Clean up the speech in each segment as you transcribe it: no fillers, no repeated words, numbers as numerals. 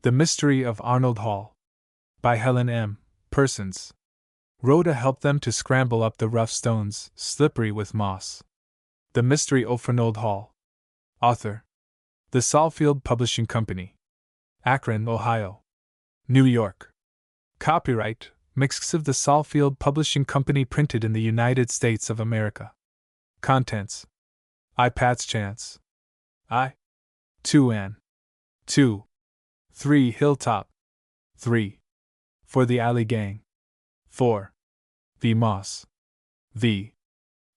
The Mystery of Arnold Hall. By Helen M. Persons. Rhoda helped them to scramble up the rough stones, slippery with moss. The Mystery of Arnold Hall. Author. The Salfield Publishing Company. Akron, Ohio. New York. Copyright, Mixxiv the Salfield Publishing Company, printed in the United States of America. Contents. I Pat's Chance. I. 2 Ann. 2. 3 Hilltop. 3. For the Alley Gang. 4. V Moss. V.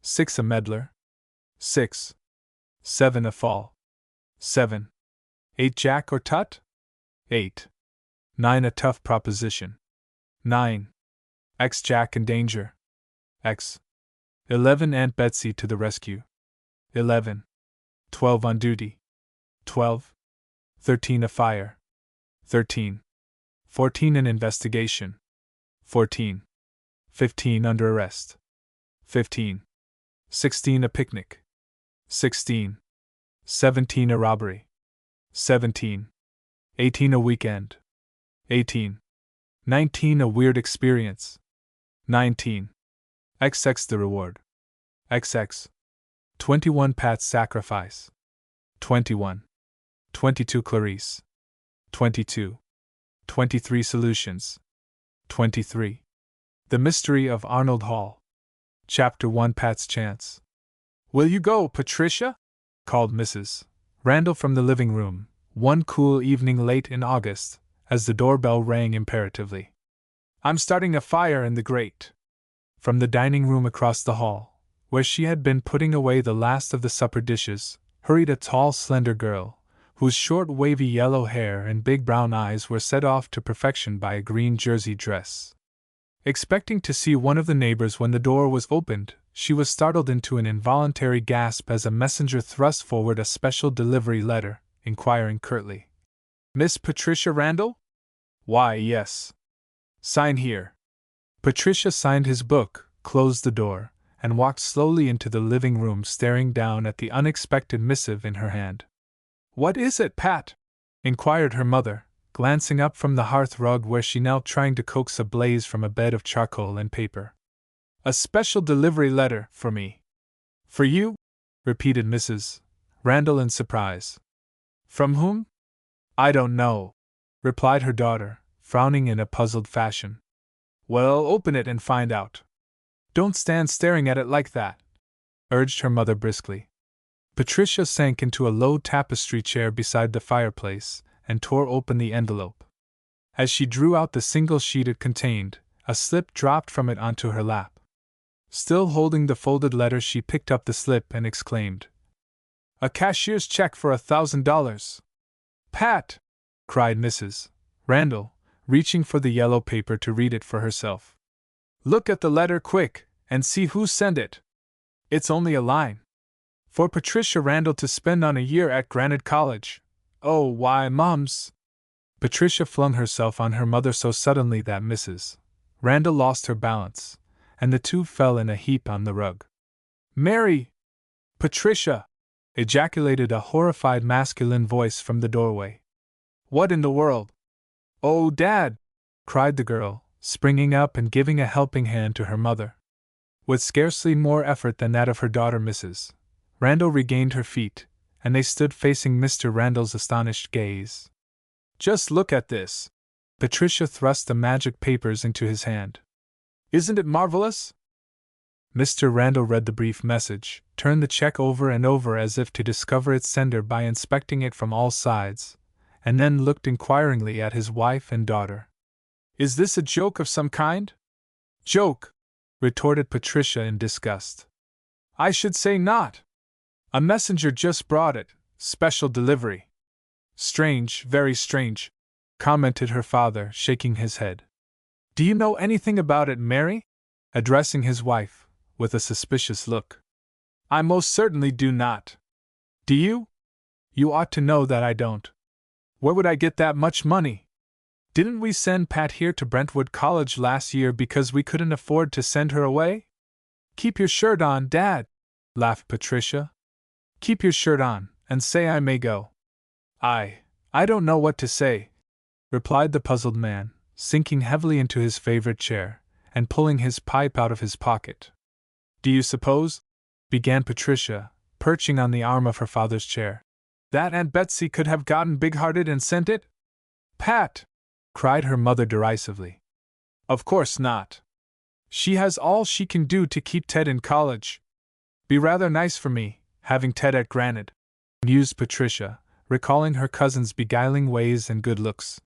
6 A Meddler. 6. 7 A Fall. 7. 8 Jack or Tut. 8. 9 A Tough Proposition. 9. X Jack in Danger. X. 11 Aunt Betsy to the Rescue. 11. 12 On Duty. 12. 13 A Fire. 13. 14 An Investigation. 14. 15 Under Arrest. 15. 16 A Picnic. 16. 17 A Robbery. 17. 18 A Weekend. 18. 19 A Weird Experience. 19. XX The Reward. XX. 21 Pat's Sacrifice. 21. 22 Clarice. 22. 23 Solutions. 23. The Mystery of Arnold Hall. Chapter 1 Pat's Chance. Will you go, Patricia? Called Mrs. Randall from the living room, one cool evening late in August, as the doorbell rang imperatively. I'm starting a fire in the grate. From the dining room across the hall, where she had been putting away the last of the supper dishes, hurried a tall, slender girl, whose short, wavy yellow hair and big brown eyes were set off to perfection by a green jersey dress. Expecting to see one of the neighbors when the door was opened, she was startled into an involuntary gasp as a messenger thrust forward a special delivery letter, inquiring curtly, "Miss Patricia Randall?" "Why, yes. Sign here." Patricia signed his book, closed the door, and walked slowly into the living room, staring down at the unexpected missive in her hand. "What is it, Pat?" inquired her mother, glancing up from the hearth rug where she knelt trying to coax a blaze from a bed of charcoal and paper. "A special delivery letter for me." "For you?" repeated Mrs. Randall in surprise. "From whom?" "I don't know," replied her daughter, frowning in a puzzled fashion. "Well, open it and find out." "Don't stand staring at it like that," urged her mother briskly. Patricia sank into a low tapestry chair beside the fireplace and tore open the envelope. As she drew out the single sheet it contained, a slip dropped from it onto her lap. Still holding the folded letter, she picked up the slip and exclaimed, "A cashier's check for $1,000. "Pat!" cried Mrs. Randall, reaching for the yellow paper to read it for herself. "Look at the letter quick, and see who sent it. It's only a line. For Patricia Randall to spend on a year at Granite College. Oh, why, Mums!" Patricia flung herself on her mother so suddenly that Mrs. Randall lost her balance, and the two fell in a heap on the rug. "Mary! Patricia!" ejaculated a horrified masculine voice from the doorway. "What in the world?" "Oh, Dad!" cried the girl, springing up and giving a helping hand to her mother. With scarcely more effort than that of her daughter, Mrs. Randall regained her feet, and they stood facing Mr. Randall's astonished gaze. "Just look at this." Patricia thrust the magic papers into his hand. "Isn't it marvelous?" Mr. Randall read the brief message, turned the check over and over as if to discover its sender by inspecting it from all sides, and then looked inquiringly at his wife and daughter. "Is this a joke of some kind?" "Joke!" retorted Patricia in disgust. "I should say not. A messenger just brought it, special delivery." "Strange, very strange," commented her father, shaking his head. "Do you know anything about it, Mary?" addressing his wife, with a suspicious look. "I most certainly do not." "Do you? You ought to know that I don't. Where would I get that much money? Didn't we send Pat here to Brentwood College last year because we couldn't afford to send her away?" "Keep your shirt on, Dad," laughed Patricia. "Keep your shirt on, and say I may go." I don't know what to say," replied the puzzled man, sinking heavily into his favorite chair, and pulling his pipe out of his pocket. Do you suppose, began Patricia, perching on the arm of her father's chair, that Aunt Betsy could have gotten big-hearted and sent it? Pat! Cried her mother derisively. Of course not. She has all she can do to keep Ted in college. Be rather nice for me, having Ted at Granite, mused Patricia, recalling her cousin's beguiling ways and good looks.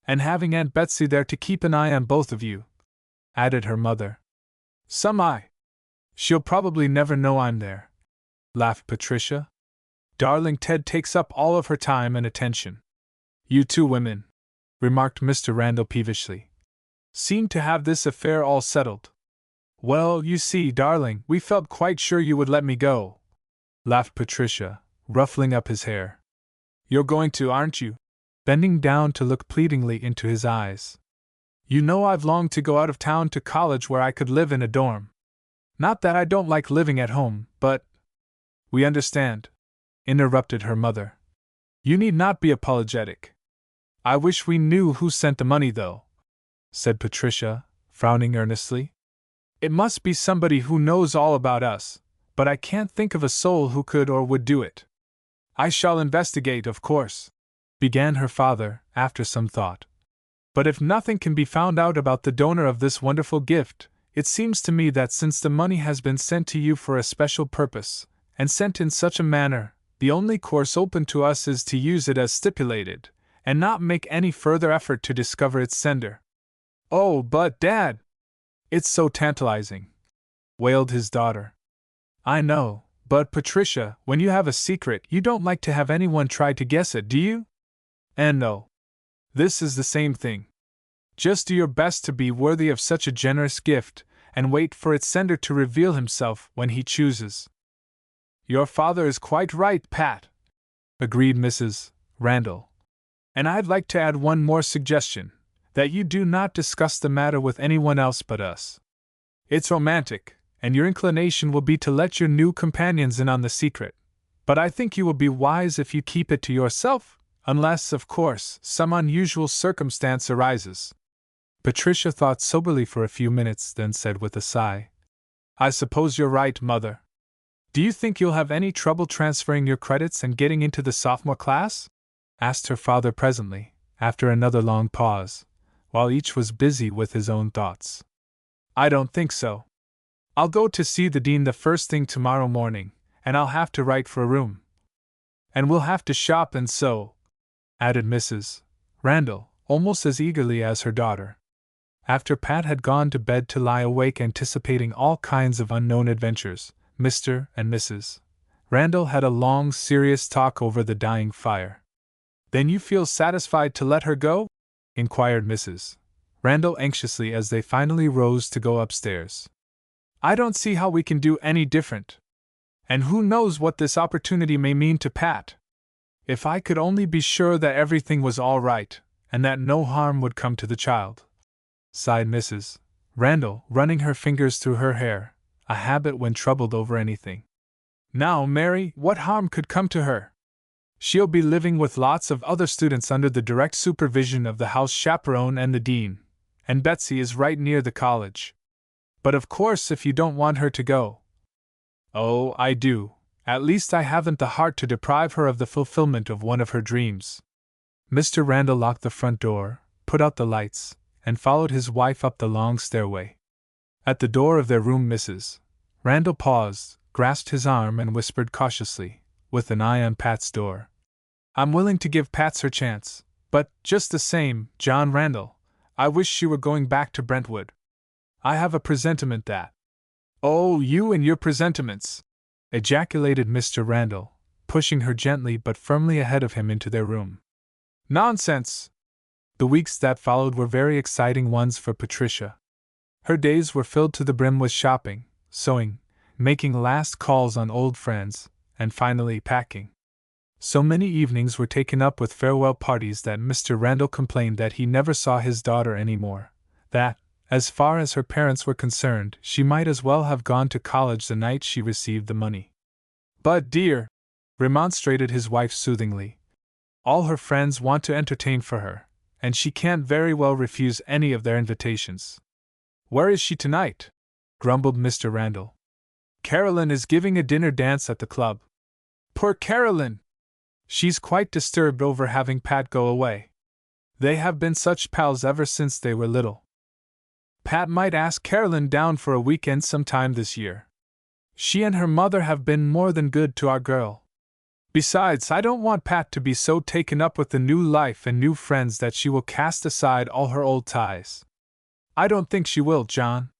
And having Aunt Betsy there to keep an eye on both of you, added her mother. Some eye. She'll probably never know I'm there, laughed Patricia. Darling Ted takes up all of her time and attention. You two women, remarked Mr. Randall peevishly, seem to have this affair all settled. Well, you see, darling, we felt quite sure you would let me go, laughed Patricia, ruffling up his hair. You're going to, aren't you? Bending down to look pleadingly into his eyes. You know I've longed to go out of town to college where I could live in a dorm. Not that I don't like living at home, but… We understand, interrupted her mother. You need not be apologetic. I wish we knew who sent the money, though, said Patricia, frowning earnestly. It must be somebody who knows all about us, but I can't think of a soul who could or would do it. I shall investigate, of course, began her father, after some thought. But if nothing can be found out about the donor of this wonderful gift, it seems to me that since the money has been sent to you for a special purpose, and sent in such a manner, the only course open to us is to use it as stipulated, and not make any further effort to discover its sender. Oh, but, Dad! It's so tantalizing, wailed his daughter. I know, but Patricia, when you have a secret, you don't like to have anyone try to guess it, do you? And no. This is the same thing. Just do your best to be worthy of such a generous gift, and wait for its sender to reveal himself when he chooses. Your father is quite right, Pat, agreed Mrs. Randall. And I'd like to add one more suggestion, that you do not discuss the matter with anyone else but us. It's romantic, and your inclination will be to let your new companions in on the secret, but I think you will be wise if you keep it to yourself, unless, of course, some unusual circumstance arises. Patricia thought soberly for a few minutes, then said with a sigh, I suppose you're right, Mother. Do you think you'll have any trouble transferring your credits and getting into the sophomore class? Asked her father presently, after another long pause, while each was busy with his own thoughts. I don't think so. I'll go to see the dean the first thing tomorrow morning, and I'll have to write for a room. And we'll have to shop and sew, added Mrs. Randall, almost as eagerly as her daughter. After Pat had gone to bed to lie awake anticipating all kinds of unknown adventures, Mr. and Mrs. Randall had a long, serious talk over the dying fire. Then you feel satisfied to let her go? Inquired Mrs. Randall anxiously as they finally rose to go upstairs. I don't see how we can do any different. And who knows what this opportunity may mean to Pat? If I could only be sure that everything was all right, and that no harm would come to the child, sighed Mrs. Randall, running her fingers through her hair, a habit when troubled over anything. Now, Mary, what harm could come to her? She'll be living with lots of other students under the direct supervision of the house chaperone and the dean, and Betsy is right near the college. But of course, if you don't want her to go. Oh, I do. At least I haven't the heart to deprive her of the fulfillment of one of her dreams. Mr. Randall locked the front door, put out the lights, and followed his wife up the long stairway. At the door of their room, Mrs. Randall paused, grasped his arm, and whispered cautiously, with an eye on Pat's door. I'm willing to give Pat's her chance, but, just the same, John Randall, I wish she were going back to Brentwood. I have a presentiment that… Oh, you and your presentiments! Ejaculated Mr. Randall, pushing her gently but firmly ahead of him into their room. Nonsense! The weeks that followed were very exciting ones for Patricia. Her days were filled to the brim with shopping, sewing, making last calls on old friends, and finally packing. So many evenings were taken up with farewell parties that Mr. Randall complained that he never saw his daughter any more, that, as far as her parents were concerned, she might as well have gone to college the night she received the money. But, dear, remonstrated his wife soothingly, all her friends want to entertain for her, and she can't very well refuse any of their invitations. Where is she tonight? Grumbled Mr. Randall. Carolyn is giving a dinner dance at the club. Poor Carolyn! She's quite disturbed over having Pat go away. They have been such pals ever since they were little. Pat might ask Carolyn down for a weekend sometime this year. She and her mother have been more than good to our girl. Besides, I don't want Pat to be so taken up with the new life and new friends that she will cast aside all her old ties. I don't think she will, John.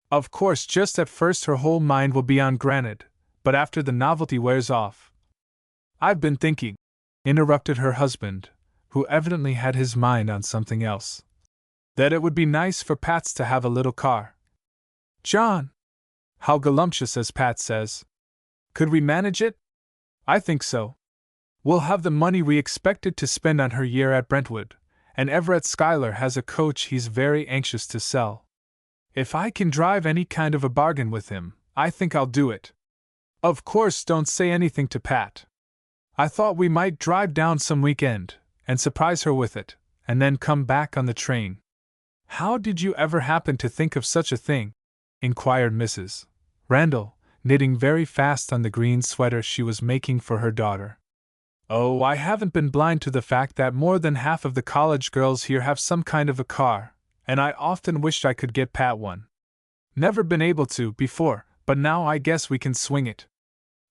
Of course, just at first her whole mind will be on Granite, but after the novelty wears off. I've been thinking, interrupted her husband, who evidently had his mind on something else, that it would be nice for Pats to have a little car. John! How galumphous, as Pat says. Could we manage it? I think so. We'll have the money we expected to spend on her year at Brentwood, and Everett Schuyler has a coach he's very anxious to sell. If I can drive any kind of a bargain with him, I think I'll do it. Of course, don't say anything to Pat. I thought we might drive down some weekend, and surprise her with it, and then come back on the train. How did you ever happen to think of such a thing? Inquired Mrs. Randall, knitting very fast on the green sweater she was making for her daughter. Oh, I haven't been blind to the fact that more than half of the college girls here have some kind of a car, and I often wished I could get Pat one. Never been able to before, but now I guess we can swing it.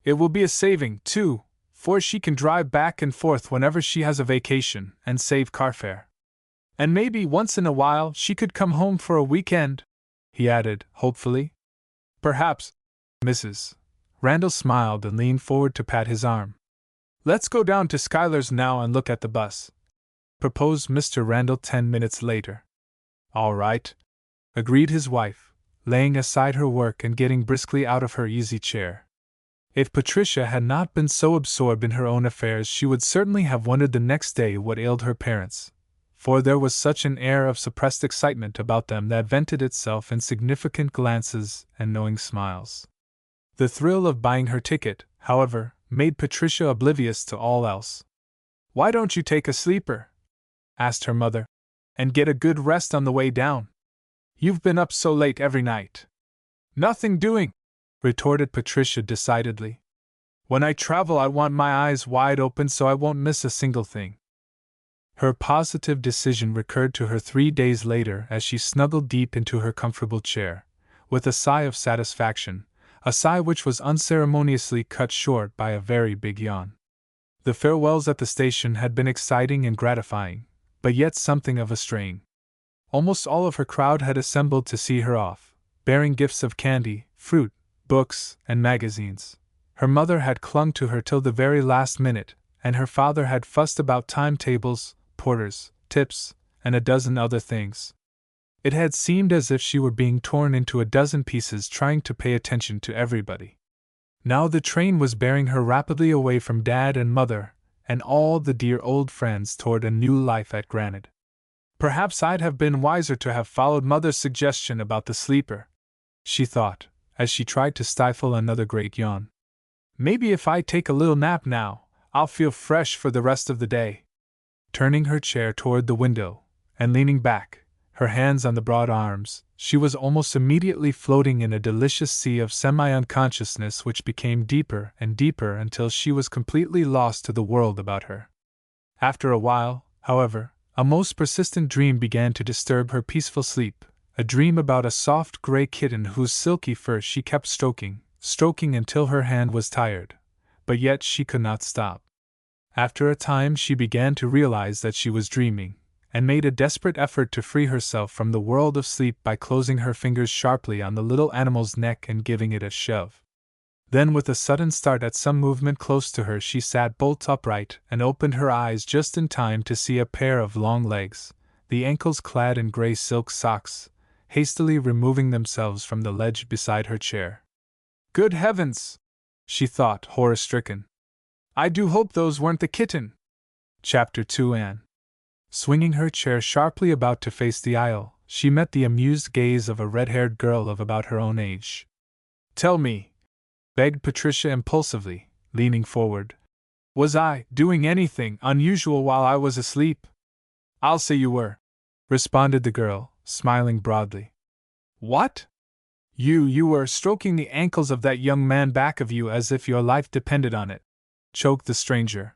It will be a saving, too, for she can drive back and forth whenever she has a vacation and save car fare. And maybe once in a while she could come home for a weekend, he added, hopefully. Perhaps. Mrs. Randall smiled and leaned forward to pat his arm. Let's go down to Schuyler's now and look at the bus, proposed Mr. Randall 10 minutes later. All right, agreed his wife, laying aside her work and getting briskly out of her easy chair. If Patricia had not been so absorbed in her own affairs, she would certainly have wondered the next day what ailed her parents, for there was such an air of suppressed excitement about them that vented itself in significant glances and knowing smiles. The thrill of buying her ticket, however, made Patricia oblivious to all else. Why don't you take a sleeper? Asked her mother, and get a good rest on the way down. You've been up so late every night. Nothing doing, retorted Patricia decidedly. When I travel, I want my eyes wide open so I won't miss a single thing. Her positive decision recurred to her 3 days later as she snuggled deep into her comfortable chair, with a sigh of satisfaction, a sigh which was unceremoniously cut short by a very big yawn. The farewells at the station had been exciting and gratifying, but yet something of a strain. Almost all of her crowd had assembled to see her off, bearing gifts of candy, fruit, books, and magazines. Her mother had clung to her till the very last minute, and her father had fussed about timetables, porters, tips, and a dozen other things. It had seemed as if she were being torn into a dozen pieces trying to pay attention to everybody. Now the train was bearing her rapidly away from Dad and Mother, and all the dear old friends toward a new life at Granite. Perhaps I'd have been wiser to have followed Mother's suggestion about the sleeper, she thought, as she tried to stifle another great yawn. Maybe if I take a little nap now, I'll feel fresh for the rest of the day. Turning her chair toward the window, and leaning back, her hands on the broad arms, she was almost immediately floating in a delicious sea of semi-unconsciousness which became deeper and deeper until she was completely lost to the world about her. After a while, however, a most persistent dream began to disturb her peaceful sleep, a dream about a soft gray kitten whose silky fur she kept stroking until her hand was tired, but yet she could not stop. After a time she began to realize that she was dreaming, and made a desperate effort to free herself from the world of sleep by closing her fingers sharply on the little animal's neck and giving it a shove. Then with a sudden start at some movement close to her she sat bolt upright and opened her eyes just in time to see a pair of long legs, the ankles clad in gray silk socks, hastily removing themselves from the ledge beside her chair. Good heavens! She thought, horror-stricken. I do hope those weren't the kitten. Chapter 2. Anne. Swinging her chair sharply about to face the aisle, she met the amused gaze of a red-haired girl of about her own age. Tell me, begged Patricia impulsively, leaning forward. Was I doing anything unusual while I was asleep? I'll say you were, responded the girl, smiling broadly. What? You were stroking the ankles of that young man back of you as if your life depended on it, choked the stranger.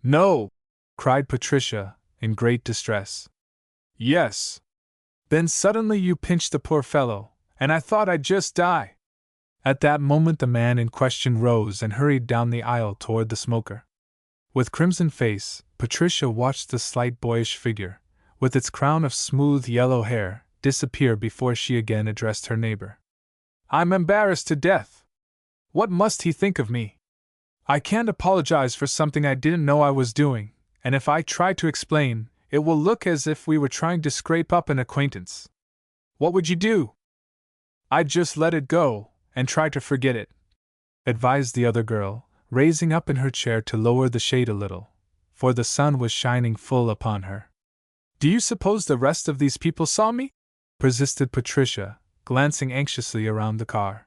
No, cried Patricia, in great distress. Yes. Then suddenly you pinched the poor fellow, and I thought I'd just die. At that moment the man in question rose and hurried down the aisle toward the smoker. With crimson face, Patricia watched the slight boyish figure, with its crown of smooth yellow hair, disappear before she again addressed her neighbor. I'm embarrassed to death. What must he think of me? I can't apologize for something I didn't know I was doing, and if I try to explain, it will look as if we were trying to scrape up an acquaintance. What would you do? I'd just let it go, and try to forget it, advised the other girl, raising up in her chair to lower the shade a little, for the sun was shining full upon her. Do you suppose the rest of these people saw me? Persisted Patricia, glancing anxiously around the car.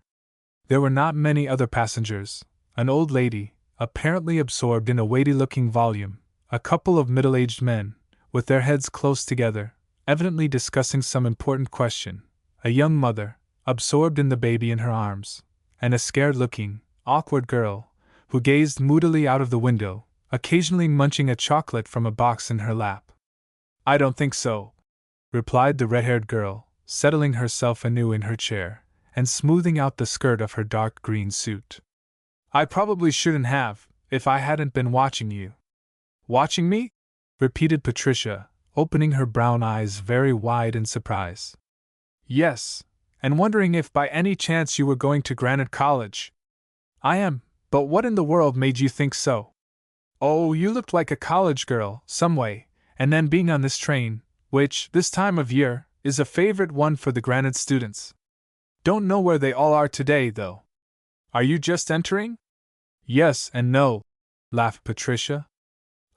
There were not many other passengers, an old lady, apparently absorbed in a weighty-looking volume, a couple of middle-aged men, with their heads close together, evidently discussing some important question, a young mother, absorbed in the baby in her arms, and a scared-looking, awkward girl, who gazed moodily out of the window, occasionally munching a chocolate from a box in her lap. I don't think so, replied the red-haired girl, settling herself anew in her chair, and smoothing out the skirt of her dark green suit. I probably shouldn't have, if I hadn't been watching you. Watching me? Repeated Patricia, opening her brown eyes very wide in surprise. Yes, and wondering if by any chance you were going to Granite College. I am, but what in the world made you think so? Oh, you looked like a college girl, some way, and then being on this train, which, this time of year, is a favorite one for the Granite students. Don't know where they all are today, though. Are you just entering? Yes and no, laughed Patricia.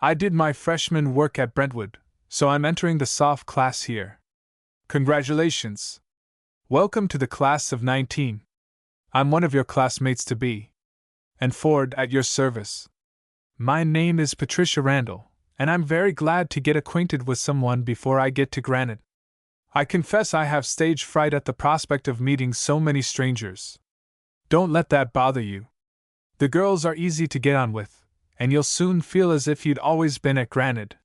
I did my freshman work at Brentwood, so I'm entering the soft class here. Congratulations. Welcome to the class of 19. I'm one of your classmates-to-be. And Ford at your service. My name is Patricia Randall, and I'm very glad to get acquainted with someone before I get to Granite. I confess I have stage fright at the prospect of meeting so many strangers. Don't let that bother you. The girls are easy to get on with, and you'll soon feel as if you'd always been at Granite,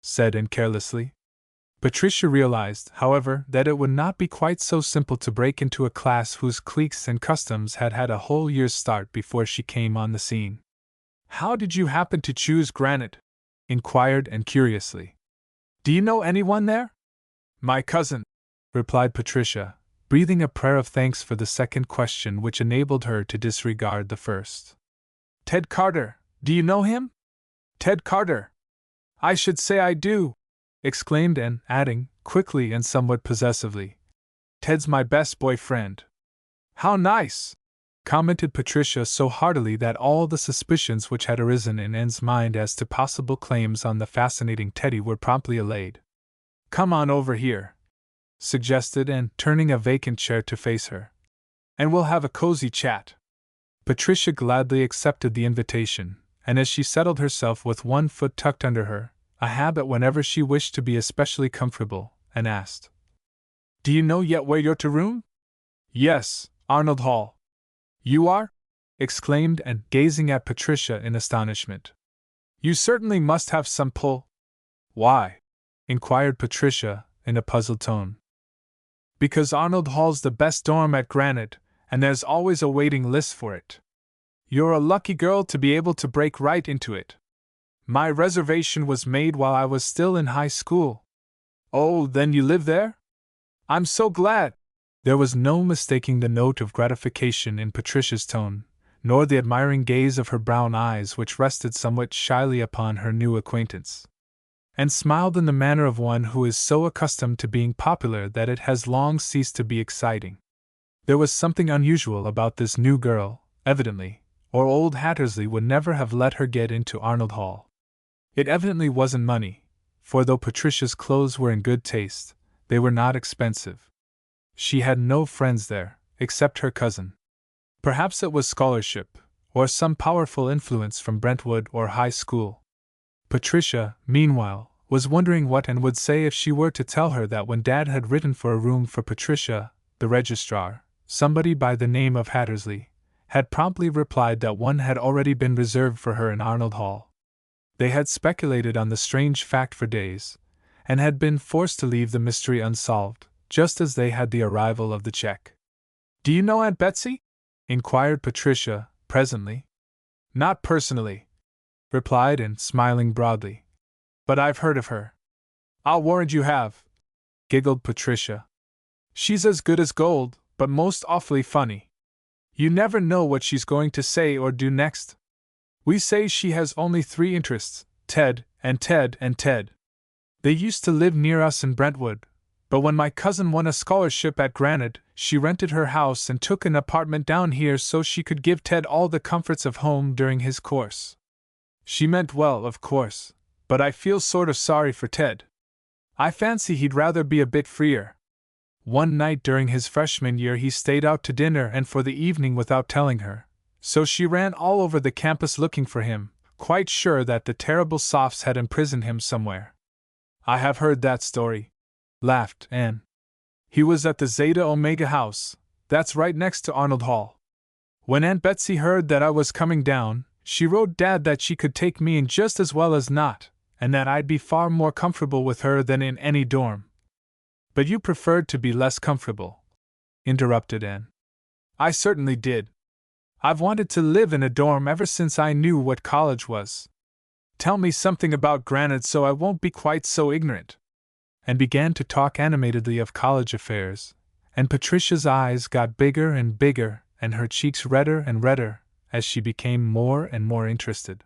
said Anne carelessly. Patricia realized, however, that it would not be quite so simple to break into a class whose cliques and customs had had a whole year's start before she came on the scene. How did you happen to choose Granite? Inquired Anne curiously. Do you know anyone there? My cousin, replied Patricia, breathing a prayer of thanks for the second question which enabled her to disregard the first. Ted Carter, do you know him? Ted Carter? I should say I do, exclaimed Anne, adding, quickly and somewhat possessively, Ted's my best boyfriend. How nice, commented Patricia so heartily that all the suspicions which had arisen in Anne's mind as to possible claims on the fascinating Teddy were promptly allayed. Come on over here, suggested Anne, turning a vacant chair to face her, and we'll have a cozy chat. Patricia gladly accepted the invitation, and as she settled herself with one foot tucked under her, a habit whenever she wished to be especially comfortable, and asked, Do you know yet where you're to room? Yes, Arnold Hall. You are? Exclaimed Anne, gazing at Patricia in astonishment. You certainly must have some pull. Why? Inquired Patricia, in a puzzled tone. Because Arnold Hall's the best dorm at Granite, and there's always a waiting list for it. You're a lucky girl to be able to break right into it. My reservation was made while I was still in high school. Oh, then you live there? I'm so glad. There was no mistaking the note of gratification in Patricia's tone, nor the admiring gaze of her brown eyes which rested somewhat shyly upon her new acquaintance, and smiled in the manner of one who is so accustomed to being popular that it has long ceased to be exciting. There was something unusual about this new girl, evidently, or old Hattersley would never have let her get into Arnold Hall. It evidently wasn't money, for though Patricia's clothes were in good taste, they were not expensive. She had no friends there, except her cousin. Perhaps it was scholarship, or some powerful influence from Brentwood or high school. Patricia, meanwhile, was wondering what Anne would say if she were to tell her that when Dad had written for a room for Patricia, the registrar, somebody by the name of Hattersley, had promptly replied that one had already been reserved for her in Arnold Hall. They had speculated on the strange fact for days, and had been forced to leave the mystery unsolved, just as they had the arrival of the check. "Do you know Aunt Betsy?" inquired Patricia, presently. "Not personally," replied Anne, smiling broadly. "But I've heard of her." "I'll warrant you have," giggled Patricia. "She's as good as gold, but most awfully funny. You never know what she's going to say or do next. We say she has only 3 interests, Ted, and Ted, and Ted. They used to live near us in Brentwood, but when my cousin won a scholarship at Granite, she rented her house and took an apartment down here so she could give Ted all the comforts of home during his course. She meant well, of course, but I feel sort of sorry for Ted. I fancy he'd rather be a bit freer. One night during his freshman year he stayed out to dinner and for the evening without telling her, so she ran all over the campus looking for him, quite sure that the terrible Sophs had imprisoned him somewhere." "I have heard that story," laughed Anne. "He was at the Zeta Omega house, that's right next to Arnold Hall. When Aunt Betsy heard that I was coming down, she wrote Dad that she could take me in just as well as not, and that I'd be far more comfortable with her than in any dorm." "But you preferred to be less comfortable," interrupted Anne. "I certainly did. I've wanted to live in a dorm ever since I knew what college was. Tell me something about Granite so I won't be quite so ignorant," and began to talk animatedly of college affairs, and Patricia's eyes got bigger and bigger and her cheeks redder and redder as she became more and more interested.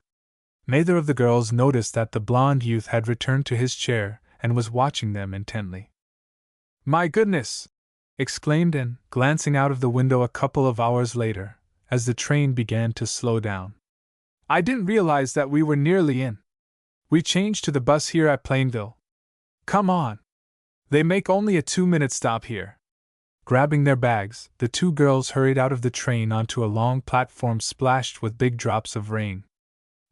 Neither of the girls noticed that the blond youth had returned to his chair and was watching them intently. "My goodness!" exclaimed Anne, glancing out of the window a couple of hours later, as the train began to slow down. "I didn't realize that we were nearly in. We changed to the bus here at Plainville. Come on. They make only a 2-minute stop here." Grabbing their bags, the 2 girls hurried out of the train onto a long platform splashed with big drops of rain.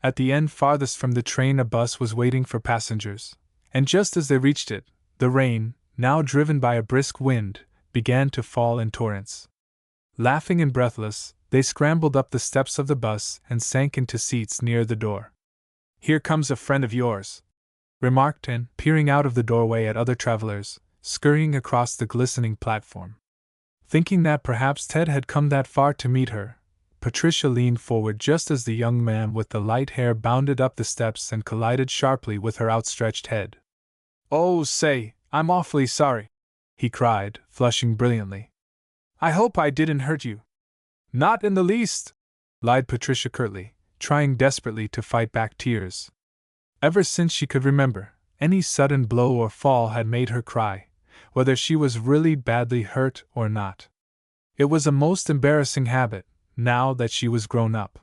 At the end farthest from the train a bus was waiting for passengers, and just as they reached it, the rain, now driven by a brisk wind, began to fall in torrents. Laughing and breathless, they scrambled up the steps of the bus and sank into seats near the door. "Here comes a friend of yours," remarked Anne, peering out of the doorway at other travelers, scurrying across the glistening platform. Thinking that perhaps Ted had come that far to meet her, Patricia leaned forward just as the young man with the light hair bounded up the steps and collided sharply with her outstretched head. "Oh, say, I'm awfully sorry," he cried, flushing brilliantly. "I hope I didn't hurt you." "Not in the least," lied Patricia curtly, trying desperately to fight back tears. Ever since she could remember, any sudden blow or fall had made her cry, whether she was really badly hurt or not. It was a most embarrassing habit, now that she was grown up.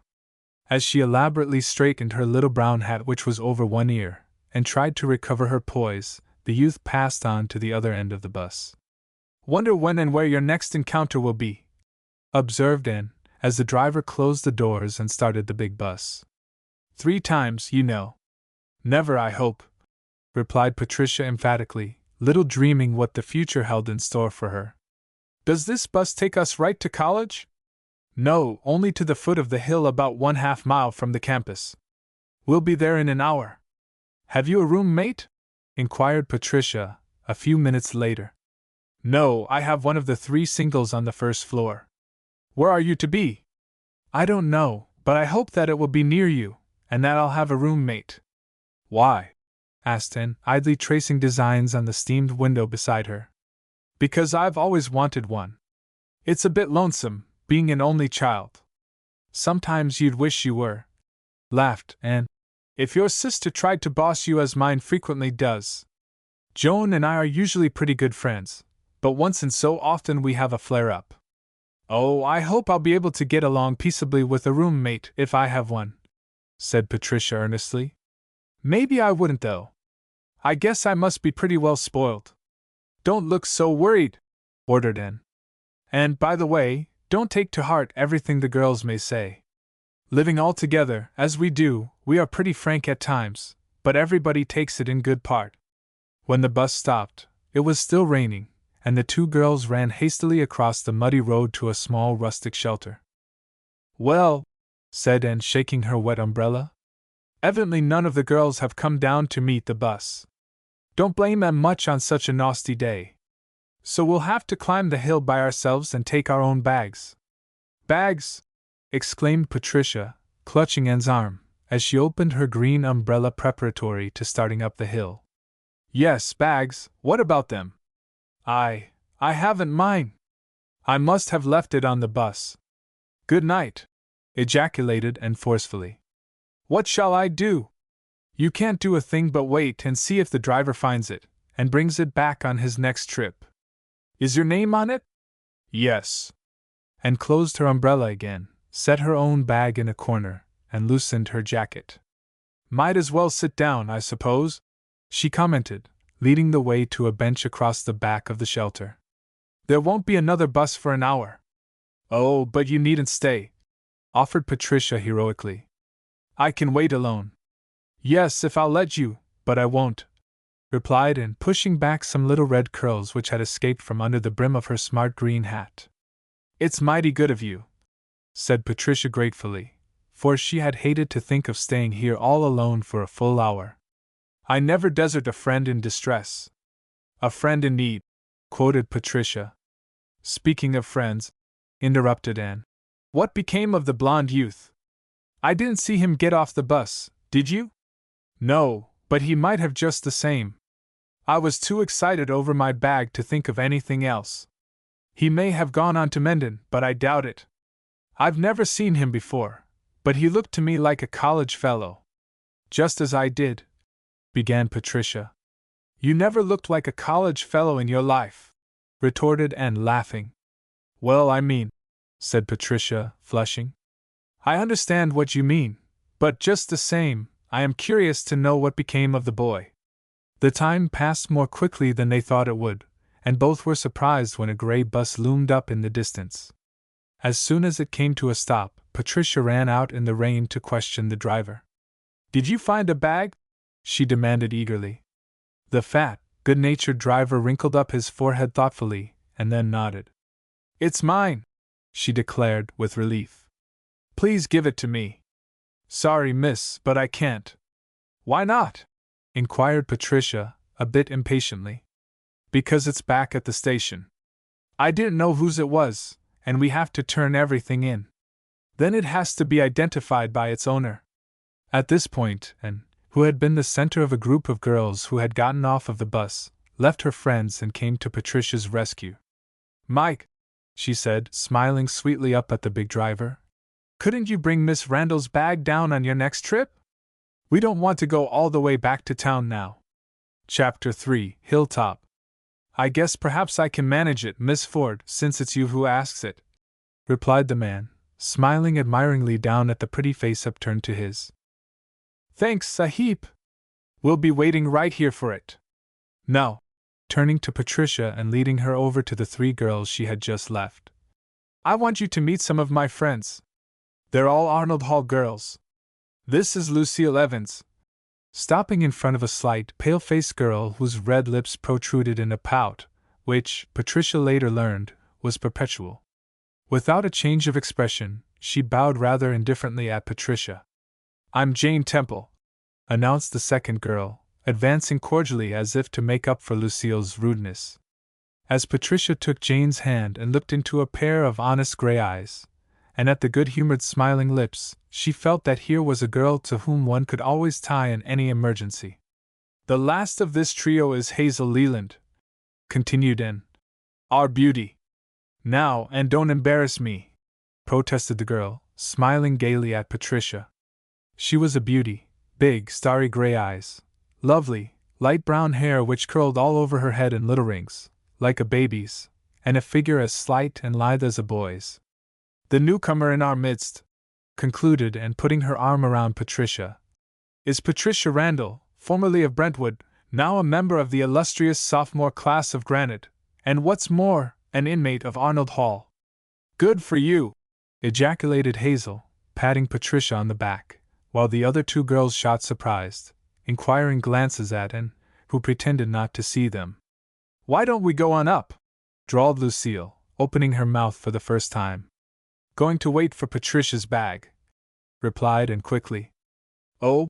As she elaborately straightened her little brown hat, which was over one ear, and tried to recover her poise, the youth passed on to the other end of the bus. "Wonder when and where your next encounter will be," observed Anne, as the driver closed the doors and started the big bus. "3 times, you know." "Never, I hope," replied Patricia emphatically, little dreaming what the future held in store for her. "Does this bus take us right to college?" "No, only to the foot of the hill about 1/2 mile from the campus. We'll be there in an hour." "Have you a roommate?" inquired Patricia, a few minutes later. "No, I have one of the 3 singles on the first floor." "Where are you to be?" "I don't know, but I hope that it will be near you, and that I'll have a roommate." "Why?" asked Anne, idly tracing designs on the steamed window beside her. "Because I've always wanted one. It's a bit lonesome, being an only child." "Sometimes you'd wish you were," laughed Anne. "If your sister tried to boss you as mine frequently does. Joan and I are usually pretty good friends, but once in so often we have a flare-up." "Oh, I hope I'll be able to get along peaceably with a roommate if I have one," said Patricia earnestly. "Maybe I wouldn't, though. I guess I must be pretty well spoiled." "Don't look so worried," ordered Anne. "And, by the way, don't take to heart everything the girls may say. Living all together, as we do, we are pretty frank at times, but everybody takes it in good part. When the bus stopped, it was still raining, and the two girls ran hastily across the muddy road to a small rustic shelter. "Well," said Anne, shaking her wet umbrella, "evidently none of the girls have come down to meet the bus. Don't blame them much on such a nasty day. So we'll have to climb the hill by ourselves and take our own bags." "Bags!" exclaimed Patricia, clutching Anne's arm, as she opened her green umbrella preparatory to starting up the hill. "Yes, bags. What about them?" I haven't mine. I must have left it on the bus." "Good night," ejaculated Anne forcefully. "What shall I do?" "You can't do a thing but wait and see if the driver finds it, and brings it back on his next trip." "Is your name on it?" "Yes." And closed her umbrella again, set her own bag in a corner, and loosened her jacket. "Might as well sit down, I suppose," she commented, leading the way to a bench across the back of the shelter. "There won't be another bus for an hour." "Oh, but you needn't stay," offered Patricia heroically. "I can wait alone." "Yes, if I'll let you, but I won't," replied Anne, pushing back some little red curls which had escaped from under the brim of her smart green hat. "It's mighty good of you," said Patricia gratefully, for she had hated to think of staying here all alone for a full hour. "I never desert a friend in distress." "A friend in need," quoted Patricia. "Speaking of friends," interrupted Anne, "what became of the blonde youth? I didn't see him get off the bus, did you?" "No, but he might have just the same. I was too excited over my bag to think of anything else. He may have gone on to Mendon, but I doubt it. I've never seen him before, but he looked to me like a college fellow." "Just as I did," began Patricia. "You never looked like a college fellow in your life," retorted Anne, laughing. "Well, I mean," said Patricia, flushing. "I understand what you mean, but just the same, I am curious to know what became of the boy." The time passed more quickly than they thought it would, and both were surprised when a gray bus loomed up in the distance. As soon as it came to a stop, Patricia ran out in the rain to question the driver. "Did you find a bag?" she demanded eagerly. The fat, good-natured driver wrinkled up his forehead thoughtfully, and then nodded. "It's mine," she declared, with relief. "Please give it to me." "Sorry, miss, but I can't." "Why not?" inquired Patricia, a bit impatiently. "Because it's back at the station. I didn't know whose it was, and we have to turn everything in. Then it has to be identified by its owner." At this point, Anne, who had been the center of a group of girls who had gotten off of the bus, left her friends and came to Patricia's rescue. "Mike," she said, smiling sweetly up at the big driver, "couldn't you bring Miss Randall's bag down on your next trip? We don't want to go all the way back to town now." Chapter 3, Hilltop. "I guess perhaps I can manage it, Miss Ford, since it's you who asks it," replied the man, smiling admiringly down at the pretty face upturned to his. "Thanks a heap. We'll be waiting right here for it. Now," turning to Patricia and leading her over to the three girls she had just left, "I want you to meet some of my friends. They're all Arnold Hall girls. This is Lucille Evans," stopping in front of a slight, pale-faced girl whose red lips protruded in a pout, which, Patricia later learned, was perpetual. Without a change of expression, she bowed rather indifferently at Patricia. "I'm Jane Temple," announced the second girl, advancing cordially as if to make up for Lucille's rudeness. As Patricia took Jane's hand and looked into a pair of honest gray eyes, and at the good-humored smiling lips, she felt that here was a girl to whom one could always tie in any emergency. "The last of this trio is Hazel Leland," continued Anne. "Our beauty." "Now, and don't embarrass me," protested the girl, smiling gaily at Patricia. She was a beauty, big, starry gray eyes, lovely, light brown hair which curled all over her head in little rings, like a baby's, and a figure as slight and lithe as a boy's. "The newcomer in our midst," concluded Anne, putting her arm around Patricia, "is Patricia Randall, formerly of Brentwood, now a member of the illustrious sophomore class of Granite, and what's more, an inmate of Arnold Hall." "Good for you!" ejaculated Hazel, patting Patricia on the back, while the other two girls shot surprised, inquiring glances at Anne, who pretended not to see them. "Why don't we go on up?" drawled Lucille, opening her mouth for the first time. "Going to wait for Patricia's bag," replied Anne quickly. "Oh,"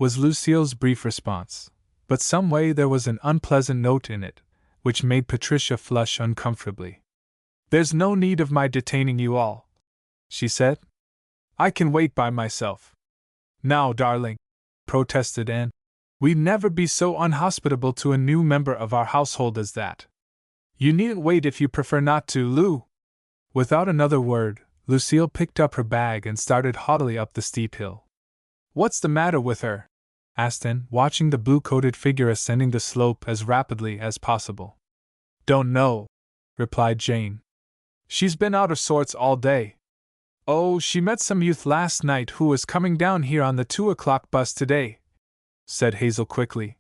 was Lucille's brief response, but some way there was an unpleasant note in it, which made Patricia flush uncomfortably. "There's no need of my detaining you all," she said. "I can wait by myself." "Now, darling," protested Anne, "we'd never be so unhospitable to a new member of our household as that. You needn't wait if you prefer not to, Lou." Without another word, Lucille picked up her bag and started haughtily up the steep hill. "What's the matter with her?" asked Anne, watching the blue-coated figure ascending the slope as rapidly as possible. "Don't know," replied Jane. "She's been out of sorts all day." "Oh, she met some youth last night who was coming down here on the 2 o'clock bus today," said Hazel quickly.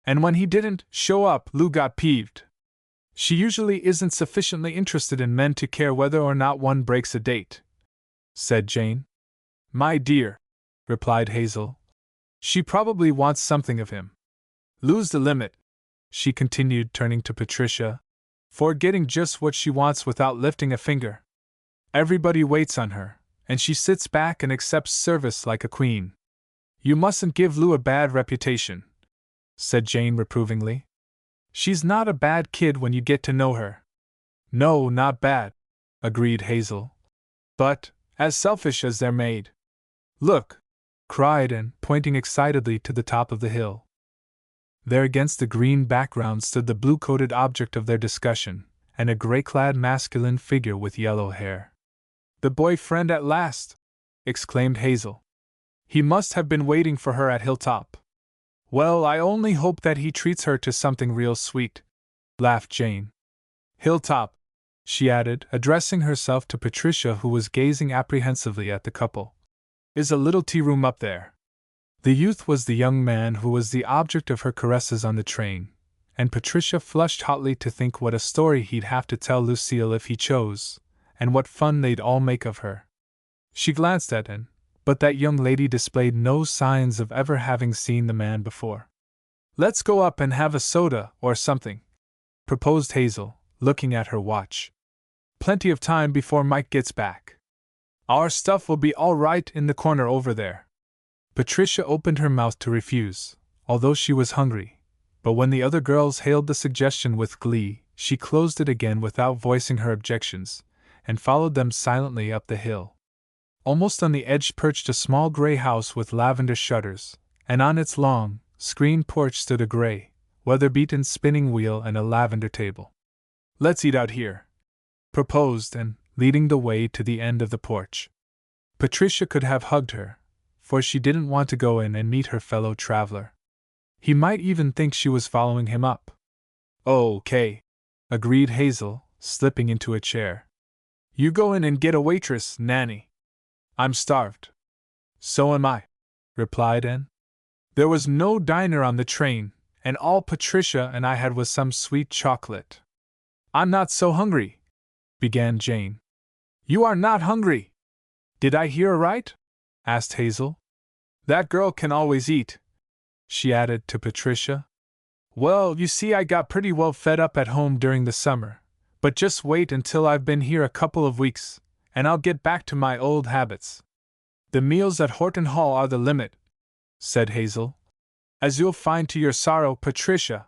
"And when he didn't show up, Lou got peeved. She usually isn't sufficiently interested in men to care whether or not one breaks a date," said Jane. "My dear," replied Hazel, "she probably wants something of him. Lou's the limit," she continued, turning to Patricia, "for getting just what she wants without lifting a finger. Everybody waits on her, and she sits back and accepts service like a queen." "You mustn't give Lou a bad reputation," said Jane reprovingly. "She's not a bad kid when you get to know her." "No, not bad," agreed Hazel, "but as selfish as they're made." "Look!" cried Anne, pointing excitedly to the top of the hill. There against the green background stood the blue-coated object of their discussion, and a gray-clad masculine figure with yellow hair. "The boy-friend at last!" exclaimed Hazel. "He must have been waiting for her at Hilltop." "Well, I only hope that he treats her to something real sweet," laughed Jane. "Hilltop," she added, addressing herself to Patricia, who was gazing apprehensively at the couple, "is a little tea-room up there." The youth was the young man who was the object of her caresses on the train, and Patricia flushed hotly to think what a story he'd have to tell Lucille if he chose, and what fun they'd all make of her. She glanced at Anne, but that young lady displayed no signs of ever having seen the man before. "Let's go up and have a soda or something," proposed Hazel, looking at her watch. "Plenty of time before Mike gets back. Our stuff will be all right in the corner over there." Patricia opened her mouth to refuse, although she was hungry, but when the other girls hailed the suggestion with glee, she closed it again without voicing her objections, and followed them silently up the hill. Almost on the edge perched a small gray house with lavender shutters, and on its long, screened porch stood a gray, weather-beaten spinning wheel and a lavender table. "Let's eat out here," proposed Anne, leading the way to the end of the porch. Patricia could have hugged her, for she didn't want to go in and meet her fellow traveler. He might even think she was following him up. "Okay," agreed Hazel, slipping into a chair. "You go in and get a waitress, Nanny. I'm starved." "So am I," replied Anne. There was no diner on the train, and all Patricia and I had was some sweet chocolate. "I'm not so hungry," began Jane. "You are not hungry? Did I hear right?" asked Hazel. "That girl can always eat," she added to Patricia. "Well, you see, I got pretty well fed up at home during the summer, but just wait until I've been here a couple of weeks, and I'll get back to my old habits. The meals at Horton Hall are the limit," said Hazel. "As you'll find to your sorrow, Patricia.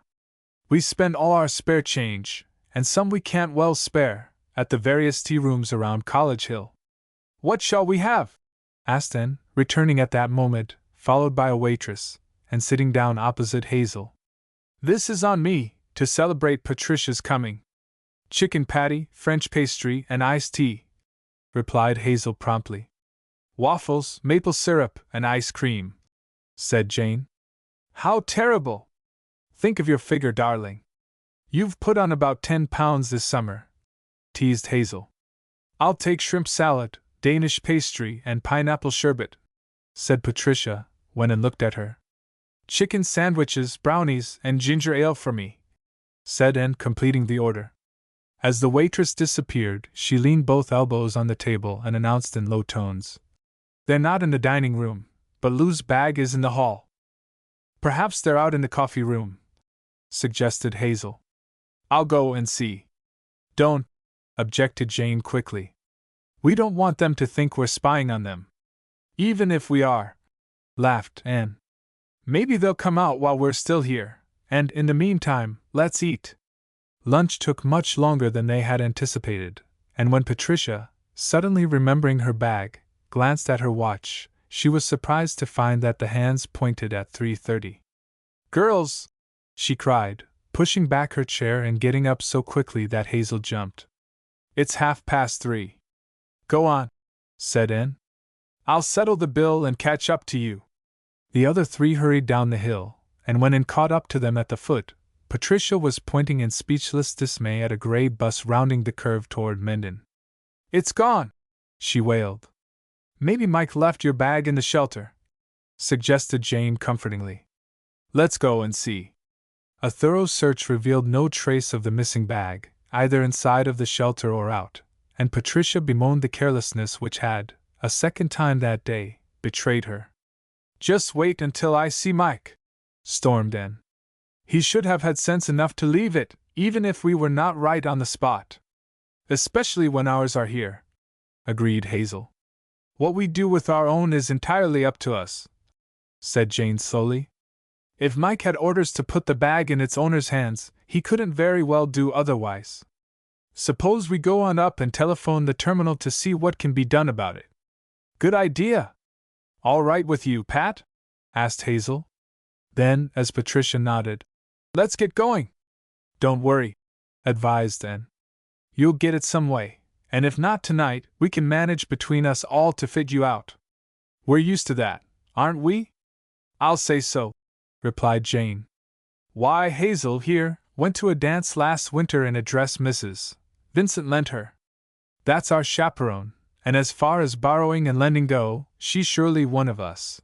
We spend all our spare change, and some we can't well spare, at the various tea-rooms around College Hill." "What shall we have?" asked Anne, returning at that moment, followed by a waitress, and sitting down opposite Hazel. "This is on me, to celebrate Patricia's coming. Chicken patty, French pastry, and iced tea," replied Hazel promptly. "Waffles, maple syrup, and ice cream," said Jane. "How terrible! Think of your figure, darling. You've put on about 10 pounds this summer," teased Hazel. "I'll take shrimp salad, Danish pastry, and pineapple sherbet," said Patricia, when Anne looked at her. "Chicken sandwiches, brownies, and ginger ale for me," said Anne, completing the order. As the waitress disappeared, she leaned both elbows on the table and announced in low tones, "They're not in the dining room, but Lou's bag is in the hall." Perhaps they're out in the coffee room, suggested Hazel. I'll go and see. Don't, objected Jane quickly. We don't want them to think we're spying on them. Even if we are, laughed Anne. Maybe they'll come out while we're still here, and in the meantime, let's eat. Lunch took much longer than they had anticipated, and when Patricia, suddenly remembering her bag, glanced at her watch, she was surprised to find that the hands pointed at 3:30. Girls! She cried, pushing back her chair and getting up so quickly that Hazel jumped. It's 3:30. Go on, said Anne. I'll settle the bill and catch up to you. The other three hurried down the hill, and when Anne caught up to them at the foot, Patricia was pointing in speechless dismay at a gray bus rounding the curve toward Mendon. It's gone, she wailed. Maybe Mike left your bag in the shelter, suggested Jane comfortingly. Let's go and see. A thorough search revealed no trace of the missing bag, either inside of the shelter or out, and Patricia bemoaned the carelessness which had, a second time that day, betrayed her. Just wait until I see Mike, stormed Anne. He should have had sense enough to leave it, even if we were not right on the spot. Especially when ours are here, agreed Hazel. What we do with our own is entirely up to us, said Jane slowly. If Mike had orders to put the bag in its owner's hands, he couldn't very well do otherwise. Suppose we go on up and telephone the terminal to see what can be done about it. Good idea! All right with you, Pat? Asked Hazel. Then, as Patricia nodded, let's get going. Don't worry, advised Anne. You'll get it some way, and if not tonight, we can manage between us all to fit you out. We're used to that, aren't we? I'll say so, replied Jane. Why, Hazel here went to a dance last winter in a dress Mrs. Vincent lent her. That's our chaperone, and as far as borrowing and lending go, she's surely one of us.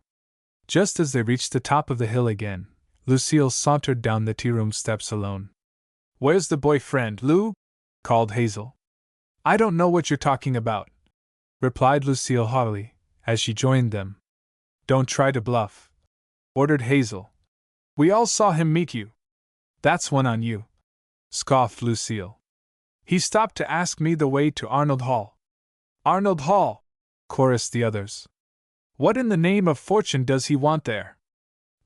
Just as they reached the top of the hill again, Lucille sauntered down the tea-room steps alone. Where's the boyfriend, Lou? Called Hazel. I don't know what you're talking about, replied Lucille haughtily, as she joined them. Don't try to bluff, ordered Hazel. We all saw him meet you. That's one on you, scoffed Lucille. He stopped to ask me the way to Arnold Hall. Arnold Hall, chorused the others. What in the name of fortune does he want there?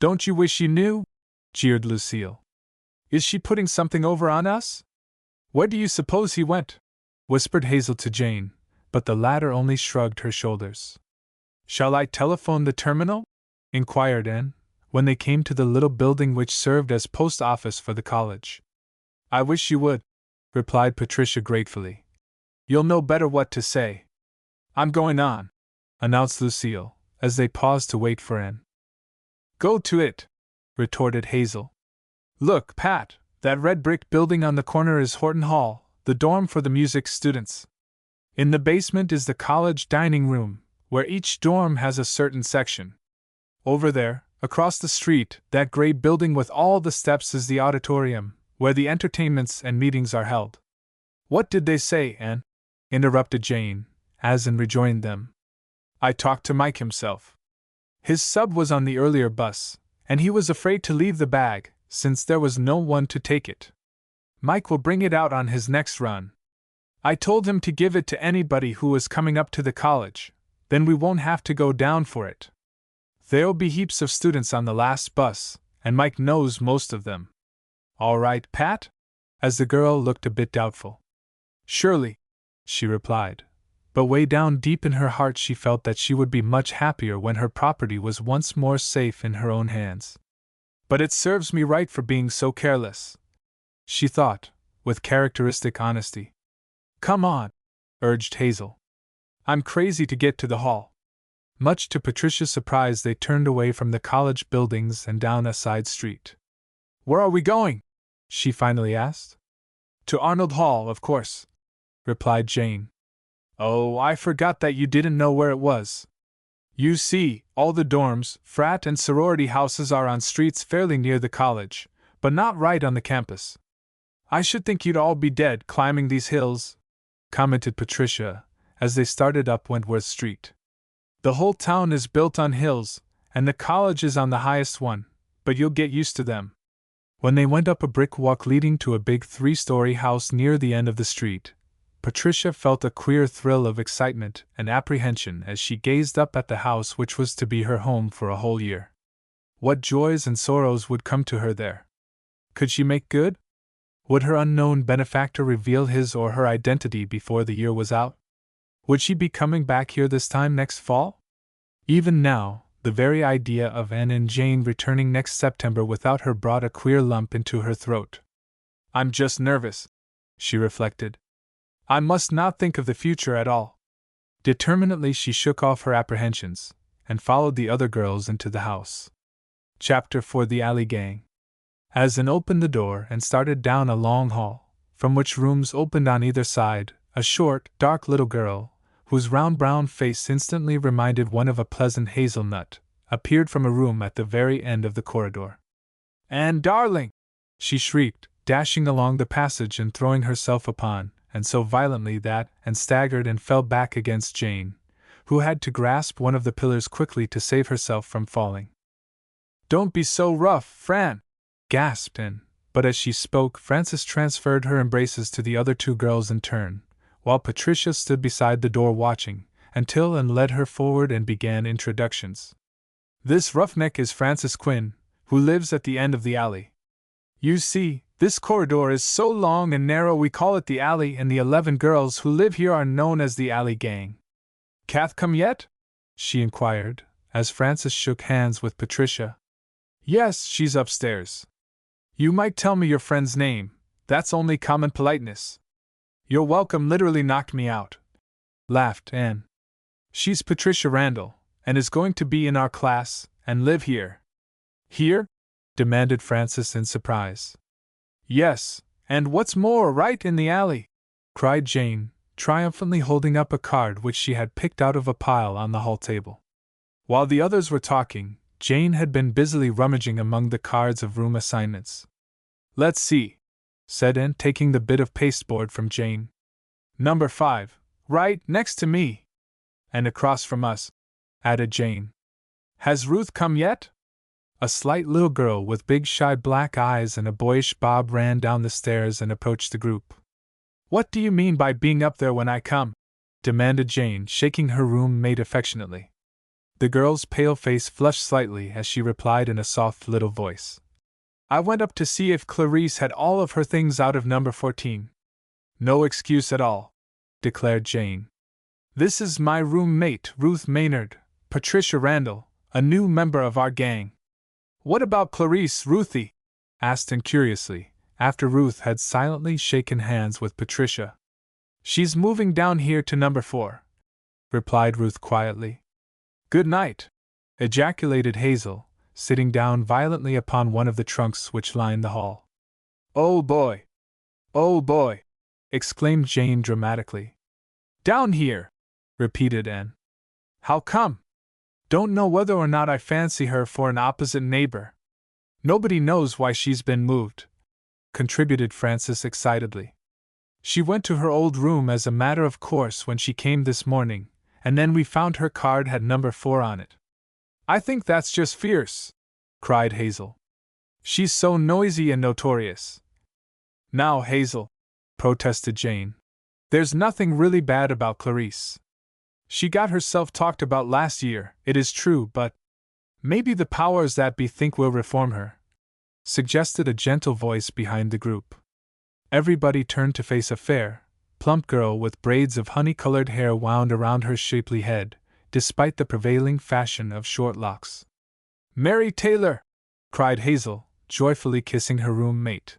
Don't you wish you knew? Jeered Lucille. Is she putting something over on us? Where do you suppose he went? Whispered Hazel to Jane, but the latter only shrugged her shoulders. Shall I telephone the terminal? Inquired Anne, when they came to the little building which served as post office for the college. I wish you would, replied Patricia gratefully. You'll know better what to say. I'm going on, announced Lucille, as they paused to wait for Anne. Go to it, retorted Hazel. Look, Pat, that red brick building on the corner is Horton Hall, the dorm for the music students. In the basement is the college dining room, where each dorm has a certain section. Over there, across the street, that gray building with all the steps is the auditorium, where the entertainments and meetings are held. What did they say, Anne? Interrupted Jane, as Anne rejoined them. I talked to Mike himself. His sub was on the earlier bus, and he was afraid to leave the bag, since there was no one to take it. Mike will bring it out on his next run. I told him to give it to anybody who was coming up to the college, then we won't have to go down for it. There'll be heaps of students on the last bus, and Mike knows most of them. All right, Pat? As the girl looked a bit doubtful. Surely, she replied, but way down deep in her heart she felt that she would be much happier when her property was once more safe in her own hands. But it serves me right for being so careless, she thought, with characteristic honesty. Come on, urged Hazel. I'm crazy to get to the hall. Much to Patricia's surprise, they turned away from the college buildings and down a side street. Where are we going? She finally asked. To Arnold Hall, of course, replied Jane. Oh, I forgot that you didn't know where it was. You see, all the dorms, frat and sorority houses are on streets fairly near the college, but not right on the campus. I should think you'd all be dead climbing these hills, commented Patricia, as they started up Wentworth Street. The whole town is built on hills, and the college is on the highest one, but you'll get used to them. When they went up a brick walk leading to a big 3-story house near the end of the street, Patricia felt a queer thrill of excitement and apprehension as she gazed up at the house which was to be her home for a whole year. What joys and sorrows would come to her there? Could she make good? Would her unknown benefactor reveal his or her identity before the year was out? Would she be coming back here this time next fall? Even now, the very idea of Anne and Jane returning next September without her brought a queer lump into her throat. I'm just nervous, she reflected. I must not think of the future at all. Determinedly she shook off her apprehensions, and followed the other girls into the house. Chapter 4: The Alley Gang. As Anne opened the door and started down a long hall, from which rooms opened on either side, a short, dark little girl, whose round brown face instantly reminded one of a pleasant hazelnut, appeared from a room at the very end of the corridor. "Anne, darling!" she shrieked, dashing along the passage and throwing herself upon, and so violently that Anne staggered and fell back against Jane, who had to grasp one of the pillars quickly to save herself from falling. "Don't be so rough, Fran!" gasped Anne, but as she spoke Frances transferred her embraces to the other two girls in turn, while Patricia stood beside the door watching, until Anne led her forward and began introductions. "This roughneck is Francis Quinn, who lives at the end of the alley. You see, this corridor is so long and narrow we call it the alley, and the 11 girls who live here are known as the Alley Gang. Kath come yet?" she inquired, as Frances shook hands with Patricia. "Yes, she's upstairs. You might tell me your friend's name, that's only common politeness." "Your welcome literally knocked me out," laughed Anne. "She's Patricia Randall, and is going to be in our class, and live here." "Here?" demanded Frances in surprise. "Yes, and what's more, right in the alley!" cried Jane, triumphantly holding up a card which she had picked out of a pile on the hall table. While the others were talking, Jane had been busily rummaging among the cards of room assignments. "Let's see," said Anne, taking the bit of pasteboard from Jane. "Number 5, right next to me." "And across from us," added Jane. "Has Ruth come yet?" A slight little girl with big shy black eyes and a boyish bob ran down the stairs and approached the group. "What do you mean by being up there when I come?" demanded Jane, shaking her roommate affectionately. The girl's pale face flushed slightly as she replied in a soft little voice. "I went up to see if Clarice had all of her things out of number 14. "No excuse at all," declared Jane. "This is my roommate, Ruth Maynard, Patricia Randall, a new member of our gang." "What about Clarice, Ruthie?" asked Anne curiously, after Ruth had silently shaken hands with Patricia. "She's moving down here to number 4, replied Ruth quietly. "Good night," ejaculated Hazel, sitting down violently upon one of the trunks which lined the hall. "Oh boy! Oh boy!" exclaimed Jane dramatically. "Down here!" repeated Anne. "How come?" "Don't know whether or not I fancy her for an opposite neighbor. Nobody knows why she's been moved," contributed Frances excitedly. "She went to her old room as a matter of course when she came this morning, and then we found her card had number 4 on it." "I think that's just fierce!" cried Hazel. "She's so noisy and notorious." "Now, Hazel," protested Jane, "there's nothing really bad about Clarice. She got herself talked about last year, it is true, but maybe the powers that be think will reform her," suggested a gentle voice behind the group. Everybody turned to face a fair, plump girl with braids of honey-colored hair wound around her shapely head, despite the prevailing fashion of short locks. "Mary Taylor!" cried Hazel, joyfully kissing her roommate.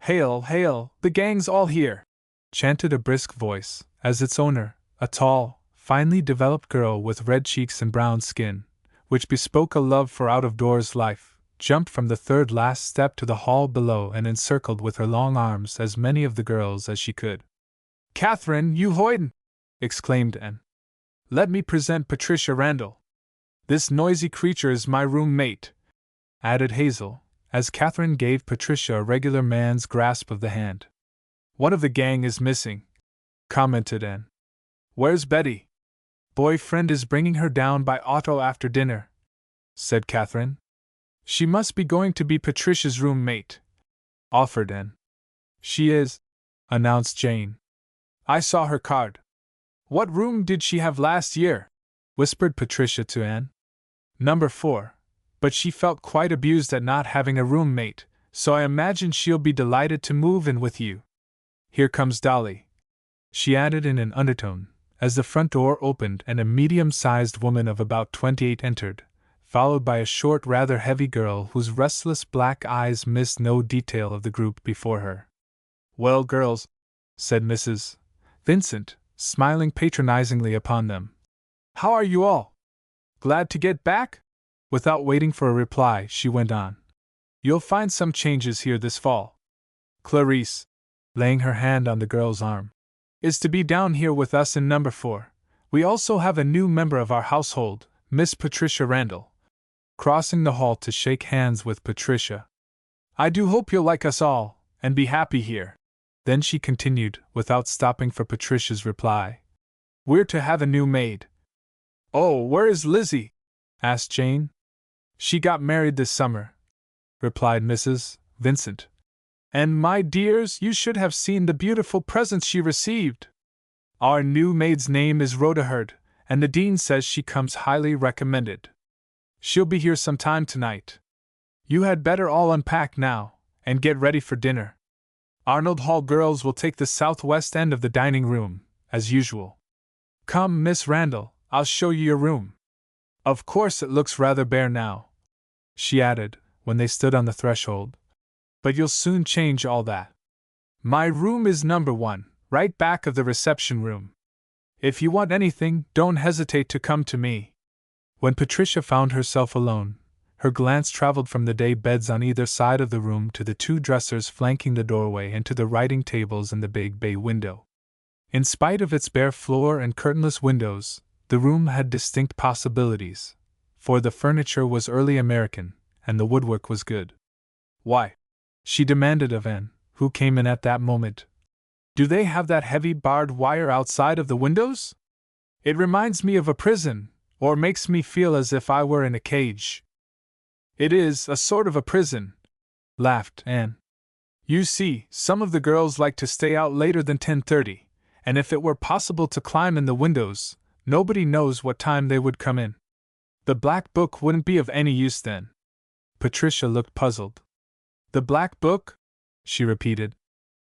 "Hail, hail, the gang's all here!" chanted a brisk voice, as its owner, a tall, finely developed girl with red cheeks and brown skin, which bespoke a love for out-of-doors life, jumped from the third last step to the hall below and encircled with her long arms as many of the girls as she could. "Catherine, you hoyden!" exclaimed Anne. "Let me present Patricia Randall. This noisy creature is my roommate," added Hazel, as Catherine gave Patricia a regular man's grasp of the hand. "One of the gang is missing," commented Anne. "Where's Betty?" "Boyfriend is bringing her down by auto after dinner," said Catherine. She must be going to be Patricia's roommate, offered Anne. She is, announced Jane. I saw her card. What room did she have last year? Whispered Patricia to Anne. Number 4. But she felt quite abused at not having a roommate, so I imagine she'll be delighted to move in with you. Here comes Dolly, she added in an undertone, as the front door opened and a medium-sized woman of about 28 entered, followed by a short, rather heavy girl whose restless black eyes missed no detail of the group before her. Well, girls, said Mrs. Vincent, smiling patronizingly upon them. How are you all? Glad to get back? Without waiting for a reply, she went on. You'll find some changes here this fall. Clarice, laying her hand on the girl's arm, is to be down here with us in number 4. We also have a new member of our household, Miss Patricia Randall. Crossing the hall to shake hands with Patricia. I do hope you'll like us all, and be happy here. Then she continued, without stopping for Patricia's reply. We're to have a new maid. Oh, where is Lizzie? Asked Jane. She got married this summer, replied Mrs. Vincent. And my dears, you should have seen the beautiful presents she received. Our new maid's name is Rhoda Hurd, and the dean says she comes highly recommended. She'll be here some time tonight. You had better all unpack now, and get ready for dinner. Arnold Hall girls will take the southwest end of the dining room, as usual. Come, Miss Randall, I'll show you your room. Of course it looks rather bare now, she added, when they stood on the threshold. But you'll soon change all that. My room is number 1, right back of the reception room. If you want anything, don't hesitate to come to me. When Patricia found herself alone, her glance traveled from the day beds on either side of the room to the 2 dressers flanking the doorway and to the writing tables and the big bay window. In spite of its bare floor and curtainless windows, the room had distinct possibilities, for the furniture was early American, and the woodwork was good. Why? She demanded of Anne, who came in at that moment. Do they have that heavy barbed wire outside of the windows? It reminds me of a prison, or makes me feel as if I were in a cage. It is a sort of a prison, laughed Anne. You see, some of the girls like to stay out later than 10:30, and if it were possible to climb in the windows, nobody knows what time they would come in. The black book wouldn't be of any use then. Patricia looked puzzled. The black book? She repeated.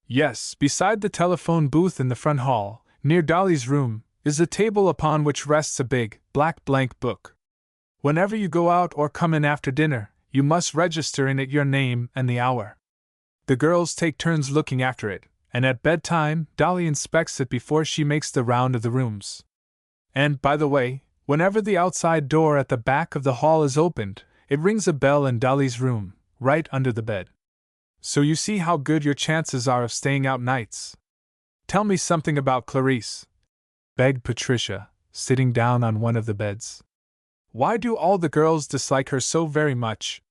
Yes, beside the telephone booth in the front hall, near Dolly's room, is a table upon which rests a big, black blank book. Whenever you go out or come in after dinner, you must register in it your name and the hour. The girls take turns looking after it, and at bedtime, Dolly inspects it before she makes the round of the rooms. And, by the way, whenever the outside door at the back of the hall is opened, it rings a bell in Dolly's room, right under the bed. So you see how good your chances are of staying out nights. Tell me something about Clarice, begged Patricia, sitting down on one of the beds. Why do all the girls dislike her so very much?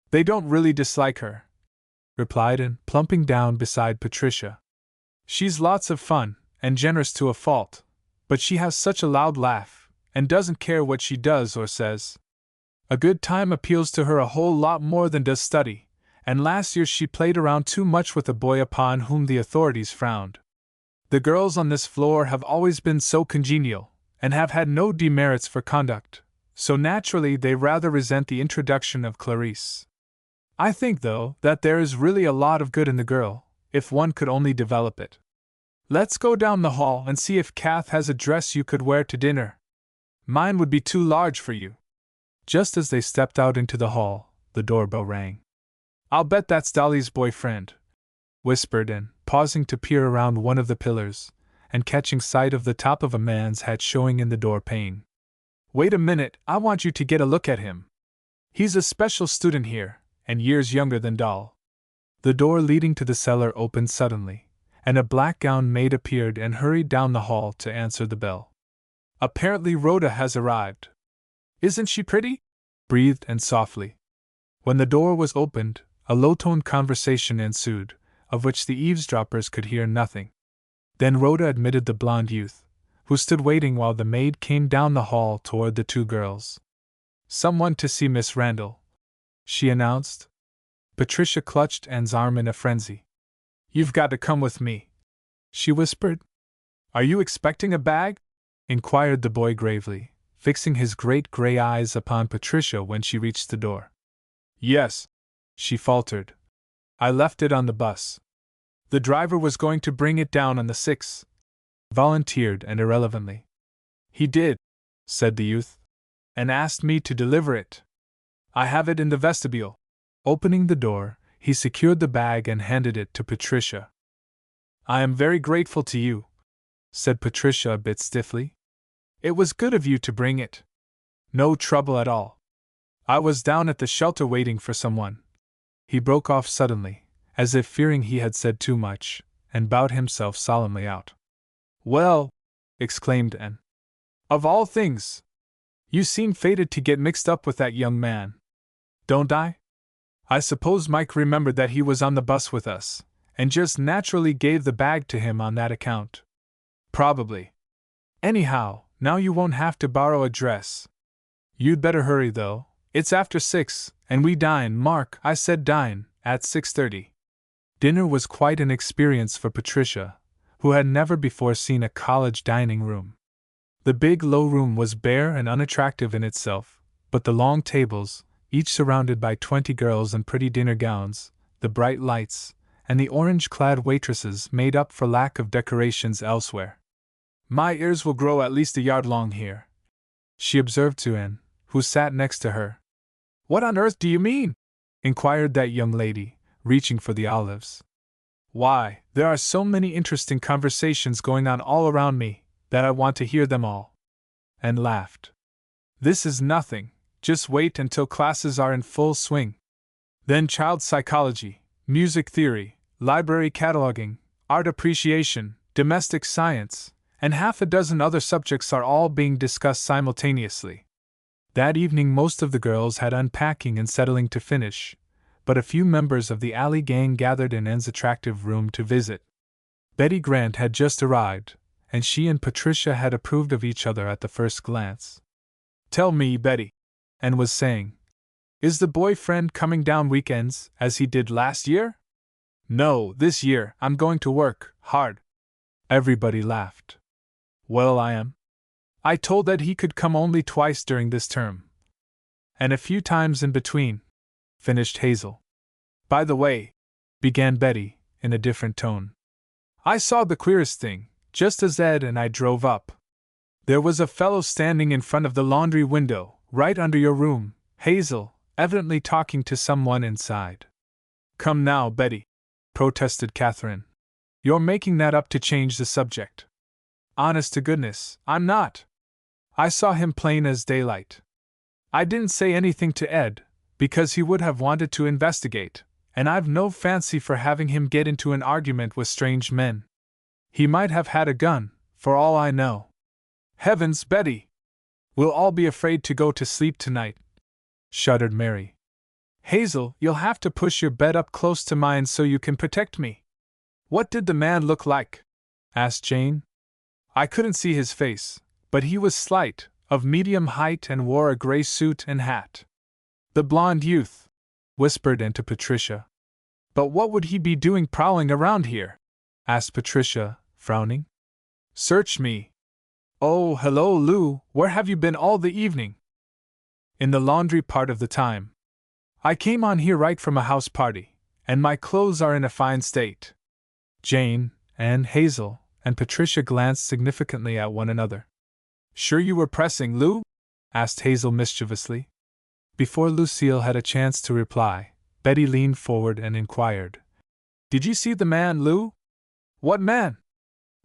They don't really dislike her, replied Anne, plumping down beside Patricia. She's lots of fun, and generous to a fault, but she has such a loud laugh, and doesn't care what she does or says. A good time appeals to her a whole lot more than does study, and last year she played around too much with a boy upon whom the authorities frowned. The girls on this floor have always been so congenial, and have had no demerits for conduct, so naturally they rather resent the introduction of Clarice. I think, though, that there is really a lot of good in the girl, if one could only develop it. Let's go down the hall and see if Kath has a dress you could wear to dinner. Mine would be too large for you. Just as they stepped out into the hall, the doorbell rang. I'll bet that's Dolly's boyfriend, whispered Anne, pausing to peer around one of the pillars, and catching sight of the top of a man's hat showing in the door pane. Wait a minute, I want you to get a look at him. He's a special student here, and years younger than Doll. The door leading to the cellar opened suddenly, and a black-gowned maid appeared and hurried down the hall to answer the bell. Apparently Rhoda has arrived. Isn't she pretty? Breathed Anne softly. When the door was opened, a low-toned conversation ensued, of which the eavesdroppers could hear nothing. Then Rhoda admitted the blonde youth, who stood waiting while the maid came down the hall toward the 2 girls. Someone to see Miss Randall, she announced. Patricia clutched Anne's arm in a frenzy. You've got to come with me, she whispered. Are you expecting a bag? Inquired the boy gravely, fixing his great gray eyes upon Patricia when she reached the door. Yes, she faltered. I left it on the bus. The driver was going to bring it down on the 6th. Volunteered and irrelevantly. He did, said the youth, and asked me to deliver it. I have it in the vestibule. Opening the door, he secured the bag and handed it to Patricia. I am very grateful to you, said Patricia a bit stiffly. It was good of you to bring it. No trouble at all. I was down at the shelter waiting for someone. He broke off suddenly, as if fearing he had said too much, and bowed himself solemnly out. Well, exclaimed Anne. Of all things! You seem fated to get mixed up with that young man. Don't I? I suppose Mike remembered that he was on the bus with us, and just naturally gave the bag to him on that account. Probably. Anyhow, now you won't have to borrow a dress. You'd better hurry, though. It's after 6, and we dine, Mark, I said dine, at 6:30. Dinner was quite an experience for Patricia, who had never before seen a college dining room. The big low room was bare and unattractive in itself, but the long tables, each surrounded by 20 girls in pretty dinner gowns, the bright lights, and the orange-clad waitresses made up for lack of decorations elsewhere. My ears will grow at least a yard long here, she observed to Anne, who sat next to her. What on earth do you mean? Inquired that young lady, reaching for the olives. Why, there are so many interesting conversations going on all around me, that I want to hear them all. Anne laughed. This is nothing, just wait until classes are in full swing. Then child psychology, music theory, library cataloging, art appreciation, domestic science, and half a dozen other subjects are all being discussed simultaneously. That evening most of the girls had unpacking and settling to finish, but a few members of the alley gang gathered in Anne's attractive room to visit. Betty Grant had just arrived, and she and Patricia had approved of each other at the first glance. Tell me, Betty, Anne was saying, is the boyfriend coming down weekends, as he did last year? No, this year I'm going to work hard. Everybody laughed. Well, I am. I told that he could come only twice during this term. And a few times in between, finished Hazel. By the way, began Betty, in a different tone. I saw the queerest thing, just as Ed and I drove up. There was a fellow standing in front of the laundry window, right under your room, Hazel, evidently talking to someone inside. Come now, Betty, protested Catherine. You're making that up to change the subject. Honest to goodness, I'm not. I saw him plain as daylight. I didn't say anything to Ed, because he would have wanted to investigate, and I've no fancy for having him get into an argument with strange men. He might have had a gun, for all I know. Heavens, Betty! We'll all be afraid to go to sleep tonight, shuddered Mary. Hazel, you'll have to push your bed up close to mine so you can protect me. What did the man look like? Asked Jane. I couldn't see his face, but he was slight, of medium height, and wore a gray suit and hat. The blonde youth, whispered Anne to Patricia. But what would he be doing prowling around here? Asked Patricia, frowning. Search me. Oh, hello, Lou, where have you been all the evening? In the laundry part of the time. I came on here right from a house party, and my clothes are in a fine state. Jane, Anne, Hazel, and Patricia glanced significantly at one another. Sure you were pressing, Lou? Asked Hazel mischievously. Before Lucille had a chance to reply, Betty leaned forward and inquired. Did you see the man, Lou? What man?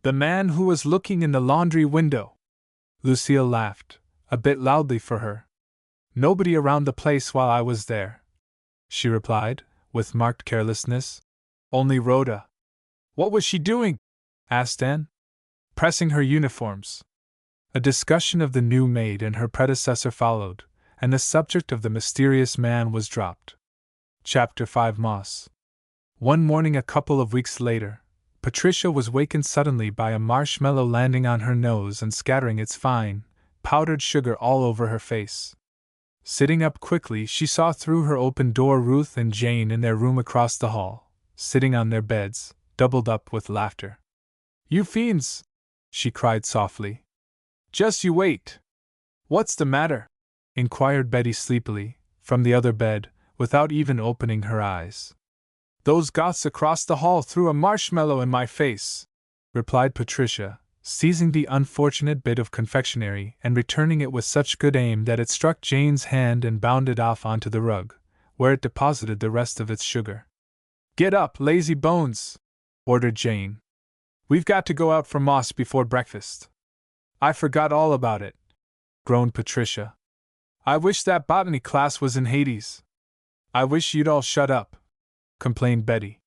The man who was looking in the laundry window. Lucille laughed, a bit loudly for her. Nobody around the place while I was there, she replied, with marked carelessness. Only Rhoda. What was she doing? Asked Anne. Pressing her uniforms. A discussion of the new maid and her predecessor followed, and the subject of the mysterious man was dropped. Chapter 5 Moss. One morning a couple of weeks later, Patricia was wakened suddenly by a marshmallow landing on her nose and scattering its fine, powdered sugar all over her face. Sitting up quickly, she saw through her open door Ruth and Jane in their room across the hall, sitting on their beds, doubled up with laughter. "You fiends!" she cried softly. "Just you wait!" "What's the matter?" inquired Betty sleepily, from the other bed, without even opening her eyes. "Those Goths across the hall threw a marshmallow in my face," replied Patricia, seizing the unfortunate bit of confectionery and returning it with such good aim that it struck Jane's hand and bounded off onto the rug, where it deposited the rest of its sugar. "Get up, lazy bones!" ordered Jane. "We've got to go out for moss before breakfast." "I forgot all about it," groaned Patricia. "I wish that botany class was in Hades." "I wish you'd all shut up," complained Betty.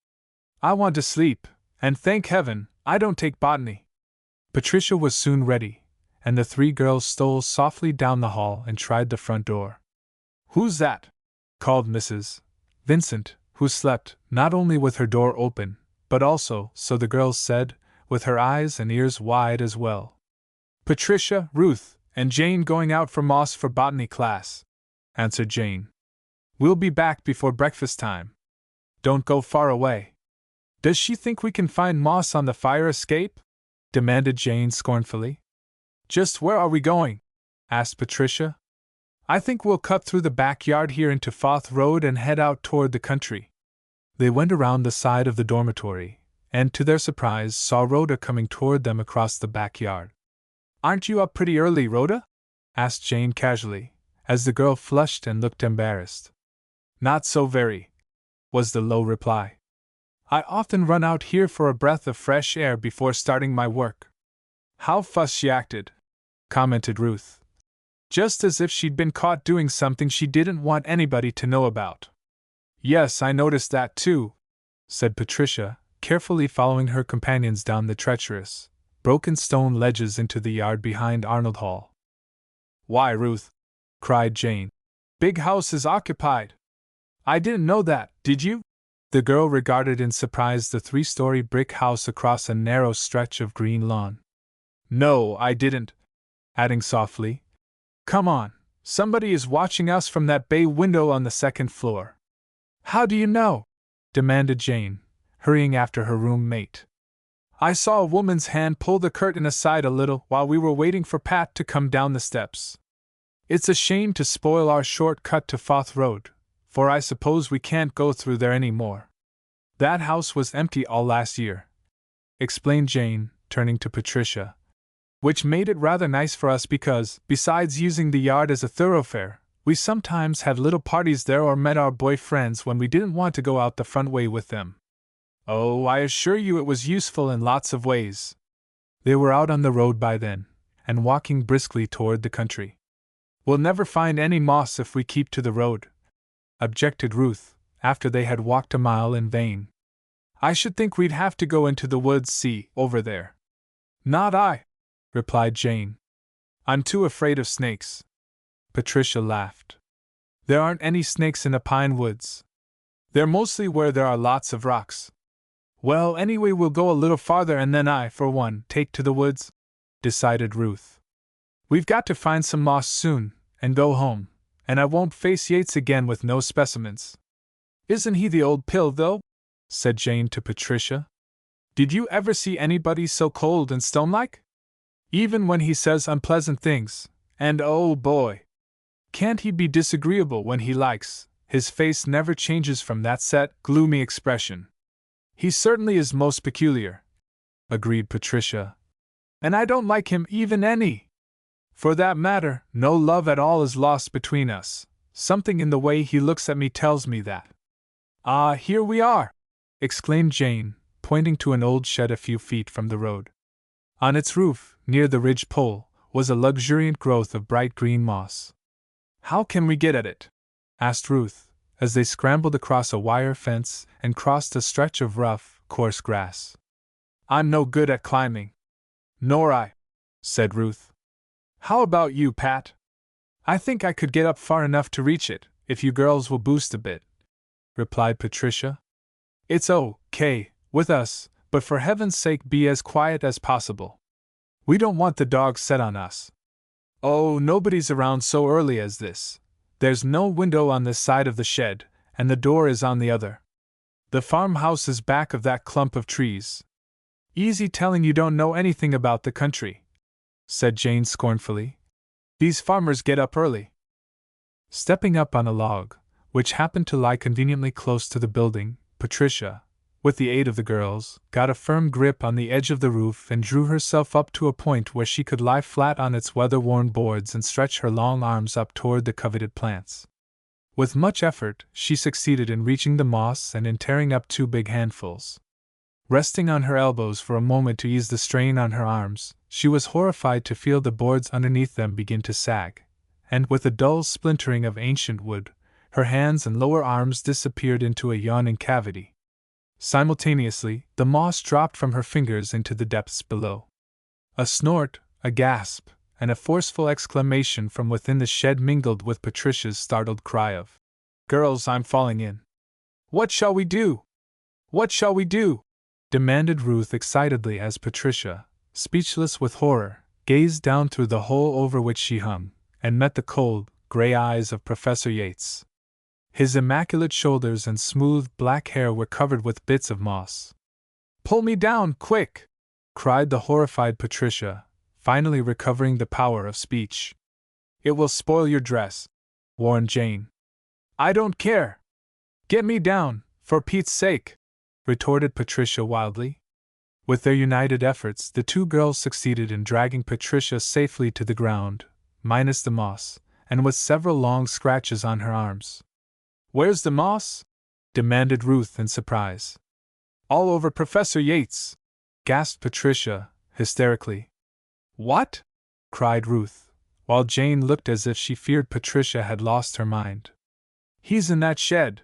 "I want to sleep, and thank heaven, I don't take botany." Patricia was soon ready, and the three girls stole softly down the hall and tried the front door. "Who's that?" called Mrs. Vincent, who slept, not only with her door open, but also, so the girls said, with her eyes and ears wide as well. "Patricia, Ruth, and Jane going out for moss for botany class," answered Jane. "We'll be back before breakfast time. Don't go far away." "Does she think we can find moss on the fire escape?" demanded Jane scornfully. "Just where are we going?" asked Patricia. "I think we'll cut through the backyard here into Foth Road and head out toward the country." They went around the side of the dormitory, and to their surprise saw Rhoda coming toward them across the backyard. "Aren't you up pretty early, Rhoda?" asked Jane casually, as the girl flushed and looked embarrassed. "Not so very," was the low reply. "I often run out here for a breath of fresh air before starting my work." "How fuss she acted," commented Ruth. "Just as if she'd been caught doing something she didn't want anybody to know about." "Yes, I noticed that too," said Patricia, carefully following her companions down the treacherous, broken stone ledges into the yard behind Arnold Hall. "Why, Ruth!" cried Jane. "Big house is occupied." "I didn't know that, did you?" The girl regarded in surprise the 3-story brick house across a narrow stretch of green lawn. "No, I didn't," adding softly, "Come on, somebody is watching us from that bay window on the 2nd floor." "How do you know?" demanded Jane, hurrying after her roommate. "I saw a woman's hand pull the curtain aside a little while we were waiting for Pat to come down the steps. It's a shame to spoil our short cut to Foth Road, for I suppose we can't go through there any more. That house was empty all last year," explained Jane, turning to Patricia, "which made it rather nice for us because, besides using the yard as a thoroughfare, we sometimes had little parties there or met our boy friends when we didn't want to go out the front way with them. Oh, I assure you it was useful in lots of ways." They were out on the road by then, and walking briskly toward the country. "We'll never find any moss if we keep to the road," objected Ruth, after they had walked a mile in vain. "I should think we'd have to go into the woods, see, over there." "Not I," replied Jane. "I'm too afraid of snakes." Patricia laughed. "There aren't any snakes in the pine woods. They're mostly where there are lots of rocks." "Well, anyway, we'll go a little farther and then I, for one, take to the woods," decided Ruth. "We've got to find some moss soon, and go home, and I won't face Yates again with no specimens." "Isn't he the old pill, though?" said Jane to Patricia. "Did you ever see anybody so cold and stone-like? Even when he says unpleasant things, and oh boy! Can't he be disagreeable when he likes, his face never changes from that set, gloomy expression." "He certainly is most peculiar," agreed Patricia. "And I don't like him even any. For that matter, no love at all is lost between us. Something in the way he looks at me tells me that." "Ah, here we are!" exclaimed Jane, pointing to an old shed a few feet from the road. On its roof, near the ridge pole, was a luxuriant growth of bright green moss. "How can we get at it?" asked Ruth, as they scrambled across a wire fence and crossed a stretch of rough, coarse grass. "I'm no good at climbing." "Nor I," said Ruth. "How about you, Pat?" "I think I could get up far enough to reach it, if you girls will boost a bit," replied Patricia. "It's okay with us, but for heaven's sake be as quiet as possible. We don't want the dogs set on us." "Oh, nobody's around so early as this," There's no window on this side of the shed, and the door is on the other. The farmhouse is back of that clump of trees. Easy telling you don't know anything about the country, said Jane scornfully. These farmers get up early. Stepping up on a log, which happened to lie conveniently close to the building, Patricia, with the aid of the girls, got a firm grip on the edge of the roof and drew herself up to a point where she could lie flat on its weather-worn boards and stretch her long arms up toward the coveted plants. With much effort, she succeeded in reaching the moss and in tearing up 2 big handfuls. Resting on her elbows for a moment to ease the strain on her arms, she was horrified to feel the boards underneath them begin to sag, and with a dull splintering of ancient wood, her hands and lower arms disappeared into a yawning cavity. Simultaneously, the moss dropped from her fingers into the depths below. A snort, a gasp, and a forceful exclamation from within the shed mingled with Patricia's startled cry of, "Girls, I'm falling in! What shall we do? What shall we do?" demanded Ruth excitedly as Patricia, speechless with horror, gazed down through the hole over which she hung, and met the cold, gray eyes of Professor Yates. His immaculate shoulders and smooth black hair were covered with bits of moss. "Pull me down, quick!" cried the horrified Patricia, finally recovering the power of speech. "It will spoil your dress," warned Jane. "I don't care! Get me down, for Pete's sake!" retorted Patricia wildly. With their united efforts, the 2 girls succeeded in dragging Patricia safely to the ground, minus the moss, and with several long scratches on her arms. "Where's the moss?" demanded Ruth in surprise. "All over Professor Yates!" gasped Patricia, hysterically. "What?" cried Ruth, while Jane looked as if she feared Patricia had lost her mind. "He's in that shed."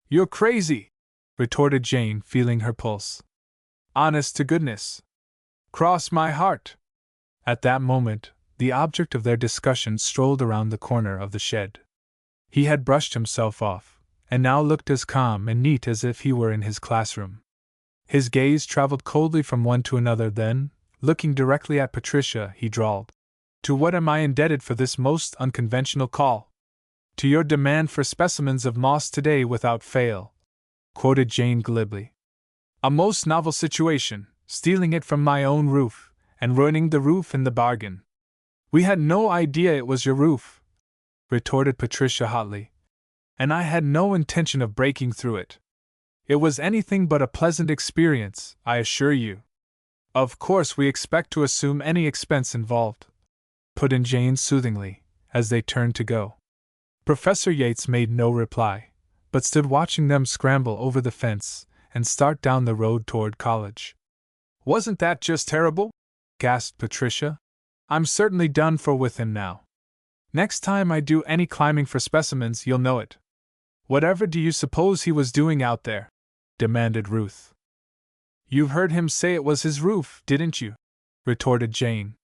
"You're crazy!" retorted Jane, feeling her pulse. "Honest to goodness. Cross my heart." At that moment, the object of their discussion strolled around the corner of the shed. He had brushed himself off, and now looked as calm and neat as if he were in his classroom. His gaze traveled coldly from one to another, then, looking directly at Patricia, he drawled, "To what am I indebted for this most unconventional call?" "To your demand for specimens of moss today without fail," quoted Jane glibly. "A most novel situation, stealing it from my own roof, and ruining the roof in the bargain." "We had no idea it was your roof," retorted Patricia hotly, "and I had no intention of breaking through it. It was anything but a pleasant experience, I assure you." "Of course we expect to assume any expense involved," put in Jane soothingly, as they turned to go. Professor Yates made no reply, but stood watching them scramble over the fence and start down the road toward college. "Wasn't that just terrible?" gasped Patricia. "I'm certainly done for with him now. Next time I do any climbing for specimens, you'll know it." "Whatever do you suppose he was doing out there?" demanded Ruth. "You heard him say it was his roof, didn't you?" retorted Jane.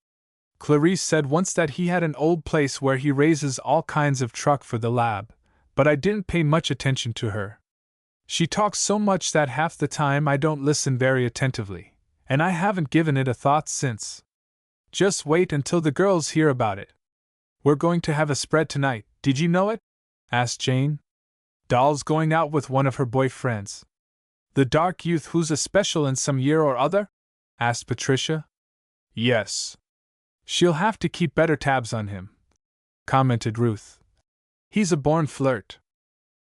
"Clarice said once that he had an old place where he raises all kinds of truck for the lab, but I didn't pay much attention to her. She talks so much that half the time I don't listen very attentively, and I haven't given it a thought since. Just wait until the girls hear about it. We're going to have a spread tonight, did you know it?" asked Jane. "Doll's going out with one of her boyfriends." "The dark youth who's a special in some year or other?" asked Patricia. "Yes. She'll have to keep better tabs on him," commented Ruth. "He's a born flirt.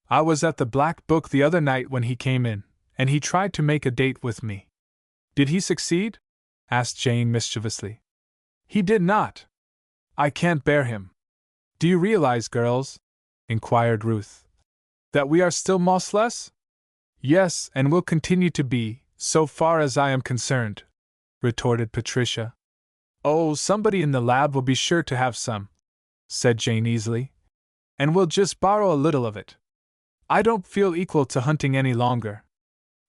I was at the Black Book the other night when he came in, and he tried to make a date with me." "Did he succeed?" asked Jane mischievously. "He did not. I can't bear him." "Do you realize, girls," inquired Ruth, "that we are still mossless?" "Yes, and will continue to be, so far as I am concerned," retorted Patricia. "Oh, somebody in the lab will be sure to have some," said Jane easily. "And we'll just borrow a little of it. I don't feel equal to hunting any longer."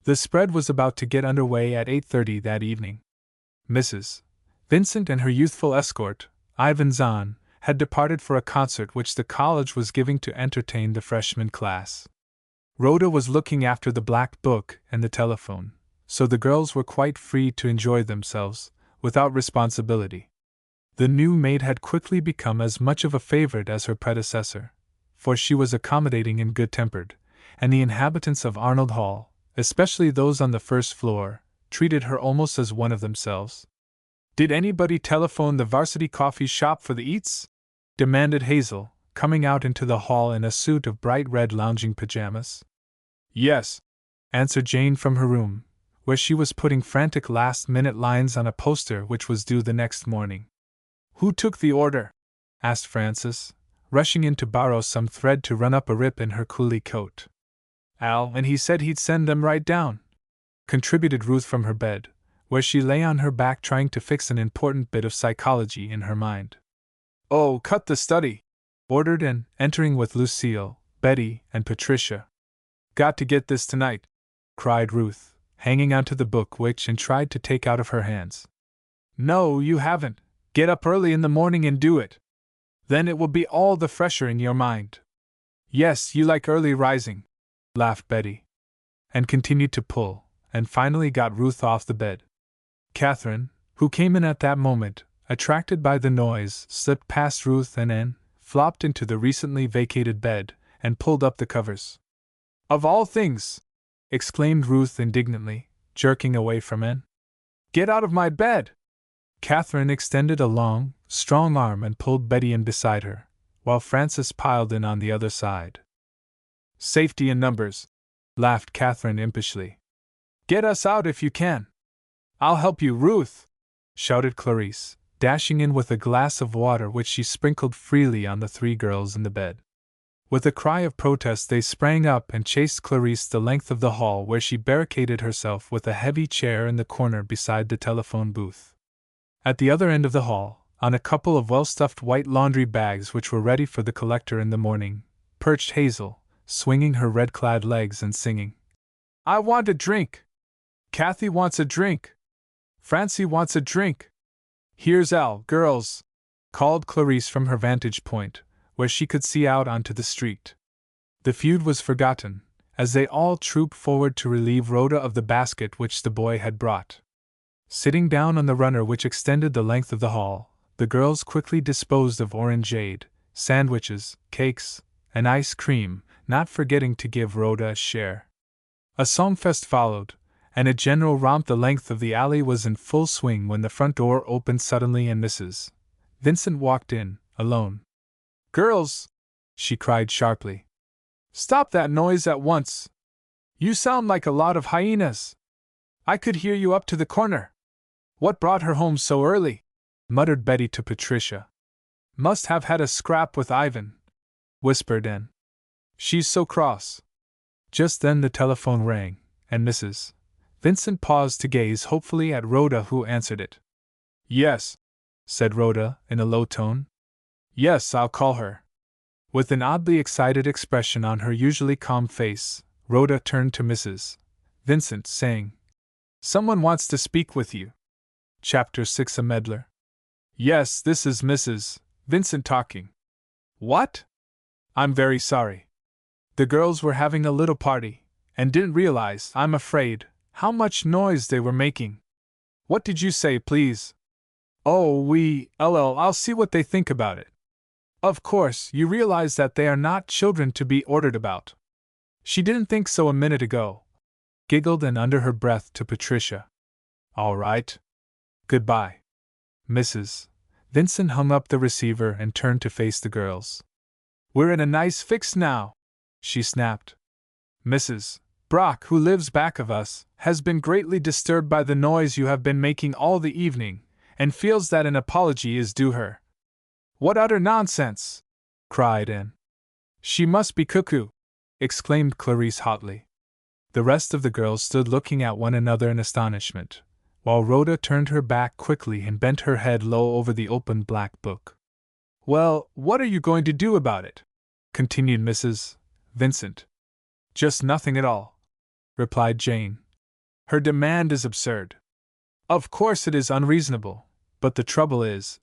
The spread was about to get underway at 8:30 that evening. Mrs. Vincent and her youthful escort, Ivan Zahn, had departed for a concert which the college was giving to entertain the freshman class. Rhoda was looking after the Black Book and the telephone, so the girls were quite free to enjoy themselves, without responsibility. The new maid had quickly become as much of a favorite as her predecessor, for she was accommodating and good-tempered, and the inhabitants of Arnold Hall, especially those on the first floor, treated her almost as one of themselves. "Did anybody telephone the varsity coffee shop for the eats?" demanded Hazel, coming out into the hall in a suit of bright red lounging pajamas. "Yes," answered Jane from her room, where she was putting frantic last-minute lines on a poster which was due the next morning. "Who took the order?" asked Frances, rushing in to borrow some thread to run up a rip in her coolie coat. "Al, and he said he'd send them right down," contributed Ruth from her bed, where she lay on her back trying to fix an important bit of psychology in her mind. "Oh, cut the study!" ordered Anne, entering with Lucille, Betty, and Patricia. "Got to get this tonight!" cried Ruth, hanging onto the book which Anne tried to take out of her hands. "No, you haven't. Get up early in the morning and do it. Then it will be all the fresher in your mind." "Yes, you like early rising," laughed Betty, and continued to pull, and finally got Ruth off the bed. Catherine, who came in at that moment, attracted by the noise, slipped past Ruth and Anne, flopped into the recently vacated bed, and pulled up the covers. "Of all things!" exclaimed Ruth indignantly, jerking away from Anne. "Get out of my bed!" Catherine extended a long, strong arm and pulled Betty in beside her, while Frances piled in on the other side. "Safety in numbers," laughed Catherine impishly. "Get us out if you can." "I'll help you, Ruth!" shouted Clarice, dashing in with a glass of water which she sprinkled freely on the three girls in the bed. With a cry of protest they sprang up and chased Clarice the length of the hall, where she barricaded herself with a heavy chair in the corner beside the telephone booth. At the other end of the hall, on a couple of well-stuffed white laundry bags which were ready for the collector in the morning, perched Hazel, swinging her red-clad legs and singing, "I want a drink! Kathy wants a drink! Francie wants a drink! Here's Al, girls!" called Clarice from her vantage point, where she could see out onto the street. The feud was forgotten, as they all trooped forward to relieve Rhoda of the basket which the boy had brought. Sitting down on the runner which extended the length of the hall, the girls quickly disposed of orangeade, sandwiches, cakes, and ice cream, not forgetting to give Rhoda a share. A songfest followed, and a general romp the length of the alley was in full swing when the front door opened suddenly and Mrs. Vincent walked in, alone. "Girls!" she cried sharply. "Stop that noise at once! You sound like a lot of hyenas! I could hear you up to the corner! What brought her home so early?" muttered Betty to Patricia. "Must have had a scrap with Ivan," whispered Anne. "She's so cross." Just then the telephone rang, and Mrs. Vincent paused to gaze hopefully at Rhoda, who answered it. "Yes," said Rhoda, in a low tone. "Yes, I'll call her." With an oddly excited expression on her usually calm face, Rhoda turned to Mrs. Vincent, saying, "Someone wants to speak with you." Chapter 6 A Meddler. "Yes, this is Mrs. Vincent talking." "What?" "I'm very sorry. The girls were having a little party, and didn't realize, I'm afraid, how much noise they were making." "What did you say, please?" "Oh, I'll see what they think about it." "Of course, you realize that they are not children to be ordered about." "She didn't think so a minute ago," giggled Anne under her breath to Patricia. "All right. Goodbye." Mrs. Vincent hung up the receiver and turned to face the girls. "We're in a nice fix now," she snapped. "Mrs. Brock, who lives back of us, has been greatly disturbed by the noise you have been making all the evening, and feels that an apology is due her." "What utter nonsense!" cried Anne. "She must be cuckoo!" exclaimed Clarice hotly. The rest of the girls stood looking at one another in astonishment, while Rhoda turned her back quickly and bent her head low over the open black book. "Well, what are you going to do about it?" continued Mrs. Vincent. "Just nothing at all," replied Jane. "Her demand is absurd." "Of course it is unreasonable, but the trouble is,"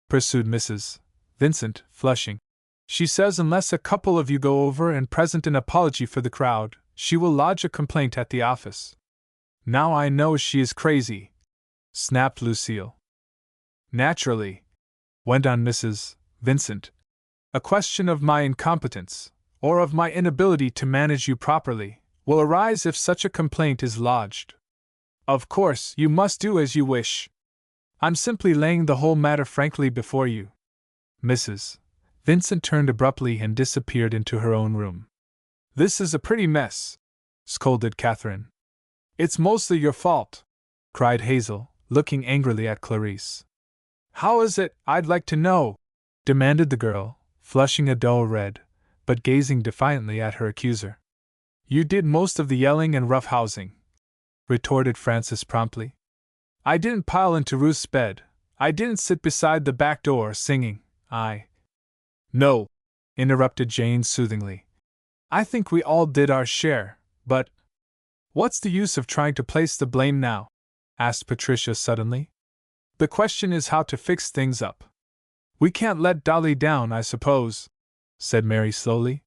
pursued Mrs. Vincent, flushing, "she says unless a couple of you go over and present an apology for the crowd, she will lodge a complaint at the office." "Now I know she is crazy," snapped Lucille. "Naturally," went on Mrs. Vincent. A question of my incompetence, or of my inability to manage you properly, will arise if such a complaint is lodged. Of course, you must do as you wish. I'm simply laying the whole matter frankly before you. Mrs. Vincent turned abruptly and disappeared into her own room. This is a pretty mess, scolded Catherine. It's mostly your fault, cried Hazel, looking angrily at Clarice. How is it, I'd like to know? Demanded the girl, flushing a dull red, but gazing defiantly at her accuser. You did most of the yelling and roughhousing, retorted Frances promptly. I didn't pile into Ruth's bed. I didn't sit beside the back door singing. No, interrupted Jane soothingly. I think we all did our share, but… What's the use of trying to place the blame now? Asked Patricia suddenly. The question is how to fix things up. We can't let Dolly down, I suppose, said Mary slowly.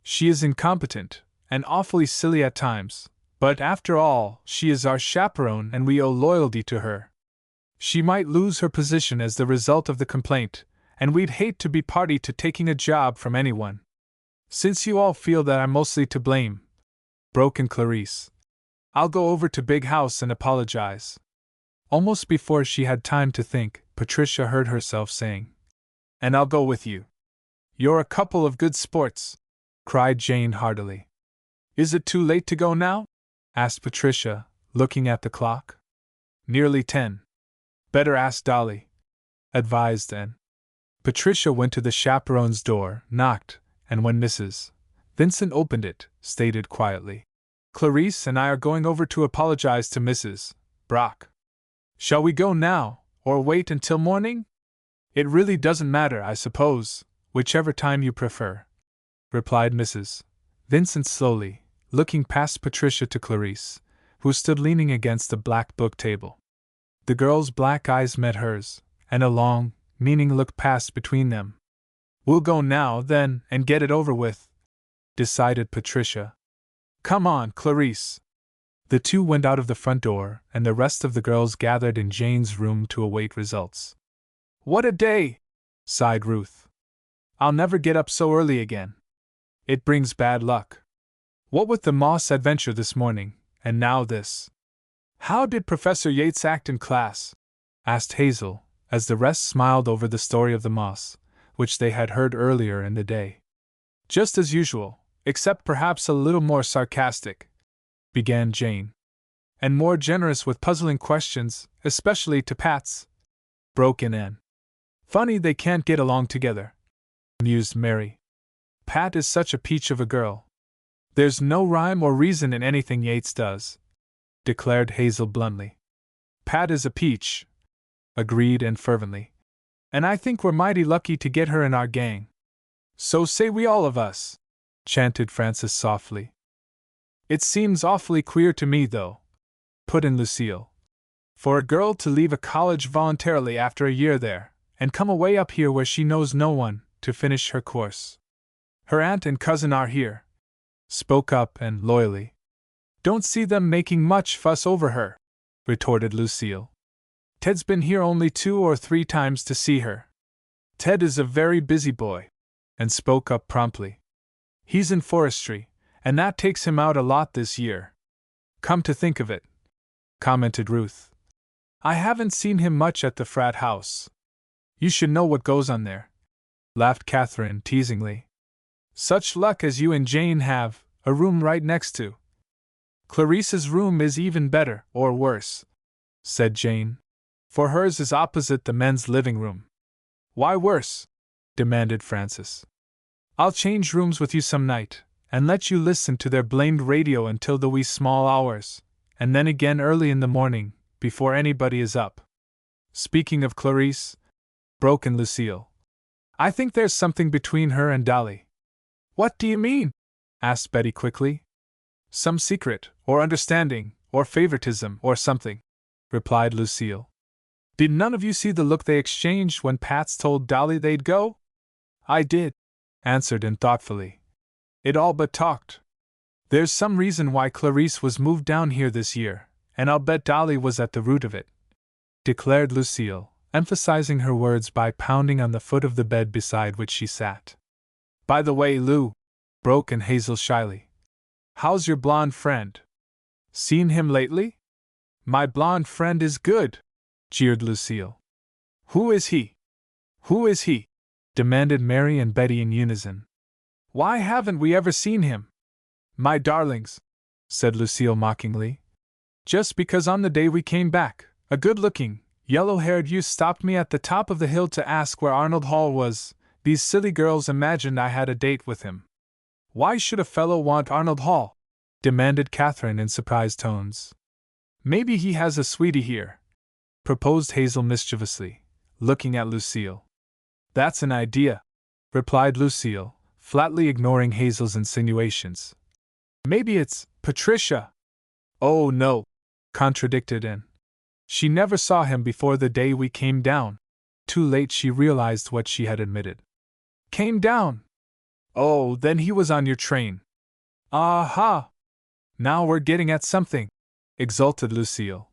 She is incompetent, and awfully silly at times, but after all, she is our chaperone and we owe loyalty to her. She might lose her position as the result of the complaint, and we'd hate to be party to taking a job from anyone. Since you all feel that I'm mostly to blame, broke in Clarice, I'll go over to Big House and apologize. Almost before she had time to think, Patricia heard herself saying, And I'll go with you. You're a couple of good sports, cried Jane heartily. Is it too late to go now? Asked Patricia, looking at the clock. Nearly 10. Better ask Dolly, advised Anne. Patricia went to the chaperone's door, knocked, and when Mrs. Vincent opened it, stated quietly, Clarice and I are going over to apologize to Mrs. Brock. Shall we go now, or wait until morning? It really doesn't matter, I suppose, whichever time you prefer, replied Mrs. Vincent slowly, looking past Patricia to Clarice, who stood leaning against the black book table. The girl's black eyes met hers, and a long, meaning look passed between them. We'll go now, then, and get it over with, decided Patricia. Come on, Clarice. The two went out of the front door, and the rest of the girls gathered in Jane's room to await results. What a day! Sighed Ruth. I'll never get up so early again. It brings bad luck. What with the Moss adventure this morning, and now this. How did Professor Yates act in class? Asked Hazel, as the rest smiled over the story of the moss, which they had heard earlier in the day. Just as usual, except perhaps a little more sarcastic, began Jane. And more generous with puzzling questions, especially to Pat's, broke in Anne. Funny they can't get along together, mused Mary. Pat is such a peach of a girl. There's no rhyme or reason in anything Yates does, declared Hazel bluntly. Pat is a peach, agreed Anne fervently. And I think we're mighty lucky to get her in our gang. So say we all of us, chanted Frances softly. It seems awfully queer to me, though, put in Lucille. For a girl to leave a college voluntarily after a year there, and come away up here where she knows no one, to finish her course. Her aunt and cousin are here, spoke up Anne loyally. Don't see them making much fuss over her, retorted Lucille. Ted's been here only 2 or 3 times to see her. Ted is a very busy boy, and spoke up promptly. He's in forestry, and that takes him out a lot this year. Come to think of it, commented Ruth. I haven't seen him much at the frat house. You should know what goes on there, laughed Catherine teasingly. Such luck as you and Jane have, a room right next to. Clarice's room is even better, or worse, said Jane, for hers is opposite the men's living room. Why worse? Demanded Frances. I'll change rooms with you some night, and let you listen to their blamed radio until the wee small hours, and then again early in the morning, before anybody is up. Speaking of Clarice, broke in Lucille, I think there's something between her and Dolly. What do you mean? Asked Betty quickly. Some secret, or understanding, or favoritism, or something, replied Lucille. Did none of you see the look they exchanged when Pats told Dolly they'd go? I did, answered Anne thoughtfully. It all but talked. There's some reason why Clarice was moved down here this year, and I'll bet Dolly was at the root of it, declared Lucille, emphasizing her words by pounding on the foot of the bed beside which she sat. "By the way, Lou," broke in Hazel shyly, "how's your blonde friend? Seen him lately?" "My blonde friend is good," jeered Lucille. "Who is he? Who is he?" demanded Mary and Betty in unison. "Why haven't we ever seen him?" "My darlings," said Lucille mockingly, "just because on the day we came back, a good-looking, yellow-haired youth stopped me at the top of the hill to ask where Arnold Hall was, these silly girls imagined I had a date with him." "Why should a fellow want Arnold Hall?" demanded Catherine in surprised tones. "Maybe he has a sweetie here," proposed Hazel mischievously, looking at Lucille. "That's an idea," replied Lucille, flatly ignoring Hazel's insinuations. "Maybe it's Patricia." "Oh no," contradicted Anne. "She never saw him before the day we came down." Too late she realized what she had admitted. "Came down? Oh, then he was on your train." "Aha! Now we're getting at something," exulted Lucille.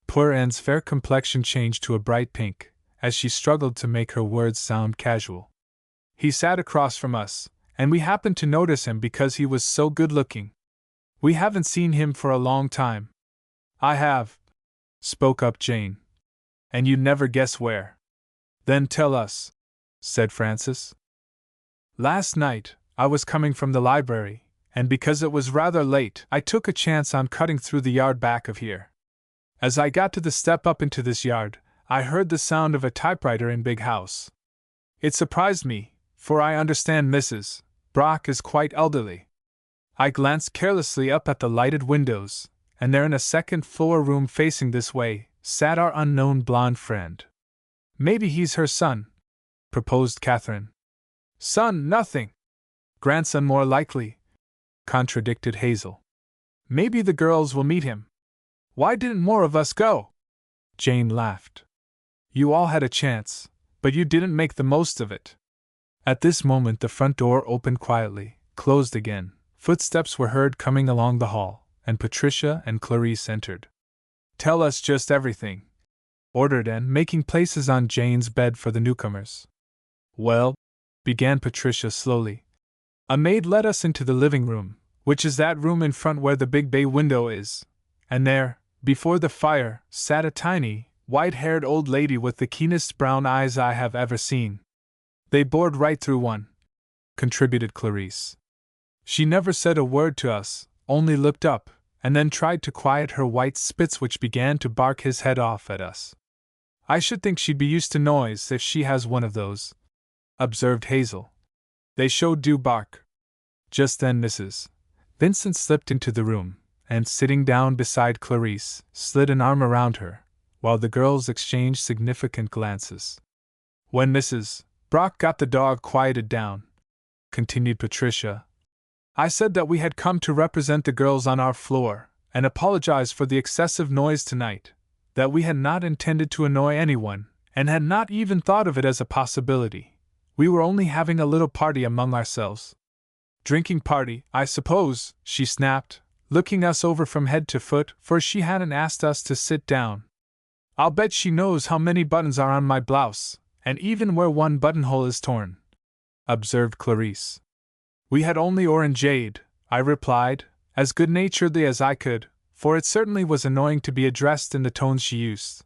Poor Anne's fair complexion changed to a bright pink, as she struggled to make her words sound casual. "He sat across from us, and we happened to notice him because he was so good-looking. We haven't seen him for a long time." "I have," spoke up Jane. "And you'd never guess where." "Then tell us," said Frances. "Last night, I was coming from the library, and because it was rather late, I took a chance on cutting through the yard back of here. As I got to the step up into this yard, I heard the sound of a typewriter in Big House. It surprised me, for I understand Mrs. Brock is quite elderly. I glanced carelessly up at the lighted windows, and there in a second-floor room facing this way sat our unknown blonde friend." "Maybe he's her son," proposed Catherine. "Son, nothing. Grandson more likely," contradicted Hazel. "Maybe the girls will meet him." "Why didn't more of us go?" Jane laughed. "You all had a chance, but you didn't make the most of it." At this moment the front door opened quietly, closed again, footsteps were heard coming along the hall, and Patricia and Clarice entered. "Tell us just everything," ordered Anne, making places on Jane's bed for the newcomers. "Well," began Patricia slowly, "a maid led us into the living room, which is that room in front where the big bay window is, and there, before the fire, sat a tiny, white-haired old lady with the keenest brown eyes I have ever seen. They bored right through one," contributed Clarice. "She never said a word to us, only looked up, and then tried to quiet her white Spitz which began to bark his head off at us. I should think she'd be used to noise if she has one of those," observed Hazel. "They sure do bark." Just then Mrs. Vincent slipped into the room, and sitting down beside Clarice, slid an arm around her, while the girls exchanged significant glances. "When Mrs. Brock got the dog quieted down," continued Patricia, "I said that we had come to represent the girls on our floor, and apologize for the excessive noise tonight, that we had not intended to annoy anyone, and had not even thought of it as a possibility. We were only having a little party among ourselves." "Drinking party, I suppose," she snapped, looking us over from head to foot, for she hadn't asked us to sit down. "I'll bet she knows how many buttons are on my blouse, and even where one buttonhole is torn," observed Clarice. "We had only orangeade," I replied, as good-naturedly as I could, for it certainly was annoying to be addressed in the tones she used.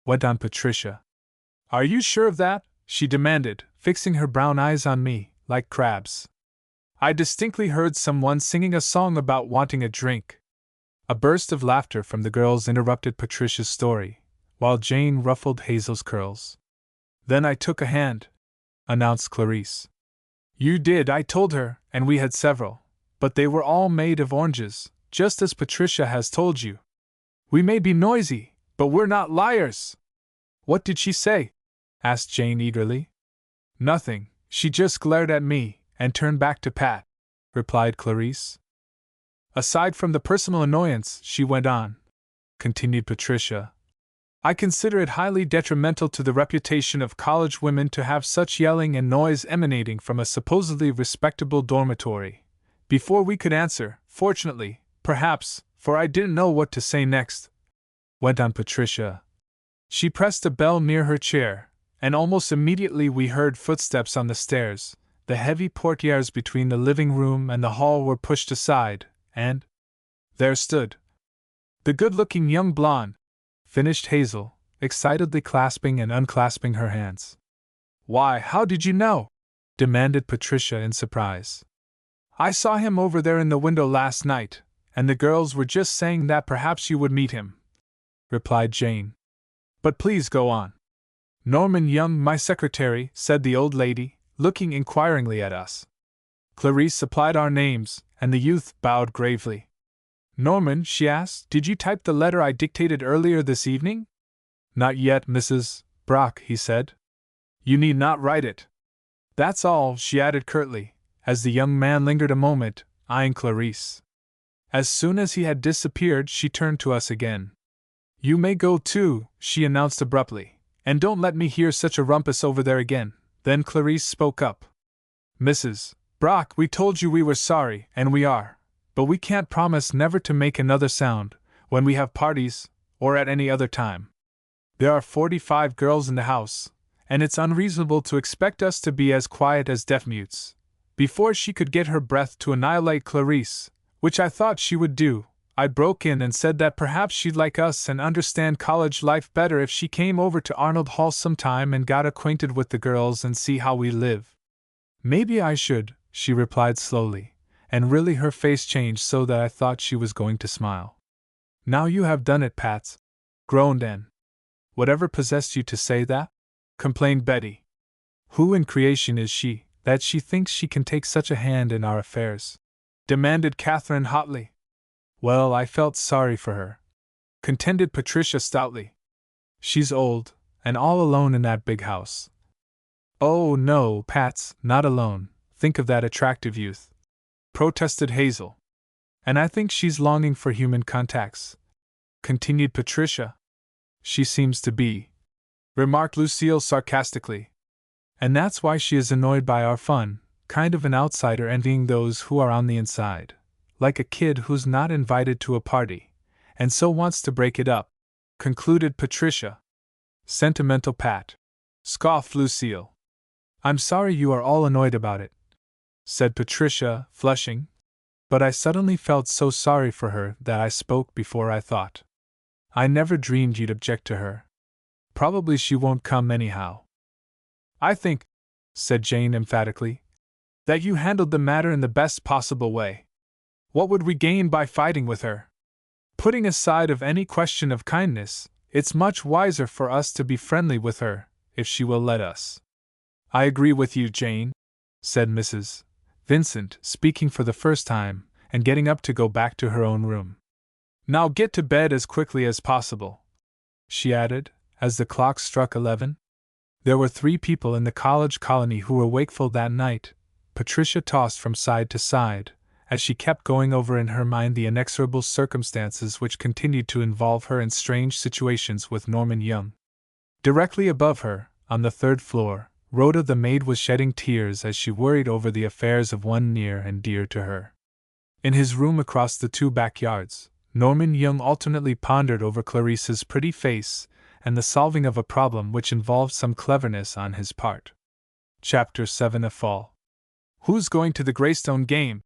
Went on Patricia. "Are you sure of that?" she demanded, fixing her brown eyes on me, like crabs. "I distinctly heard someone singing a song about wanting a drink." A burst of laughter from the girls interrupted Patricia's story, while Jane ruffled Hazel's curls. "Then I took a hand," announced Clarice. "You did, I told her, and we had several, but they were all made of oranges, just as Patricia has told you. We may be noisy, but we're not liars." "What did she say?" asked Jane eagerly. "Nothing, she just glared at me, and turned back to Pat," replied Clarice. "Aside from the personal annoyance," she went on, continued Patricia, "I consider it highly detrimental to the reputation of college women to have such yelling and noise emanating from a supposedly respectable dormitory." Before we could answer, fortunately, perhaps, for I didn't know what to say next, went on Patricia, She pressed a bell near her chair, and almost immediately we heard footsteps on the stairs. The heavy portières between the living room and the hall were pushed aside, and there stood the good-looking young blonde, finished Hazel, excitedly clasping and unclasping her hands. "Why, how did you know?" demanded Patricia in surprise. "I saw him over there in the window last night, and the girls were just saying that perhaps you would meet him," replied Jane. "But please go on." "Norman Young, my secretary," said the old lady, looking inquiringly at us. Clarice supplied our names, and the youth bowed gravely. "Norman," she asked, "did you type the letter I dictated earlier this evening?" "Not yet, Mrs. Brock," he said. "You need not write it. That's all," she added curtly, as the young man lingered a moment, eyeing Clarice. As soon as he had disappeared, she turned to us again. "You may go too," she announced abruptly, "and don't let me hear such a rumpus over there again." Then Clarice spoke up. "Mrs. Brock, we told you we were sorry, and we are, but we can't promise never to make another sound, when we have parties, or at any other time. There are 45 girls in the house, and it's unreasonable to expect us to be as quiet as deaf-mutes." Before she could get her breath to annihilate Clarice, which I thought she would do, I broke in and said that perhaps she'd like us and understand college life better if she came over to Arnold Hall sometime and got acquainted with the girls and see how we live. "Maybe I should," she replied slowly, and really her face changed so that I thought she was going to smile. "Now you have done it, Pats," groaned Anne. "Whatever possessed you to say that?" complained Betty. "Who in creation is she, that she thinks she can take such a hand in our affairs?" demanded Catherine hotly. "Well, I felt sorry for her," contended Patricia stoutly. "She's old, and all alone in that big house." "Oh, no, Pats, not alone. Think of that attractive youth," protested Hazel. "And I think she's longing for human contacts," continued Patricia. "She seems to be," remarked Lucille sarcastically. "And that's why she is annoyed by our fun, kind of an outsider envying those who are on the inside. Like a kid who's not invited to a party, and so wants to break it up," concluded Patricia. "Sentimental Pat," scoffed Lucille. "I'm sorry you are all annoyed about it," said Patricia, flushing. But I suddenly felt so sorry for her that I spoke before I thought. "I never dreamed you'd object to her. Probably she won't come anyhow." "I think," said Jane emphatically, "that you handled the matter in the best possible way. What would we gain by fighting with her? Putting aside of any question of kindness, it's much wiser for us to be friendly with her, if she will let us." "I agree with you, Jane," said Mrs. Vincent, speaking for the first time, and getting up to go back to her own room. "Now get to bed as quickly as possible," she added, as the clock struck 11. There were 3 people in the college colony who were wakeful that night. Patricia tossed from side to side, as she kept going over in her mind the inexorable circumstances which continued to involve her in strange situations with Norman Young. Directly above her, on the 3rd floor, Rhoda the maid was shedding tears as she worried over the affairs of one near and dear to her. In his room across the 2 backyards, Norman Young alternately pondered over Clarice's pretty face and the solving of a problem which involved some cleverness on his part. Chapter 7: A Fall. "Who's going to the Greystone game?"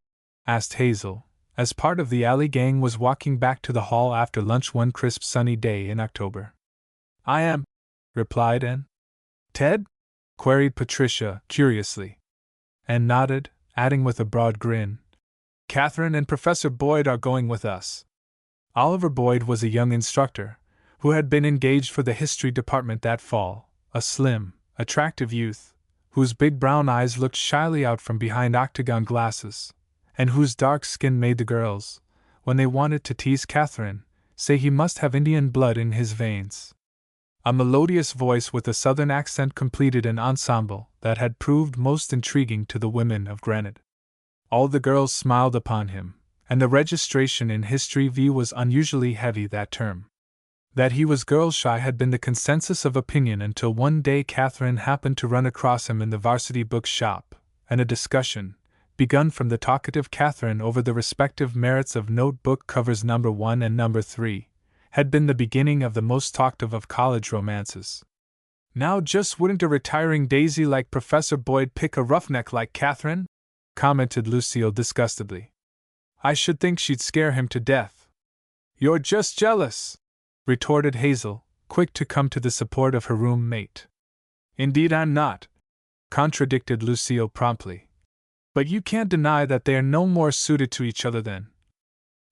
asked Hazel, as part of the alley gang was walking back to the hall after lunch one crisp sunny day in October. "I am," replied Anne. "Ted?" queried Patricia, curiously. Anne nodded, adding with a broad grin, "Catherine and Professor Boyd are going with us." Oliver Boyd was a young instructor, who had been engaged for the history department that fall, a slim, attractive youth, whose big brown eyes looked shyly out from behind octagon glasses, and whose dark skin made the girls, when they wanted to tease Catherine, say he must have Indian blood in his veins. A melodious voice with a southern accent completed an ensemble that had proved most intriguing to the women of Granite. All the girls smiled upon him, and the registration in History V was unusually heavy that term. That he was girl-shy had been the consensus of opinion until one day Catherine happened to run across him in the varsity book shop, and a discussion, begun from the talkative Catherine over the respective merits of notebook covers number 1 and number 3, had been the beginning of the most talked of college romances. Now just wouldn't a retiring daisy like Professor Boyd pick a roughneck like Catherine? Commented Lucille disgustedly. I should think she'd scare him to death. You're just jealous, retorted Hazel, quick to come to the support of her roommate. Indeed I'm not, contradicted Lucille promptly. But you can't deny that they are no more suited to each other than.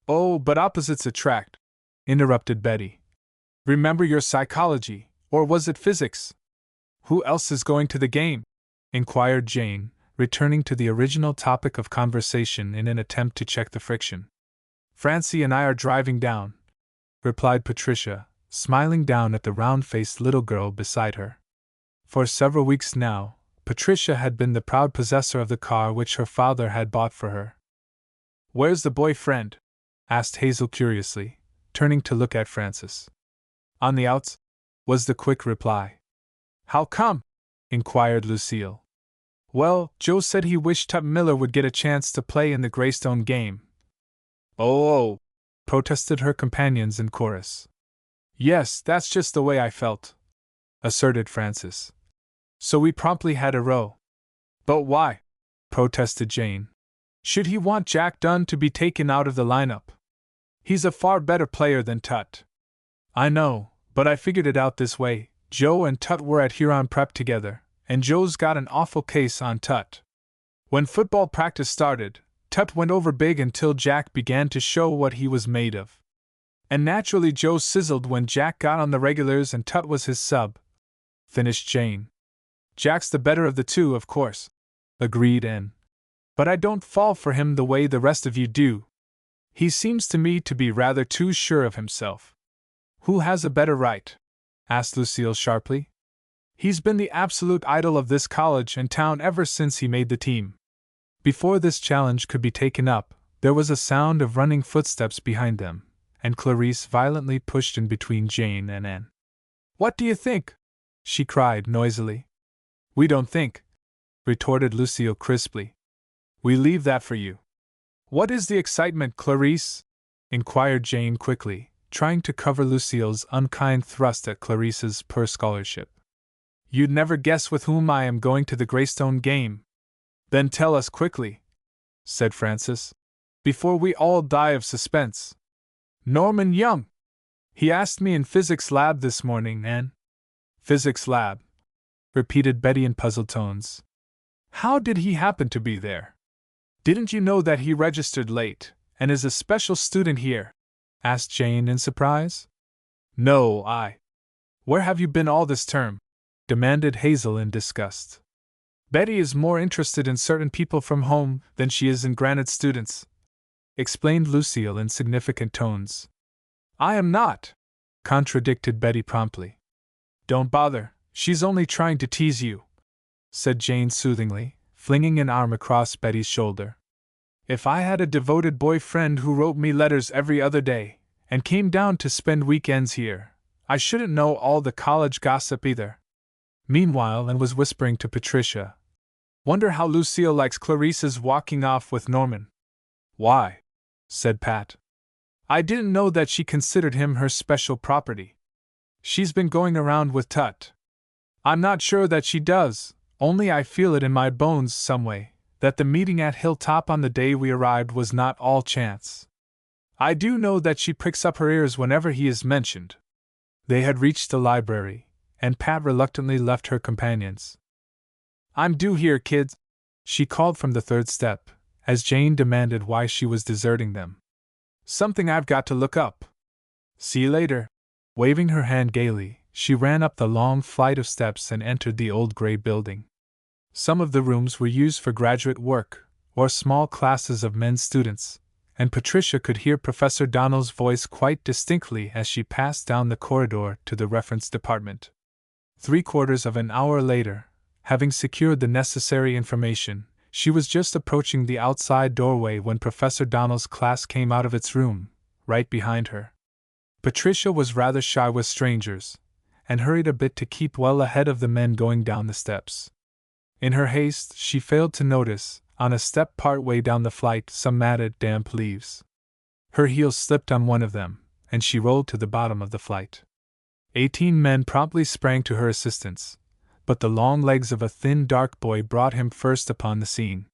Oh, but opposites attract, interrupted Betty. Remember your psychology, or was it physics? Who else is going to the game? Inquired Jane, returning to the original topic of conversation in an attempt to check the friction. Francie and I are driving down, replied Patricia, smiling down at the round-faced little girl beside her. For several weeks now, Patricia had been the proud possessor of the car which her father had bought for her. Where's the boyfriend? Asked Hazel curiously, turning to look at Frances. On the outs, was the quick reply. How come? Inquired Lucille. Well, Joe said he wished Tut Miller would get a chance to play in the Greystone game. Oh, protested her companions in chorus. Yes, that's just the way I felt, asserted Frances. So we promptly had a row. But why? Protested Jane. Should he want Jack Dunn to be taken out of the lineup? He's a far better player than Tut. I know, but I figured it out this way. Joe and Tut were at Huron Prep together, and Joe's got an awful case on Tut. When football practice started, Tut went over big until Jack began to show what he was made of. And naturally Joe sizzled when Jack got on the regulars and Tut was his sub, finished Jane. Jack's the better of the two, of course, agreed Anne. But I don't fall for him the way the rest of you do. He seems to me to be rather too sure of himself. Who has a better right? Asked Lucille sharply. He's been the absolute idol of this college and town ever since he made the team. Before this challenge could be taken up, there was a sound of running footsteps behind them, and Clarice violently pushed in between Jane and Anne. What do you think? She cried noisily. We don't think, retorted Lucille crisply. We leave that for you. What is the excitement, Clarice? Inquired Jane quickly, trying to cover Lucille's unkind thrust at Clarice's poor scholarship. You'd never guess with whom I am going to the Greystone game. Then tell us quickly, said Frances, before we all die of suspense. Norman Young. He asked me in physics lab this morning, Anne. Physics lab, repeated Betty in puzzled tones. How did he happen to be there? Didn't you know that he registered late, and is a special student here? Asked Jane in surprise. No, Where have you been all this term? Demanded Hazel in disgust. Betty is more interested in certain people from home than she is in granted students, explained Lucille in significant tones. I am not, contradicted Betty promptly. Don't bother, she's only trying to tease you, said Jane soothingly, flinging an arm across Betty's shoulder. If I had a devoted boyfriend who wrote me letters every other day, and came down to spend weekends here, I shouldn't know all the college gossip either. Meanwhile, Anne was whispering to Patricia. Wonder how Lucille likes Clarice's walking off with Norman. Why? Said Pat. I didn't know that she considered him her special property. She's been going around with Tut. I'm not sure that she does, only I feel it in my bones some way, that the meeting at Hilltop on the day we arrived was not all chance. I do know that she pricks up her ears whenever he is mentioned. They had reached the library, and Pat reluctantly left her companions. I'm due here, kids, she called from the third step, as Jane demanded why she was deserting them. Something I've got to look up. See you later. Waving her hand gaily, she ran up the long flight of steps and entered the old gray building. Some of the rooms were used for graduate work, or small classes of men students, and Patricia could hear Professor Donnell's voice quite distinctly as she passed down the corridor to the reference department. 3/4 of an hour later, having secured the necessary information, she was just approaching the outside doorway when Professor Donnell's class came out of its room, right behind her. Patricia was rather shy with strangers, and hurried a bit to keep well ahead of the men going down the steps. In her haste, she failed to notice, on a step part way down the flight, some matted, damp leaves. Her heels slipped on one of them, and she rolled to the bottom of the flight. 18 men promptly sprang to her assistance, but the long legs of a thin, dark boy brought him first upon the scene.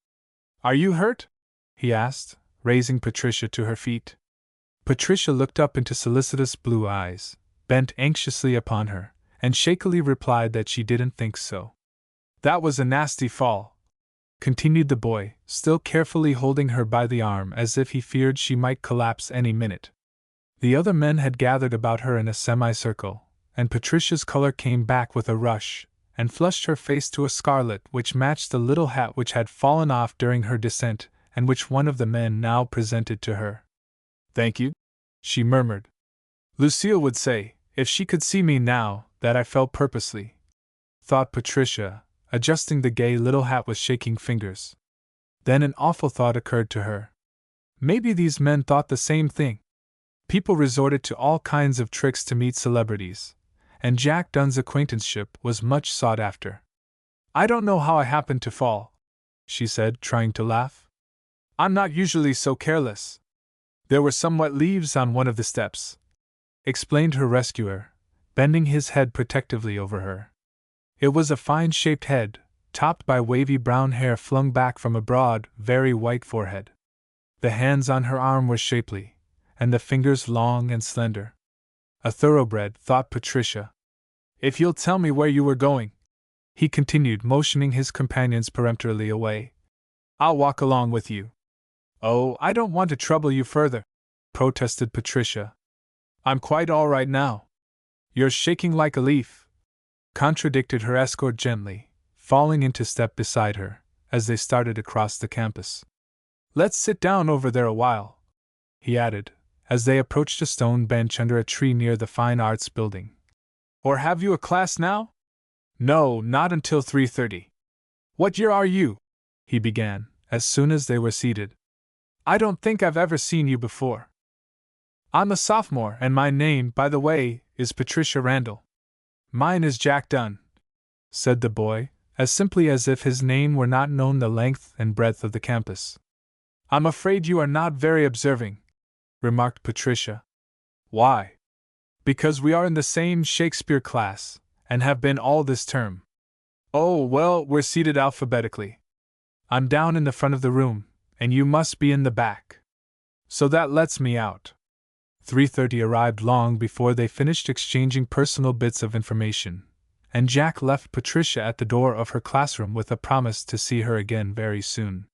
"Are you hurt?" he asked, raising Patricia to her feet. Patricia looked up into solicitous blue eyes, bent anxiously upon her, and shakily replied that she didn't think so. "That was a nasty fall," continued the boy, still carefully holding her by the arm as if he feared she might collapse any minute. The other men had gathered about her in a semicircle, and Patricia's color came back with a rush, and flushed her face to a scarlet which matched the little hat which had fallen off during her descent, and which one of the men now presented to her. "Thank you," she murmured. "Lucille would say, if she could see me now, that I fell purposely," thought Patricia, adjusting the gay little hat with shaking fingers. Then an awful thought occurred to her. Maybe these men thought the same thing. People resorted to all kinds of tricks to meet celebrities, and Jack Dunn's acquaintanceship was much sought after. "I don't know how I happened to fall," she said, trying to laugh. "I'm not usually so careless. There were some wet leaves on one of the steps," explained her rescuer, bending his head protectively over her. It was a fine-shaped head, topped by wavy brown hair flung back from a broad, very white forehead. The hands on her arm were shapely, and the fingers long and slender. A thoroughbred, thought Patricia. "If you'll tell me where you were going," he continued, motioning his companions peremptorily away, "I'll walk along with you." "Oh, I don't want to trouble you further," protested Patricia. "I'm quite all right now." "You're shaking like a leaf," contradicted her escort gently, falling into step beside her, as they started across the campus. "Let's sit down over there a while," he added, as they approached a stone bench under a tree near the Fine Arts Building. "Or have you a class now?" "No, not until 3:30. "What year are you?" he began, as soon as they were seated. "I don't think I've ever seen you before." "I'm a sophomore, and my name, by the way, is Patricia Randall." "Mine is Jack Dunn," said the boy, as simply as if his name were not known the length and breadth of the campus. "I'm afraid you are not very observing," remarked Patricia. "Why?" "Because we are in the same Shakespeare class, and have been all this term." "Oh, well, we're seated alphabetically. I'm down in the front of the room, and you must be in the back. So that lets me out." 3:30 arrived long before they finished exchanging personal bits of information, and Jack left Patricia at the door of her classroom with a promise to see her again very soon.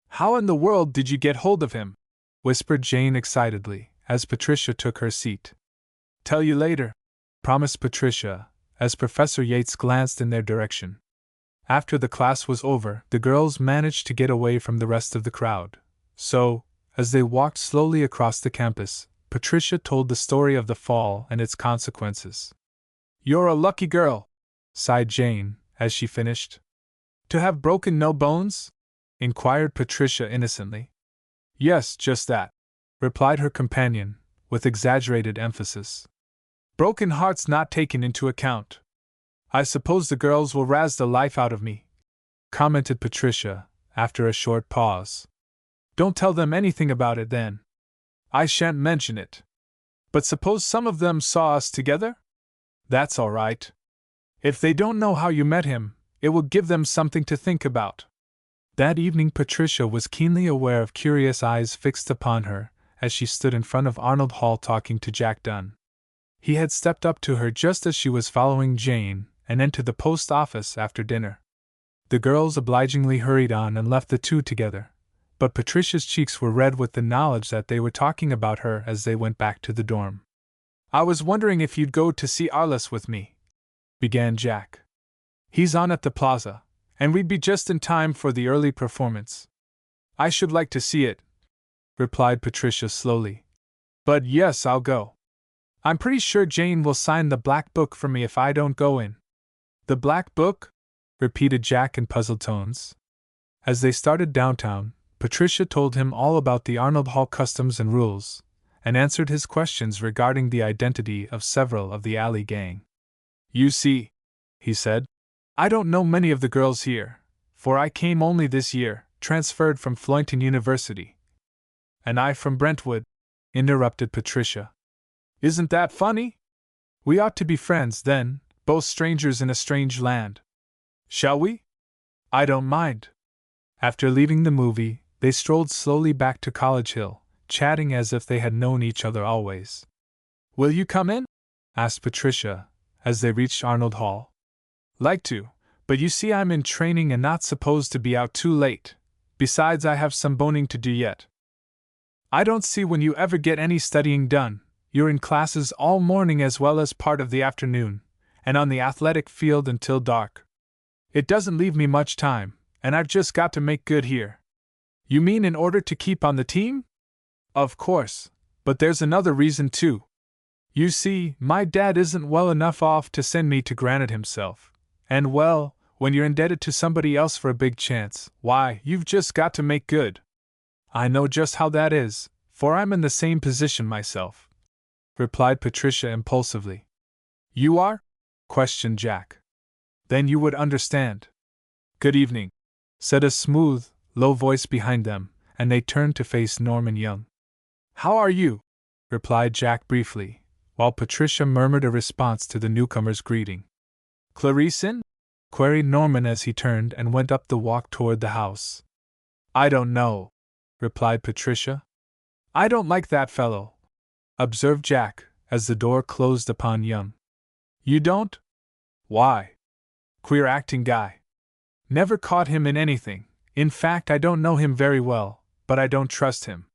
"How in the world did you get hold of him?" whispered Jane excitedly, as Patricia took her seat. "Tell you later," promised Patricia, as Professor Yates glanced in their direction. After the class was over, the girls managed to get away from the rest of the crowd, so, as they walked slowly across the campus, Patricia told the story of the fall and its consequences. "You're a lucky girl," sighed Jane, as she finished. "To have broken no bones?" inquired Patricia innocently. "Yes, just that," replied her companion, with exaggerated emphasis. "Broken hearts not taken into account. I suppose the girls will razz the life out of me," commented Patricia, after a short pause. "Don't tell them anything about it, then." "I shan't mention it. But suppose some of them saw us together?" "That's all right. If they don't know how you met him, it will give them something to think about." That evening Patricia was keenly aware of curious eyes fixed upon her, as she stood in front of Arnold Hall talking to Jack Dunn. He had stepped up to her just as she was following Jane, and entered the post office after dinner. The girls obligingly hurried on and left the two together, but Patricia's cheeks were red with the knowledge that they were talking about her as they went back to the dorm. "I was wondering if you'd go to see Arliss with me," began Jack. "He's on at the plaza, and we'd be just in time for the early performance." "I should like to see it," replied Patricia slowly. "But yes, I'll go. I'm pretty sure Jane will sign the black book for me if I don't go in." "The black book?" repeated Jack in puzzled tones. As they started downtown, Patricia told him all about the Arnold Hall customs and rules, and answered his questions regarding the identity of several of the alley gang. "You see," he said, "I don't know many of the girls here, for I came only this year, transferred from Floynton University." "And I from Brentwood," interrupted Patricia. Isn't that funny? We ought to be friends, then, both strangers in a strange land. Shall we? I don't mind. After leaving the movie, they strolled slowly back to College Hill, chatting as if they had known each other always. Will you come in? Asked Patricia, as they reached Arnold Hall. Like to, but you see I'm in training and not supposed to be out too late. Besides, I have some boning to do yet. I don't see when you ever get any studying done. You're in classes all morning as well as part of the afternoon, and on the athletic field until dark. It doesn't leave me much time, and I've just got to make good here. You mean in order to keep on the team? Of course, but there's another reason too. You see, my dad isn't well enough off to send me to Granite himself, and well, when you're indebted to somebody else for a big chance, why, you've just got to make good. I know just how that is, for I'm in the same position myself, replied Patricia impulsively. You are? Questioned Jack. Then you would understand. Good evening, said a smooth, low voice behind them, and they turned to face Norman Young. How are you? Replied Jack briefly, while Patricia murmured a response to the newcomer's greeting. Clarice in? Queried Norman as he turned and went up the walk toward the house. I don't know, replied Patricia. I don't like that fellow, observed Jack, as the door closed upon Young. You don't? Why? Queer acting guy. Never caught him in anything. In fact, I don't know him very well, but I don't trust him.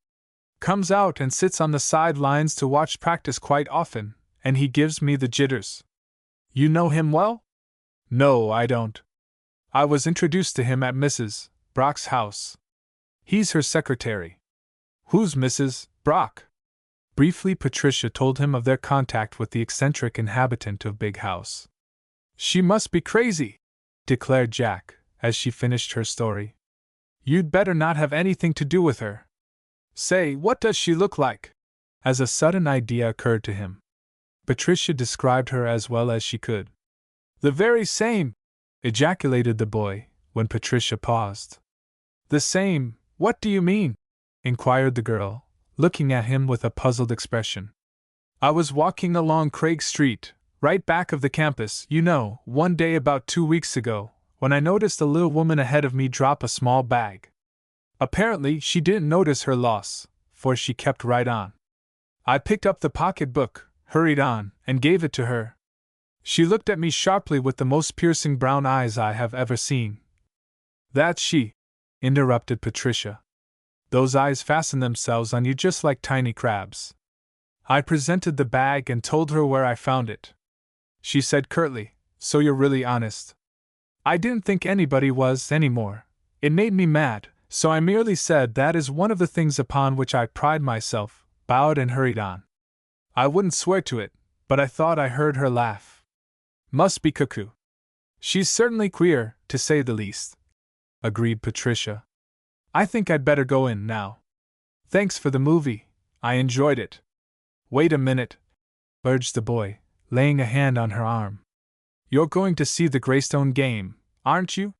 Comes out and sits on the sidelines to watch practice quite often, and he gives me the jitters. You know him well? No, I don't. I was introduced to him at Mrs. Brock's house. He's her secretary. Who's Mrs. Brock? Briefly, Patricia told him of their contact with the eccentric inhabitant of Big House. She must be crazy, declared Jack, as she finished her story. You'd better not have anything to do with her. Say, what does she look like? As a sudden idea occurred to him. Patricia described her as well as she could. The very same, ejaculated the boy, when Patricia paused. The same, what do you mean? Inquired the girl, looking at him with a puzzled expression. I was walking along Craig Street, right back of the campus, you know, one day about 2 weeks ago, when I noticed a little woman ahead of me drop a small bag. Apparently, she didn't notice her loss, for she kept right on. I picked up the pocketbook, hurried on, and gave it to her. She looked at me sharply with the most piercing brown eyes I have ever seen. That's she, interrupted Patricia. Those eyes fasten themselves on you just like tiny crabs. I presented the bag and told her where I found it. She said curtly, so you're really honest. I didn't think anybody was anymore. It made me mad, so I merely said that is one of the things upon which I pride myself, bowed and hurried on. I wouldn't swear to it, but I thought I heard her laugh. Must be cuckoo. She's certainly queer, to say the least, agreed Patricia. I think I'd better go in now. Thanks for the movie, I enjoyed it. Wait a minute, urged the boy, laying a hand on her arm. You're going to see the Greystone game, aren't you?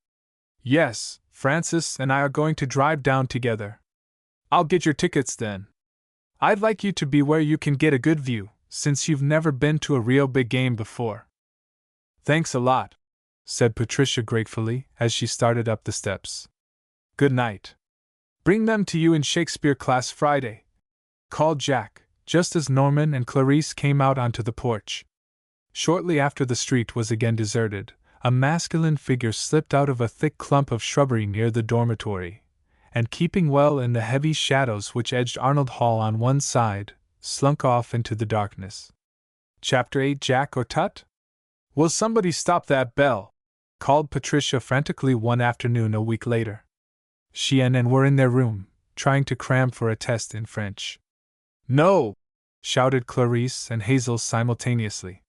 Yes, Francis and I are going to drive down together. I'll get your tickets then. I'd like you to be where you can get a good view, since you've never been to a real big game before. Thanks a lot, said Patricia gratefully as she started up the steps. Good night. Bring them to you in Shakespeare class Friday, called Jack, just as Norman and Clarice came out onto the porch. Shortly after the street was again deserted, a masculine figure slipped out of a thick clump of shrubbery near the dormitory, and keeping well in the heavy shadows which edged Arnold Hall on one side, slunk off into the darkness. Chapter 8 Jack or Tut? Will somebody stop that bell? Called Patricia frantically one afternoon a week later. She and Anne were in their room, trying to cram for a test in French. No! Shouted Clarice and Hazel simultaneously.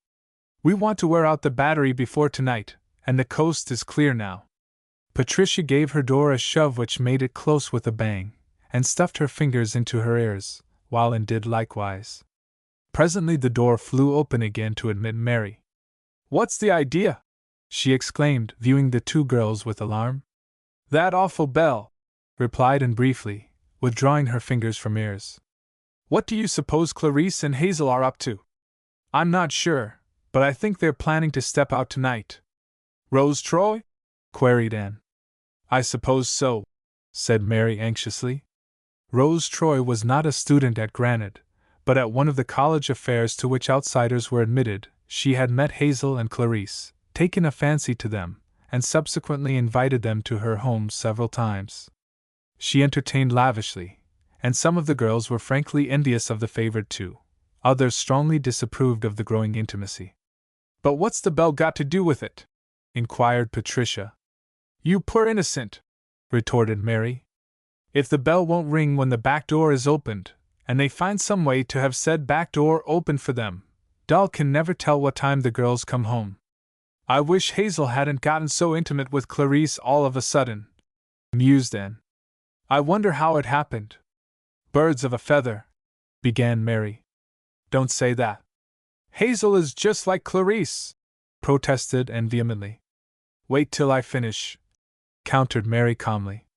We want to wear out the battery before tonight, and the coast is clear now. Patricia gave her door a shove which made it close with a bang, and stuffed her fingers into her ears, while Anne did likewise. Presently the door flew open again to admit Mary. What's the idea? She exclaimed, viewing the two girls with alarm. That awful bell, replied Anne briefly, withdrawing her fingers from ears. What do you suppose Clarice and Hazel are up to? I'm not sure, but I think they're planning to step out tonight. Rose Troy? Queried Anne. I suppose so, said Mary anxiously. Rose Troy was not a student at Granite, but at one of the college affairs to which outsiders were admitted, she had met Hazel and Clarice, taken a fancy to them, and subsequently invited them to her home several times. She entertained lavishly, and some of the girls were frankly envious of the favored two. Others strongly disapproved of the growing intimacy. But what's the bell got to do with it? Inquired Patricia. You poor innocent, retorted Mary. If the bell won't ring when the back door is opened, and they find some way to have said back door open for them, Doll can never tell what time the girls come home. I wish Hazel hadn't gotten so intimate with Clarice all of a sudden, mused Anne. I wonder how it happened. Birds of a feather, began Mary. Don't say that. Hazel is just like Clarice, protested Anne vehemently. Wait till I finish, countered Mary calmly.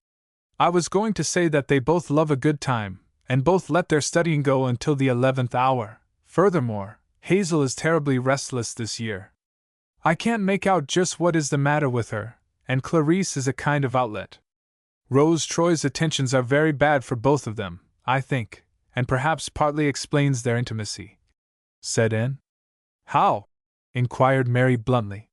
I was going to say that they both love a good time, and both let their studying go until the 11th hour. Furthermore, Hazel is terribly restless this year. I can't make out just what is the matter with her, and Clarice is a kind of outlet. Rose Troy's attentions are very bad for both of them, I think, and perhaps partly explains their intimacy, said Anne. How? Inquired Mary bluntly.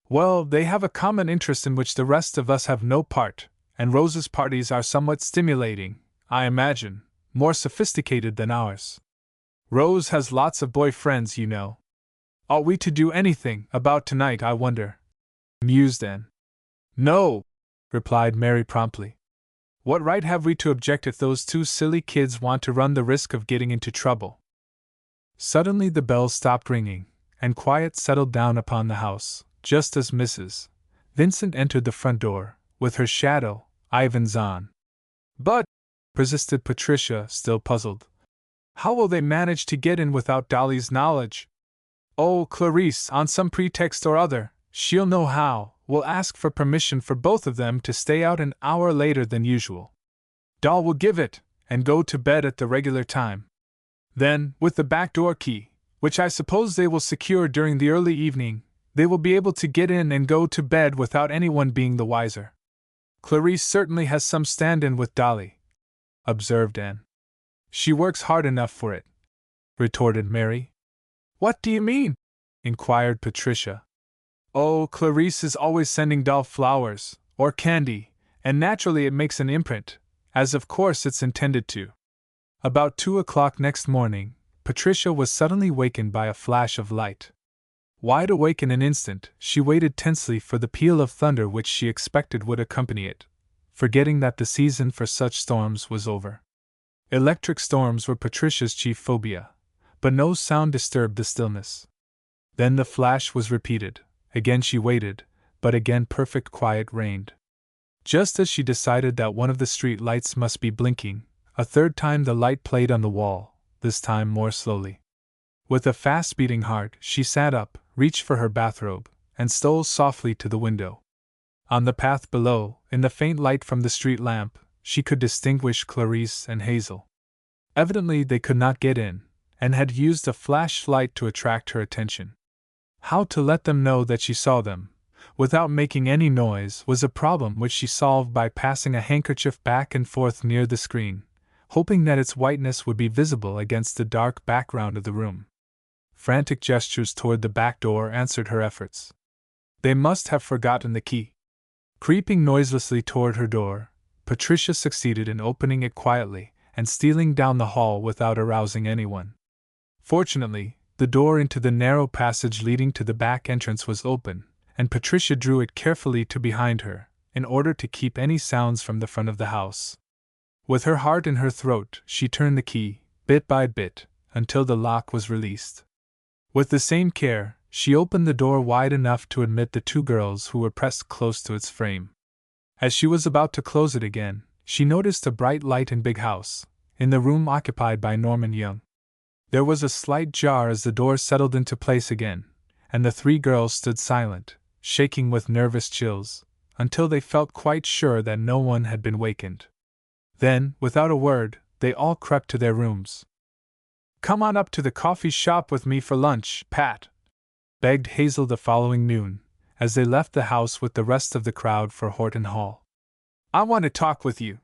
Well, they have a common interest in which the rest of us have no part, and Rose's parties are somewhat stimulating, I imagine, more sophisticated than ours. Rose has lots of boy friends, you know. Ought we to do anything about tonight, I wonder? Mused Anne. No, replied Mary promptly. What right have we to object if those two silly kids want to run the risk of getting into trouble? Suddenly the bell stopped ringing, and quiet settled down upon the house, just as Mrs. Vincent entered the front door, with her shadow, Ivan's on. But, persisted Patricia, still puzzled, how will they manage to get in without Dolly's knowledge? Oh, Clarice, on some pretext or other, she'll know how, will ask for permission for both of them to stay out an hour later than usual. Doll will give it, and go to bed at the regular time. Then, with the back door key, which I suppose they will secure during the early evening, they will be able to get in and go to bed without anyone being the wiser. Clarice certainly has some stand-in with Dolly, observed Anne. She works hard enough for it, retorted Mary. What do you mean? Inquired Patricia. Oh, Clarice is always sending Doll flowers, or candy, and naturally it makes an imprint, as of course it's intended to. About 2 o'clock next morning, Patricia was suddenly wakened by a flash of light. Wide awake in an instant, she waited tensely for the peal of thunder which she expected would accompany it, forgetting that the season for such storms was over. Electric storms were Patricia's chief phobia, but no sound disturbed the stillness. Then the flash was repeated. Again she waited, but again perfect quiet reigned. Just as she decided that one of the street lights must be blinking, a third time the light played on the wall, this time more slowly. With a fast-beating heart, she sat up, reached for her bathrobe, and stole softly to the window. On the path below, in the faint light from the street lamp, she could distinguish Clarice and Hazel. Evidently they could not get in, and had used a flashlight to attract her attention. How to let them know that she saw them, without making any noise, was a problem which she solved by passing a handkerchief back and forth near the screen, hoping that its whiteness would be visible against the dark background of the room. Frantic gestures toward the back door answered her efforts. They must have forgotten the key. Creeping noiselessly toward her door, Patricia succeeded in opening it quietly and stealing down the hall without arousing anyone. Fortunately, the door into the narrow passage leading to the back entrance was open, and Patricia drew it carefully to behind her, in order to keep any sounds from the front of the house. With her heart in her throat, she turned the key, bit by bit, until the lock was released. With the same care, she opened the door wide enough to admit the two girls who were pressed close to its frame. As she was about to close it again, she noticed a bright light in Big House, in the room occupied by Norman Young. There was a slight jar as the door settled into place again, and the three girls stood silent, shaking with nervous chills, until they felt quite sure that no one had been wakened. Then, without a word, they all crept to their rooms. Come on up to the coffee shop with me for lunch, Pat, begged Hazel the following noon, as they left the house with the rest of the crowd for Horton Hall. I want to talk with you.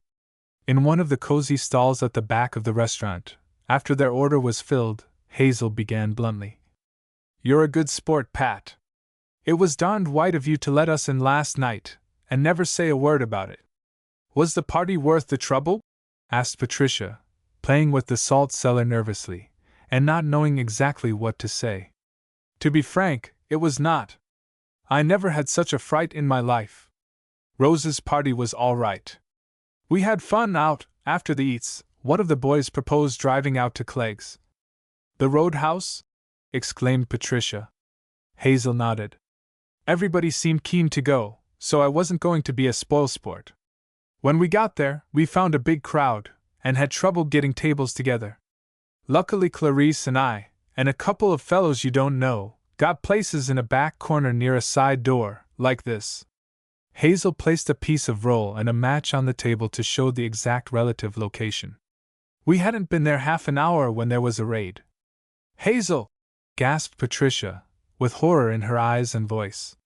In one of the cozy stalls at the back of the restaurant, after their order was filled, Hazel began bluntly. You're a good sport, Pat. It was darned white of you to let us in last night, and never say a word about it. Was the party worth the trouble? Asked Patricia, playing with the salt cellar nervously, and not knowing exactly what to say. To be frank, it was not. I never had such a fright in my life. Rose's party was all right. We had fun out, after the eats. One of the boys proposed driving out to Clegg's. The Roadhouse? Exclaimed Patricia. Hazel nodded. Everybody seemed keen to go, so I wasn't going to be a spoilsport. When we got there, we found a big crowd, and had trouble getting tables together. Luckily Clarice and I, and a couple of fellows you don't know, got places in a back corner near a side door, like this. Hazel placed a piece of roll and a match on the table to show the exact relative location. We hadn't been there half an hour when there was a raid. Hazel! Gasped Patricia, with horror in her eyes and voice.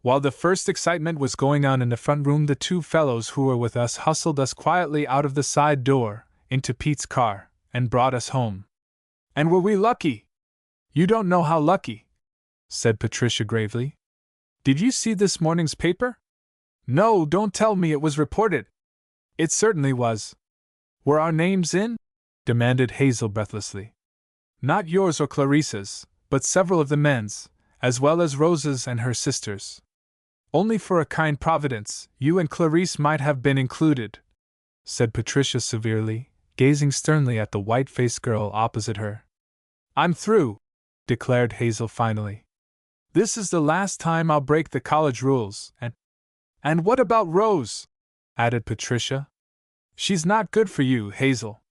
While the first excitement was going on in the front room, the two fellows who were with us hustled us quietly out of the side door, into Pete's car, and brought us home. And were we lucky? You don't know how lucky, said Patricia gravely. Did you see this morning's paper? No, don't tell me it was reported. It certainly was. Were our names in? Demanded Hazel breathlessly. Not yours or Clarice's, but several of the men's, as well as Rose's and her sister's. Only for a kind providence, you and Clarice might have been included, said Patricia severely, gazing sternly at the white-faced girl opposite her. I'm through, declared Hazel finally. This is the last time I'll break the college rules, And what about Rose? Added Patricia. She's not good for you, Hazel.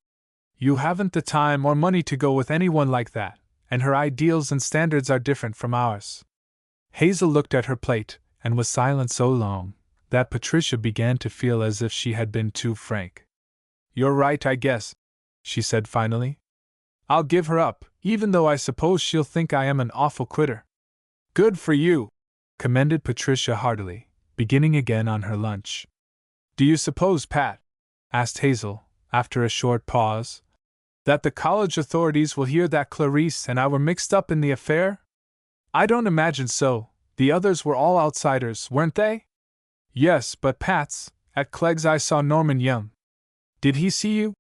You haven't the time or money to go with anyone like that, and her ideals and standards are different from ours. Hazel looked at her plate, and was silent so long, that Patricia began to feel as if she had been too frank. You're right, I guess, she said finally. I'll give her up, even though I suppose she'll think I am an awful quitter. Good for you, commended Patricia heartily, beginning again on her lunch. Do you suppose, Pat, asked Hazel, after a short pause, that the college authorities will hear that Clarice and I were mixed up in the affair? I don't imagine so. The others were all outsiders, weren't they? Yes, but Pat's, at Clegg's I saw Norman Young. Did he see you?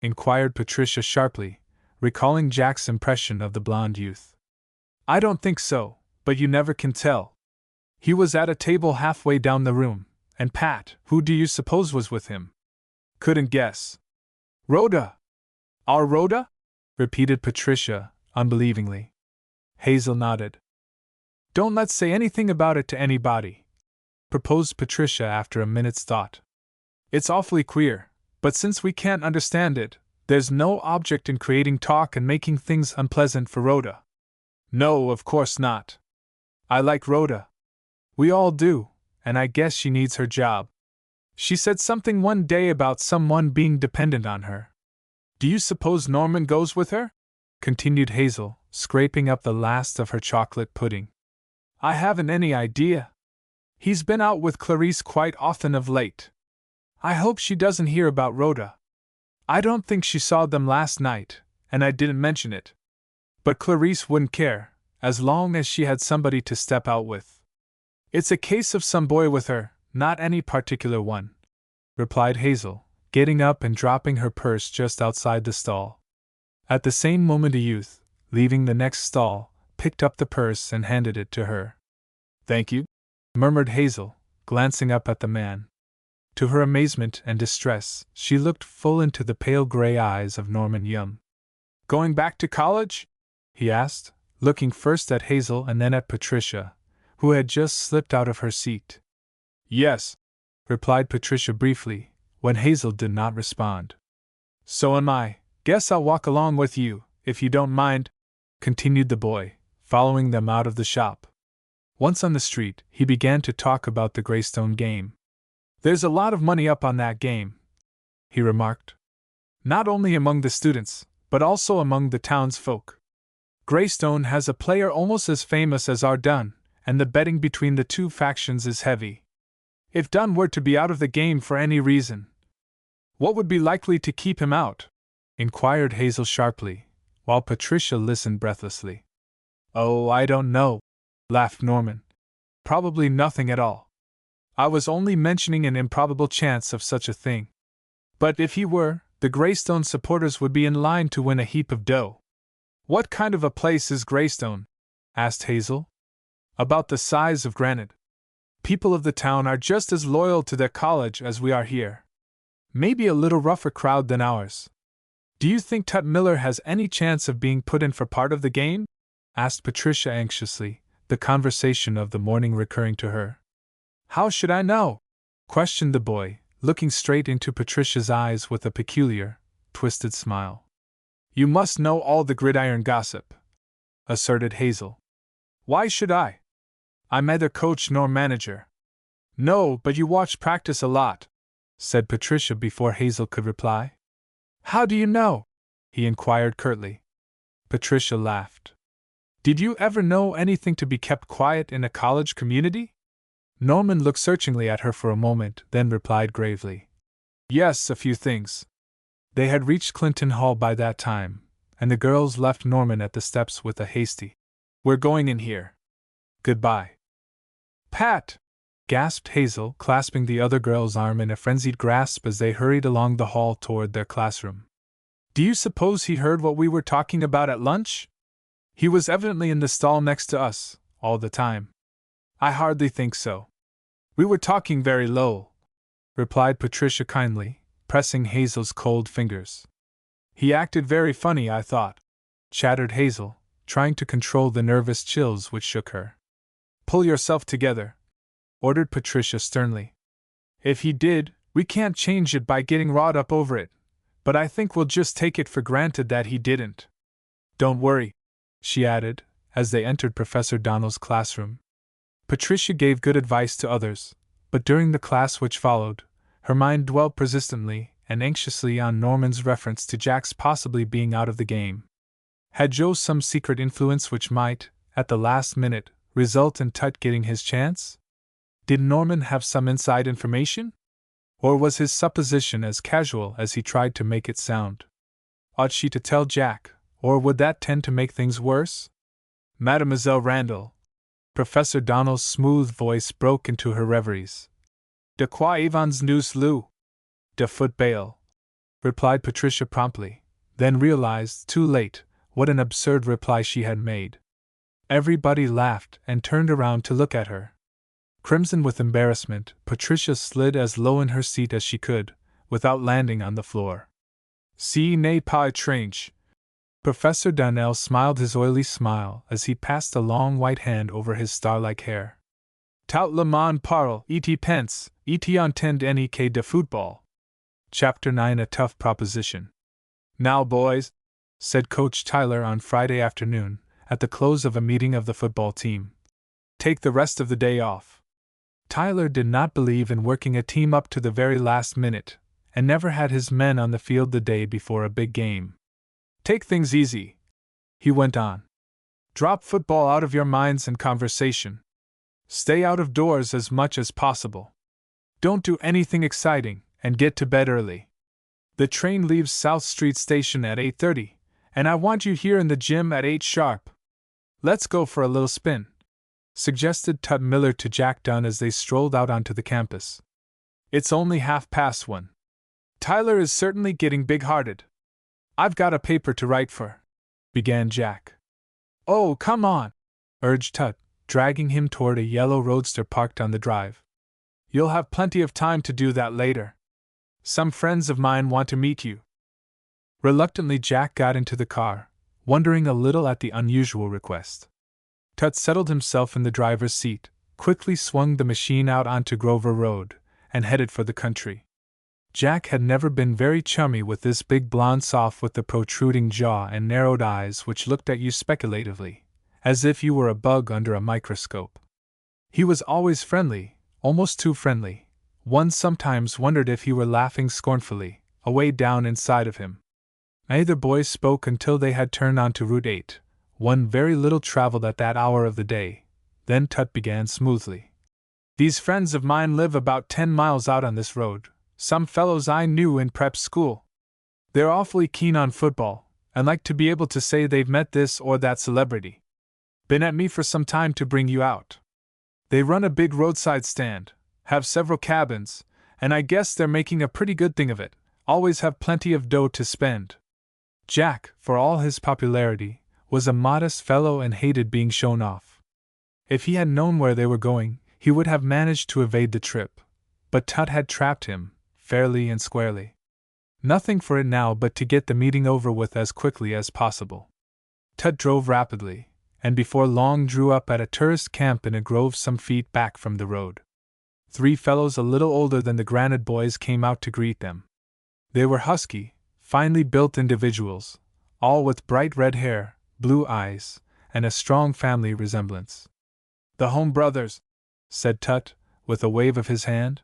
Inquired Patricia sharply, recalling Jack's impression of the blonde youth. I don't think so, but you never can tell. He was at a table halfway down the room, and Pat, who do you suppose was with him? Couldn't guess. Rhoda! Our Rhoda? Repeated Patricia, unbelievingly. Hazel nodded. Don't let's say anything about it to anybody, proposed Patricia after a minute's thought. It's awfully queer, but since we can't understand it, there's no object in creating talk and making things unpleasant for Rhoda. No, of course not. I like Rhoda. We all do, and I guess she needs her job. She said something one day about someone being dependent on her. Do you suppose Norman goes with her? Continued Hazel, scraping up the last of her chocolate pudding. I haven't any idea. He's been out with Clarice quite often of late. I hope she doesn't hear about Rhoda. I don't think she saw them last night, and I didn't mention it. But Clarice wouldn't care, as long as she had somebody to step out with. It's a case of some boy with her, not any particular one, replied Hazel, getting up and dropping her purse just outside the stall. At the same moment a youth, leaving the next stall, picked up the purse and handed it to her. Thank you, murmured Hazel, glancing up at the man. To her amazement and distress, she looked full into the pale gray eyes of Norman Young. Going back to college? He asked, looking first at Hazel and then at Patricia, who had just slipped out of her seat. Yes, replied Patricia briefly, when Hazel did not respond. So am I. Guess I'll walk along with you, if you don't mind, continued the boy, following them out of the shop. Once on the street, he began to talk about the Greystone game. There's a lot of money up on that game, he remarked. Not only among the students, but also among the townsfolk. Greystone has a player almost as famous as our Dunn, and the betting between the two factions is heavy. If Dunn were to be out of the game for any reason, what would be likely to keep him out? Inquired Hazel sharply, while Patricia listened breathlessly. Oh, I don't know, laughed Norman. Probably nothing at all. I was only mentioning an improbable chance of such a thing. But if he were, the Greystone supporters would be in line to win a heap of dough. What kind of a place is Greystone? Asked Hazel. About the size of Granite. People of the town are just as loyal to their college as we are here. Maybe a little rougher crowd than ours. Do you think Tut Miller has any chance of being put in for part of the game? Asked Patricia anxiously, the conversation of the morning recurring to her. How should I know? Questioned the boy, looking straight into Patricia's eyes with a peculiar, twisted smile. You must know all the gridiron gossip, asserted Hazel. Why should I? I'm neither coach nor manager. No, but you watch practice a lot, said Patricia before Hazel could reply. How do you know? He inquired curtly. Patricia laughed. Did you ever know anything to be kept quiet in a college community? Norman looked searchingly at her for a moment, then replied gravely. Yes, a few things. They had reached Clinton Hall by that time, and the girls left Norman at the steps with a hasty, We're going in here. Goodbye. Pat! Gasped Hazel, clasping the other girl's arm in a frenzied grasp as they hurried along the hall toward their classroom. Do you suppose he heard what we were talking about at lunch? He was evidently in the stall next to us, all the time. I hardly think so. We were talking very low, replied Patricia kindly, pressing Hazel's cold fingers. He acted very funny, I thought, chattered Hazel, trying to control the nervous chills which shook her. Pull yourself together, ordered Patricia sternly. If he did, we can't change it by getting wrought up over it, but I think we'll just take it for granted that he didn't. Don't worry, she added, as they entered Professor Donnell's classroom. Patricia gave good advice to others, but during the class which followed, her mind dwelt persistently and anxiously on Norman's reference to Jack's possibly being out of the game. Had Joe some secret influence which might, at the last minute, result in Tut getting his chance? Did Norman have some inside information? Or was his supposition as casual as he tried to make it sound? Ought she to tell Jack, or would that tend to make things worse? Mademoiselle Randall. Professor Donnell's smooth voice broke into her reveries. De quoi avons-nous lu? De football, replied Patricia promptly, then realized, too late, what an absurd reply she had made. Everybody laughed and turned around to look at her. Crimson with embarrassment, Patricia slid as low in her seat as she could, without landing on the floor. Ce n'est pas étrange. Professor Donnell smiled his oily smile as he passed a long white hand over his star-like hair. Tout le monde parle, et pense, et entend que de football. Chapter 9. A Tough Proposition. Now, boys, said Coach Tyler on Friday afternoon, at the close of a meeting of the football team. Take the rest of the day off. Tyler did not believe in working a team up to the very last minute, and never had his men on the field the day before a big game. Take things easy, he went on. Drop football out of your minds and conversation. Stay out of doors as much as possible. Don't do anything exciting, and get to bed early. The train leaves South Street Station at 8:30, and I want you here in the gym at 8 sharp. Let's go for a little spin, suggested Tut Miller to Jack Dunn as they strolled out onto the campus. It's only 1:30. Tyler is certainly getting big-hearted. I've got a paper to write for, began Jack. Oh, come on, urged Tut, dragging him toward a yellow roadster parked on the drive. You'll have plenty of time to do that later. Some friends of mine want to meet you. Reluctantly, Jack got into the car, wondering a little at the unusual request. Tut settled himself in the driver's seat, quickly swung the machine out onto Grover Road, and headed for the country. Jack had never been very chummy with this big blonde soph with the protruding jaw and narrowed eyes which looked at you speculatively, as if you were a bug under a microscope. He was always friendly, almost too friendly. One sometimes wondered if he were laughing scornfully, away down inside of him. Neither boy spoke until they had turned onto Route 8, one very little traveled at that hour of the day. Then Tut began smoothly. These friends of mine live about 10 miles out on this road, some fellows I knew in prep school. They're awfully keen on football, and like to be able to say they've met this or that celebrity. Been at me for some time to bring you out. They run a big roadside stand, have several cabins, and I guess they're making a pretty good thing of it, always have plenty of dough to spend. Jack, for all his popularity, was a modest fellow and hated being shown off. If he had known where they were going, he would have managed to evade the trip, but Tut had trapped him, fairly and squarely. Nothing for it now but to get the meeting over with as quickly as possible. Tut drove rapidly, and before long drew up at a tourist camp in a grove some feet back from the road. 3 fellows a little older than the Granite boys came out to greet them. They were husky, finely built individuals, all with bright red hair, blue eyes, and a strong family resemblance. "The Home brothers," said Tut, with a wave of his hand.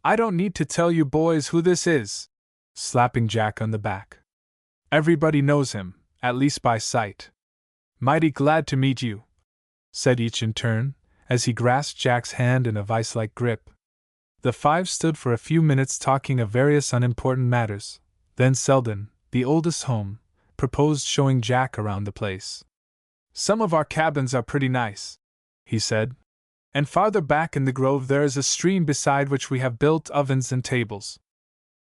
"I don't need to tell you boys who this is," slapping Jack on the back. "Everybody knows him, at least by sight." "Mighty glad to meet you," said each in turn, as he grasped Jack's hand in a vice-like grip. The 5 stood for a few minutes talking of various unimportant matters. Then Selden, the oldest Home, proposed showing Jack around the place. "Some of our cabins are pretty nice," he said. "And farther back in the grove there is a stream beside which we have built ovens and tables."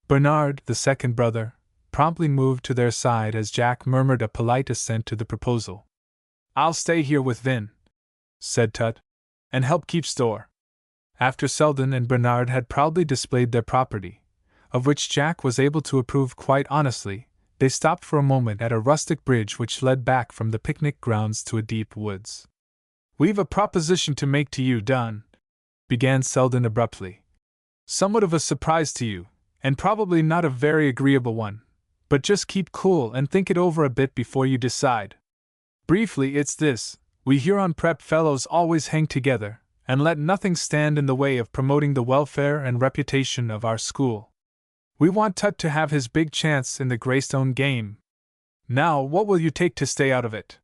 Bernard, the second brother, promptly moved to their side as Jack murmured a polite assent to the proposal. "I'll stay here with Vin," said Tut, "and help keep store." After Selden and Bernard had proudly displayed their property, of which Jack was able to approve quite honestly, they stopped for a moment at a rustic bridge which led back from the picnic grounds to a deep woods. "We've a proposition to make to you, Dunn," began Selden abruptly. "Somewhat of a surprise to you, and probably not a very agreeable one, but just keep cool and think it over a bit before you decide. Briefly, it's this: we Huron Prep fellows always hang together, and let nothing stand in the way of promoting the welfare and reputation of our school. We want Tut to have his big chance in the Greystone game. Now, what will you take to stay out of it?"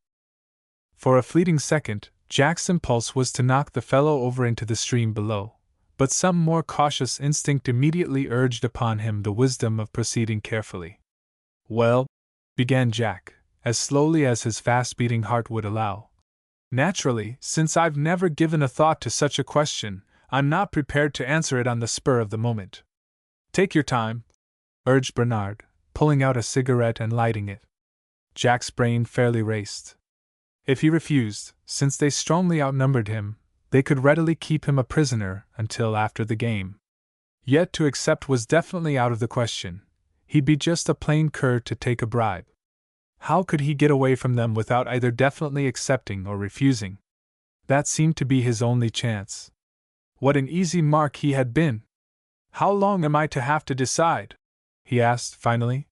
For a fleeting second, Jack's impulse was to knock the fellow over into the stream below, but some more cautious instinct immediately urged upon him the wisdom of proceeding carefully. "Well," began Jack, as slowly as his fast-beating heart would allow. "Naturally, since I've never given a thought to such a question, I'm not prepared to answer it on the spur of the moment." "Take your time," urged Bernard, pulling out a cigarette and lighting it. Jack's brain fairly raced. If he refused, since they strongly outnumbered him, they could readily keep him a prisoner until after the game. Yet to accept was definitely out of the question. He'd be just a plain cur to take a bribe. How could he get away from them without either definitely accepting or refusing? That seemed to be his only chance. What an easy mark he had been! "How long am I to have to decide?" he asked finally.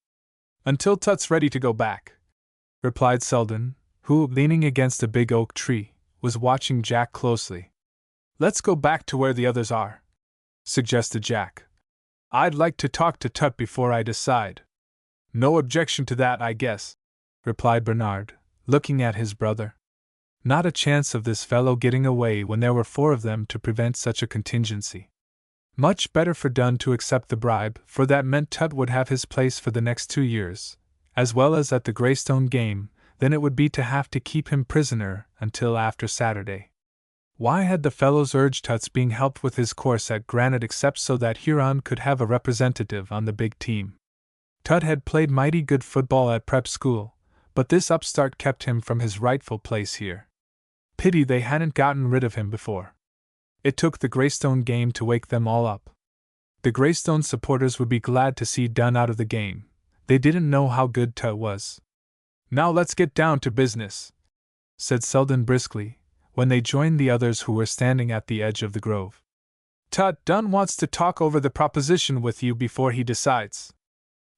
"Until Tut's ready to go back," replied Selden, who, leaning against a big oak tree, was watching Jack closely. "Let's go back to where the others are," suggested Jack. "I'd like to talk to Tut before I decide." "No objection to that, I guess," replied Bernard, looking at his brother. Not a chance of this fellow getting away when there were 4 of them to prevent such a contingency. Much better for Dunn to accept the bribe, for that meant Tut would have his place for the next 2 years, as well as at the Greystone game, than it would be to have to keep him prisoner until after Saturday. Why had the fellows urged Tut's being helped with his course at Granite except so that Huron could have a representative on the big team? Tut had played mighty good football at prep school, but this upstart kept him from his rightful place here. Pity they hadn't gotten rid of him before. It took the Greystone game to wake them all up. The Greystone supporters would be glad to see Dunn out of the game. They didn't know how good Tut was. "Now let's get down to business," said Selden briskly, when they joined the others who were standing at the edge of the grove. "Tut, Dunn wants to talk over the proposition with you before he decides."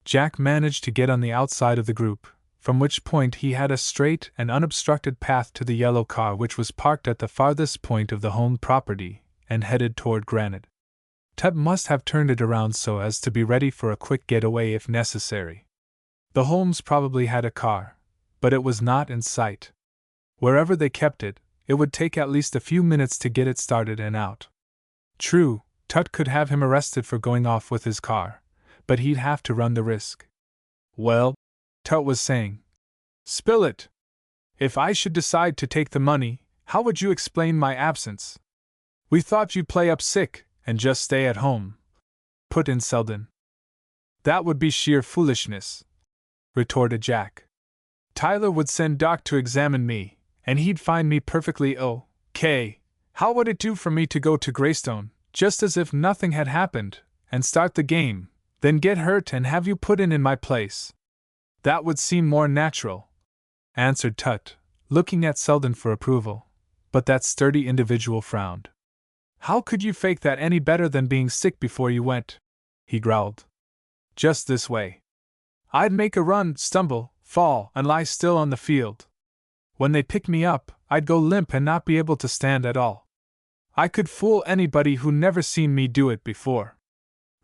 Jack managed to get on the outside of the group, from which point he had a straight and unobstructed path to the yellow car which was parked at the farthest point of the home property, and headed toward Granite. Tut must have turned it around so as to be ready for a quick getaway if necessary. The Holmes probably had a car, but it was not in sight. Wherever they kept it, it would take at least a few minutes to get it started and out. True, Tut could have him arrested for going off with his car, but he'd have to run the risk. Well, Tut was saying, spill it. If I should decide to take the money, how would you explain my absence? We thought you'd play up sick and just stay at home, put in Selden. That would be sheer foolishness, retorted Jack. Tyler would send Doc to examine me, and he'd find me perfectly okay. How would it do for me to go to Greystone, just as if nothing had happened, and start the game, then get hurt and have you put in my place? That would seem more natural, answered Tut, looking at Selden for approval, but that sturdy individual frowned. How could you fake that any better than being sick before you went? He growled. Just this way. I'd make a run, stumble, fall, and lie still on the field. When they picked me up, I'd go limp and not be able to stand at all. I could fool anybody who never seen me do it before.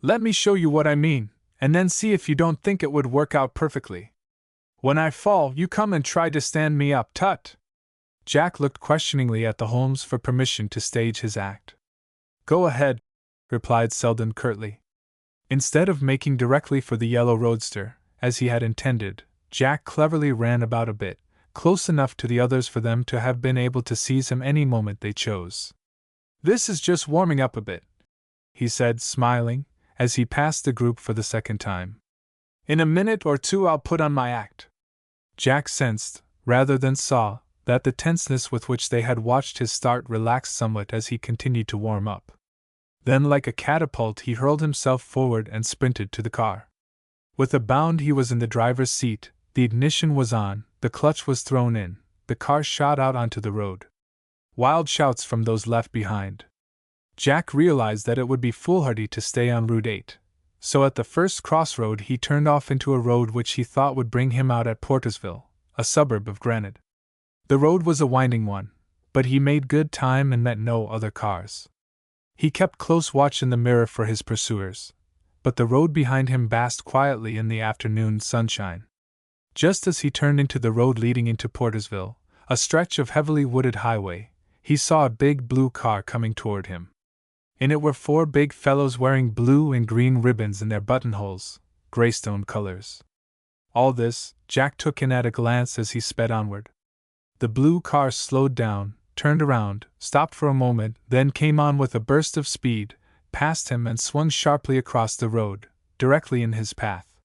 Let me show you what I mean, and then see if you don't think it would work out perfectly. When I fall, you come and try to stand me up, Tut. Jack looked questioningly at the Holmes for permission to stage his act. Go ahead, replied Selden curtly. Instead of making directly for the yellow roadster, as he had intended, Jack cleverly ran about a bit, close enough to the others for them to have been able to seize him any moment they chose. This is just warming up a bit, he said, smiling, as he passed the group for the second time. In a minute or two I'll put on my act. Jack sensed, rather than saw, that the tenseness with which they had watched his start relaxed somewhat as he continued to warm up. Then, like a catapult, he hurled himself forward and sprinted to the car. With a bound he was in the driver's seat, the ignition was on, the clutch was thrown in, the car shot out onto the road. Wild shouts from those left behind. Jack realized that it would be foolhardy to stay on Route 8, so at the first crossroad he turned off into a road which he thought would bring him out at Portersville, a suburb of Granite. The road was a winding one, but he made good time and met no other cars. He kept close watch in the mirror for his pursuers, but the road behind him basked quietly in the afternoon sunshine. Just as he turned into the road leading into Portersville, a stretch of heavily wooded highway, he saw a big blue car coming toward him. In it were 4 big fellows wearing blue and green ribbons in their buttonholes, Greystone colors. All this, Jack took in at a glance as he sped onward. The blue car slowed down, turned around, stopped for a moment, then came on with a burst of speed, passed him and swung sharply across the road, directly in his path.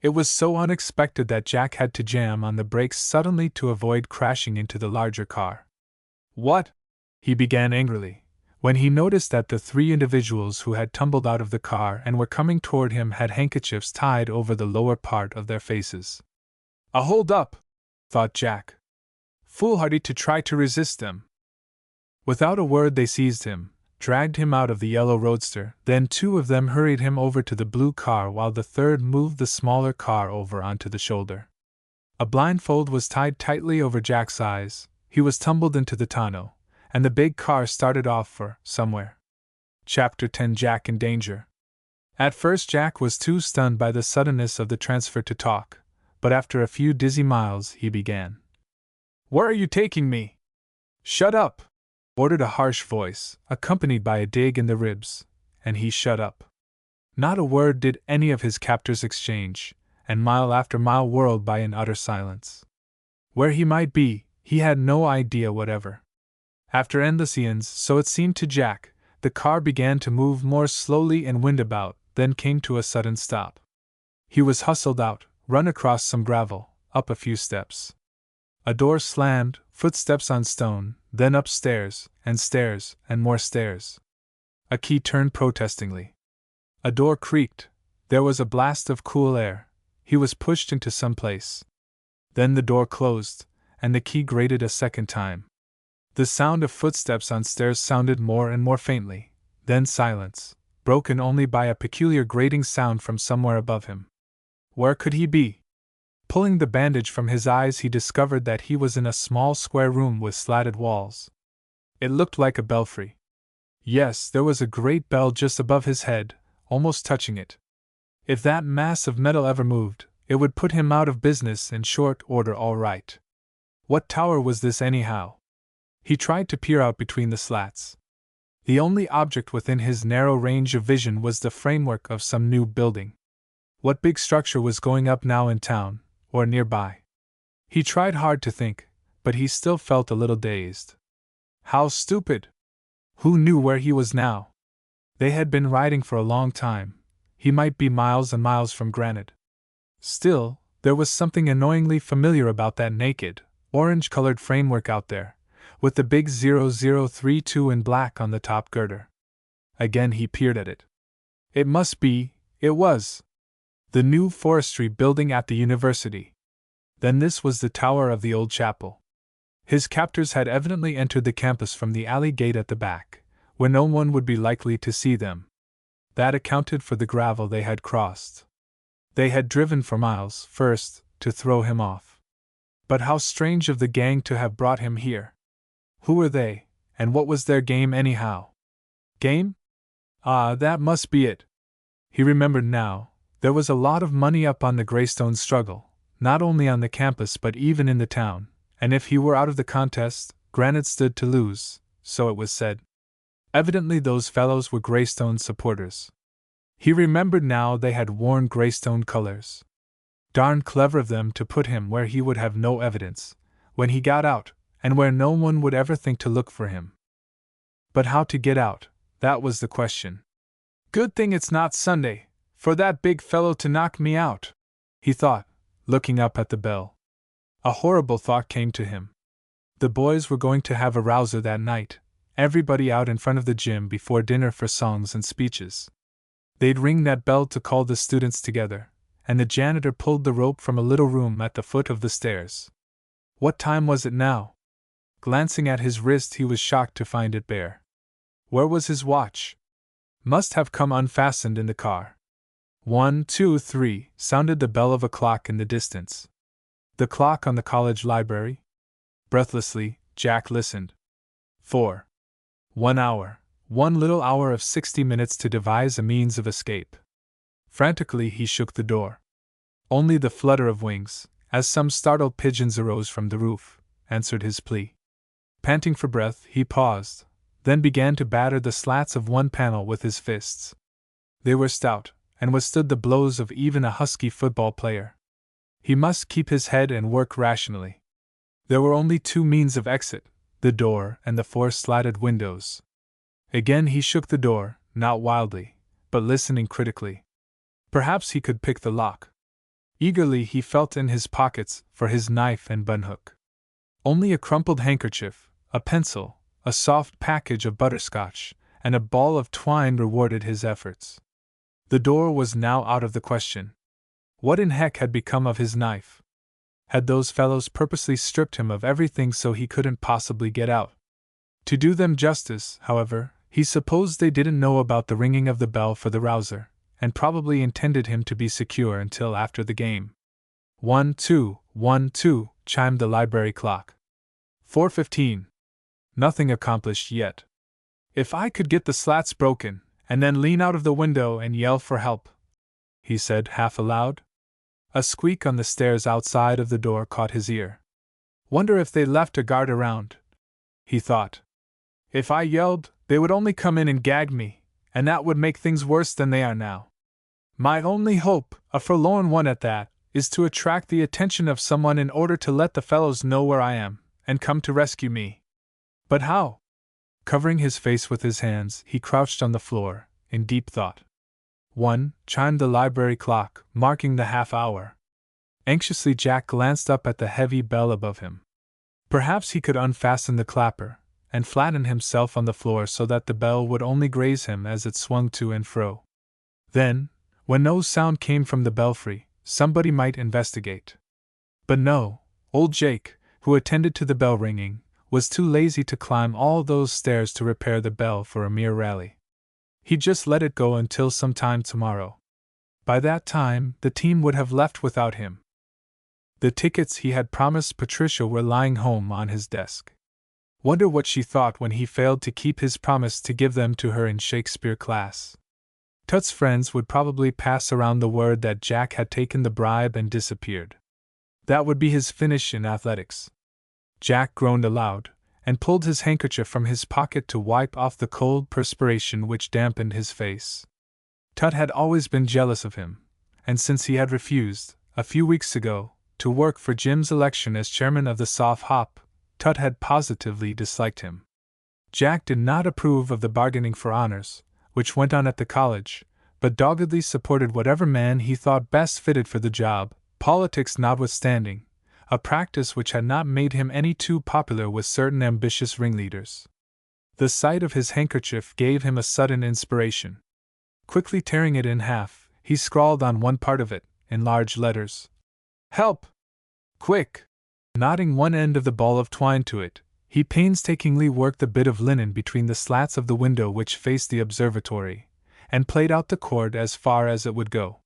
It was so unexpected that Jack had to jam on the brakes suddenly to avoid crashing into the larger car. What? He began angrily, when he noticed that the 3 individuals who had tumbled out of the car and were coming toward him had handkerchiefs tied over the lower part of their faces. A hold-up, thought Jack. Foolhardy to try to resist them. Without a word they seized him, dragged him out of the yellow roadster, then 2 of them hurried him over to the blue car while the 3rd moved the smaller car over onto the shoulder. A blindfold was tied tightly over Jack's eyes, he was tumbled into the tonneau, and the big car started off for somewhere. Chapter 10 Jack in Danger. At first Jack was too stunned by the suddenness of the transfer to talk, but after a few dizzy miles he began. Where are you taking me? Shut up! Ordered a harsh voice, accompanied by a dig in the ribs, and he shut up. Not a word did any of his captors exchange, and mile after mile whirled by in utter silence. Where he might be, he had no idea whatever. After endless eons, so it seemed to Jack, the car began to move more slowly and wind about, then came to a sudden stop. He was hustled out, run across some gravel, up a few steps. A door slammed, footsteps on stone, then up stairs, and more stairs. A key turned protestingly. A door creaked, there was a blast of cool air, he was pushed into some place. Then the door closed, and the key grated a second time. The sound of footsteps on stairs sounded more and more faintly, then silence, broken only by a peculiar grating sound from somewhere above him. Where could he be? Pulling the bandage from his eyes, he discovered that he was in a small square room with slatted walls. It looked like a belfry. Yes, there was a great bell just above his head, almost touching it. If that mass of metal ever moved, It would put him out of business in short order, all right. What tower was this anyhow? He tried to peer out between the slats. The only object within his narrow range of vision was the framework of some new building. What big structure was going up now in town, or nearby? He tried hard to think, but he still felt a little dazed. How stupid! Who knew where he was now? They had been riding for a long time. He might be miles and miles from Granite. Still, there was something annoyingly familiar about that naked, orange-colored framework out there, with the big 0032 in black on the top girder. Again he peered at it. It was the new forestry building at the university. Then this was the tower of the old chapel. His captors had evidently entered the campus from the alley gate at the back, where no one would be likely to see them. That accounted for the gravel they had crossed. They had driven for miles, first, to throw him off. But how strange of the gang to have brought him here. Who were they, and what was their game anyhow? Game? Ah, that must be it. He remembered now, there was a lot of money up on the Greystone struggle, not only on the campus but even in the town, and if he were out of the contest, Granite stood to lose, so it was said. Evidently those fellows were Greystone supporters. He remembered now they had worn Greystone colors. Darn clever of them to put him where he would have no evidence, when he got out, and where no one would ever think to look for him. But how to get out, that was the question. Good thing it's not Sunday, for that big fellow to knock me out, he thought, looking up at the bell. A horrible thought came to him. The boys were going to have a rouser that night, everybody out in front of the gym before dinner for songs and speeches. They'd ring that bell to call the students together, and the janitor pulled the rope from a little room at the foot of the stairs. What time was it now? Glancing at his wrist, he was shocked to find it bare. Where was his watch? Must have come unfastened in the car. 1, 2, 3, sounded the bell of a clock in the distance. The clock on the college library? Breathlessly, Jack listened. 4. 1 hour, 1 little hour of 60 minutes to devise a means of escape. Frantically he shook the door. Only the flutter of wings, as some startled pigeons arose from the roof, answered his plea. Panting for breath, he paused, then began to batter the slats of one panel with his fists. They were stout, and withstood the blows of even a husky football player. He must keep his head and work rationally. There were only two means of exit, the door and the 4 slatted windows. Again he shook the door, not wildly, but listening critically. Perhaps he could pick the lock. Eagerly he felt in his pockets for his knife and buttonhook. Only a crumpled handkerchief, a pencil, a soft package of butterscotch, and a ball of twine rewarded his efforts. The door was now out of the question. What in heck had become of his knife? Had those fellows purposely stripped him of everything so he couldn't possibly get out? To do them justice, however, he supposed they didn't know about the ringing of the bell for the rouser, and probably intended him to be secure until after the game. 1, 2, 1, 2, chimed the library clock. 4:15. Nothing accomplished yet. If I could get the slats broken, and then lean out of the window and yell for help, he said half aloud. A squeak on the stairs outside of the door caught his ear. Wonder if they left a guard around, he thought. If I yelled, they would only come in and gag me, and that would make things worse than they are now. My only hope, a forlorn one at that, is to attract the attention of someone in order to let the fellows know where I am, and come to rescue me. But how? Covering his face with his hands, he crouched on the floor, in deep thought. 1, chimed the library clock, marking the half-hour. Anxiously Jack glanced up at the heavy bell above him. Perhaps he could unfasten the clapper, and flatten himself on the floor so that the bell would only graze him as it swung to and fro. Then, when no sound came from the belfry, somebody might investigate. But no, old Jake, who attended to the bell ringing, was too lazy to climb all those stairs to repair the bell for a mere rally. He'd just let it go until sometime tomorrow. By that time, the team would have left without him. The tickets he had promised Patricia were lying home on his desk. Wonder what she thought when he failed to keep his promise to give them to her in Shakespeare class. Tut's friends would probably pass around the word that Jack had taken the bribe and disappeared. That would be his finish in athletics. Jack groaned aloud, and pulled his handkerchief from his pocket to wipe off the cold perspiration which dampened his face. Tut had always been jealous of him, and since he had refused, a few weeks ago, to work for Jim's election as chairman of the Soft Hop, Tut had positively disliked him. Jack did not approve of the bargaining for honors, which went on at the college, but doggedly supported whatever man he thought best fitted for the job, politics notwithstanding, a practice which had not made him any too popular with certain ambitious ringleaders. The sight of his handkerchief gave him a sudden inspiration. Quickly tearing it in half, he scrawled on one part of it, in large letters, "Help! Quick!" Knotting one end of the ball of twine to it, he painstakingly worked the bit of linen between the slats of the window which faced the observatory, and played out the cord as far as it would go.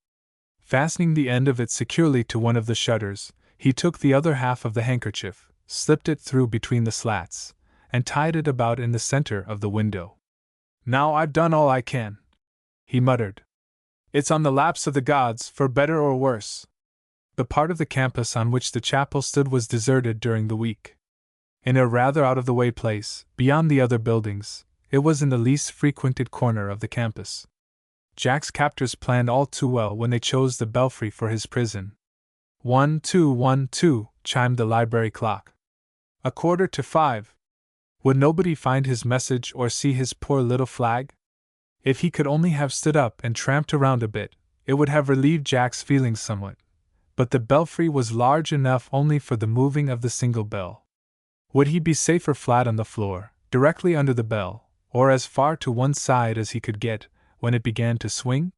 Fastening the end of it securely to one of the shutters, he took the other half of the handkerchief, slipped it through between the slats, and tied it about in the center of the window. "Now I've done all I can," he muttered. "It's on the laps of the gods, for better or worse." The part of the campus on which the chapel stood was deserted during the week. In a rather out-of-the-way place, beyond the other buildings, it was in the least frequented corner of the campus. Jack's captors planned all too well when they chose the belfry for his prison. 1212 chimed the library clock. 5:15. Would nobody find his message or see his poor little flag? If he could only have stood up and tramped around a bit, it would have relieved Jack's feelings somewhat. But the belfry was large enough only for the moving of the single bell. Would he be safer flat on the floor, directly under the bell, or as far to one side as he could get, when it began to swing?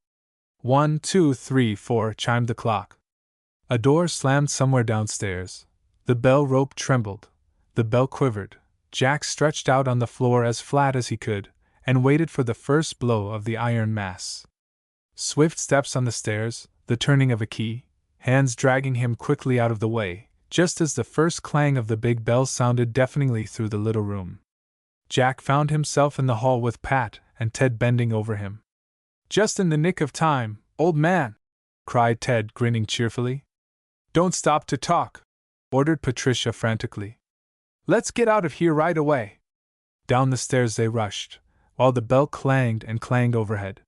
1, 2, 3, 4 chimed the clock. A door slammed somewhere downstairs. The bell rope trembled. The bell quivered. Jack stretched out on the floor as flat as he could, and waited for the first blow of the iron mass. Swift steps on the stairs, the turning of a key, hands dragging him quickly out of the way, just as the first clang of the big bell sounded deafeningly through the little room. Jack found himself in the hall with Pat and Ted bending over him. "Just in the nick of time, old man!" cried Ted, grinning cheerfully. "Don't stop to talk," ordered Patricia frantically. "Let's get out of here right away." Down the stairs they rushed, while the bell clanged and clanged overhead.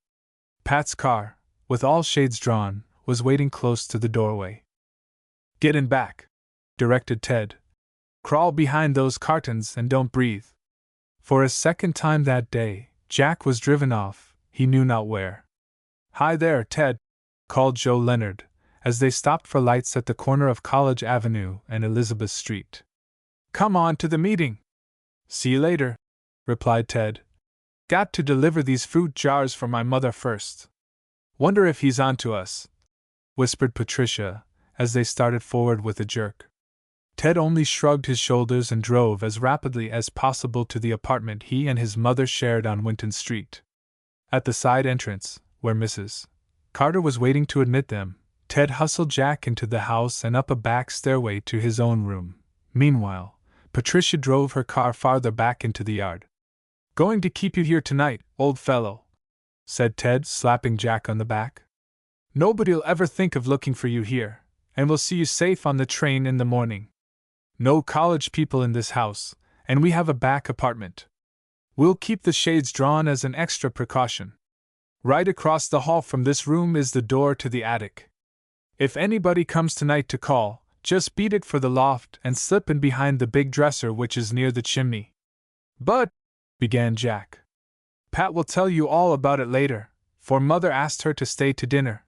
Pat's car, with all shades drawn, was waiting close to the doorway. "Get in back," directed Ted. "Crawl behind those curtains and don't breathe." For a second time that day, Jack was driven off, he knew not where. "Hi there, Ted," called Joe Leonard, as they stopped for lights at the corner of College Avenue and Elizabeth Street. "Come on to the meeting." "See you later," replied Ted. "Got to deliver these fruit jars for my mother first." "Wonder if he's on to us," whispered Patricia, as they started forward with a jerk. Ted only shrugged his shoulders and drove as rapidly as possible to the apartment he and his mother shared on Winton Street. At the side entrance, where Mrs. Carter was waiting to admit them, Ted hustled Jack into the house and up a back stairway to his own room. Meanwhile, Patricia drove her car farther back into the yard. "Going to keep you here tonight, old fellow," said Ted, slapping Jack on the back. "Nobody'll ever think of looking for you here, and we'll see you safe on the train in the morning. No college people in this house, and we have a back apartment. We'll keep the shades drawn as an extra precaution. Right across the hall from this room is the door to the attic. If anybody comes tonight to call, just beat it for the loft and slip in behind the big dresser which is near the chimney." "But," began Jack. "Pat will tell you all about it later, for Mother asked her to stay to dinner.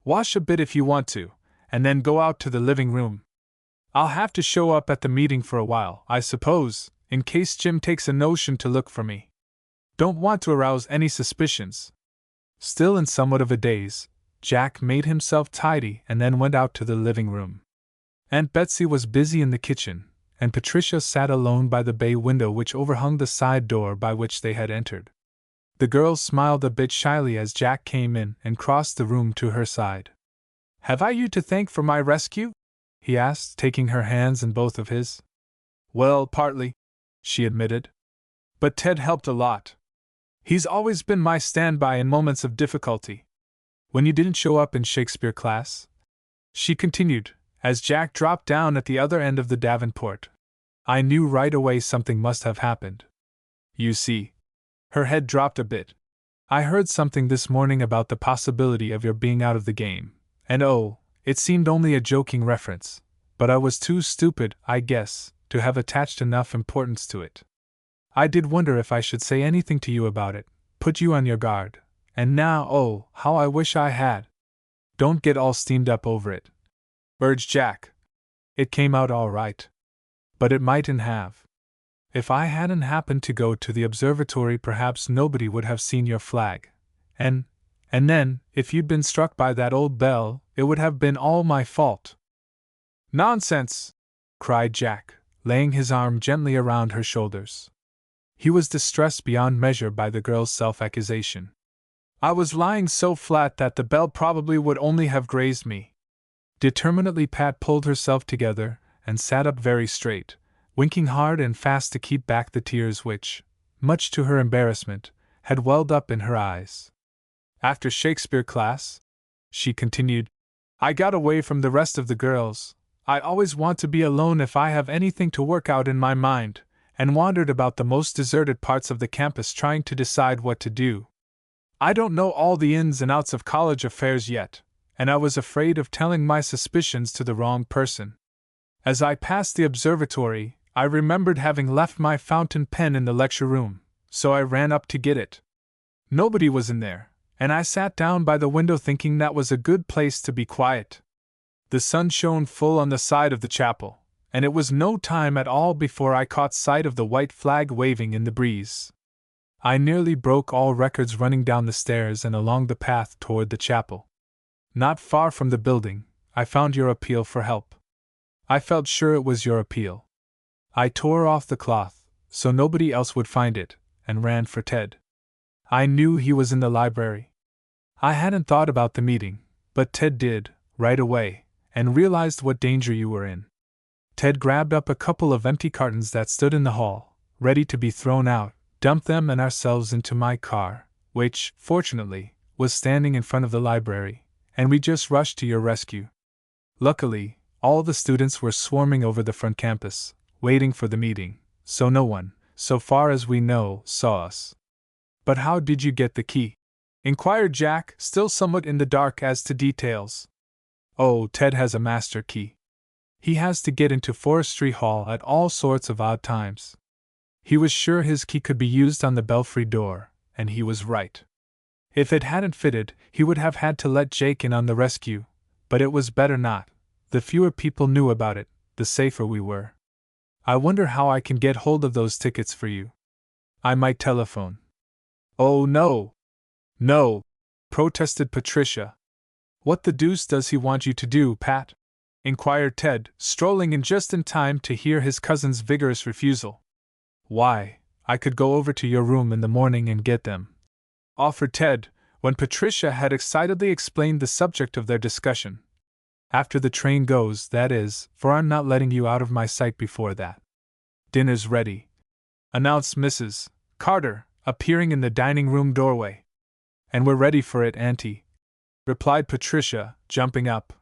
Wash a bit if you want to, and then go out to the living room. I'll have to show up at the meeting for a while, I suppose, in case Jim takes a notion to look for me. Don't want to arouse any suspicions." Still in somewhat of a daze, Jack made himself tidy and then went out to the living room. Aunt Betsy was busy in the kitchen, and Patricia sat alone by the bay window which overhung the side door by which they had entered. The girl smiled a bit shyly as Jack came in and crossed the room to her side. "Have I you to thank for my rescue?" he asked, taking her hands in both of his. "Well, partly," she admitted. "But Ted helped a lot." He's always been my standby in moments of difficulty. When you didn't show up in Shakespeare class, she continued, as Jack dropped down at the other end of the Davenport, I knew right away something must have happened. You see, her head dropped a bit. I heard something this morning about the possibility of your being out of the game, and oh, it seemed only a joking reference, but I was too stupid, I guess, to have attached enough importance to it. I did wonder if I should say anything to you about it, put you on your guard, and now, oh, how I wish I had. Don't get all steamed up over it, urged Jack. It came out all right. But it mightn't have. If I hadn't happened to go to the observatory, perhaps nobody would have seen your flag. And then, if you'd been struck by that old bell, it would have been all my fault. Nonsense! Cried Jack, laying his arm gently around her shoulders. He was distressed beyond measure by the girl's self-accusation. I was lying so flat that the bell probably would only have grazed me. Determinedly, Pat pulled herself together and sat up very straight, winking hard and fast to keep back the tears which, much to her embarrassment, had welled up in her eyes. After Shakespeare class, she continued, I got away from the rest of the girls. I always want to be alone if I have anything to work out in my mind, and wandered about the most deserted parts of the campus trying to decide what to do. I don't know all the ins and outs of college affairs yet, and I was afraid of telling my suspicions to the wrong person. As I passed the observatory, I remembered having left my fountain pen in the lecture room, so I ran up to get it. Nobody was in there, and I sat down by the window thinking that was a good place to be quiet. The sun shone full on the side of the chapel, and it was no time at all before I caught sight of the white flag waving in the breeze. I nearly broke all records running down the stairs and along the path toward the chapel. Not far from the building, I found your appeal for help. I felt sure it was your appeal. I tore off the cloth, so nobody else would find it, and ran for Ted. I knew he was in the library. I hadn't thought about the meeting, but Ted did, right away, and realized what danger you were in. Ted grabbed up a couple of empty cartons that stood in the hall, ready to be thrown out, dumped them and ourselves into my car, which, fortunately, was standing in front of the library, and we just rushed to your rescue. Luckily, all the students were swarming over the front campus, waiting for the meeting, so no one, so far as we know, saw us. But how did you get the key? Inquired Jack, still somewhat in the dark as to details. Oh, Ted has a master key. He has to get into Forestry Hall at all sorts of odd times. He was sure his key could be used on the belfry door, and he was right. If it hadn't fitted, he would have had to let Jake in on the rescue, but it was better not. The fewer people knew about it, the safer we were. I wonder how I can get hold of those tickets for you. I might telephone. Oh no! No! Protested Patricia. What the deuce does he want you to do, Pat? Inquired Ted, strolling in just in time to hear his cousin's vigorous refusal. Why, I could go over to your room in the morning and get them, offered Ted, when Patricia had excitedly explained the subject of their discussion. After the train goes, that is, for I'm not letting you out of my sight before that. Dinner's ready, announced Mrs. Carter, appearing in the dining room doorway. And we're ready for it, Auntie, replied Patricia, jumping up.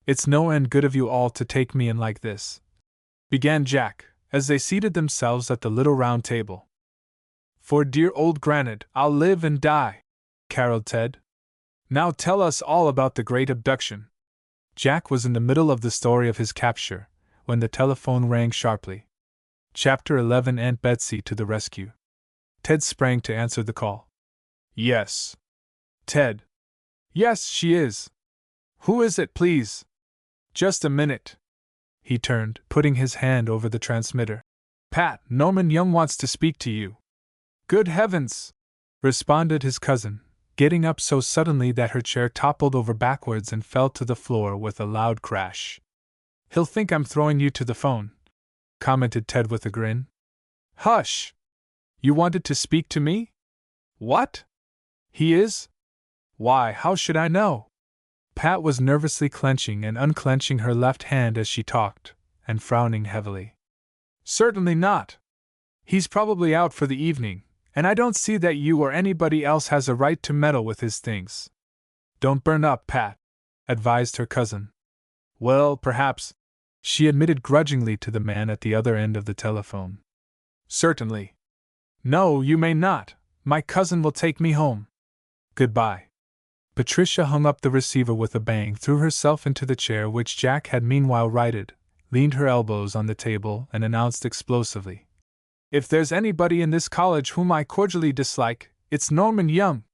It's no end good of you all to take me in like this, began Jack, as they seated themselves at the little round table. For dear old Granite, I'll live and die, caroled Ted. Now tell us all about the great abduction. Jack was in the middle of the story of his capture, when the telephone rang sharply. Chapter 11 Aunt Betsy to the rescue. Ted sprang to answer the call. Yes. Ted. Yes, she is. Who is it, please? Just a minute. He turned, putting his hand over the transmitter. Pat, Norman Young wants to speak to you. Good heavens! Responded his cousin, getting up so suddenly that her chair toppled over backwards and fell to the floor with a loud crash. He'll think I'm throwing you to the phone, commented Ted with a grin. Hush! You wanted to speak to me? What? He is? Why, how should I know? Pat was nervously clenching and unclenching her left hand as she talked, and frowning heavily. Certainly not. He's probably out for the evening, And I don't see that you or anybody else has a right to meddle with his things. Don't burn up, Pat, advised her cousin. Well, perhaps, she admitted grudgingly to the man at the other end of the telephone. Certainly. No, you may not. My cousin will take me home. Goodbye. Patricia hung up the receiver with a bang, threw herself into the chair which Jack had meanwhile righted, leaned her elbows on the table, and announced explosively, "If there's anybody in this college whom I cordially dislike, it's Norman Young."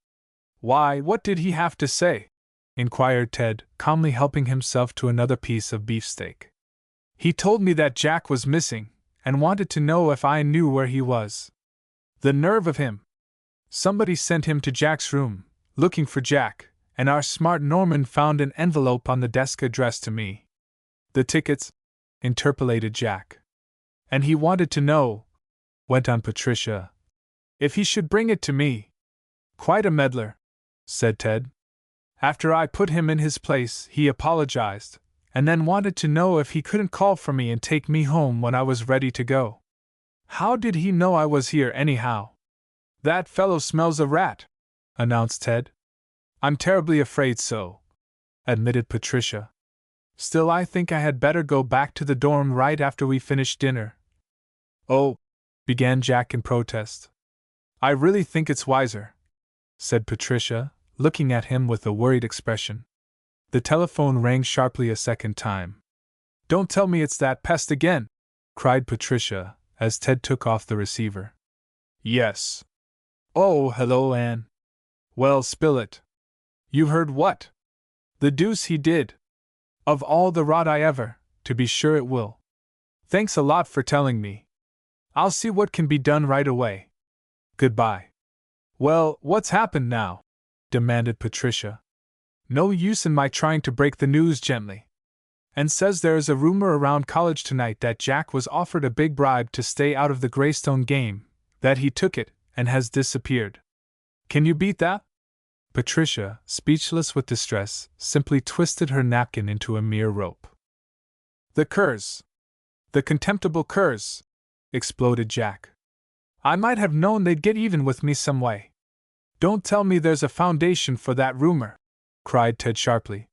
"Why, what did he have to say?" inquired Ted, calmly helping himself to another piece of beefsteak. "He told me that Jack was missing, and wanted to know if I knew where he was. The nerve of him! Somebody sent him to Jack's room, looking for Jack, and our smart Norman found an envelope on the desk addressed to me." "The tickets?" interpolated Jack. "And he wanted to know," went on Patricia, "if he should bring it to me." "Quite a meddler," said Ted. "After I put him in his place, he apologized, and then wanted to know if he couldn't call for me and take me home when I was ready to go. How did he know I was here, anyhow?" "That fellow smells a rat," announced Ted. "I'm terribly afraid so," admitted Patricia. "Still, I think I had better go back to the dorm right after we finish dinner." "Oh," began Jack in protest. "I really think it's wiser," said Patricia, looking at him with a worried expression. The telephone rang sharply a second time. "Don't tell me it's that pest again!" cried Patricia, as Ted took off the receiver. "Yes." "Oh, hello, Anne. Well, spill it. You heard what?" "The deuce he did. Of all the rot I ever, to be sure it will. Thanks a lot for telling me. I'll see what can be done right away. Goodbye." "Well, what's happened now?" demanded Patricia. "No use in my trying to break the news gently. And says there is a rumor around college tonight that Jack was offered a big bribe to stay out of the Greystone game, that he took it, and has disappeared. Can you beat that?" Patricia, speechless with distress, simply twisted her napkin into a mere rope. "The curs! The contemptible curs!" exploded Jack. "I might have known they'd get even with me some way." "Don't tell me there's a foundation for that rumor," cried Ted sharply.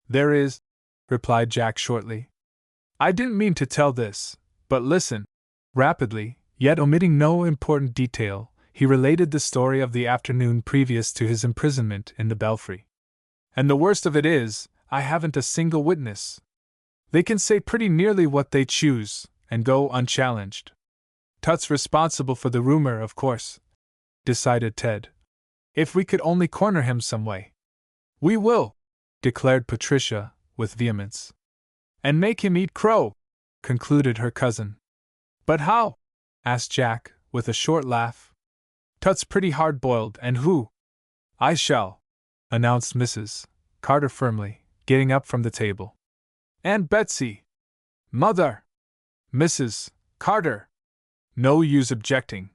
"There is," replied Jack shortly. "I didn't mean to tell this, but listen." Rapidly, yet omitting no important detail, he related the story of the afternoon previous to his imprisonment in the belfry. "And the worst of it is, I haven't a single witness. They can say pretty nearly what they choose, and go unchallenged. Tut's responsible for the rumor, of course," decided Ted. "If we could only corner him some way." "We will," declared Patricia, with vehemence. "And make him eat crow," concluded her cousin. "But how?" asked Jack, with a short laugh. "Tut's pretty hard-boiled, and who?" "I shall," announced Mrs. Carter firmly, getting up from the table. "Aunt Betsy!" "Mother!" "Mrs. Carter!" "No use objecting.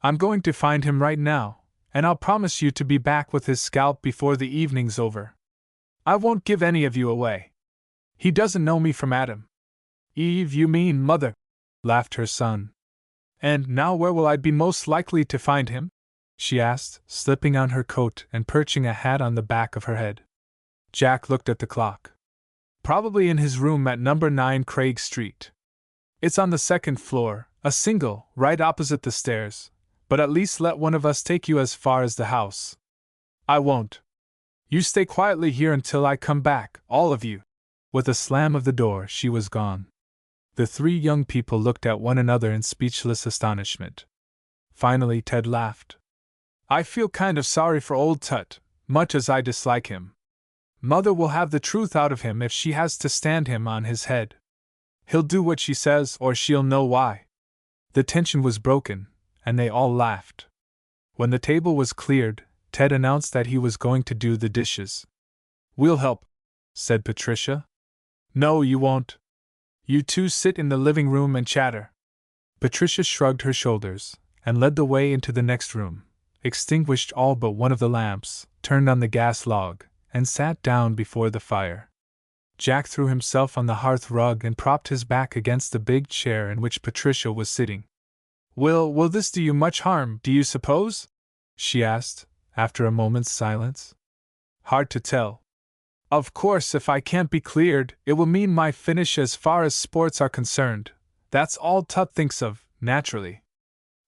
I'm going to find him right now, and I'll promise you to be back with his scalp before the evening's over. I won't give any of you away. He doesn't know me from Adam." "Eve, you mean Mother," laughed her son. "And now where will I be most likely to find him?" she asked, slipping on her coat and perching a hat on the back of her head. Jack looked at the clock. "Probably in his room at number 9 Craig Street. It's on the second floor, a single, right opposite the stairs, but at least let one of us take you as far as the house." "I won't. You stay quietly here until I come back, all of you." With a slam of the door, she was gone. The three young people looked at one another in speechless astonishment. Finally, Ted laughed. "I feel kind of sorry for old Tut, much as I dislike him. Mother will have the truth out of him if she has to stand him on his head. He'll do what she says, or she'll know why." The tension was broken, and they all laughed. When the table was cleared, Ted announced that he was going to do the dishes. "We'll help," said Patricia. "No, you won't. You two sit in the living room and chatter." Patricia shrugged her shoulders, and led the way into the next room, extinguished all but one of the lamps, turned on the gas log, and sat down before the fire. Jack threw himself on the hearth rug and propped his back against the big chair in which Patricia was sitting. Will this do you much harm, do you suppose? She asked, after a moment's silence. Hard to tell. Of course, if I can't be cleared, it will mean my finish as far as sports are concerned. That's all Tut thinks of, naturally.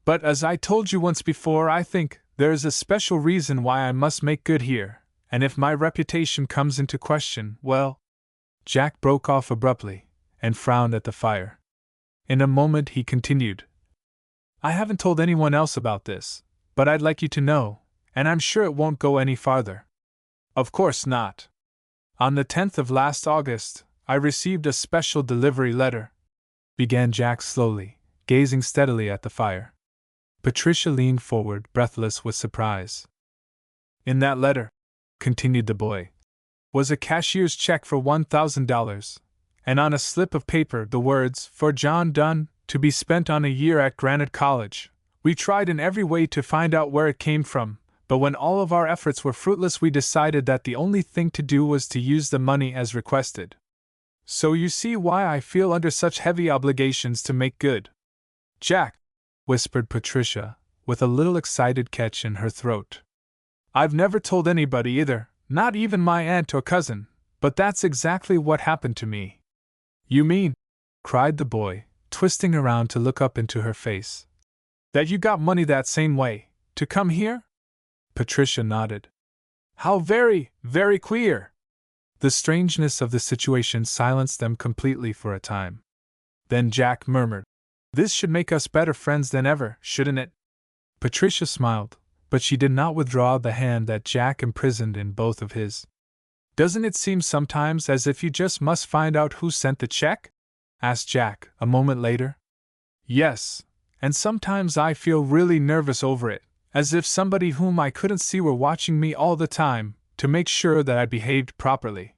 But as I told you once before, I think there is a special reason why I must make good here, and if my reputation comes into question, well. Jack broke off abruptly, and frowned at the fire. In a moment he continued. I haven't told anyone else about this, but I'd like you to know, and I'm sure it won't go any farther. Of course not. On the 10th of last August, I received a special delivery letter, began Jack slowly, gazing steadily at the fire. Patricia leaned forward, breathless with surprise. In that letter, continued the boy, was a cashier's check for $1,000, and on a slip of paper the words, "For John Dunn, to be spent on a year at Granite College." We tried in every way to find out where it came from, but when all of our efforts were fruitless, we decided that the only thing to do was to use the money as requested. So you see why I feel under such heavy obligations to make good. Jack, whispered Patricia, with a little excited catch in her throat. I've never told anybody either, not even my aunt or cousin, but that's exactly what happened to me. You mean, cried the boy, twisting around to look up into her face, that you got money that same way, to come here? Patricia nodded. How very, very queer! The strangeness of the situation silenced them completely for a time. Then Jack murmured, This should make us better friends than ever, shouldn't it? Patricia smiled, but she did not withdraw the hand that Jack imprisoned in both of his. Doesn't it seem sometimes as if you just must find out who sent the check? Asked Jack, a moment later. Yes, and sometimes I feel really nervous over it, as if somebody whom I couldn't see were watching me all the time, to make sure that I behaved properly.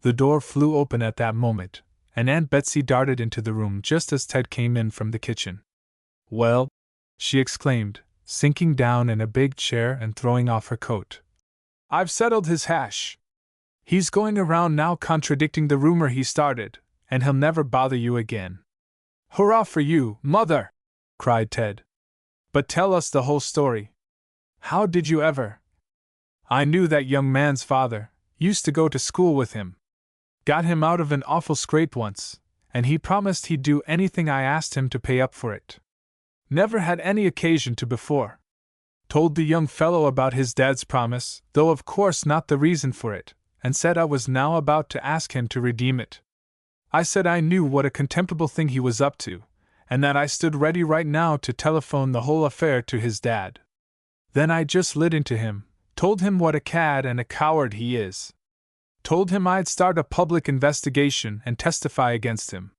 The door flew open at that moment, and Aunt Betsy darted into the room just as Ted came in from the kitchen. Well, she exclaimed, sinking down in a big chair and throwing off her coat. I've settled his hash. He's going around now contradicting the rumor he started, and he'll never bother you again. Hurrah for you, Mother! Cried Ted. But tell us the whole story. How did you ever? I knew that young man's father, used to go to school with him. Got him out of an awful scrape once, and he promised he'd do anything I asked him to pay up for it. Never had any occasion to before. Told the young fellow about his dad's promise, though of course not the reason for it, and said I was now about to ask him to redeem it. I said I knew what a contemptible thing he was up to, and that I stood ready right now to telephone the whole affair to his dad. Then I just lit into him, told him what a cad and a coward he is. Told him I'd start a public investigation and testify against him.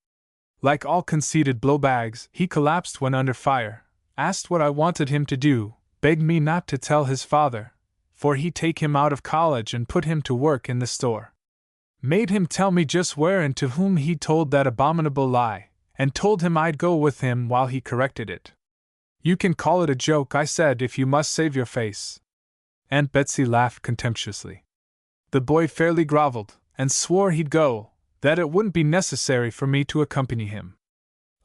Like all conceited blowbags, he collapsed when under fire, asked what I wanted him to do, begged me not to tell his father, for he'd take him out of college and put him to work in the store. Made him tell me just where and to whom he told that abominable lie, and told him I'd go with him while he corrected it. You can call it a joke, I said, if you must save your face. Aunt Betsy laughed contemptuously. The boy fairly groveled, and swore he'd go, that it wouldn't be necessary for me to accompany him.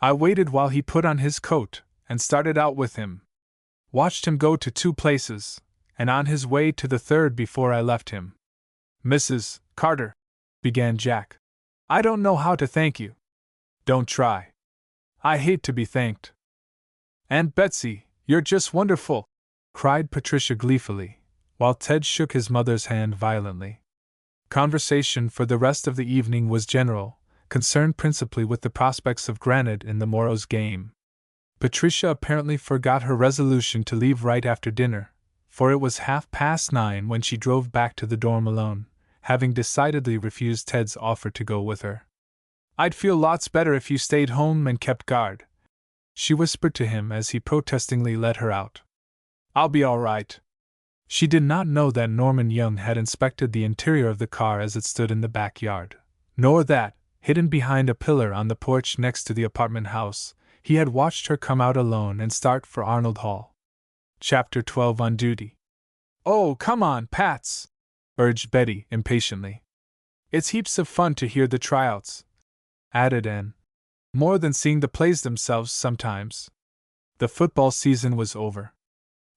I waited while he put on his coat, and started out with him. Watched him go to 2 places, and on his way to the 3rd before I left him. Mrs. Carter, began Jack. I don't know how to thank you. Don't try. I hate to be thanked. Aunt Betsy, you're just wonderful, cried Patricia gleefully, while Ted shook his mother's hand violently. Conversation for the rest of the evening was general, concerned principally with the prospects of Granite in the morrow's game. Patricia apparently forgot her resolution to leave right after dinner, for it was 9:30 when she drove back to the dorm alone, having decidedly refused Ted's offer to go with her. I'd feel lots better if you stayed home and kept guard, she whispered to him as he protestingly let her out. I'll be all right. She did not know that Norman Young had inspected the interior of the car as it stood in the backyard, nor that, hidden behind a pillar on the porch next to the apartment house, he had watched her come out alone and start for Arnold Hall. Chapter 12 On Duty. Oh, come on, Pats! Urged Betty impatiently. It's heaps of fun to hear the tryouts, added Anne. More than seeing the plays themselves sometimes. The football season was over.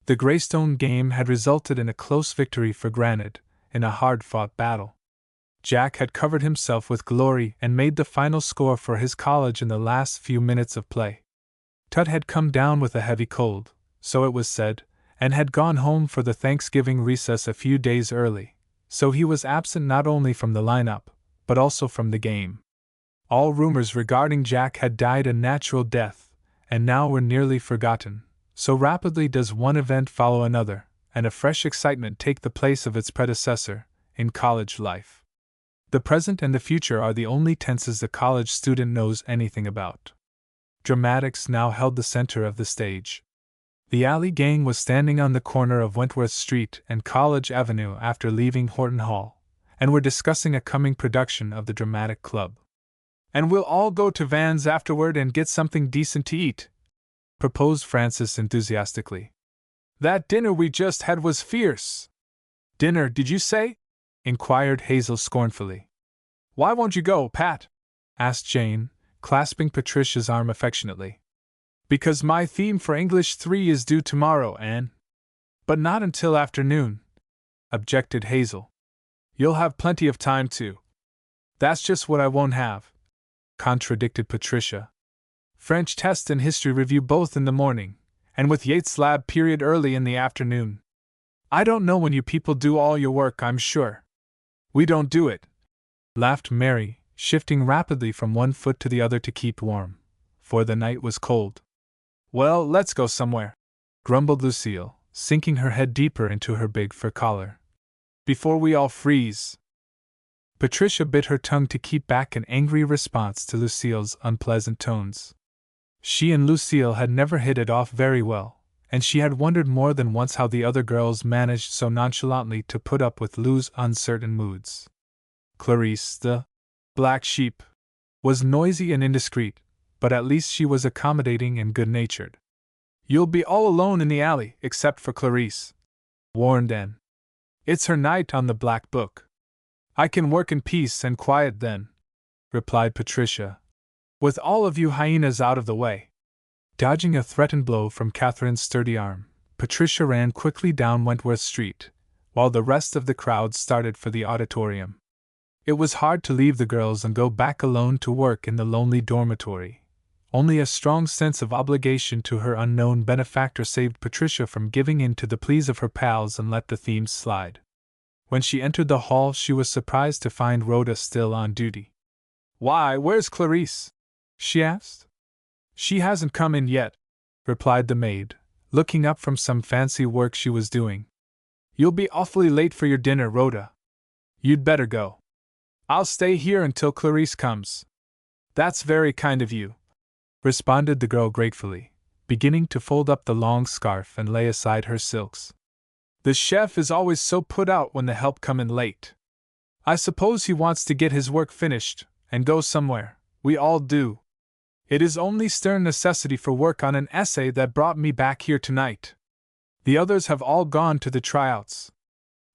The Greystone game had resulted in a close victory for Granite, in a hard-fought battle. Jack had covered himself with glory and made the final score for his college in the last few minutes of play. Tut had come down with a heavy cold, so it was said, and had gone home for the Thanksgiving recess a few days early, so he was absent not only from the lineup, but also from the game. All rumors regarding Jack had died a natural death, and now were nearly forgotten. So rapidly does one event follow another, and a fresh excitement take the place of its predecessor, in college life. The present and the future are the only tenses the college student knows anything about. Dramatics now held the center of the stage. The alley gang was standing on the corner of Wentworth Street and College Avenue after leaving Horton Hall, and were discussing a coming production of the Dramatic Club. "And we'll all go to Van's afterward and get something decent to eat," proposed Francis enthusiastically. "That dinner we just had was fierce." "Dinner, did you say?" inquired Hazel scornfully. "Why won't you go, Pat?" asked Jane, clasping Patricia's arm affectionately. "Because my theme for English 3 is due tomorrow, Anne." "But not until afternoon," objected Hazel. "You'll have plenty of time to." "That's just what I won't have," contradicted Patricia. "French test and history review both in the morning, and with Yeats' lab period early in the afternoon. I don't know when you people do all your work, I'm sure." "We don't do it," laughed Mary, shifting rapidly from one foot to the other to keep warm, for the night was cold. "Well, let's go somewhere," grumbled Lucille, sinking her head deeper into her big fur collar. "Before we all freeze." Patricia bit her tongue to keep back an angry response to Lucille's unpleasant tones. She and Lucille had never hit it off very well, and she had wondered more than once how the other girls managed so nonchalantly to put up with Lou's uncertain moods. Clarice, the black sheep, was noisy and indiscreet, but at least she was accommodating and good-natured. "You'll be all alone in the alley, except for Clarice," warned Anne. "It's her night on the Black Book." "I can work in peace and quiet then," replied Patricia, "with all of you hyenas out of the way." Dodging a threatened blow from Catherine's sturdy arm, Patricia ran quickly down Wentworth Street, while the rest of the crowd started for the auditorium. It was hard to leave the girls and go back alone to work in the lonely dormitory. Only a strong sense of obligation to her unknown benefactor saved Patricia from giving in to the pleas of her pals and let the themes slide. When she entered the hall, she was surprised to find Rhoda still on duty. "Why, where's Clarice?" she asked. "She hasn't come in yet," replied the maid, looking up from some fancy work she was doing. "You'll be awfully late for your dinner, Rhoda. You'd better go." "I'll stay here until Clarice comes." "That's very kind of you," responded the girl gratefully, beginning to fold up the long scarf and lay aside her silks. "The chef is always so put out when the help come in late. I suppose he wants to get his work finished, and go somewhere. We all do. It is only stern necessity for work on an essay that brought me back here tonight. The others have all gone to the tryouts."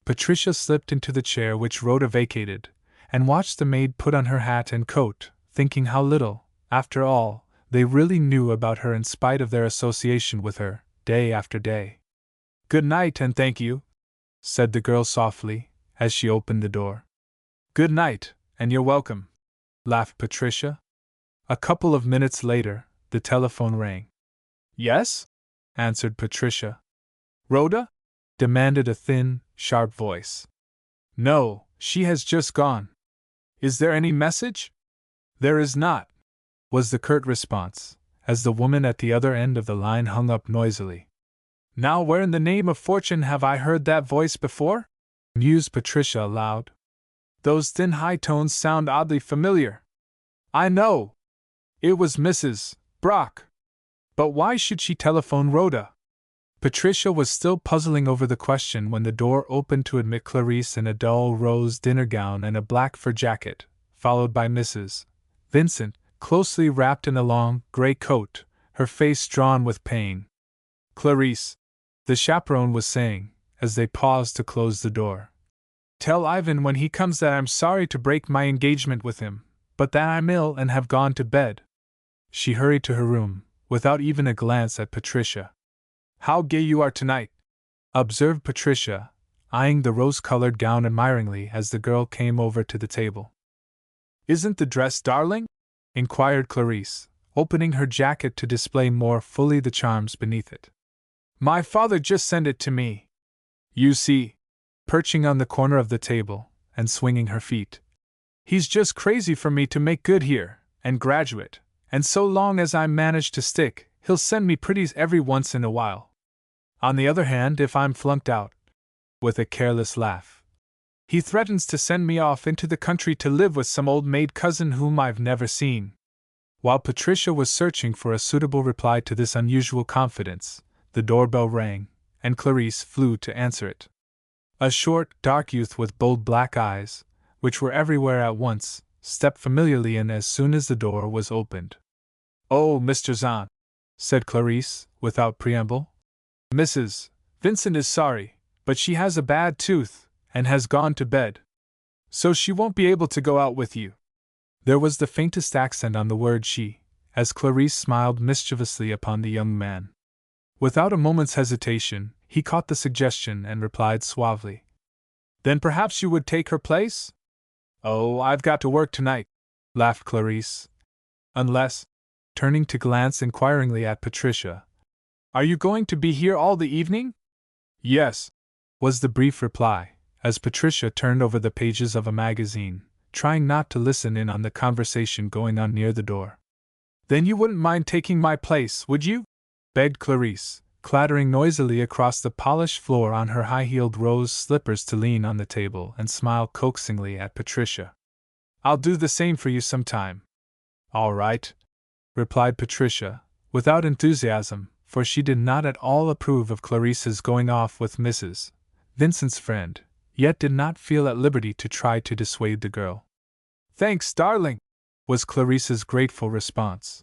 Patricia slipped into the chair which Rhoda vacated, and watched the maid put on her hat and coat, thinking how little, after all, they really knew about her in spite of their association with her, day after day. "Good night and thank you," said the girl softly, as she opened the door. "Good night, and you're welcome," laughed Patricia. A couple of minutes later, the telephone rang. "Yes?" answered Patricia. "Rhoda?" demanded a thin, sharp voice. "No, she has just gone." "Is there any message?" "There is not," was the curt response, as the woman at the other end of the line hung up noisily. "Now where in the name of fortune have I heard that voice before?" mused Patricia aloud. "Those thin high tones sound oddly familiar. I know! It was Mrs. Brock. But why should she telephone Rhoda?" Patricia was still puzzling over the question when the door opened to admit Clarice in a dull rose dinner gown and a black fur jacket, followed by Mrs. Vincent, closely wrapped in a long, gray coat, her face drawn with pain. "Clarice," the chaperone was saying, as they paused to close the door, "tell Ivan when he comes that I'm sorry to break my engagement with him, but that I'm ill and have gone to bed." She hurried to her room, without even a glance at Patricia. "How gay you are tonight," observed Patricia, eyeing the rose-colored gown admiringly as the girl came over to the table. "Isn't the dress darling?" inquired Clarice, opening her jacket to display more fully the charms beneath it. "My father just sent it to me. You see," perching on the corner of the table and swinging her feet, "he's just crazy for me to make good here and graduate, and so long as I manage to stick, he'll send me pretties every once in a while. On the other hand, if I'm flunked out," with a careless laugh, "he threatens to send me off into the country to live with some old maid cousin whom I've never seen." While Patricia was searching for a suitable reply to this unusual confidence, the doorbell rang, and Clarice flew to answer it. A short, dark youth with bold black eyes, which were everywhere at once, stepped familiarly in as soon as the door was opened. "Oh, Mr. Zahn," said Clarice, without preamble. "Mrs. Vincent is sorry, but she has a bad tooth, and has gone to bed. So she won't be able to go out with you." There was the faintest accent on the word she, as Clarice smiled mischievously upon the young man. Without a moment's hesitation, he caught the suggestion and replied suavely, "Then perhaps you would take her place?" "Oh, I've got to work tonight," laughed Clarice. "Unless," turning to glance inquiringly at Patricia, "are you going to be here all the evening?" "Yes," was the brief reply, as Patricia turned over the pages of a magazine, trying not to listen in on the conversation going on near the door. "Then you wouldn't mind taking my place, would you?" begged Clarice, clattering noisily across the polished floor on her high-heeled rose slippers to lean on the table and smile coaxingly at Patricia. "I'll do the same for you sometime." "All right," replied Patricia, without enthusiasm, for she did not at all approve of Clarice's going off with Mrs. Vincent's friend, yet did not feel at liberty to try to dissuade the girl. "Thanks, darling," was Clarice's grateful response.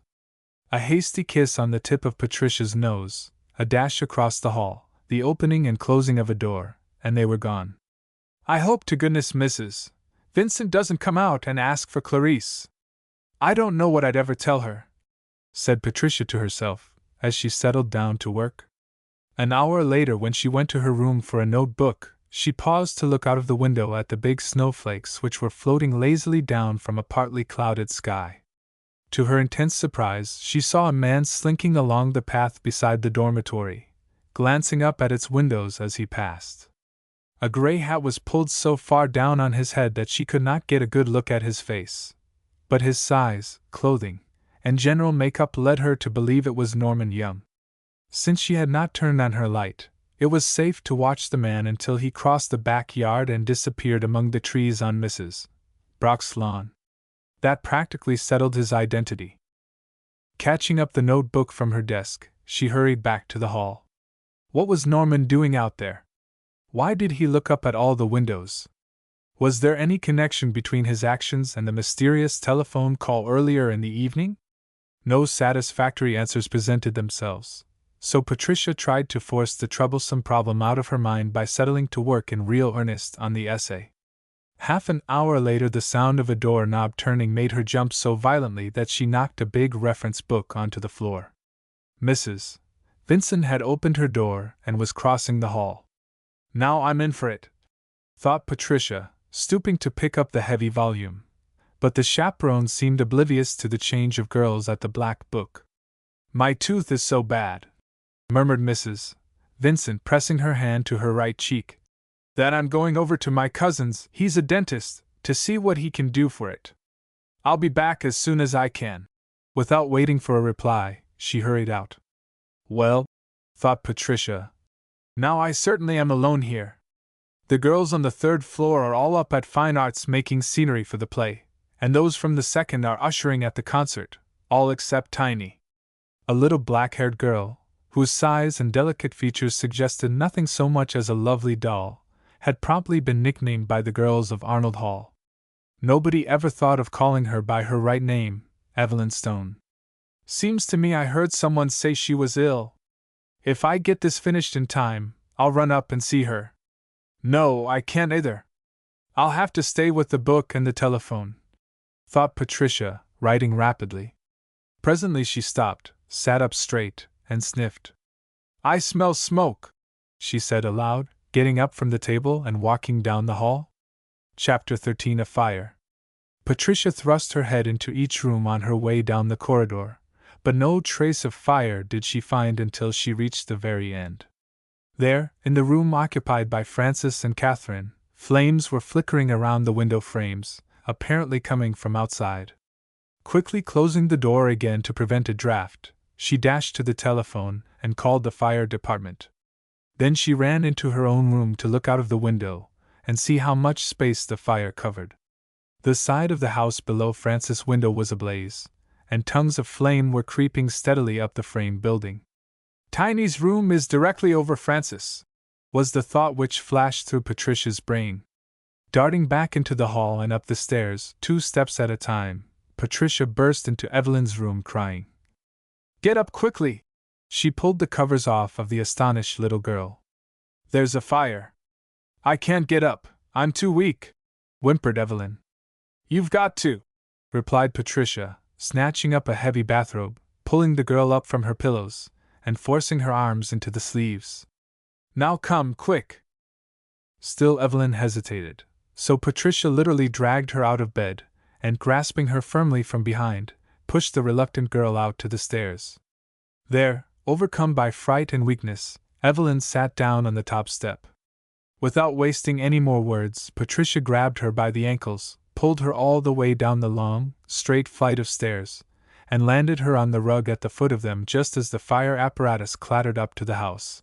A hasty kiss on the tip of Patricia's nose, a dash across the hall, the opening and closing of a door, and they were gone. "I hope to goodness Mrs. Vincent doesn't come out and ask for Clarice. I don't know what I'd ever tell her," said Patricia to herself, as she settled down to work. An hour later, when she went to her room for a notebook, she paused to look out of the window at the big snowflakes which were floating lazily down from a partly clouded sky. To her intense surprise, she saw a man slinking along the path beside the dormitory, glancing up at its windows as he passed. A gray hat was pulled so far down on his head that she could not get a good look at his face, but his size, clothing, and general makeup led her to believe it was Norman Young. Since she had not turned on her light, it was safe to watch the man until he crossed the backyard and disappeared among the trees on Mrs. Brock's lawn. That practically settled his identity. Catching up the notebook from her desk, she hurried back to the hall. What was Norman doing out there? Why did he look up at all the windows? Was there any connection between his actions and the mysterious telephone call earlier in the evening? No satisfactory answers presented themselves, so Patricia tried to force the troublesome problem out of her mind by settling to work in real earnest on the essay. Half an hour later, the sound of a doorknob turning made her jump so violently that she knocked a big reference book onto the floor. Mrs. Vincent had opened her door and was crossing the hall. "Now I'm in for it," thought Patricia, stooping to pick up the heavy volume. But the chaperone seemed oblivious to the change of girls at the black book. "My tooth is so bad," murmured Mrs. Vincent, pressing her hand to her right cheek, "that I'm going over to my cousin's, he's a dentist, to see what he can do for it. I'll be back as soon as I can." Without waiting for a reply, she hurried out. "Well," thought Patricia, "now I certainly am alone here. The girls on the third floor are all up at Fine Arts making scenery for the play, and those from the second are ushering at the concert, all except Tiny." A little black-haired girl, whose size and delicate features suggested nothing so much as a lovely doll, had promptly been nicknamed by the girls of Arnold Hall. Nobody ever thought of calling her by her right name, Evelyn Stone. "Seems to me I heard someone say she was ill. If I get this finished in time, I'll run up and see her. No, I can't either. I'll have to stay with the book and the telephone," thought Patricia, writing rapidly. Presently she stopped, sat up straight, and sniffed. "I smell smoke," she said aloud, getting up from the table and walking down the hall. Chapter 13: A Fire. Patricia thrust her head into each room on her way down the corridor, but no trace of fire did she find until she reached the very end. There, in the room occupied by Francis and Catherine, flames were flickering around the window frames, apparently coming from outside. Quickly closing the door again to prevent a draft, she dashed to the telephone and called the fire department. Then she ran into her own room to look out of the window and see how much space the fire covered. The side of the house below Francis' window was ablaze, and tongues of flame were creeping steadily up the frame building. "Tiny's room is directly over Francis," was the thought which flashed through Patricia's brain. Darting back into the hall and up the stairs, 2 steps at a time, Patricia burst into Evelyn's room crying, "Get up quickly!" She pulled the covers off of the astonished little girl. "There's a fire." "I can't get up, I'm too weak," whimpered Evelyn. "You've got to," replied Patricia, snatching up a heavy bathrobe, pulling the girl up from her pillows, and forcing her arms into the sleeves. "Now come, quick!" Still Evelyn hesitated, so Patricia literally dragged her out of bed, and grasping her firmly from behind, pushed the reluctant girl out to the stairs. There, overcome by fright and weakness, Evelyn sat down on the top step. Without wasting any more words, Patricia grabbed her by the ankles, pulled her all the way down the long, straight flight of stairs, and landed her on the rug at the foot of them just as the fire apparatus clattered up to the house.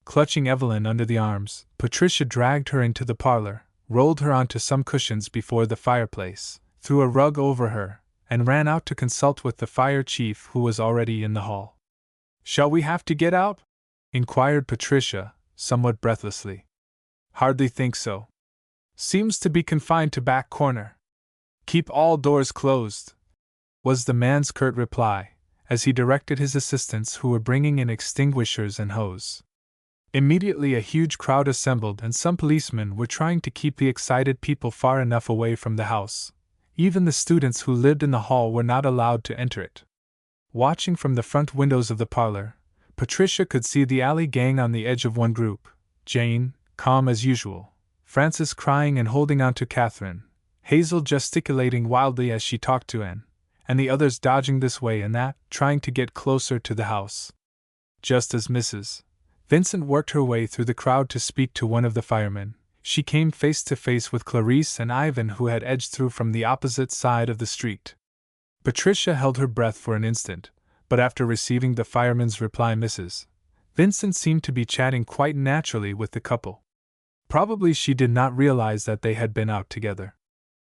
Clutching Evelyn under the arms, Patricia dragged her into the parlor, rolled her onto some cushions before the fireplace, threw a rug over her, and ran out to consult with the fire chief who was already in the hall. "Shall we have to get out?" inquired Patricia, somewhat breathlessly. "Hardly think so. Seems to be confined to back corner. Keep all doors closed," was the man's curt reply, as he directed his assistants who were bringing in extinguishers and hose. Immediately a huge crowd assembled and some policemen were trying to keep the excited people far enough away from the house. Even the students who lived in the hall were not allowed to enter it. Watching from the front windows of the parlor, Patricia could see the alley gang on the edge of one group, Jane, calm as usual, Francis crying and holding on to Catherine, Hazel gesticulating wildly as she talked to Anne, and the others dodging this way and that, trying to get closer to the house. Just as Mrs. Vincent worked her way through the crowd to speak to one of the firemen, she came face to face with Clarice and Ivan, who had edged through from the opposite side of the street. Patricia held her breath for an instant, but after receiving the fireman's reply, Mrs. Vincent seemed to be chatting quite naturally with the couple. Probably she did not realize that they had been out together.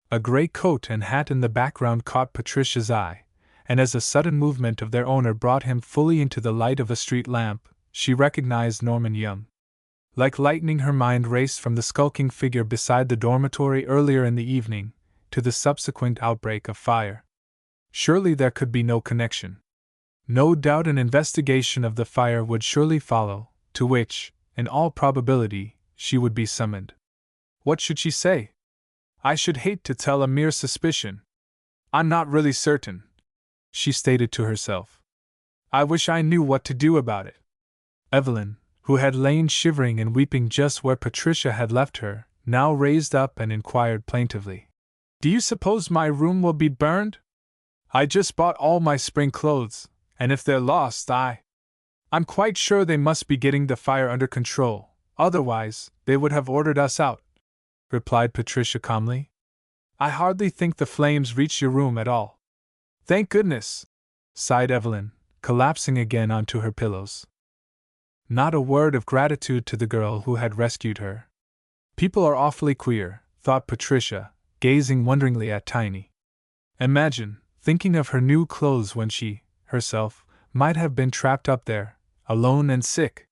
A gray coat and hat in the background caught Patricia's eye, and as a sudden movement of their owner brought him fully into the light of a street lamp, she recognized Norman Young. Like lightning, her mind raced from the skulking figure beside the dormitory earlier in the evening to the subsequent outbreak of fire. Surely there could be no connection. No doubt an investigation of the fire would surely follow, to which, in all probability, she would be summoned. What should she say? "I should hate to tell a mere suspicion. I'm not really certain," she stated to herself. "I wish I knew what to do about it." Evelyn, who had lain shivering and weeping just where Patricia had left her, now raised up and inquired plaintively, "Do you suppose my room will be burned? I just bought all my spring clothes, and if they're lost, I'm quite sure they must be getting the fire under control, otherwise they would have ordered us out," replied Patricia calmly. "I hardly think the flames reached your room at all." "Thank goodness," sighed Evelyn, collapsing again onto her pillows. Not a word of gratitude to the girl who had rescued her. People are awfully queer, thought Patricia, gazing wonderingly at Tiny. Imagine thinking of her new clothes when she, herself, might have been trapped up there, alone and sick.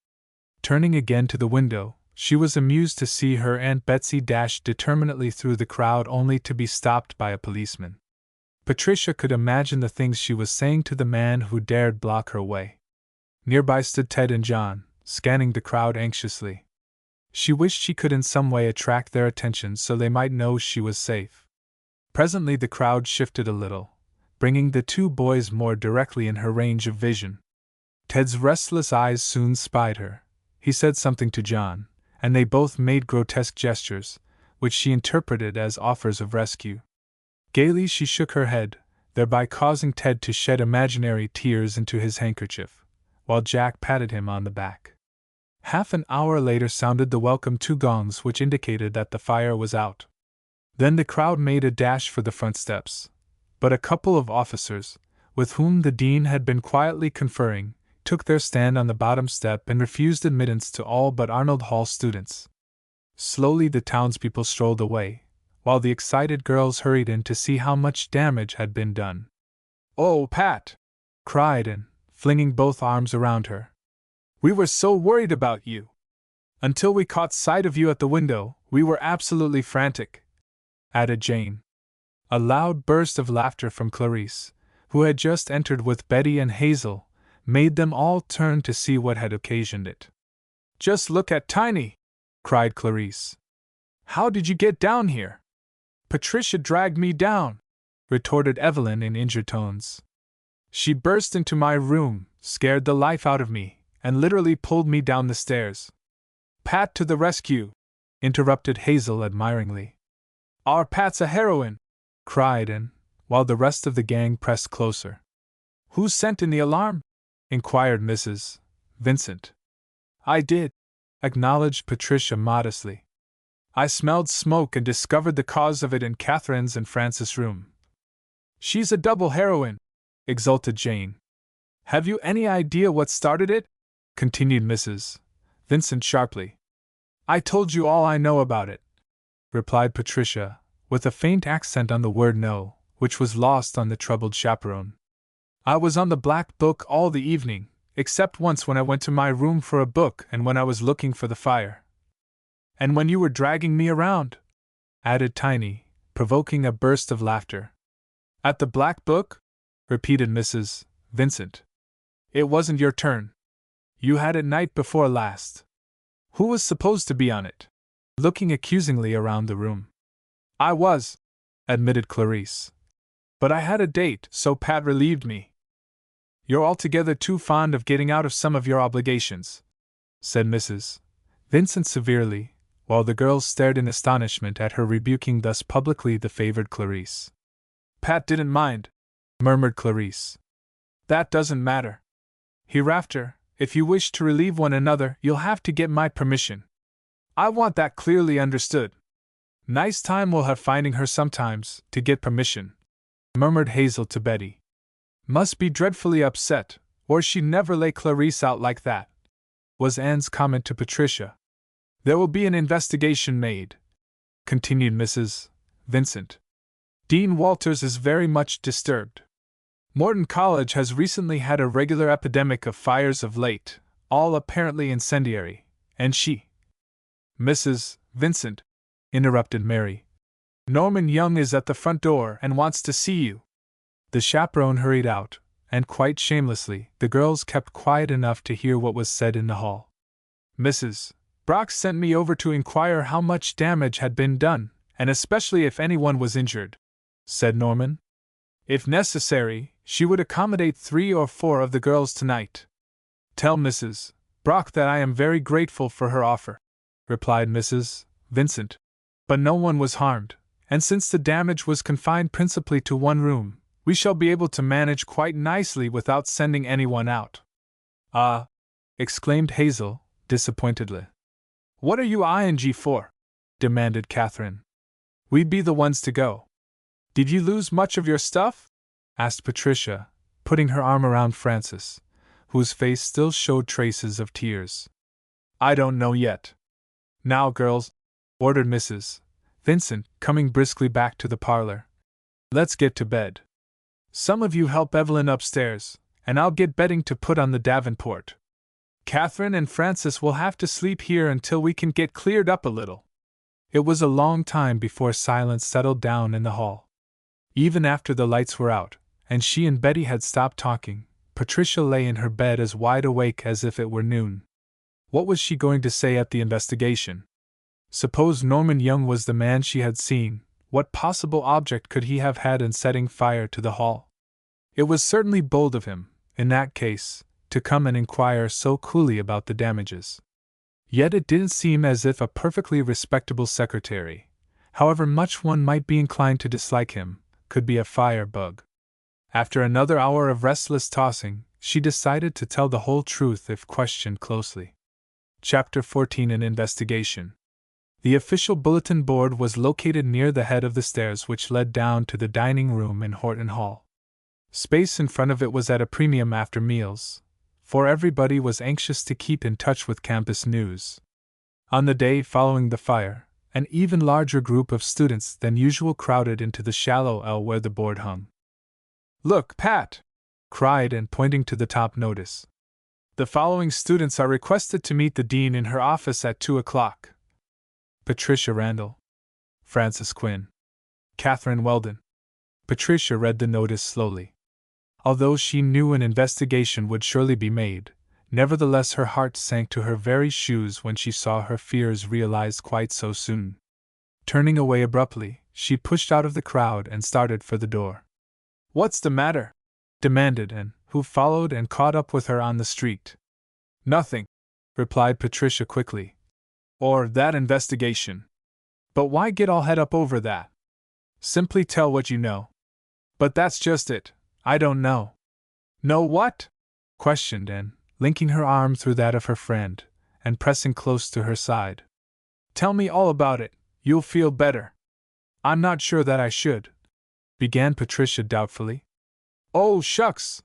Turning again to the window, she was amused to see her Aunt Betsy dash determinedly through the crowd only to be stopped by a policeman. Patricia could imagine the things she was saying to the man who dared block her way. Nearby stood Ted and John, scanning the crowd anxiously. She wished she could in some way attract their attention so they might know she was safe. Presently the crowd shifted a little, bringing the two boys more directly in her range of vision. Ted's restless eyes soon spied her. He said something to John, and they both made grotesque gestures, which she interpreted as offers of rescue. Gaily she shook her head, thereby causing Ted to shed imaginary tears into his handkerchief, while Jack patted him on the back. Half an hour later sounded the welcome two gongs which indicated that the fire was out. Then the crowd made a dash for the front steps, but a couple of officers, with whom the dean had been quietly conferring, took their stand on the bottom step and refused admittance to all but Arnold Hall students. Slowly the townspeople strolled away, while the excited girls hurried in to see how much damage had been done. "Oh, Pat!" cried Anne, flinging both arms around her. "We were so worried about you. Until we caught sight of you at the window, we were absolutely frantic," added Jane. A loud burst of laughter from Clarice, who had just entered with Betty and Hazel, made them all turn to see what had occasioned it. "Just look at Tiny!" cried Clarice. "How did you get down here?" "Patricia dragged me down," retorted Evelyn in injured tones. "She burst into my room, scared the life out of me, and literally pulled me down the stairs." "Pat to the rescue!" interrupted Hazel admiringly. "Our Pat's a heroine!" cried Anne, while the rest of the gang pressed closer. "Who sent in the alarm?" inquired Mrs. Vincent. "I did," acknowledged Patricia modestly. "I smelled smoke and discovered the cause of it in Catherine's and Frances' room." "She's a double heroine," exulted Jane. "Have you any idea what started it?" continued Mrs. Vincent sharply. "I told you all I know about it," replied Patricia, with a faint accent on the word no, which was lost on the troubled chaperone. "I was on the Black Book all the evening, except once when I went to my room for a book and when I was looking for the fire." "And when you were dragging me around," added Tiny, provoking a burst of laughter. "At the Black Book?" repeated Mrs. Vincent. "It wasn't your turn. You had it night before last. Who was supposed to be on it?" looking accusingly around the room. "I was," admitted Clarice. "But I had a date, so Pat relieved me." "You're altogether too fond of getting out of some of your obligations," said Mrs. Vincent severely, while the girls stared in astonishment at her rebuking thus publicly the favored Clarice. "Pat didn't mind," murmured Clarice. "That doesn't matter. Hereafter, if you wish to relieve one another, you'll have to get my permission. I want that clearly understood." "Nice time we'll have finding her sometimes, to get permission," murmured Hazel to Betty. "Must be dreadfully upset, or she'd never lay Clarice out like that," was Anne's comment to Patricia. "There will be an investigation made," continued Mrs. Vincent. "Dean Walters is very much disturbed. Morton College has recently had a regular epidemic of fires of late, all apparently incendiary, and she—" "Mrs. Vincent," interrupted Mary. "Norman Young is at the front door and wants to see you." The chaperone hurried out, and quite shamelessly, the girls kept quiet enough to hear what was said in the hall. "Mrs. Brock sent me over to inquire how much damage had been done, and especially if anyone was injured," said Norman. "If necessary, she would accommodate 3 or 4 of the girls tonight." "Tell Mrs. Brock that I am very grateful for her offer," replied Mrs. Vincent. "But no one was harmed, and since the damage was confined principally to one room, we shall be able to manage quite nicely without sending anyone out." "Ah!" exclaimed Hazel, disappointedly. "What are you ing for?" demanded Catherine. "We'd be the ones to go." "Did you lose much of your stuff?" asked Patricia, putting her arm around Frances, whose face still showed traces of tears. "I don't know yet." "Now, girls," ordered Mrs. Vincent, coming briskly back to the parlor, "let's get to bed. Some of you help Evelyn upstairs, and I'll get bedding to put on the Davenport. Catherine and Frances will have to sleep here until we can get cleared up a little." It was a long time before silence settled down in the hall. Even after the lights were out, and she and Betty had stopped talking, Patricia lay in her bed as wide awake as if it were noon. What was she going to say at the investigation? Suppose Norman Young was the man she had seen, what possible object could he have had in setting fire to the hall? It was certainly bold of him, in that case, to come and inquire so coolly about the damages. Yet it didn't seem as if a perfectly respectable secretary, however much one might be inclined to dislike him, could be a firebug. After another hour of restless tossing, she decided to tell the whole truth if questioned closely. Chapter 14: An Investigation. The official bulletin board was located near the head of the stairs which led down to the dining room in Horton Hall. Space in front of it was at a premium after meals, for everybody was anxious to keep in touch with campus news. On the day following the fire, an even larger group of students than usual crowded into the shallow L where the board hung. "Look, Pat!" cried Anne, pointing to the top notice. "The following students are requested to meet the dean in her office at 2 o'clock. Patricia Randall, Frances Quinn, Catherine Weldon." Patricia read the notice slowly. Although she knew an investigation would surely be made, nevertheless her heart sank to her very shoes when she saw her fears realized quite so soon. Turning away abruptly, she pushed out of the crowd and started for the door. "What's the matter?" demanded Anne, who followed and caught up with her on the street. "Nothing," replied Patricia quickly. "Or that investigation. But why get all head up over that? Simply tell what you know." "But that's just it. I don't know." "Know what?" questioned Anne, linking her arm through that of her friend, and pressing close to her side. "Tell me all about it, you'll feel better." "I'm not sure that I should," began Patricia doubtfully. "Oh, shucks!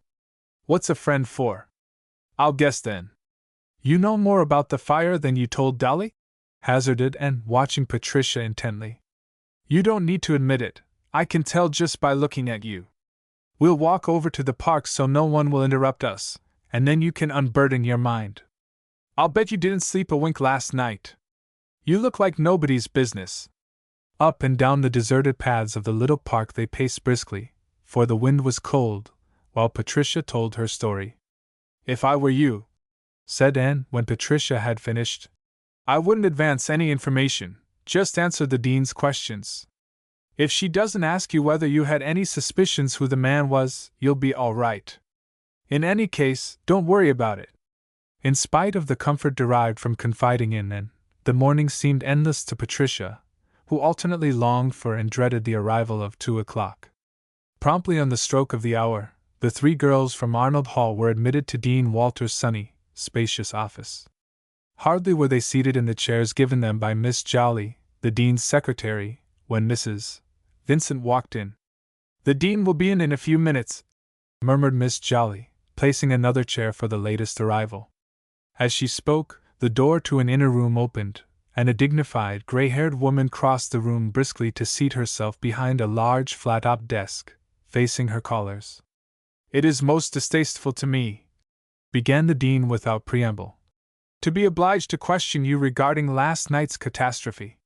What's a friend for? I'll guess then. You know more about the fire than you told Dolly?" hazarded Anne, watching Patricia intently. "You don't need to admit it, I can tell just by looking at you. We'll walk over to the park so no one will interrupt us, and then you can unburden your mind. I'll bet you didn't sleep a wink last night. You look like nobody's business." Up and down the deserted paths of the little park they paced briskly, for the wind was cold, while Patricia told her story. "If I were you," said Anne when Patricia had finished, "I wouldn't advance any information, just answer the dean's questions. If she doesn't ask you whether you had any suspicions who the man was, you'll be all right. In any case, don't worry about it." In spite of the comfort derived from confiding in Anne, the morning seemed endless to Patricia, who alternately longed for and dreaded the arrival of 2 o'clock. Promptly on the stroke of the hour, the three girls from Arnold Hall were admitted to Dean Walter's sunny, spacious office. Hardly were they seated in the chairs given them by Miss Jolly, the dean's secretary, when Mrs. Vincent walked in. "The dean will be in a few minutes," murmured Miss Jolly, placing another chair for the latest arrival. As she spoke, the door to an inner room opened, and a dignified, gray-haired woman crossed the room briskly to seat herself behind a large flat-top desk, facing her callers. "It is most distasteful to me," began the dean without preamble, "to be obliged to question you regarding last night's catastrophe.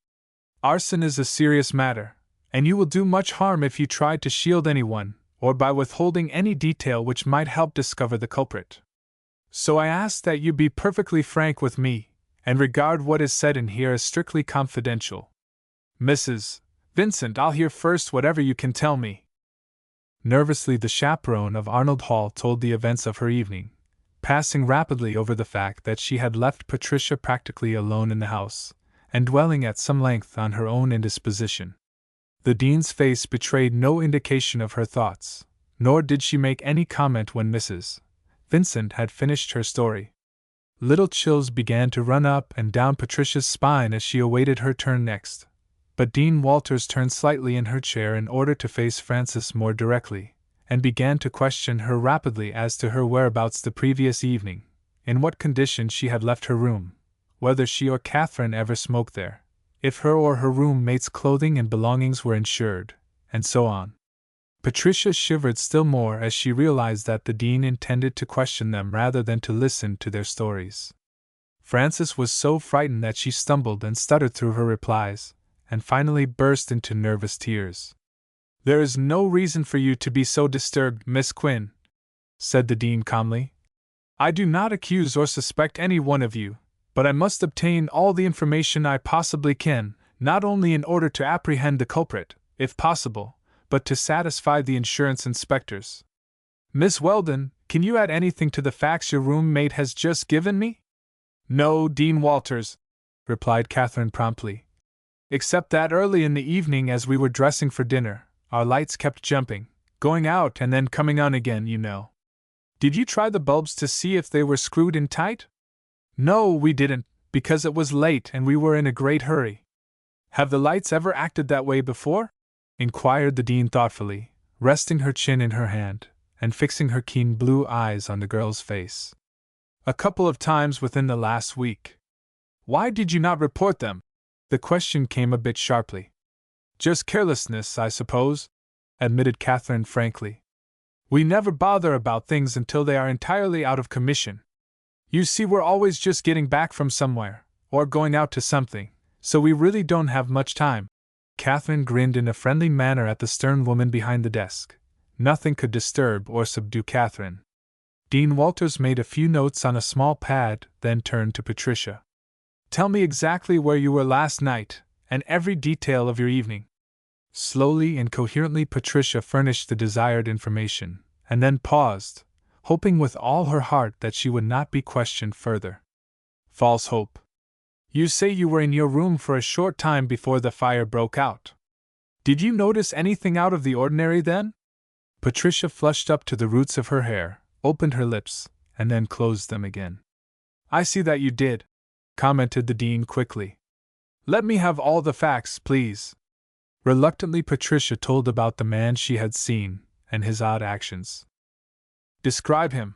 Arson is a serious matter, and you will do much harm if you try to shield anyone, or by withholding any detail which might help discover the culprit. So I ask that you be perfectly frank with me, and regard what is said in here as strictly confidential. Mrs. Vincent, I'll hear first whatever you can tell me." Nervously, the chaperone of Arnold Hall told the events of her evening, passing rapidly over the fact that she had left Patricia practically alone in the house, and dwelling at some length on her own indisposition. The dean's face betrayed no indication of her thoughts, nor did she make any comment when Mrs. Vincent had finished her story. Little chills began to run up and down Patricia's spine as she awaited her turn next, but Dean Walters turned slightly in her chair in order to face Frances more directly, and began to question her rapidly as to her whereabouts the previous evening, in what condition she had left her room, whether she or Catherine ever smoked there, if her or her roommate's clothing and belongings were insured, and so on. Patricia shivered still more as she realized that the dean intended to question them rather than to listen to their stories. Frances was so frightened that she stumbled and stuttered through her replies, and finally burst into nervous tears. "There is no reason for you to be so disturbed, Miss Quinn," said the dean calmly. "I do not accuse or suspect any one of you, but I must obtain all the information I possibly can, not only in order to apprehend the culprit, if possible, but to satisfy the insurance inspectors. Miss Weldon, can you add anything to the facts your roommate has just given me? No, Dean Walters, replied Catherine promptly. Except that early in the evening as we were dressing for dinner, our lights kept jumping, going out and then coming on again, you know. Did you try the bulbs to see if they were screwed in tight? No, we didn't, because it was late and we were in a great hurry. Have the lights ever acted that way before? Inquired the dean thoughtfully, resting her chin in her hand and fixing her keen blue eyes on the girl's face. A couple of times within the last week. Why did you not report them? The question came a bit sharply. Just carelessness, I suppose, admitted Catherine frankly. We never bother about things until they are entirely out of commission. You see, we're always just getting back from somewhere, or going out to something, so we really don't have much time. Catherine grinned in a friendly manner at the stern woman behind the desk. Nothing could disturb or subdue Catherine. Dean Walters made a few notes on a small pad, then turned to Patricia. Tell me exactly where you were last night, and every detail of your evening. Slowly and coherently Patricia furnished the desired information, and then paused, hoping with all her heart that she would not be questioned further. False hope. You say you were in your room for a short time before the fire broke out. Did you notice anything out of the ordinary then? Patricia flushed up to the roots of her hair, opened her lips, and then closed them again. I see that you did, commented the dean quickly. Let me have all the facts, please. Reluctantly Patricia told about the man she had seen, and his odd actions. Describe him,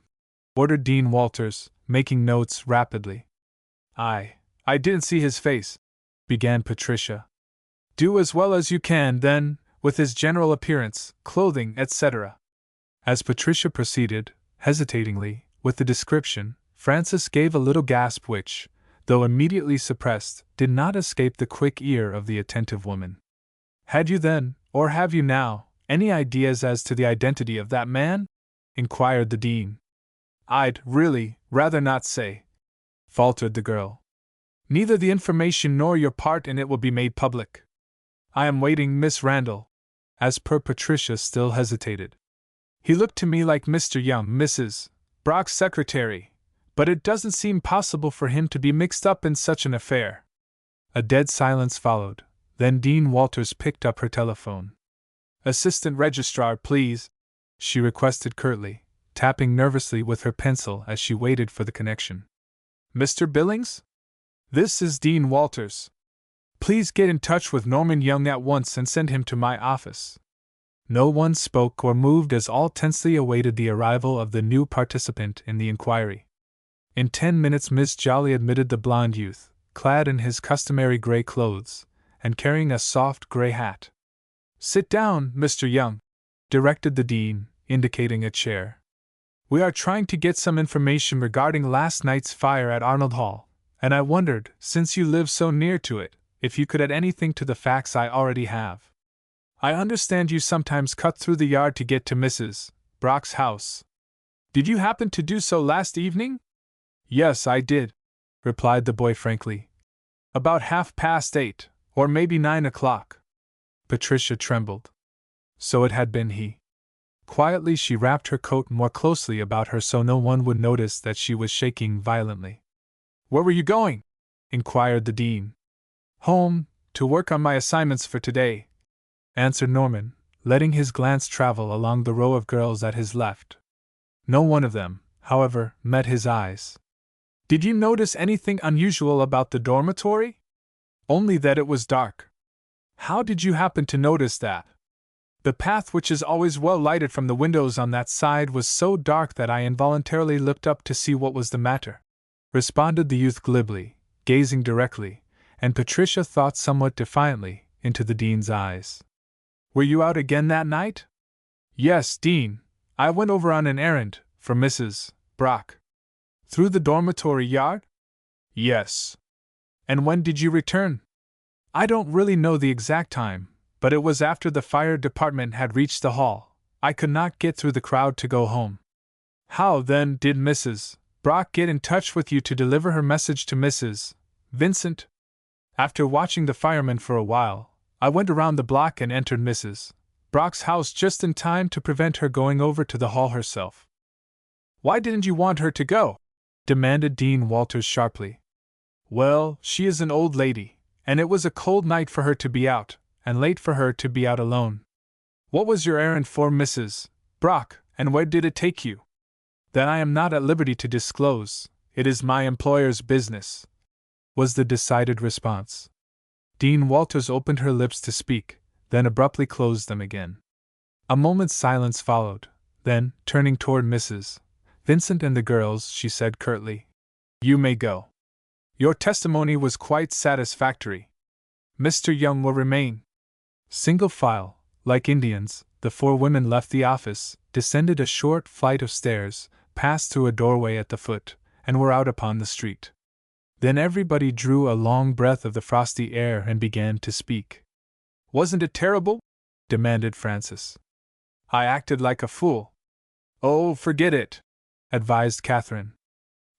ordered Dean Walters, making notes rapidly. I didn't see his face, began Patricia. Do as well as you can, then, with his general appearance, clothing, etc. As Patricia proceeded, hesitatingly, with the description, Frances gave a little gasp which, though immediately suppressed, did not escape the quick ear of the attentive woman. Had you then, or have you now, any ideas as to the identity of that man? Inquired the dean. I'd really rather not say, faltered the girl. Neither the information nor your part in it will be made public. I am waiting, Miss Randall. As per Patricia still hesitated. He looked to me like Mr. Young, Mrs. Brock's secretary, but it doesn't seem possible for him to be mixed up in such an affair. A dead silence followed. Then Dean Walters picked up her telephone. Assistant Registrar, please, she requested curtly, tapping nervously with her pencil as she waited for the connection. Mr. Billings? This is Dean Walters. Please get in touch with Norman Young at once and send him to my office. No one spoke or moved as all tensely awaited the arrival of the new participant in the inquiry. In 10 minutes Miss Jolly admitted the blond youth, clad in his customary gray clothes, and carrying a soft gray hat. Sit down, Mr. Young, directed the dean, indicating a chair. We are trying to get some information regarding last night's fire at Arnold Hall, and I wondered, since you live so near to it, if you could add anything to the facts I already have. I understand you sometimes cut through the yard to get to Mrs. Brock's house. Did you happen to do so last evening? Yes, I did, replied the boy frankly. About 8:30. Or maybe 9 o'clock. Patricia trembled. So it had been he. Quietly she wrapped her coat more closely about her so no one would notice that she was shaking violently. Where were you going? Inquired the dean. Home, to work on my assignments for today, answered Norman, letting his glance travel along the row of girls at his left. No one of them, however, met his eyes. Did you notice anything unusual about the dormitory? Only that it was dark. How did you happen to notice that? The path, which is always well lighted from the windows on that side, was so dark that I involuntarily looked up to see what was the matter, responded the youth glibly, gazing directly, and Patricia thought somewhat defiantly, into the dean's eyes. Were you out again that night? Yes, Dean. I went over on an errand, for Mrs. Brock. Through the dormitory yard? Yes. And when did you return? I don't really know the exact time, but it was after the fire department had reached the hall. I could not get through the crowd to go home. How, then, did Mrs. Brock get in touch with you to deliver her message to Mrs. Vincent? After watching the firemen for a while, I went around the block and entered Mrs. Brock's house just in time to prevent her going over to the hall herself. "Why didn't you want her to go?" demanded Dean Walters sharply. "Well, she is an old lady, and it was a cold night for her to be out, and late for her to be out alone." "What was your errand for, Mrs. Brock, and where did it take you?" "That I am not at liberty to disclose. It is my employer's business," was the decided response. Dean Walters opened her lips to speak, then abruptly closed them again. A moment's silence followed, then, turning toward Mrs. Vincent and the girls, she said curtly, "You may go. Your testimony was quite satisfactory. Mr. Young will remain." Single file, like Indians, the four women left the office, descended a short flight of stairs, passed through a doorway at the foot, and were out upon the street. Then everybody drew a long breath of the frosty air and began to speak. "Wasn't it terrible?" demanded Francis. "I acted like a fool." "Oh, forget it," advised Catherine.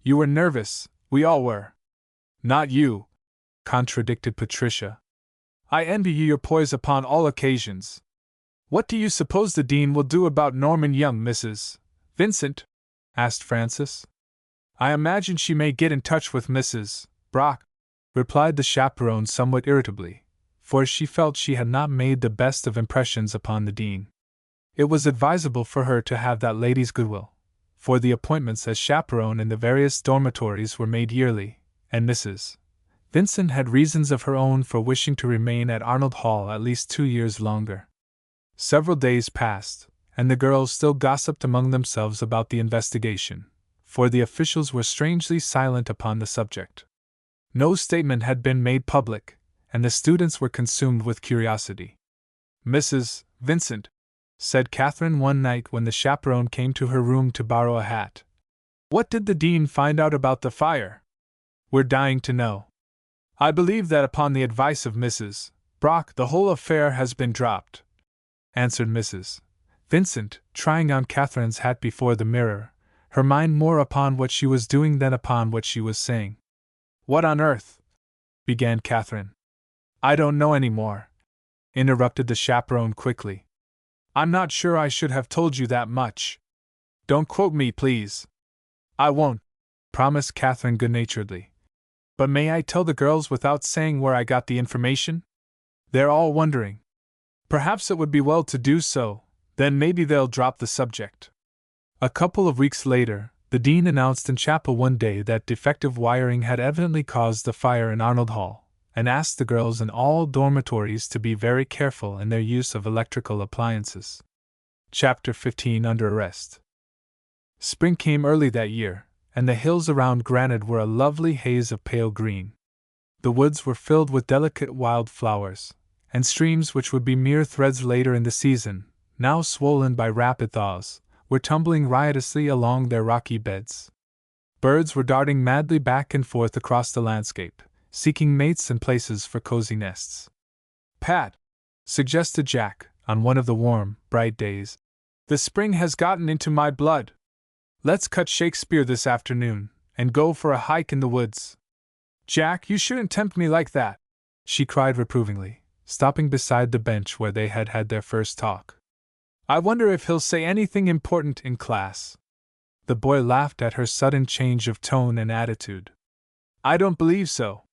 "You were nervous, we all were." "Not you," contradicted Patricia. "I envy you your poise upon all occasions." "What do you suppose the dean will do about Norman Young, Mrs. Vincent?" asked Francis. "I imagine she may get in touch with Mrs. Brock," replied the chaperone somewhat irritably, for she felt she had not made the best of impressions upon the dean. It was advisable for her to have that lady's goodwill, for the appointments as chaperone in the various dormitories were made yearly, and Mrs. Vincent had reasons of her own for wishing to remain at Arnold Hall at least 2 years longer. Several days passed, and the girls still gossiped among themselves about the investigation, for the officials were strangely silent upon the subject. No statement had been made public, and the students were consumed with curiosity. "Mrs. Vincent," said Catherine one night when the chaperone came to her room to borrow a hat, "what did the dean find out about the fire? We're dying to know." "I believe that upon the advice of Mrs. Brock the whole affair has been dropped," answered Mrs. Vincent, trying on Catherine's hat before the mirror, her mind more upon what she was doing than upon what she was saying. "What on earth?" began Catherine. "I don't know any more," interrupted the chaperone quickly. "I'm not sure I should have told you that much." "Don't quote me, please." "I won't," promised Catherine good-naturedly. "But may I tell the girls without saying where I got the information? They're all wondering. Perhaps it would be well to do so, then maybe they'll drop the subject." A couple of weeks later, the dean announced in chapel one day that defective wiring had evidently caused the fire in Arnold Hall, and asked the girls in all dormitories to be very careful in their use of electrical appliances. Chapter 15 Under Arrest. Spring came early that year, and the hills around Granite were a lovely haze of pale green. The woods were filled with delicate wild flowers, and streams which would be mere threads later in the season, now swollen by rapid thaws, were tumbling riotously along their rocky beds. Birds were darting madly back and forth across the landscape, seeking mates and places for cozy nests. "Pat," suggested Jack, on one of the warm, bright days, "the spring has gotten into my blood. Let's cut Shakespeare this afternoon, and go for a hike in the woods." "Jack, you shouldn't tempt me like that," she cried reprovingly, stopping beside the bench where they had had their first talk. "I wonder if he'll say anything important in class." The boy laughed at her sudden change of tone and attitude. "I don't believe so.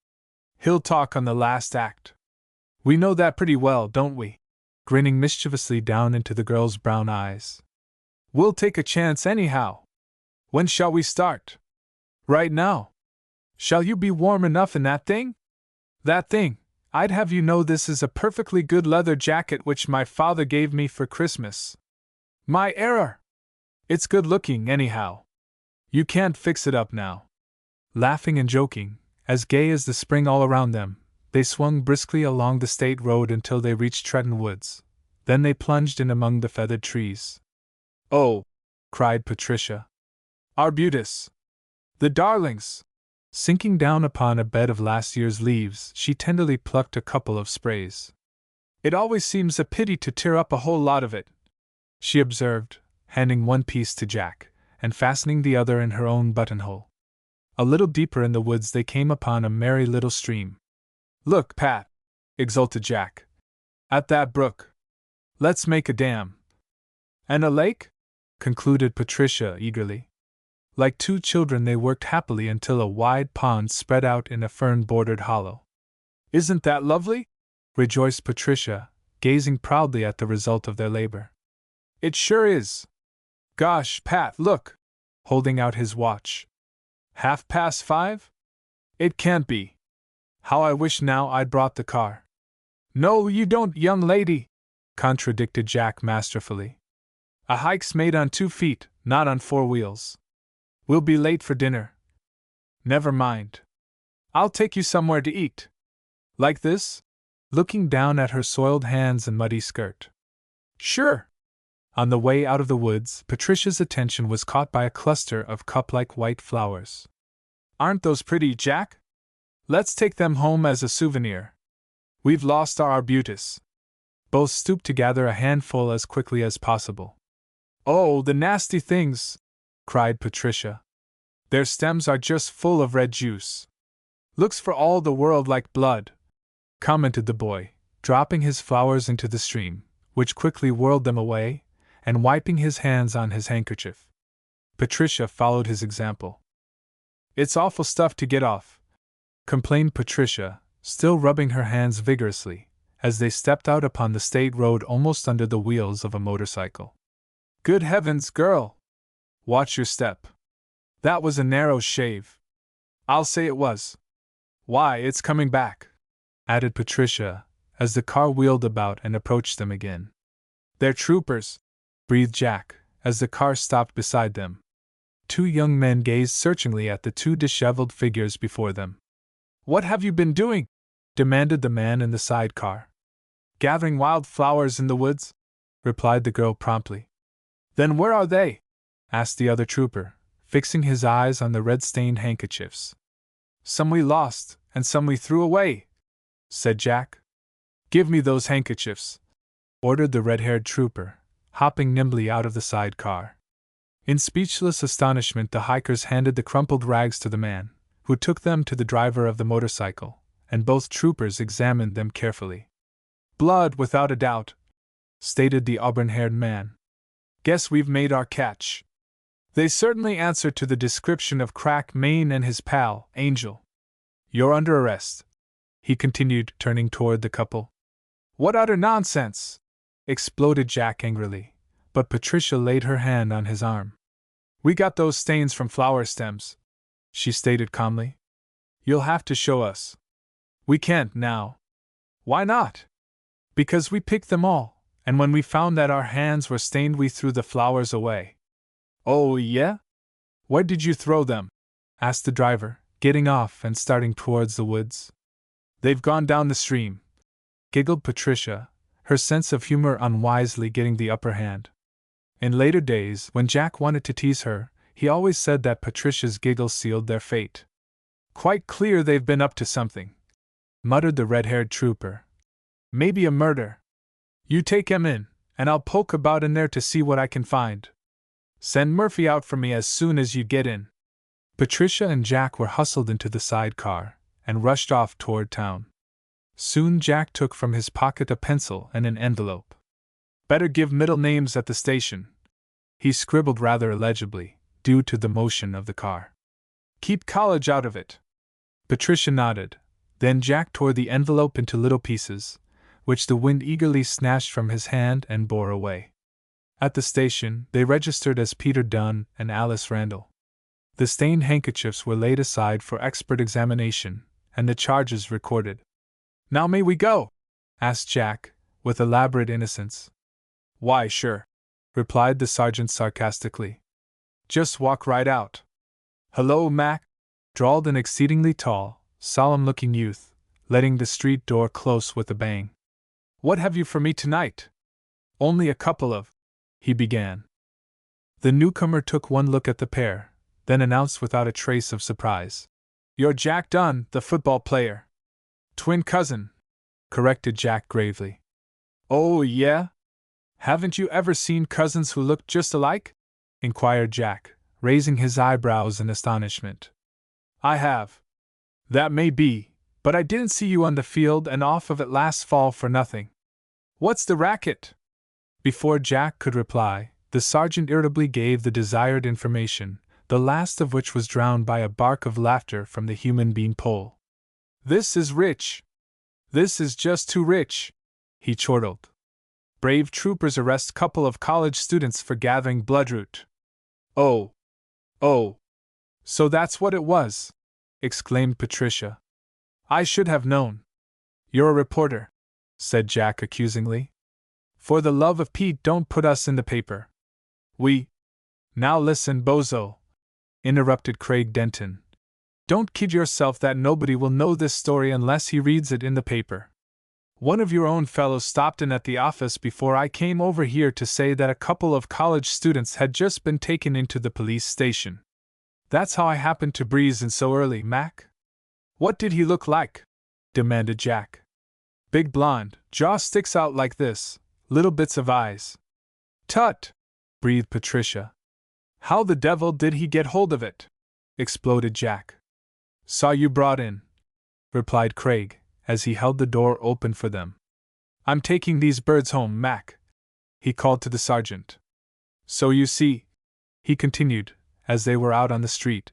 He'll talk on the last act. We know that pretty well, don't we?" grinning mischievously down into the girl's brown eyes. "We'll take a chance anyhow. When shall we start?" "Right now." "Shall you be warm enough in that thing?" "That thing? I'd have you know this is a perfectly good leather jacket which my father gave me for Christmas." "My error!" "It's good looking, anyhow. You can't fix it up now." Laughing and joking, as gay as the spring all around them, they swung briskly along the state road until they reached Tretton Woods. Then they plunged in among the feathered trees. "Oh!" cried Patricia. "Arbutus! The darlings!" Sinking down upon a bed of last year's leaves, she tenderly plucked a couple of sprays. "It always seems a pity to tear up a whole lot of it," she observed, handing one piece to Jack, and fastening the other in her own buttonhole. A little deeper in the woods they came upon a merry little stream. "Look, Pat!" exulted Jack. "At that brook! Let's make a dam. And a lake? Concluded Patricia eagerly. Like two children, they worked happily until a wide pond spread out in a fern-bordered hollow. Isn't that lovely? Rejoiced Patricia, gazing proudly at the result of their labor. It sure is. Gosh, Pat, look! Holding out his watch. 5:30? It can't be. How I wish now I'd brought the car. No, you don't, young lady, contradicted Jack masterfully. A hike's made on 2 feet, not on 4 wheels. We'll be late for dinner. Never mind. I'll take you somewhere to eat. Like this? Looking down at her soiled hands and muddy skirt. Sure. On the way out of the woods, Patricia's attention was caught by a cluster of cup-like white flowers. Aren't those pretty, Jack? Let's take them home as a souvenir. We've lost our arbutus. Both stooped to gather a handful as quickly as possible. Oh, the nasty things! Cried Patricia. Their stems are just full of red juice. Looks for all the world like blood, commented the boy, dropping his flowers into the stream, which quickly whirled them away, and wiping his hands on his handkerchief. Patricia followed his example. It's awful stuff to get off, complained Patricia, still rubbing her hands vigorously, as they stepped out upon the state road almost under the wheels of a motorcycle. Good heavens, girl! Watch your step. That was a narrow shave. I'll say it was. Why, it's coming back, added Patricia, as the car wheeled about and approached them again. They're troopers, breathed Jack, as the car stopped beside them. 2 young men gazed searchingly at the 2 disheveled figures before them. What have you been doing? Demanded the man in the sidecar. Gathering wild flowers in the woods, replied the girl promptly. Then where are they? Asked the other trooper, fixing his eyes on the red-stained handkerchiefs. Some we lost, and some we threw away, said Jack. Give me those handkerchiefs, ordered the red-haired trooper, hopping nimbly out of the sidecar. In speechless astonishment, the hikers handed the crumpled rags to the man, who took them to the driver of the motorcycle, and both troopers examined them carefully. Blood, without a doubt, stated the auburn-haired man. Guess we've made our catch. They certainly answer to the description of Crack Maine and his pal, Angel. You're under arrest, he continued, turning toward the couple. What utter nonsense! Exploded Jack angrily, but Patricia laid her hand on his arm. We got those stains from flower stems, she stated calmly. You'll have to show us. We can't now. Why not? Because we picked them all, and when we found that our hands were stained, we threw the flowers away. Oh, yeah? Where did you throw them? Asked the driver, getting off and starting towards the woods. They've gone down the stream, giggled Patricia, her sense of humor unwisely getting the upper hand. In later days, when Jack wanted to tease her, he always said that Patricia's giggles sealed their fate. Quite clear they've been up to something, muttered the red-haired trooper. Maybe a murder. You take him in, and I'll poke about in there to see what I can find. Send Murphy out for me as soon as you get in. Patricia and Jack were hustled into the sidecar and rushed off toward town. Soon Jack took from his pocket a pencil and an envelope. Better give middle names at the station, he scribbled rather illegibly, due to the motion of the car. Keep college out of it. Patricia nodded. Then Jack tore the envelope into little pieces, which the wind eagerly snatched from his hand and bore away. At the station, they registered as Peter Dunn and Alice Randall. The stained handkerchiefs were laid aside for expert examination, and the charges recorded. Now may we go? Asked Jack, with elaborate innocence. Why, sure, replied the sergeant sarcastically. Just walk right out. Hello, Mac, drawled an exceedingly tall, solemn-looking youth, letting the street door close with a bang. What have you for me tonight? Only a couple of, he began. The newcomer took one look at the pair, then announced without a trace of surprise. You're Jack Dunn, the football player. Twin cousin, corrected Jack gravely. Oh, yeah? Haven't you ever seen cousins who look just alike? Inquired Jack, raising his eyebrows in astonishment. I have. That may be, but I didn't see you on the field and off of it last fall for nothing. What's the racket? Before Jack could reply, the sergeant irritably gave the desired information, the last of which was drowned by a bark of laughter from the human bean pole. "This is rich! This is just too rich!" he chortled. "Brave troopers arrest couple of college students for gathering bloodroot." "Oh! Oh! So that's what it was!" exclaimed Patricia. "I should have known." "You're a reporter," said Jack accusingly. "For the love of Pete, don't put us in the paper." Now listen, bozo," interrupted Craig Denton. "Don't kid yourself that nobody will know this story unless he reads it in the paper. One of your own fellows stopped in at the office before I came over here to say that a couple of college students had just been taken into the police station. That's how I happened to breeze in so early, Mac." "What did he look like?" demanded Jack. "Big blonde, jaw sticks out like this, little bits of eyes." "Tut!" breathed Patricia. "How the devil did he get hold of it?" exploded Jack. "Saw you brought in," replied Craig, as he held the door open for them. "I'm taking these birds home, Mac," he called to the sergeant. "So you see," he continued, as they were out on the street,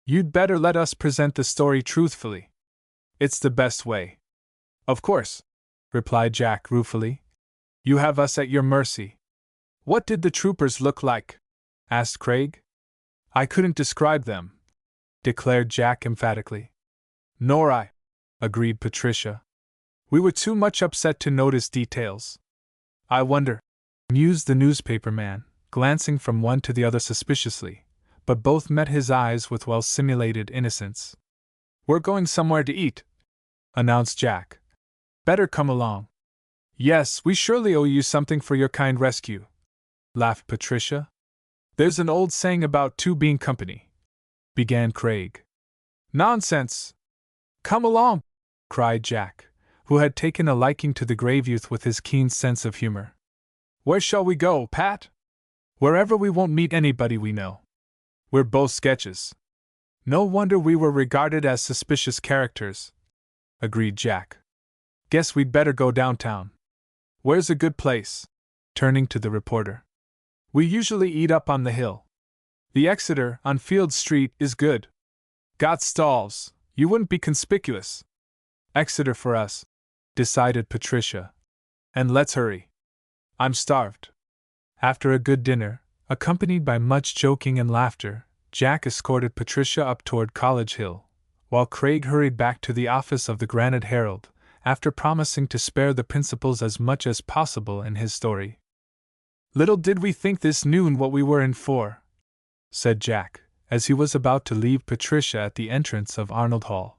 "you'd better let us present the story truthfully. It's the best way." "Of course," replied Jack ruefully. "You have us at your mercy." "What did the troopers look like?" asked Craig. "I couldn't describe them," declared Jack emphatically. "Nor I," agreed Patricia. "We were too much upset to notice details." "I wonder," mused the newspaper man, glancing from one to the other suspiciously, but both met his eyes with well-simulated innocence. "We're going somewhere to eat," announced Jack. "Better come along." "Yes, we surely owe you something for your kind rescue," laughed Patricia. "There's an old saying about two being company," began Craig. "Nonsense! Come along!" cried Jack, who had taken a liking to the grave youth with his keen sense of humor. "Where shall we go, Pat?" "Wherever we won't meet anybody we know." "We're both sketches." "No wonder we were regarded as suspicious characters," agreed Jack. "Guess we'd better go downtown." "Where's a good place?" turning to the reporter. "We usually eat up on the hill. The Exeter, on Field Street, is good. Got stalls, you wouldn't be conspicuous." "Exeter for us," decided Patricia. "And let's hurry. I'm starved." After a good dinner, accompanied by much joking and laughter, Jack escorted Patricia up toward College Hill, while Craig hurried back to the office of the Granite Herald, after promising to spare the principals as much as possible in his story. "Little did we think this noon what we were in for," said Jack, as he was about to leave Patricia at the entrance of Arnold Hall.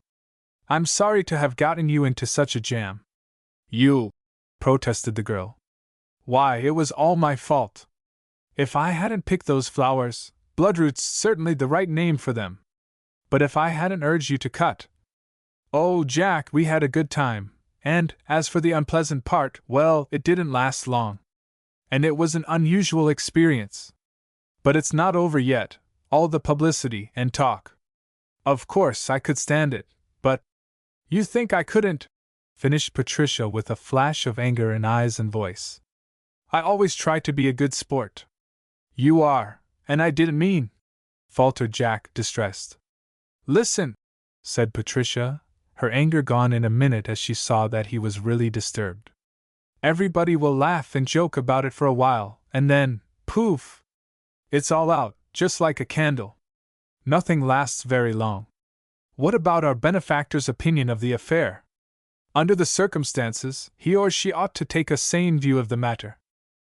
"I'm sorry to have gotten you into such a jam." "You!" protested the girl. "Why, it was all my fault. If I hadn't picked those flowers, bloodroot's certainly the right name for them. But if I hadn't urged you to cut. Oh, Jack, we had a good time, and, as for the unpleasant part, well, it didn't last long. And it was an unusual experience. But it's not over yet, all the publicity and talk. Of course, I could stand it, but. You think I couldn't?" finished Patricia with a flash of anger in eyes and voice. "I always try to be a good sport." "You are, and I didn't mean," faltered Jack, distressed. "Listen," said Patricia, her anger gone in a minute as she saw that he was really disturbed. "Everybody will laugh and joke about it for a while, and then, poof! It's all out, just like a candle. Nothing lasts very long. What about our benefactor's opinion of the affair? Under the circumstances, he or she ought to take a sane view of the matter.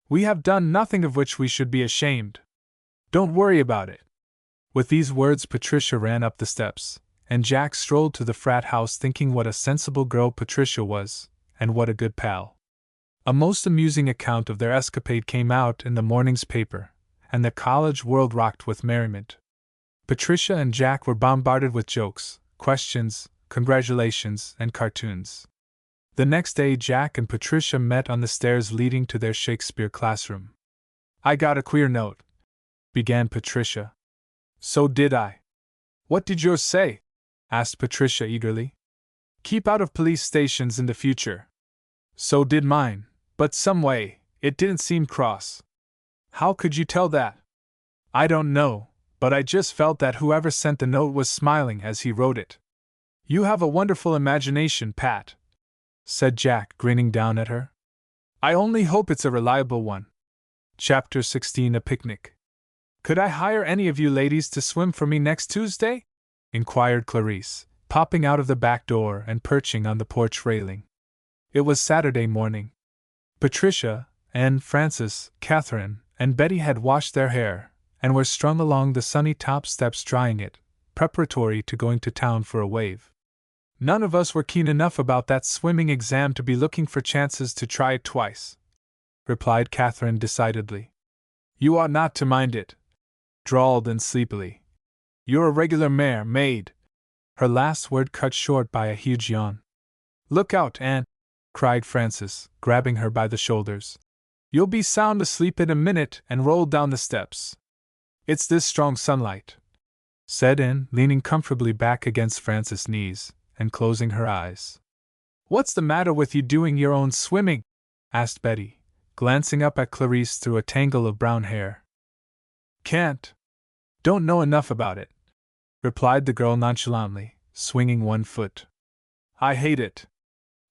We have done nothing of which we should be ashamed. Don't worry about it." With these words, Patricia ran up the steps, and Jack strolled to the frat house thinking what a sensible girl Patricia was, and what a good pal. A most amusing account of their escapade came out in the morning's paper, and the college world rocked with merriment. Patricia and Jack were bombarded with jokes, questions, congratulations, and cartoons. The next day, Jack and Patricia met on the stairs leading to their Shakespeare classroom. "I got a queer note," began Patricia. "So did I." "What did yours say?" asked Patricia eagerly. "Keep out of police stations in the future." "So did mine, but some way, It didn't seem cross. How could you tell that? I don't know, but I just felt that whoever sent the note was smiling as he wrote it. You have a wonderful imagination, Pat, said Jack, grinning down at her. I only hope it's a reliable one. Chapter 16: A Picnic. Could I hire any of you ladies to swim for me next Tuesday? Inquired Clarice, popping out of the back door and perching on the porch railing. It was Saturday morning. Patricia, Anne, Frances, Catherine, and Betty had washed their hair, and were strung along the sunny top steps drying it, preparatory to going to town for a wave. None of us were keen enough about that swimming exam to be looking for chances to try it twice, replied Catherine decidedly. You ought not to mind it, drawled Anne sleepily. You're a regular mare maid. Her last word cut short by a huge yawn. Look out, Anne, cried Frances, grabbing her by the shoulders. You'll be sound asleep in a minute and roll down the steps. It's this strong sunlight, said Anne, leaning comfortably back against Frances' knees and closing her eyes. What's the matter with you doing your own swimming? Asked Betty, glancing up at Clarice through a tangle of brown hair. Can't. Don't know enough about it, replied the girl nonchalantly, swinging one foot. I hate it.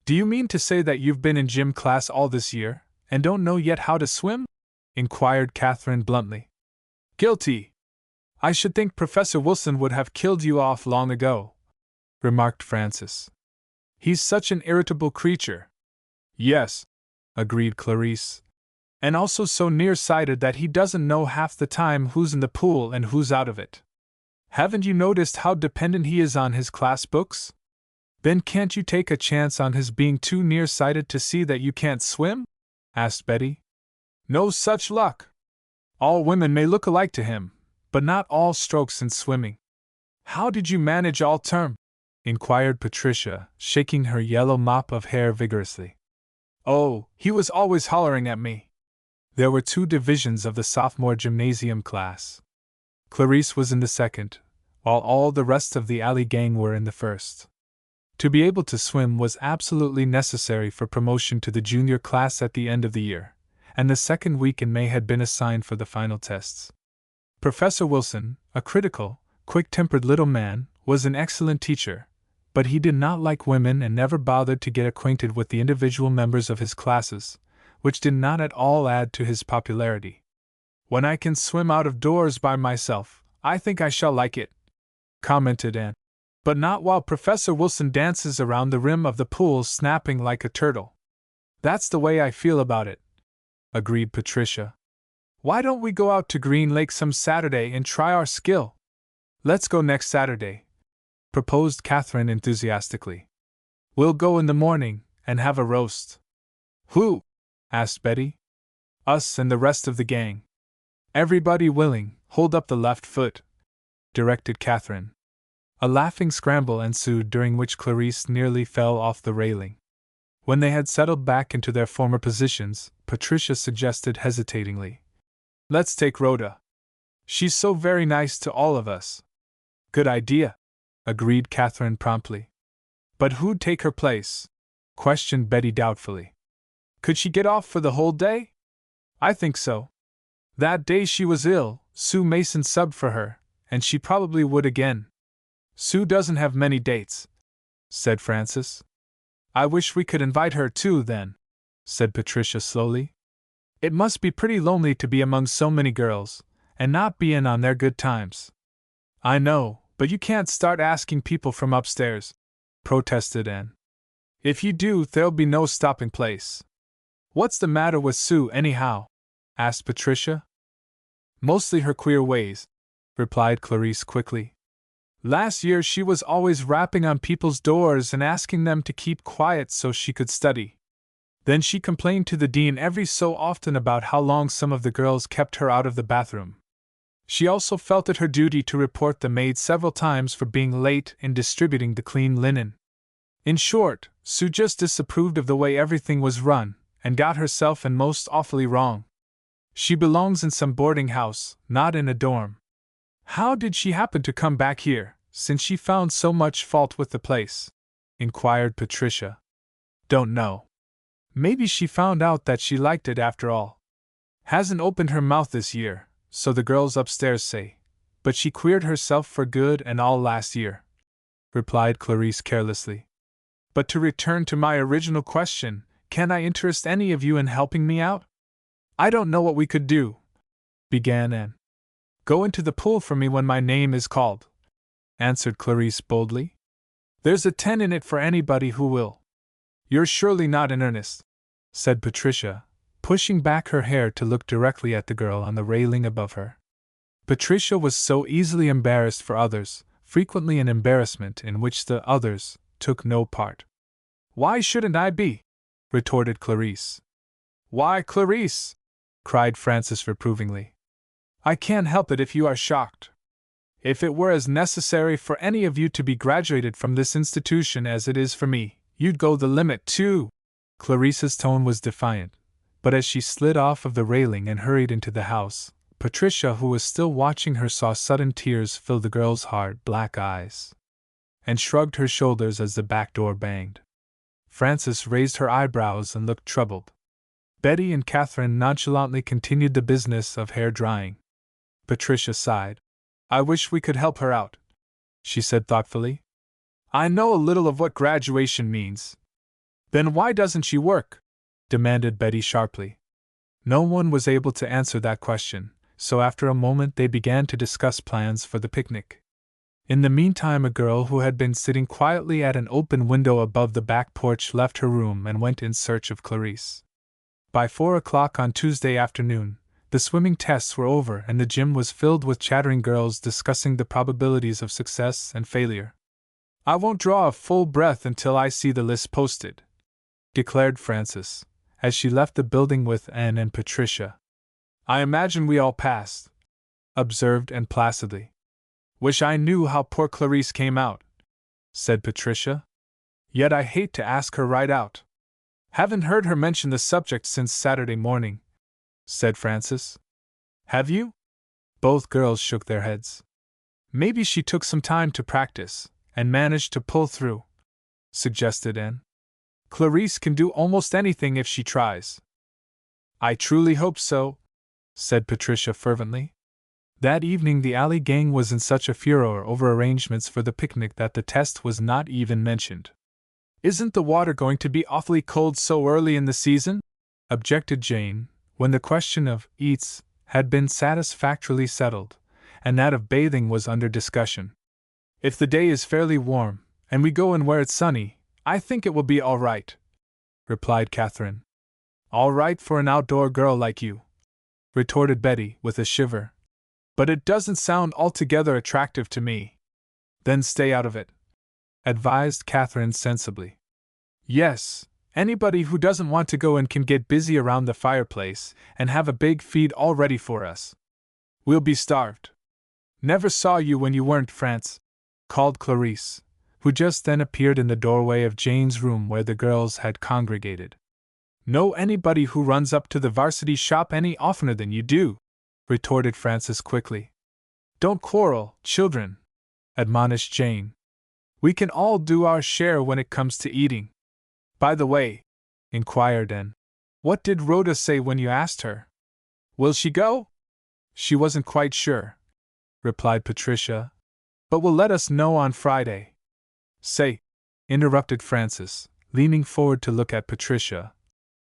Do you mean to say that you've been in gym class all this year, and don't know yet how to swim? Inquired Catherine bluntly. Guilty. I should think Professor Wilson would have killed you off long ago, remarked Frances. He's such an irritable creature. Yes, agreed Clarice. And also so nearsighted that he doesn't know half the time who's in the pool and who's out of it. Haven't you noticed how dependent he is on his class books? Then can't you take a chance on his being too nearsighted to see that you can't swim? Asked Betty. No such luck. All women may look alike to him, but not all strokes in swimming. How did you manage all term? Inquired Patricia, shaking her yellow mop of hair vigorously. Oh, he was always hollering at me. There were 2 divisions of the sophomore gymnasium class. Clarice was in the second, while all the rest of the alley gang were in the first. To be able to swim was absolutely necessary for promotion to the junior class at the end of the year, and the second week in May had been assigned for the final tests. Professor Wilson, a critical, quick-tempered little man, was an excellent teacher, but he did not like women and never bothered to get acquainted with the individual members of his classes, which did not at all add to his popularity. When I can swim out of doors by myself, I think I shall like it, commented Anne. But not while Professor Wilson dances around the rim of the pool snapping like a turtle. That's the way I feel about it, agreed Patricia. Why don't we go out to Green Lake some Saturday and try our skill? Let's go next Saturday, proposed Catherine enthusiastically. We'll go in the morning and have a roast. Who? Asked Betty. Us and the rest of the gang. Everybody willing, hold up the left foot, directed Catherine. A laughing scramble ensued during which Clarice nearly fell off the railing. When they had settled back into their former positions, Patricia suggested hesitatingly, Let's take Rhoda. She's so very nice to all of us. Good idea, agreed Catherine promptly. But who'd take her place? Questioned Betty doubtfully. Could she get off for the whole day? I think so. That day she was ill, Sue Mason subbed for her, and she probably would again. Sue doesn't have many dates, said Frances. I wish we could invite her too, then, said Patricia slowly. It must be pretty lonely to be among so many girls, and not be in on their good times. I know, but you can't start asking people from upstairs, protested Anne. If you do, there'll be no stopping place. What's the matter with Sue, anyhow? Asked Patricia. Mostly her queer ways, replied Clarice quickly. Last year she was always rapping on people's doors and asking them to keep quiet so she could study. Then she complained to the dean every so often about how long some of the girls kept her out of the bathroom. She also felt it her duty to report the maid several times for being late in distributing the clean linen. In short, Sue just disapproved of the way everything was run, and got herself in most awfully wrong. She belongs in some boarding house, not in a dorm. How did she happen to come back here, since she found so much fault with the place? Inquired Patricia. Don't know. Maybe she found out that she liked it after all. Hasn't opened her mouth this year, so the girls upstairs say, but she queered herself for good and all last year," replied Clarice carelessly. "But to return to my original question, can I interest any of you in helping me out?" "I don't know what we could do," began Anne. "Go into the pool for me when my name is called," answered Clarice boldly. "There's a 10 in it for anybody who will." "You're surely not in earnest," said Patricia, pushing back her hair to look directly at the girl on the railing above her. Patricia was so easily embarrassed for others, frequently an embarrassment in which the others took no part. "Why shouldn't I be?" retorted Clarice. "Why, Clarice!" cried Francis reprovingly. "I can't help it if you are shocked. If it were as necessary for any of you to be graduated from this institution as it is for me, you'd go the limit too." Clarice's tone was defiant, but as she slid off of the railing and hurried into the house, Patricia, who was still watching her, saw sudden tears fill the girl's hard, black eyes, and shrugged her shoulders as the back door banged. Frances raised her eyebrows and looked troubled. Betty and Catherine nonchalantly continued the business of hair drying. Patricia sighed. "I wish we could help her out," she said thoughtfully. "I know a little of what graduation means." "Then why doesn't she work?" demanded Betty sharply. No one was able to answer that question, so after a moment they began to discuss plans for the picnic. In the meantime, a girl who had been sitting quietly at an open window above the back porch left her room and went in search of Clarice. By 4 o'clock on Tuesday afternoon, the swimming tests were over and the gym was filled with chattering girls discussing the probabilities of success and failure. "I won't draw a full breath until I see the list posted," declared Frances, as she left the building with Anne and Patricia. "I imagine we all passed," observed Anne placidly. "Wish I knew how poor Clarice came out," said Patricia. "Yet I hate to ask her right out." "Haven't heard her mention the subject since Saturday morning," said Frances. "Have you?" Both girls shook their heads. "Maybe she took some time to practice, and managed to pull through," suggested Anne. "Clarice can do almost anything if she tries." "I truly hope so," said Patricia fervently. That evening the alley gang was in such a furor over arrangements for the picnic that the test was not even mentioned. "Isn't the water going to be awfully cold so early in the season?" objected Jane, when the question of eats had been satisfactorily settled, and that of bathing was under discussion. "If the day is fairly warm, and we go in where it's sunny, I think it will be all right," replied Catherine. "All right for an outdoor girl like you," retorted Betty with a shiver. "But it doesn't sound altogether attractive to me." "Then stay out of it," advised Catherine sensibly. "Yes, anybody who doesn't want to go in can get busy around the fireplace and have a big feed all ready for us. We'll be starved." "Never saw you when you weren't, France," called Clarice, who just then appeared in the doorway of Jane's room where the girls had congregated. "Know anybody who runs up to the varsity shop any oftener than you do?" retorted Frances quickly. "Don't quarrel, children," admonished Jane. "We can all do our share when it comes to eating." "By the way," inquired Anne, "what did Rhoda say when you asked her? Will she go?" "She wasn't quite sure," replied Patricia, "but will let us know on Friday." "Say," interrupted Frances, leaning forward to look at Patricia,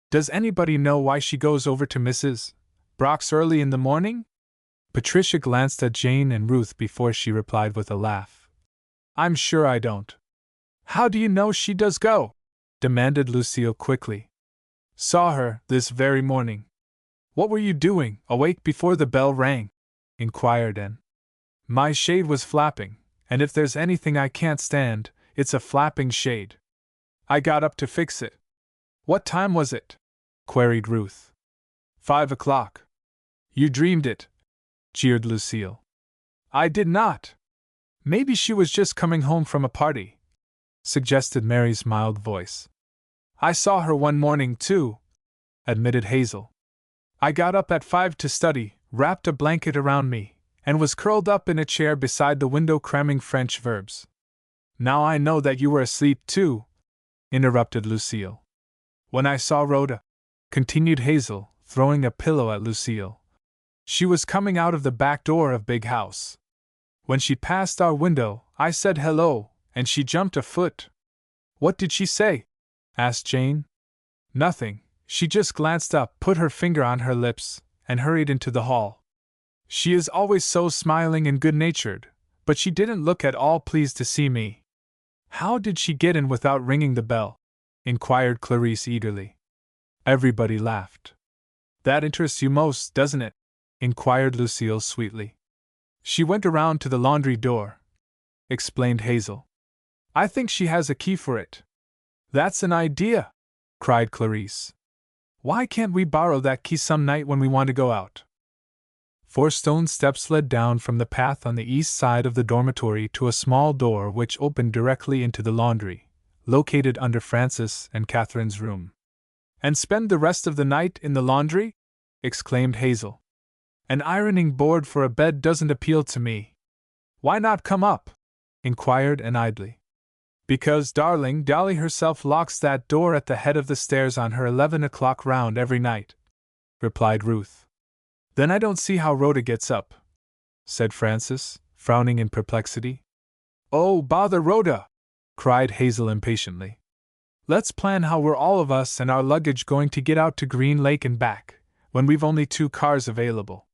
"does anybody know why she goes over to Mrs. Brock's early in the morning?" Patricia glanced at Jane and Ruth before she replied with a laugh. "I'm sure I don't." "How do you know she does go?" demanded Lucille quickly. "Saw her this very morning." "What were you doing, awake before the bell rang?" inquired Anne. "My shade was flapping, and if there's anything I can't stand, it's a flapping shade. I got up to fix it." "What time was it?" queried Ruth. 5 o'clock. "You dreamed it," jeered Lucille. "I did not." "Maybe she was just coming home from a party," suggested Mary's mild voice. "I saw her one morning, too," admitted Hazel. "I got up at 5 to study, wrapped a blanket around me, and was curled up in a chair beside the window cramming French verbs." "Now I know that you were asleep, too," interrupted Lucille. When I saw Rhoda," continued Hazel, throwing a pillow at Lucille, "she was coming out of the back door of Big House. When she passed our window, I said hello, and she jumped a foot." "What did she say?" asked Jane. "Nothing, she just glanced up, put her finger on her lips, and hurried into the hall. She is always so smiling and good-natured, but she didn't look at all pleased to see me." "How did she get in without ringing the bell?" inquired Clarice eagerly. Everybody laughed. "That interests you most, doesn't it?" inquired Lucille sweetly. "She went around to the laundry door," explained Hazel. "I think she has a key for it." "That's an idea!" cried Clarice. "Why can't we borrow that key some night when we want to go out?" 4 stone steps led down from the path on the east side of the dormitory to a small door which opened directly into the laundry, located under Frances and Catherine's room. "And spend the rest of the night in the laundry?" exclaimed Hazel. "An ironing board for a bed doesn't appeal to me." "Why not come up?" inquired Anne idly. "Because darling Dolly herself locks that door at the head of the stairs on her 11 o'clock round every night," replied Ruth. "Then I don't see how Rhoda gets up," said Frances, frowning in perplexity. "Oh, bother Rhoda!" cried Hazel impatiently. "Let's plan how we're all of us and our luggage going to get out to Green Lake and back, when we've only 2 cars available.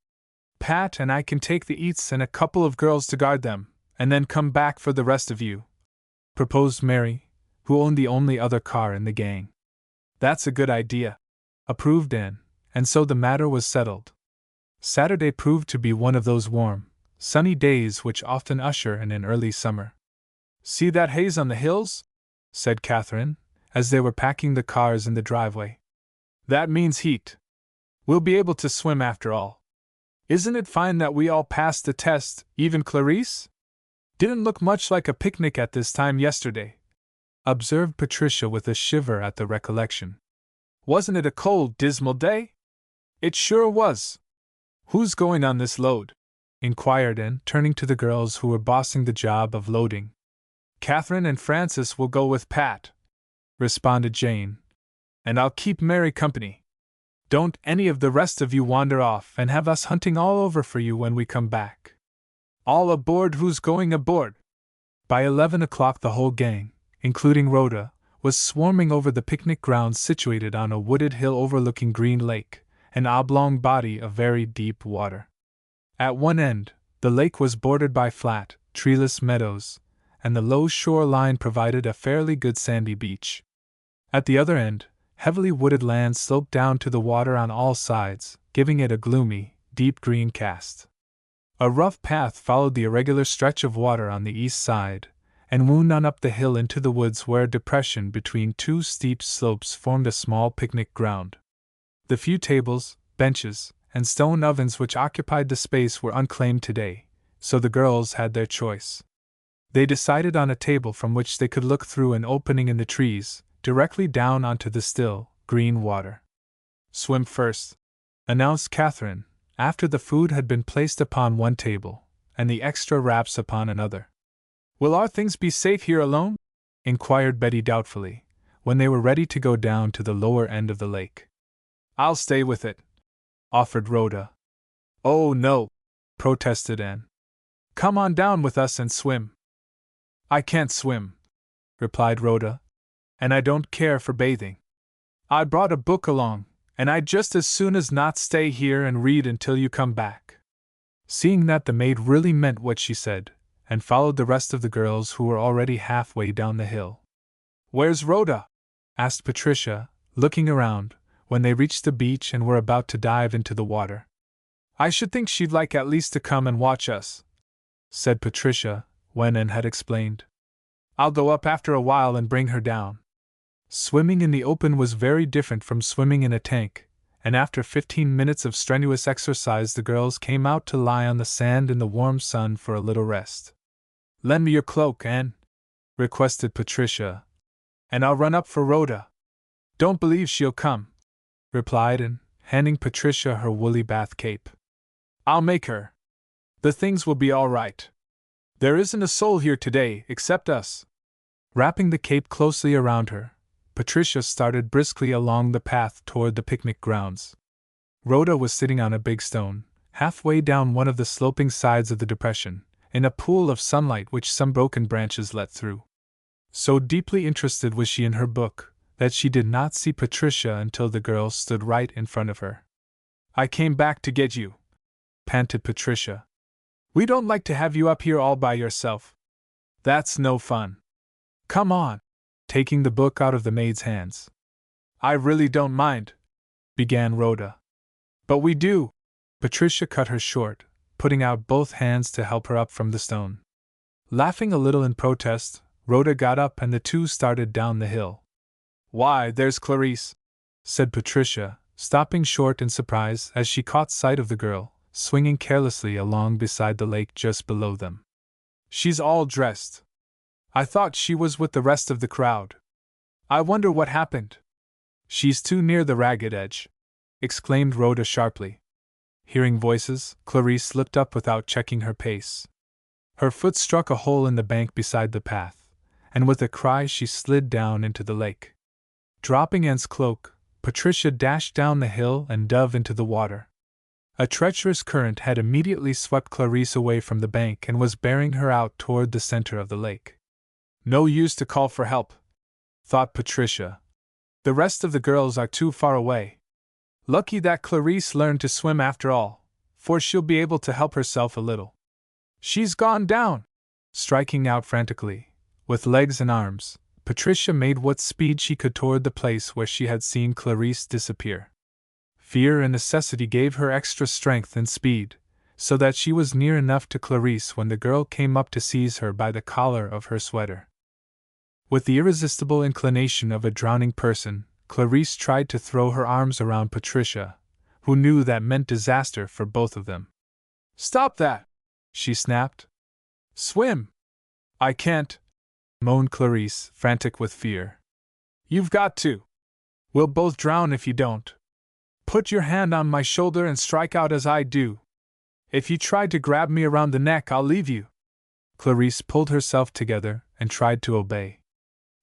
Pat and I can take the eats and a couple of girls to guard them, and then come back for the rest of you," proposed Mary, who owned the only other car in the gang. "That's a good idea," approved Anne, and so the matter was settled. Saturday proved to be one of those warm, sunny days which often usher in an early summer. "See that haze on the hills?" said Catherine, as they were packing the cars in the driveway. "That means heat. We'll be able to swim after all. Isn't it fine that we all passed the test, even Clarice? Didn't look much like a picnic at this time yesterday," observed Patricia with a shiver at the recollection. "Wasn't it a cold, dismal day?" "It sure was." "Who's going on this load?" inquired Anne, turning to the girls who were bossing the job of loading. "Catherine and Frances will go with Pat," responded Jane, "and I'll keep Mary company. Don't any of the rest of you wander off and have us hunting all over for you when we come back. All aboard who's going aboard." By 11 o'clock the whole gang, including Rhoda, was swarming over the picnic grounds situated on a wooded hill overlooking Green Lake, an oblong body of very deep water. At one end, the lake was bordered by flat, treeless meadows, and the low shore line provided a fairly good sandy beach. At the other end, heavily wooded land sloped down to the water on all sides, giving it a gloomy, deep green cast. A rough path followed the irregular stretch of water on the east side, and wound on up the hill into the woods where a depression between 2 steep slopes formed a small picnic ground. The few tables, benches, and stone ovens which occupied the space were unclaimed today, so the girls had their choice. They decided on a table from which they could look through an opening in the trees, directly down onto the still, green water. "Swim first," announced Catherine, after the food had been placed upon one table, and the extra wraps upon another. "Will our things be safe here alone?" inquired Betty doubtfully, when they were ready to go down to the lower end of the lake. "I'll stay with it," offered Rhoda. "Oh, no," protested Anne. "Come on down with us and swim." "I can't swim," replied Rhoda, "and I don't care for bathing. I brought a book along, and I'd just as soon as not stay here and read until you come back." Seeing that the maid really meant what she said, and followed the rest of the girls who were already halfway down the hill. "Where's Rhoda?" asked Patricia, looking around, when they reached the beach and were about to dive into the water. "I should think she'd like at least to come and watch us," said Patricia, when Anne had explained. "I'll go up after a while and bring her down." Swimming in the open was very different from swimming in a tank, and after 15 minutes of strenuous exercise the girls came out to lie on the sand in the warm sun for a little rest. "Lend me your cloak, Anne," requested Patricia, "and I'll run up for Rhoda." "Don't believe she'll come," replied Anne, handing Patricia her woolly bath cape. "I'll make her. The things will be all right. There isn't a soul here today except us." Wrapping the cape closely around her, Patricia started briskly along the path toward the picnic grounds. Rhoda was sitting on a big stone, halfway down one of the sloping sides of the depression, in a pool of sunlight which some broken branches let through. So deeply interested was she in her book that she did not see Patricia until the girl stood right in front of her. "I came back to get you," panted Patricia. "We don't like to have you up here all by yourself. That's no fun. Come on," taking the book out of the maid's hands. "I really don't mind," began Rhoda. "But we do," Patricia cut her short, putting out both hands to help her up from the stone. Laughing a little in protest, Rhoda got up and the two started down the hill. "Why, there's Clarice," said Patricia, stopping short in surprise as she caught sight of the girl, swinging carelessly along beside the lake just below them. "She's all dressed. I thought she was with the rest of the crowd. I wonder what happened." "She's too near the ragged edge," exclaimed Rhoda sharply. Hearing voices, Clarice slipped up without checking her pace. Her foot struck a hole in the bank beside the path, and with a cry she slid down into the lake. Dropping Anne's cloak, Patricia dashed down the hill and dove into the water. A treacherous current had immediately swept Clarice away from the bank and was bearing her out toward the center of the lake. "No use to call for help," thought Patricia. "The rest of the girls are too far away. Lucky that Clarice learned to swim after all, for she'll be able to help herself a little. She's gone down!" Striking out frantically, with legs and arms, Patricia made what speed she could toward the place where she had seen Clarice disappear. Fear and necessity gave her extra strength and speed, so that she was near enough to Clarice when the girl came up to seize her by the collar of her sweater. With the irresistible inclination of a drowning person, Clarice tried to throw her arms around Patricia, who knew that meant disaster for both of them. "Stop that!" she snapped. "Swim!" "I can't," moaned Clarice, frantic with fear. "You've got to. We'll both drown if you don't. Put your hand on my shoulder and strike out as I do. If you try to grab me around the neck, I'll leave you." Clarice pulled herself together and tried to obey.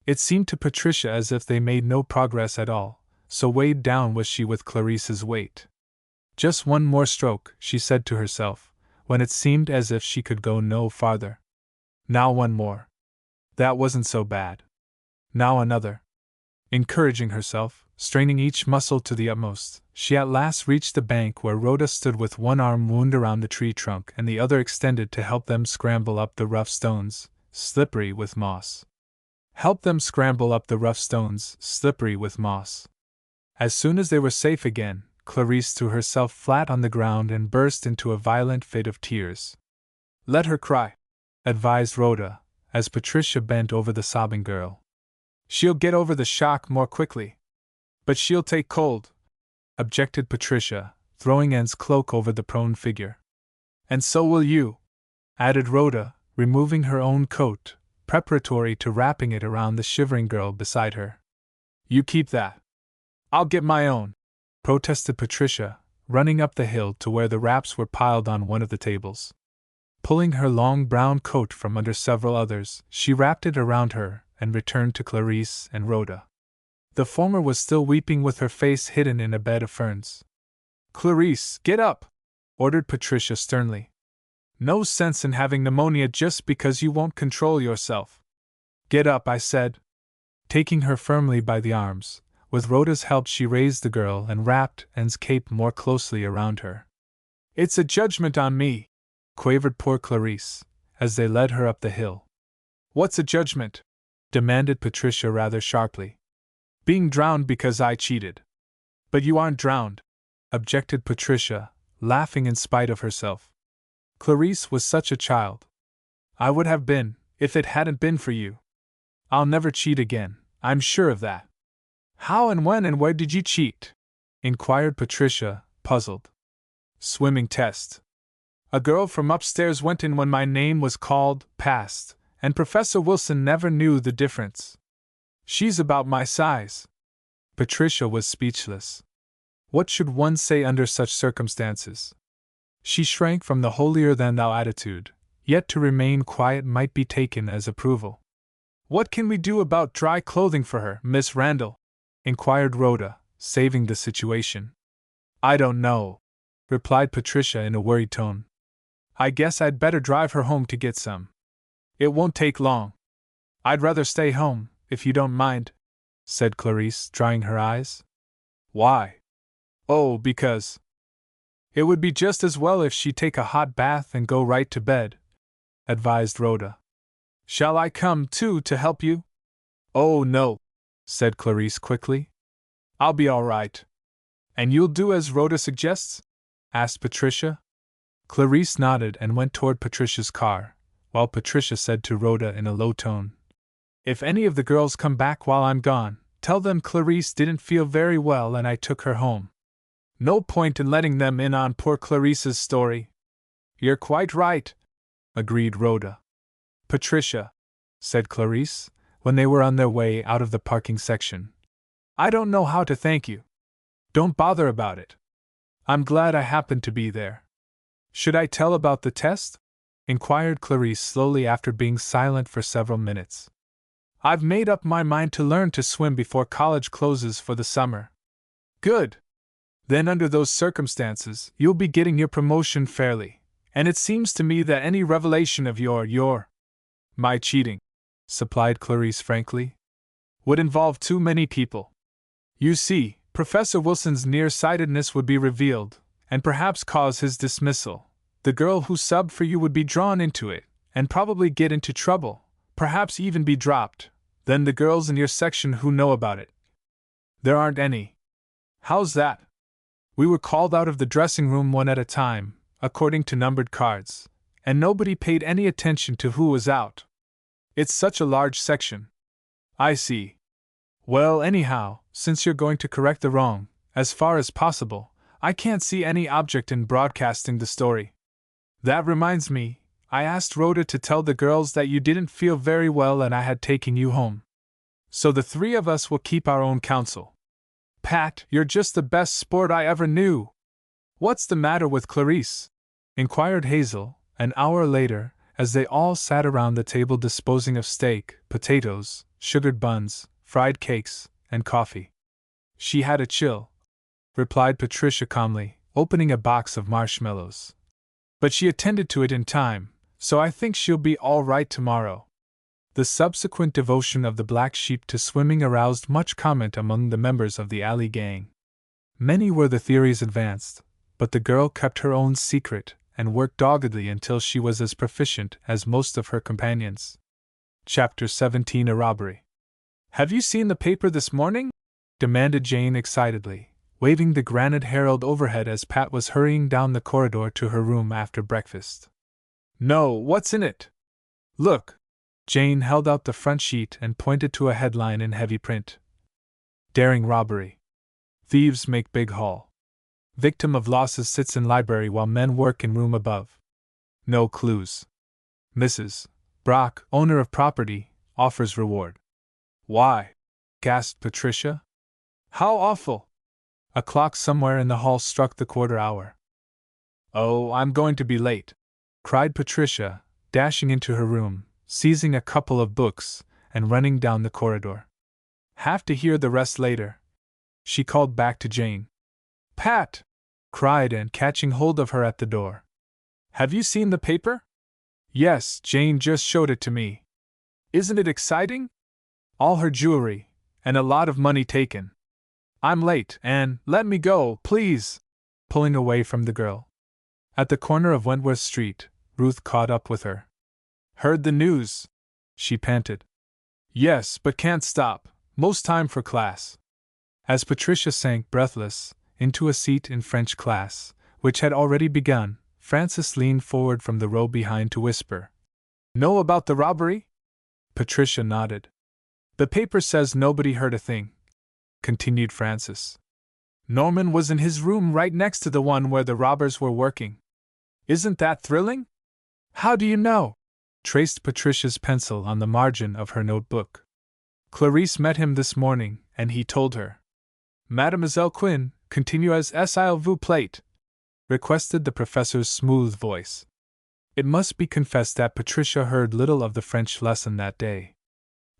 It seemed to Patricia as if they made no progress at all, so weighed down was she with Clarice's weight. "Just one more stroke," she said to herself, when it seemed as if she could go no farther. "Now one more. That wasn't so bad. Now another." Encouraging herself, straining each muscle to the utmost, she at last reached the bank where Rhoda stood with one arm wound around the tree trunk and the other extended to help them scramble up the rough stones, slippery with moss. Help them scramble up the rough stones, slippery with moss. As soon as they were safe again, Clarice threw herself flat on the ground and burst into a violent fit of tears. "Let her cry," advised Rhoda, as Patricia bent over the sobbing girl. "She'll get over the shock more quickly." "But she'll take cold," objected Patricia, throwing Anne's cloak over the prone figure. "And so will you," added Rhoda, removing her own coat, preparatory to wrapping it around the shivering girl beside her. "You keep that. I'll get my own," protested Patricia, running up the hill to where the wraps were piled on one of the tables. Pulling her long brown coat from under several others, she wrapped it around her and returned to Clarice and Rhoda. The former was still weeping with her face hidden in a bed of ferns. "Clarice, get up!" ordered Patricia sternly. "No sense in having pneumonia just because you won't control yourself. Get up, I said." Taking her firmly by the arms, with Rhoda's help she raised the girl and wrapped Anne's cape more closely around her. "It's a judgment on me," quavered poor Clarice, as they led her up the hill. "What's a judgment?" demanded Patricia rather sharply. "Being drowned because I cheated." "But you aren't drowned," objected Patricia, laughing in spite of herself. "Clarice was such a child. I would have been, if it hadn't been for you. I'll never cheat again, I'm sure of that." "How and when and where did you cheat?" inquired Patricia, puzzled. "Swimming test. A girl from upstairs went in when my name was called, passed, and Professor Wilson never knew the difference. She's about my size." Patricia was speechless. What should one say under such circumstances? She shrank from the holier-than-thou attitude, yet to remain quiet might be taken as approval. What can we do about dry clothing for her, Miss Randall? Inquired Rhoda, saving the situation. I don't know, replied Patricia in a worried tone. I guess I'd better drive her home to get some. It won't take long. I'd rather stay home, if you don't mind, said Clarice, drying her eyes. Why? Oh, because. It would be just as well if she'd take a hot bath and go right to bed, advised Rhoda. Shall I come, too, to help you? Oh, no, said Clarice quickly. I'll be all right. And you'll do as Rhoda suggests? Asked Patricia. Clarice nodded and went toward Patricia's car, while Patricia said to Rhoda in a low tone, If any of the girls come back while I'm gone, tell them Clarice didn't feel very well and I took her home. No point in letting them in on poor Clarice's story. You're quite right, agreed Rhoda. Patricia, said Clarice, when they were on their way out of the parking section, I don't know how to thank you. Don't bother about it. I'm glad I happened to be there. Should I tell about the test? Inquired Clarice slowly after being silent for several minutes. I've made up my mind to learn to swim before college closes for the summer. Good. Then under those circumstances, you'll be getting your promotion fairly, and it seems to me that any revelation of my cheating, supplied Clarice frankly, would involve too many people. You see, Professor Wilson's nearsightedness would be revealed, and perhaps cause his dismissal. The girl who subbed for you would be drawn into it, and probably get into trouble, perhaps even be dropped. Then the girls in your section who know about it. There aren't any. How's that? We were called out of the dressing room one at a time, according to numbered cards, and nobody paid any attention to who was out. It's such a large section. I see. Well, anyhow, since you're going to correct the wrong, as far as possible, I can't see any object in broadcasting the story. That reminds me, I asked Rhoda to tell the girls that you didn't feel very well and I had taken you home. So the three of us will keep our own counsel. Pat, you're just the best sport I ever knew. What's the matter with Clarice? Inquired Hazel, an hour later, as they all sat around the table disposing of steak, potatoes, sugared buns, fried cakes, and coffee. She had a chill, replied Patricia calmly, opening a box of marshmallows. But she attended to it in time, so I think she'll be all right tomorrow. The subsequent devotion of the black sheep to swimming aroused much comment among the members of the alley gang. Many were the theories advanced, but the girl kept her own secret and worked doggedly until she was as proficient as most of her companions. Chapter 17: A Robbery. Have you seen the paper this morning? Demanded Jane excitedly, waving the Granite Herald overhead as Pat was hurrying down the corridor to her room after breakfast. No, what's in it? Look. Jane held out the front sheet and pointed to a headline in heavy print. Daring robbery. Thieves make big haul. Victim of losses sits in library while men work in room above. No clues. Mrs. Brock, owner of property, offers reward. Why? Gasped Patricia. How awful! A clock somewhere in the hall struck the quarter hour. Oh, I'm going to be late, cried Patricia, dashing into her room, seizing a couple of books, and running down the corridor. Have to hear the rest later, she called back to Jane. Pat! Cried Anne, catching hold of her at the door. Have you seen the paper? Yes, Jane just showed it to me. Isn't it exciting? All her jewelry, and a lot of money taken. I'm late, Anne, let me go, please, pulling away from the girl. At the corner of Wentworth Street, Ruth caught up with her. Heard the news? She panted. Yes, but can't stop, most time for class. As Patricia sank breathless into a seat in French class, which had already begun, Frances leaned forward from the row behind to whisper. Know about the robbery? Patricia nodded. The paper says nobody heard a thing, continued Frances. Norman was in his room right next to the one where the robbers were working. Isn't that thrilling? How do you know? Traced Patricia's pencil on the margin of her notebook. Clarice met him this morning, and he told her. Mademoiselle Quinn, s'il vous plaît, requested the professor's smooth voice. It must be confessed that Patricia heard little of the French lesson that day.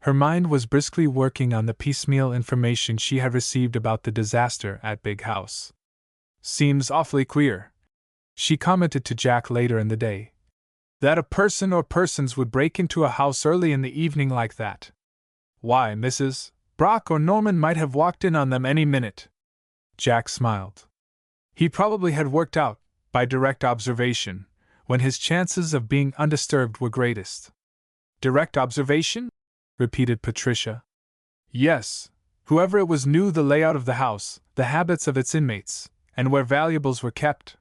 Her mind was briskly working on the piecemeal information she had received about the disaster at Big House. "Seems awfully queer," she commented to Jack later in the day, "that a person or persons would break into a house early in the evening like that. Why, Mrs. Brock or Norman might have walked in on them any minute." Jack smiled. He probably had worked out, by direct observation, when his chances of being undisturbed were greatest. "Direct observation?" repeated Patricia. "Yes. Whoever it was knew the layout of the house, the habits of its inmates, and where valuables were kept."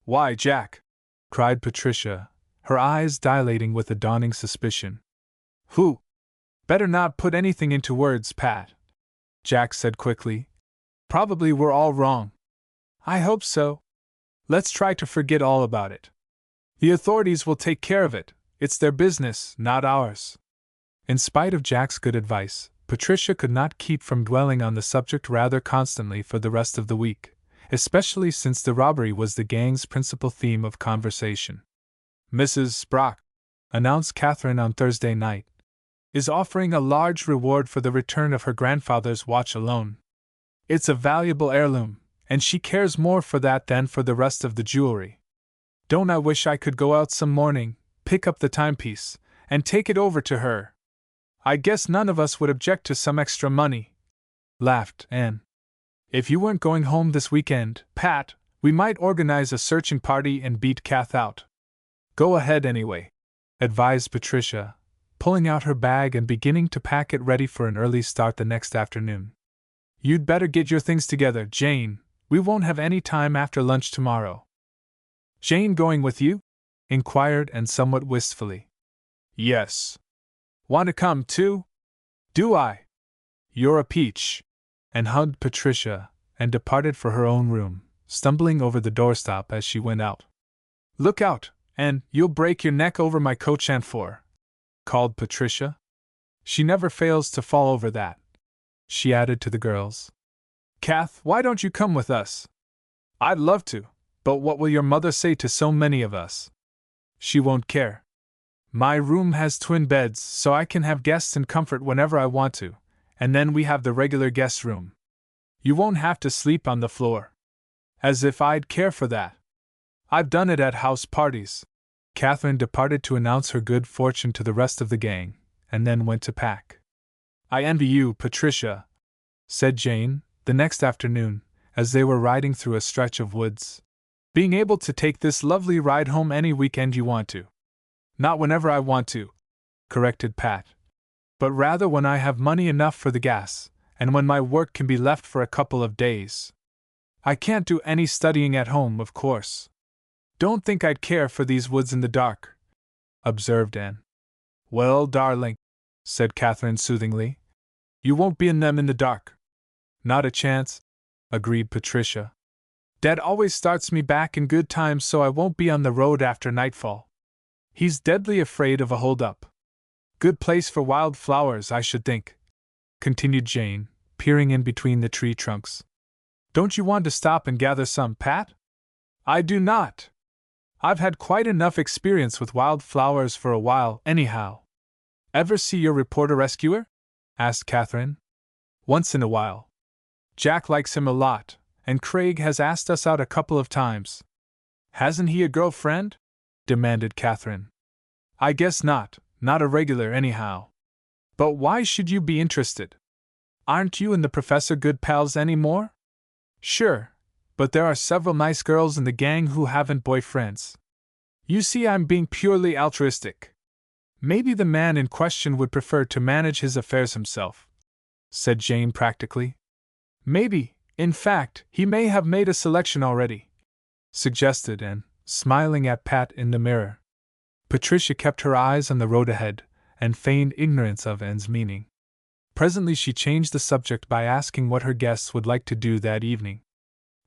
"Why, Jack!" cried Patricia, her eyes dilating with a dawning suspicion. "Who?" "Better not put anything into words, Pat," Jack said quickly. "Probably we're all wrong." "I hope so. Let's try to forget all about it. The authorities will take care of it. It's their business, not ours." In spite of Jack's good advice, Patricia could not keep from dwelling on the subject rather constantly for the rest of the week, especially since the robbery was the gang's principal theme of conversation. "Mrs. Brock," announced Catherine on Thursday night, "is offering a large reward for the return of her grandfather's watch alone. It's a valuable heirloom, and she cares more for that than for the rest of the jewelry. Don't I wish I could go out some morning, pick up the timepiece, and take it over to her? I guess none of us would object to some extra money," laughed Anne. "If you weren't going home this weekend, Pat, we might organize a searching party and beat Kath out." "Go ahead anyway," advised Patricia, pulling out her bag and beginning to pack it ready for an early start the next afternoon. "You'd better get your things together, Jane. We won't have any time after lunch tomorrow." "Jane going with you?" inquired Anne somewhat wistfully. "Yes." "Want to come, too?" "Do I?" "You're a peach," and hugged Patricia, and departed for her own room, stumbling over the doorstop as she went out. "Look out, and you'll break your neck over my coach and four," called Patricia. "She never fails to fall over that," she added to the girls. "Kath, why don't you come with us?" "I'd love to, but what will your mother say to so many of us?" "She won't care. My room has twin beds, so I can have guests in comfort whenever I want to, and then we have the regular guest room. You won't have to sleep on the floor." "As if I'd care for that. I've done it at house parties." Catherine departed to announce her good fortune to the rest of the gang, and then went to pack. "I envy you, Patricia," said Jane, the next afternoon, as they were riding through a stretch of woods. "Being able to take this lovely ride home any weekend you want to." "Not whenever I want to," corrected Pat, "but rather when I have money enough for the gas, and when my work can be left for a couple of days. I can't do any studying at home, of course." "Don't think I'd care for these woods in the dark," observed Anne. "Well, darling," said Catherine soothingly, "you won't be in them in the dark." "Not a chance," agreed Patricia. "Dad always starts me back in good time so I won't be on the road after nightfall. He's deadly afraid of a hold-up. Good place for wild flowers, I should think," continued Jane, peering in between the tree trunks. "Don't you want to stop and gather some, Pat?" "I do not. I've had quite enough experience with wild flowers for a while, anyhow." "Ever see your reporter rescuer?" asked Catherine. "Once in a while. Jack likes him a lot, and Craig has asked us out a couple of times." "Hasn't he a girl friend?" demanded Catherine. "I guess not a regular anyhow. But why should you be interested? Aren't you and the professor good pals anymore?" "Sure, but there are several nice girls in the gang who haven't boyfriends. You see, I'm being purely altruistic. Maybe the man in question would prefer to manage his affairs himself," said Jane practically. "Maybe, in fact, he may have made a selection already," suggested Anne, smiling at Pat in the mirror. Patricia kept her eyes on the road ahead, and feigned ignorance of Anne's meaning. Presently she changed the subject by asking what her guests would like to do that evening.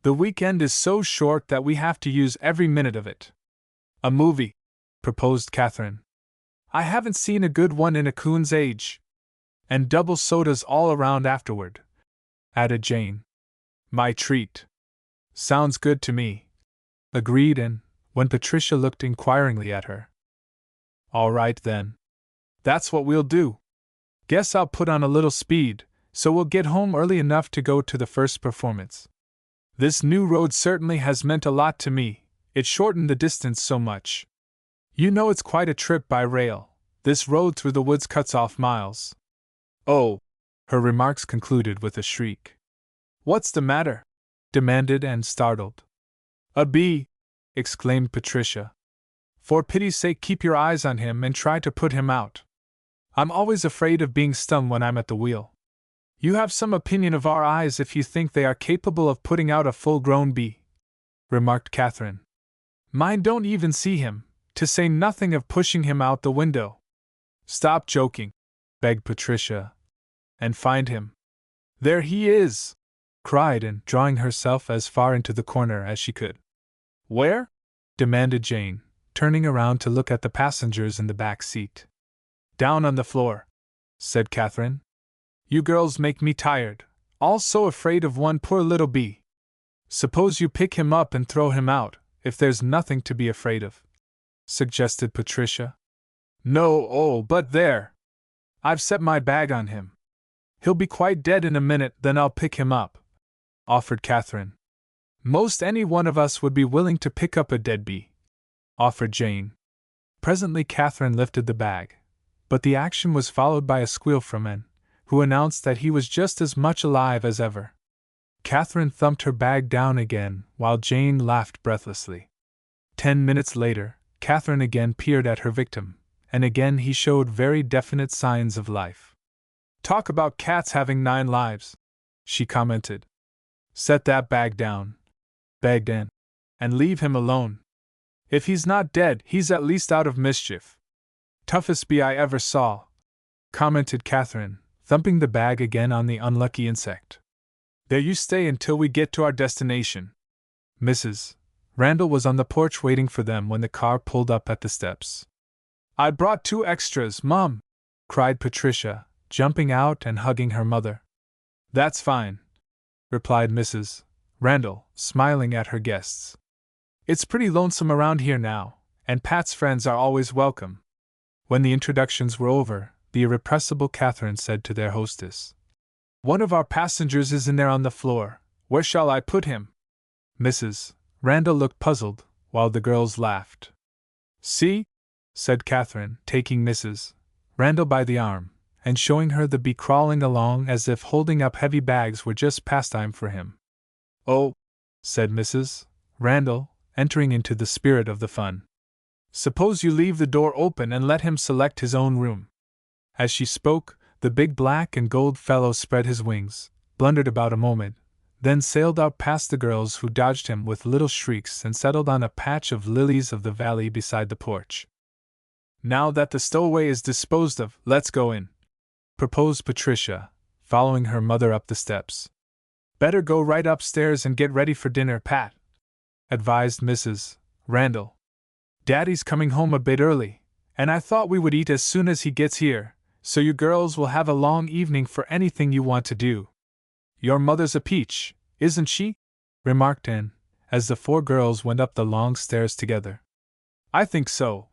"The weekend is so short that we have to use every minute of it." "A movie," proposed Catherine. "I haven't seen a good one in a coon's age." "And double sodas all around afterward," added Jane. "My treat." "Sounds good to me," agreed Anne, when Patricia looked inquiringly at her. "All right then. That's what we'll do." Guess I'll put on a little speed, so we'll get home early enough to go to the first performance. This new road certainly has meant a lot to me, it shortened the distance so much. You know it's quite a trip by rail, this road through the woods cuts off miles. Oh! Her remarks concluded with a shriek. What's the matter? Demanded Anne, startled. A bee! Exclaimed Patricia. For pity's sake, keep your eyes on him and try to put him out. I'm always afraid of being stung when I'm at the wheel. You have some opinion of our eyes if you think they are capable of putting out a full-grown bee, remarked Catherine. Mine don't even see him, to say nothing of pushing him out the window. Stop joking, begged Patricia, and find him. There he is! Cried Anne, drawing herself as far into the corner as she could. Where? Demanded Jane, turning around to look at the passengers in the back seat. Down on the floor, said Catherine. You girls make me tired, all so afraid of one poor little bee. Suppose you pick him up and throw him out, if there's nothing to be afraid of, suggested Patricia. No, oh, but there! I've set my bag on him. He'll be quite dead in a minute, then I'll pick him up, offered Catherine. Most any one of us would be willing to pick up a dead bee, offered Jane. Presently Catherine lifted the bag, but the action was followed by a squeal from Anne, who announced that he was just as much alive as ever. Catherine thumped her bag down again, while Jane laughed breathlessly. 10 minutes later, Catherine again peered at her victim, and again he showed very definite signs of life. Talk about cats having 9 lives, she commented. Set that bag down, begged Anne, and leave him alone. If he's not dead, he's at least out of mischief. Toughest bee I ever saw, commented Catherine, thumping the bag again on the unlucky insect. There you stay until we get to our destination. Mrs. Randall was on the porch waiting for them when the car pulled up at the steps. I brought 2 extras, Mom, cried Patricia, jumping out and hugging her mother. That's fine, replied Mrs. Randall, smiling at her guests. It's pretty lonesome around here now, and Pat's friends are always welcome. When the introductions were over, the irrepressible Catherine said to their hostess, One of our passengers is in there on the floor. Where shall I put him? Mrs. Randall looked puzzled, while the girls laughed. See, said Catherine, taking Mrs. Randall by the arm, and showing her the bee crawling along as if holding up heavy bags were just pastime for him. Oh, said Mrs. Randall, entering into the spirit of the fun. Suppose you leave the door open and let him select his own room. As she spoke, the big black and gold fellow spread his wings, blundered about a moment, then sailed out past the girls who dodged him with little shrieks and settled on a patch of lilies of the valley beside the porch. Now that the stowaway is disposed of, let's go in, proposed Patricia, following her mother up the steps. Better go right upstairs and get ready for dinner, Pat, advised Mrs. Randall. Daddy's coming home a bit early, and I thought we would eat as soon as he gets here, so you girls will have a long evening for anything you want to do. Your mother's a peach, isn't she? Remarked Anne, as the 4 girls went up the long stairs together. I think so,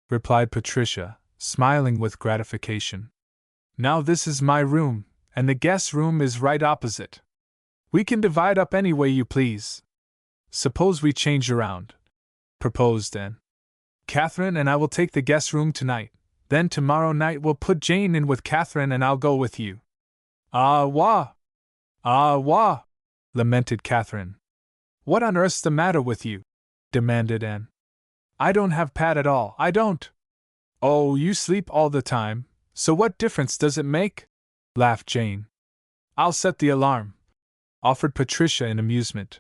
replied Patricia, smiling with gratification. Now this is my room, and the guest room is right opposite. We can divide up any way you please. Suppose we change around, proposed Anne. Catherine and I will take the guest room tonight, then tomorrow night we'll put Jane in with Catherine and I'll go with you. Ah wah! Ah wah! Lamented Catherine. What on earth's the matter with you? Demanded Anne. I don't have Pat at all, I don't. Oh, you sleep all the time, so what difference does it make? Laughed Jane. I'll set the alarm, offered Patricia in amusement.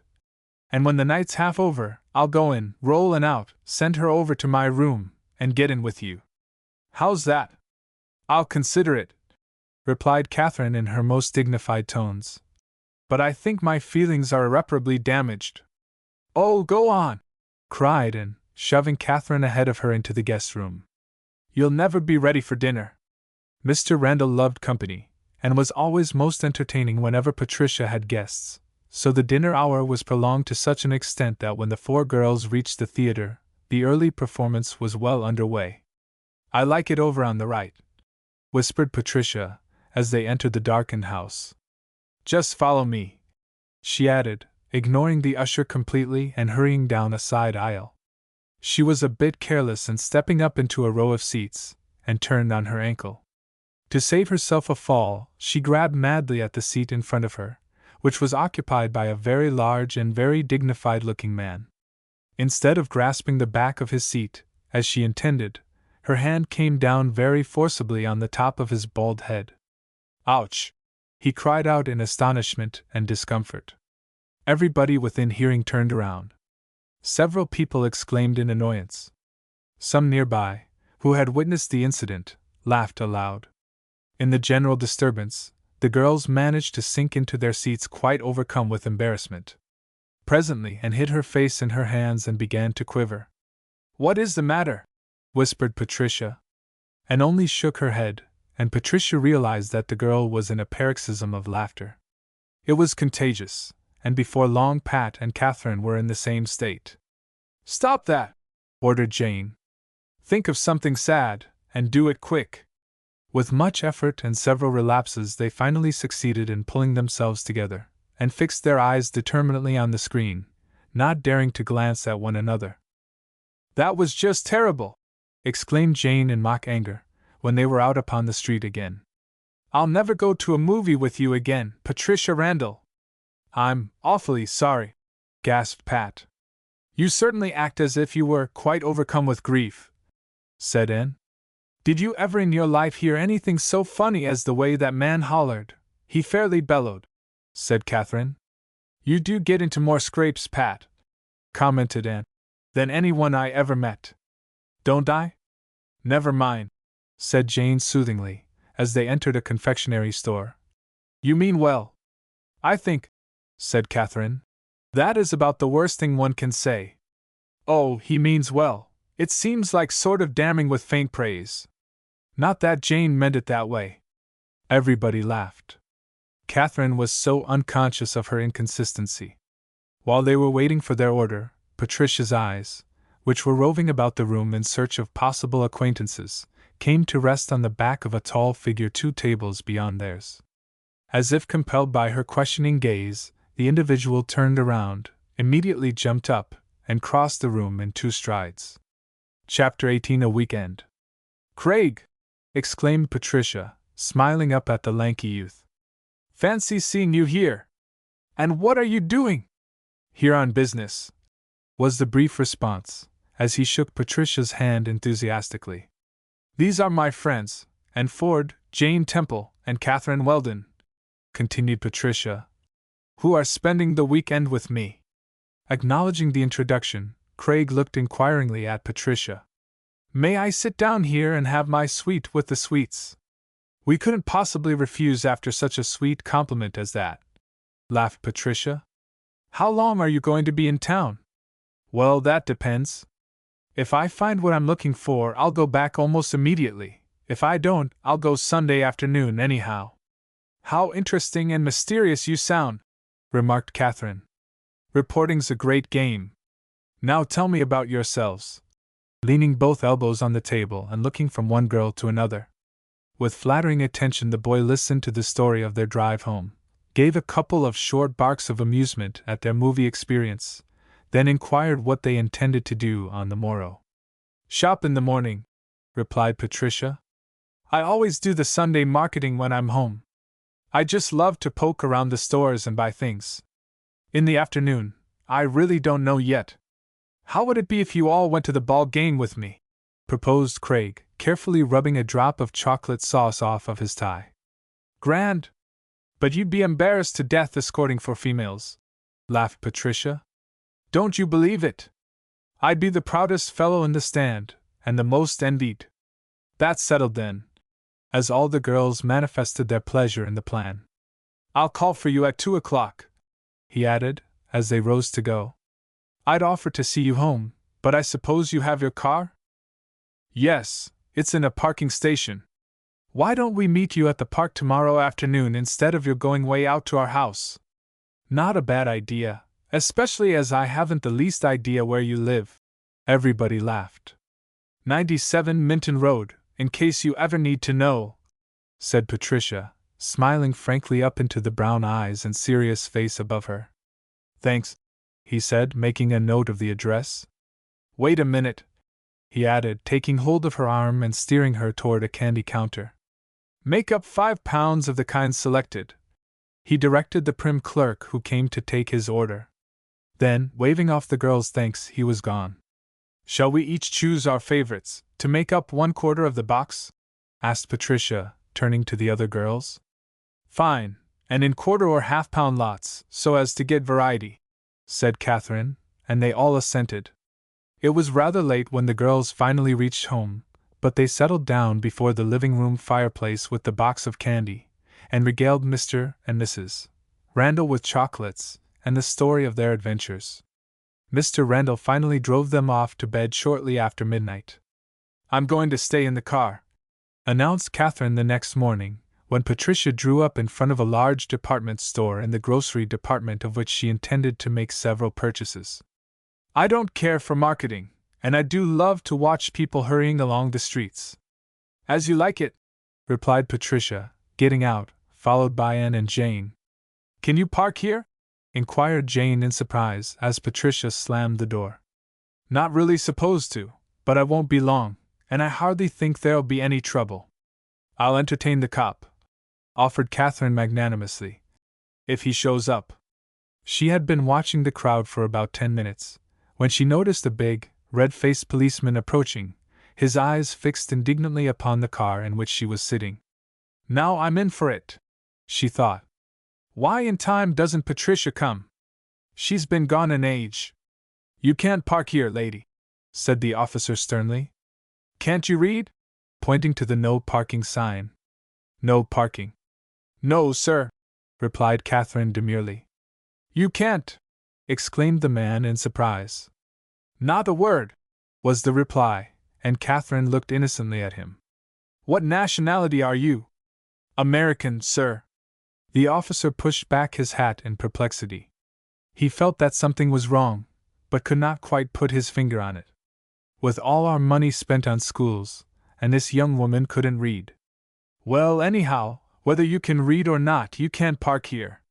And when the night's half over, I'll go in, roll and out, send her over to my room, and get in with you. How's that? I'll consider it, replied Catherine in her most dignified tones. But I think my feelings are irreparably damaged. Oh, go on, cried Anne, shoving Catherine ahead of her into the guest room. You'll never be ready for dinner. Mr. Randall loved company, and was always most entertaining whenever Patricia had guests, so the dinner hour was prolonged to such an extent that when the 4 girls reached the theater, the early performance was well under way. I like it over on the right, whispered Patricia, as they entered the darkened house. Just follow me, she added, ignoring the usher completely and hurrying down a side aisle. She was a bit careless in stepping up into a row of seats, and turned on her ankle. To save herself a fall, she grabbed madly at the seat in front of her, which was occupied by a very large and very dignified-looking man. Instead of grasping the back of his seat, as she intended, her hand came down very forcibly on the top of his bald head. "Ouch!" he cried out in astonishment and discomfort. Everybody within hearing turned around. Several people exclaimed in annoyance. Some nearby, who had witnessed the incident, laughed aloud. In the general disturbance, the girls managed to sink into their seats quite overcome with embarrassment. Presently Anne hid her face in her hands and began to quiver. "What is the matter?" whispered Patricia. Anne only shook her head, and Patricia realized that the girl was in a paroxysm of laughter. It was contagious, and before long Pat and Catherine were in the same state. "Stop that!" ordered Jane. "Think of something sad, and do it quick." With much effort and several relapses, they finally succeeded in pulling themselves together, and fixed their eyes determinedly on the screen, not daring to glance at one another. "That was just terrible!" exclaimed Jane in mock anger, when they were out upon the street again. "I'll never go to a movie with you again, Patricia Randall." "I'm awfully sorry," gasped Pat. "You certainly act as if you were quite overcome with grief," said Anne. "Did you ever in your life hear anything so funny as the way that man hollered? He fairly bellowed," said Catherine. "You do get into more scrapes, Pat," commented Anne, "than anyone I ever met." "Don't I?" "Never mind," said Jane soothingly, as they entered a confectionery store. "You mean well, I think," said Catherine. "That is about the worst thing one can say." "Oh, he means well. It seems like sort of damning with faint praise." "Not that Jane meant it that way." Everybody laughed. Catherine was so unconscious of her inconsistency. While they were waiting for their order, Patricia's eyes, which were roving about the room in search of possible acquaintances, came to rest on the back of a tall figure 2 tables beyond theirs. As if compelled by her questioning gaze, the individual turned around, immediately jumped up, and crossed the room in 2 strides. Chapter 18: A Weekend. "Craig!" exclaimed Patricia, smiling up at the lanky youth. "Fancy seeing you here! And what are you doing?" "Here on business," was the brief response, as he shook Patricia's hand enthusiastically. "These are my friends, Anne Ford, Jane Temple, and Catherine Weldon," continued Patricia, "who are spending the weekend with me." Acknowledging the introduction, Craig looked inquiringly at Patricia. "May I sit down here and have my sweet with the sweets?" "We couldn't possibly refuse after such a sweet compliment as that," laughed Patricia. "How long are you going to be in town?" "Well, that depends. If I find what I'm looking for, I'll go back almost immediately. If I don't, I'll go Sunday afternoon anyhow." "How interesting and mysterious you sound," remarked Catherine. "Reporting's a great game. Now tell me about yourselves." Leaning both elbows on the table and looking from one girl to another. With flattering attention, the boy listened to the story of their drive home, gave a couple of short barks of amusement at their movie experience, then inquired what they intended to do on the morrow. "Shop in the morning," replied Patricia. "I always do the Sunday marketing when I'm home. I just love to poke around the stores and buy things. In the afternoon, I really don't know yet." "How would it be if you all went to the ball game with me?" proposed Craig, carefully rubbing a drop of chocolate sauce off of his tie. "Grand! But you'd be embarrassed to death escorting for females," laughed Patricia. "Don't you believe it? I'd be the proudest fellow in the stand, and the most envied." "That's settled then," as all the girls manifested their pleasure in the plan. "I'll call for you at 2 o'clock, he added, as they rose to go. "I'd offer to see you home, but I suppose you have your car?" "Yes, it's in a parking station." "Why don't we meet you at the park tomorrow afternoon instead of your going way out to our house?" "Not a bad idea, especially as I haven't the least idea where you live." Everybody laughed. 97 Minton Road, in case you ever need to know, said Patricia, smiling frankly up into the brown eyes and serious face above her. Thanks, he said, making a note of the address. Wait a minute, he added, taking hold of her arm and steering her toward a candy counter. Make up 5 pounds of the kind selected, he directed the prim clerk who came to take his order. Then, waving off the girl's thanks, he was gone. Shall we each choose our favorites, to make up 1/4 of the box? Asked Patricia, turning to the other girls. Fine, and in 1/4 or half-pound lots, so as to get variety, said Catherine, and they all assented. It was rather late when the girls finally reached home, but they settled down before the living-room fireplace with the box of candy, and regaled Mr. and Mrs. Randall with chocolates and the story of their adventures. Mr. Randall finally drove them off to bed shortly after midnight. I'm going to stay in the car, announced Catherine the next morning, when Patricia drew up in front of a large department store in the grocery department of which she intended to make several purchases. I don't care for marketing, and I do love to watch people hurrying along the streets. As you like it, replied Patricia, getting out, followed by Anne and Jane. Can you park here? Inquired Jane in surprise as Patricia slammed the door. Not really supposed to, but I won't be long, and I hardly think there'll be any trouble. I'll entertain the cop, offered Catherine magnanimously, if he shows up. She had been watching the crowd for about 10 minutes, when she noticed a big, red-faced policeman approaching, his eyes fixed indignantly upon the car in which she was sitting. Now I'm in for it, she thought. Why in time doesn't Patricia come? She's been gone an age. You can't park here, lady, said the officer sternly. Can't you read? Pointing to the no parking sign. No parking. No, sir, replied Catherine demurely. You can't, exclaimed the man in surprise. Not a word, was the reply, and Catherine looked innocently at him. What nationality are you? American, sir. The officer pushed back his hat in perplexity. He felt that something was wrong, but could not quite put his finger on it. With all our money spent on schools, and this young woman couldn't read. Well, anyhow, whether you can read or not, you can't park here.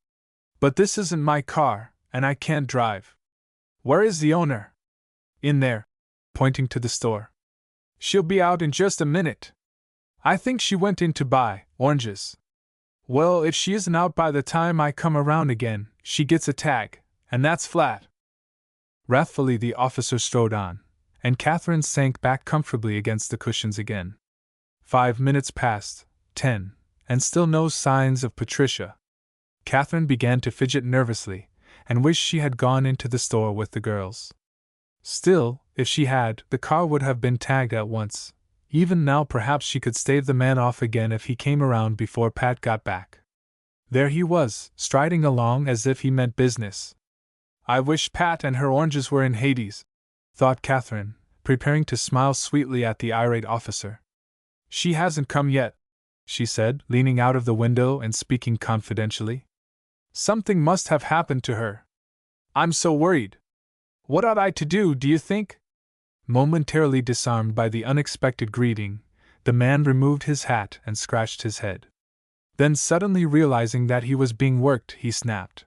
But this isn't my car, and I can't drive. Where is the owner? In there, pointing to the store. She'll be out in just a minute. I think she went in to buy oranges. Well, if she isn't out by the time I come around again, she gets a tag, and that's flat. Wrathfully the officer strode on, and Catherine sank back comfortably against the cushions again. 5 minutes passed, 10, and still no signs of Patricia. Catherine began to fidget nervously, and wished she had gone into the store with the girls. Still, if she had, the car would have been tagged at once. Even now perhaps she could stave the man off again if he came around before Pat got back. There he was, striding along as if he meant business. I wish Pat and her oranges were in Hades, thought Catherine, preparing to smile sweetly at the irate officer. She hasn't come yet, she said, leaning out of the window and speaking confidentially. Something must have happened to her. I'm so worried. What ought I to do, do you think? Momentarily disarmed by the unexpected greeting, the man removed his hat and scratched his head. Then suddenly realizing that he was being worked, he snapped.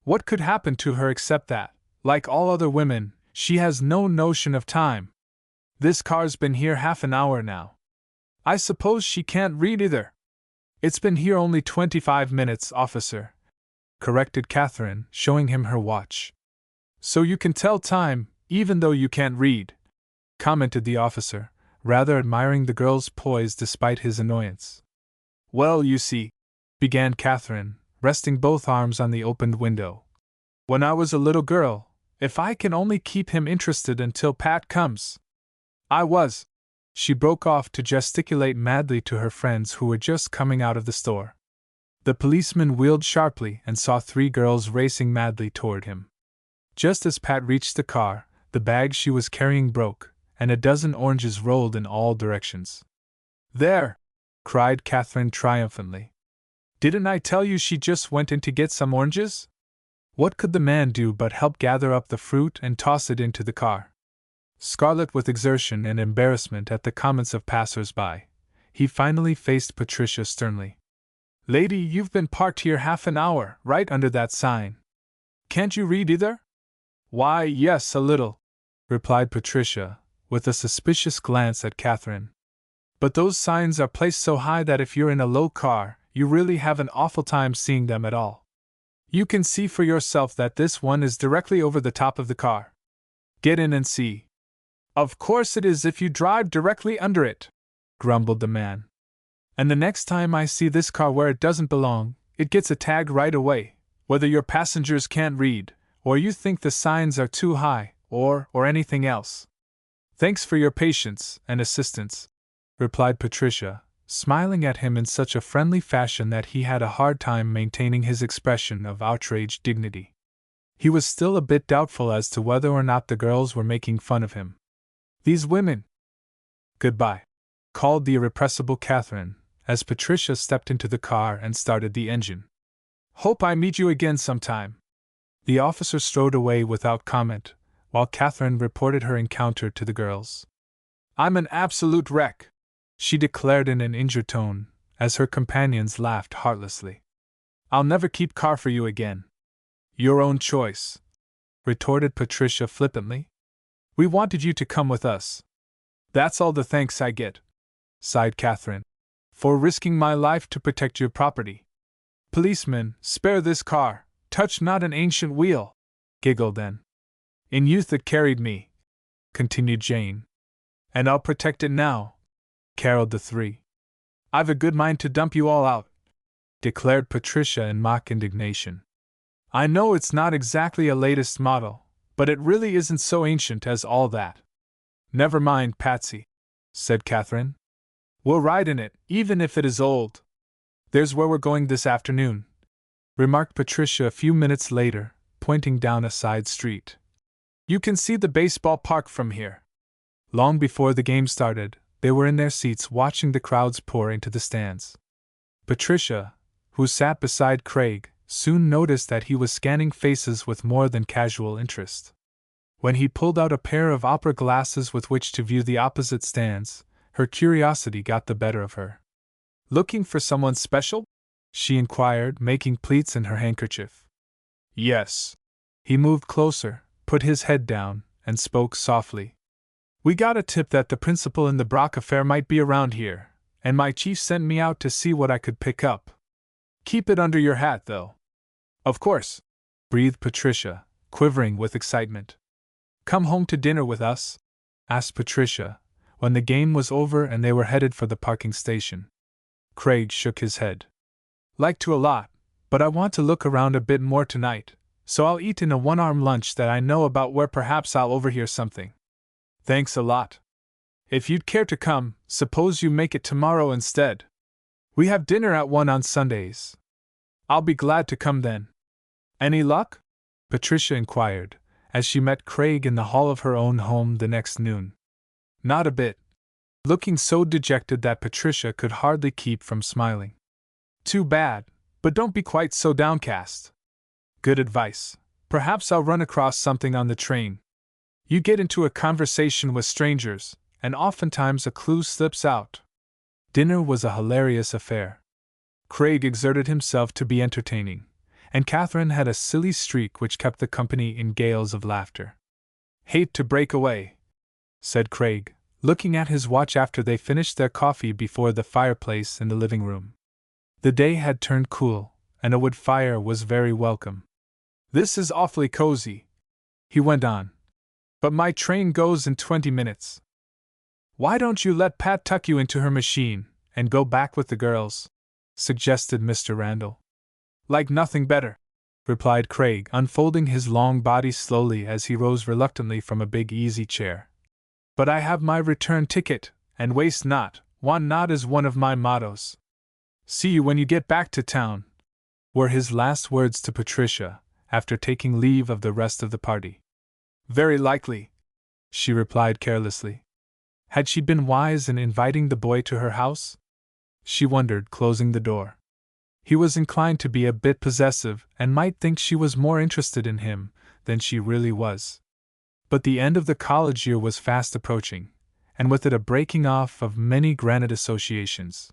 What could happen to her except that, like all other women, she has no notion of time? This car's been here half an hour now. I suppose she can't read either. It's been here only 25 minutes, officer, corrected Catherine, showing him her watch. So you can tell time, even though you can't read, commented the officer, rather admiring the girl's poise despite his annoyance. Well, you see, began Catherine, resting both arms on the opened window. When I was a little girl, if I can only keep him interested until Pat comes. She broke off to gesticulate madly to her friends who were just coming out of the store. The policeman wheeled sharply and saw 3 girls racing madly toward him. Just as Pat reached the car, the bag she was carrying broke, and a dozen oranges rolled in all directions. There! Cried Catherine triumphantly. Didn't I tell you she just went in to get some oranges? What could the man do but help gather up the fruit and toss it into the car? Scarlet with exertion and embarrassment at the comments of passers-by, he finally faced Patricia sternly. Lady, you've been parked here half an hour, right under that sign. Can't you read either? Why, yes, a little, replied Patricia, with a suspicious glance at Catherine. But those signs are placed so high that if you're in a low car, you really have an awful time seeing them at all. You can see for yourself that this one is directly over the top of the car. Get in and see. Of course it is if you drive directly under it, grumbled the man. And the next time I see this car where it doesn't belong, it gets a tag right away, whether your passengers can't read, or you think the signs are too high, or anything else. Thanks for your patience and assistance, replied Patricia, smiling at him in such a friendly fashion that he had a hard time maintaining his expression of outraged dignity. He was still a bit doubtful as to whether or not the girls were making fun of him. These women. Goodbye, called the irrepressible Catherine, as Patricia stepped into the car and started the engine. Hope I meet you again sometime. The officer strode away without comment, while Catherine reported her encounter to the girls. I'm an absolute wreck, she declared in an injured tone, as her companions laughed heartlessly. I'll never keep car for you again. Your own choice, retorted Patricia flippantly. We wanted you to come with us. That's all the thanks I get, sighed Catherine, for risking my life to protect your property. Policeman, spare this car, touch not an ancient wheel, giggled Anne. In youth it carried me, continued Jane. And I'll protect it now, caroled the three. I've a good mind to dump you all out, declared Patricia in mock indignation. I know it's not exactly a latest model, but it really isn't so ancient as all that. Never mind, Patsy, said Catherine. We'll ride in it, even if it is old. There's where we're going this afternoon, remarked Patricia a few minutes later, pointing down a side street. You can see the baseball park from here. Long before the game started, they were in their seats watching the crowds pour into the stands. Patricia, who sat beside Craig, soon noticed that he was scanning faces with more than casual interest. When he pulled out a pair of opera glasses with which to view the opposite stands, her curiosity got the better of her. Looking for someone special? She inquired, making pleats in her handkerchief. Yes. He moved closer, put his head down, and spoke softly. We got a tip that the principal in the Brock affair might be around here, and my chief sent me out to see what I could pick up. Keep it under your hat, though. Of course, breathed Patricia, quivering with excitement. Come home to dinner with us? Asked Patricia, when the game was over and they were headed for the parking station. Craig shook his head. Like to a lot, but I want to look around a bit more tonight, so I'll eat in a one-arm lunch that I know about where perhaps I'll overhear something. Thanks a lot. If you'd care to come, suppose you make it tomorrow instead. We have dinner at 1 on Sundays. I'll be glad to come then. Any luck? Patricia inquired, as she met Craig in the hall of her own home the next noon. Not a bit. Looking so dejected that Patricia could hardly keep from smiling. Too bad, but don't be quite so downcast. Good advice. Perhaps I'll run across something on the train. You get into a conversation with strangers, and oftentimes a clue slips out. Dinner was a hilarious affair. Craig exerted himself to be entertaining, and Catherine had a silly streak which kept the company in gales of laughter. Hate to break away, said Craig, looking at his watch after they finished their coffee before the fireplace in the living room. The day had turned cool, and a wood fire was very welcome. This is awfully cozy, he went on. But my train goes in 20 minutes. Why don't you let Pat tuck you into her machine, and go back with the girls? Suggested Mr. Randall. Like nothing better, replied Craig, unfolding his long body slowly as he rose reluctantly from a big easy chair. But I have my return ticket, and waste not, want not is one of my mottos. See you when you get back to town, were his last words to Patricia, after taking leave of the rest of the party. Very likely, she replied carelessly. Had she been wise in inviting the boy to her house? She wondered, closing the door. He was inclined to be a bit possessive and might think she was more interested in him than she really was. But the end of the college year was fast approaching, and with it a breaking off of many granite associations.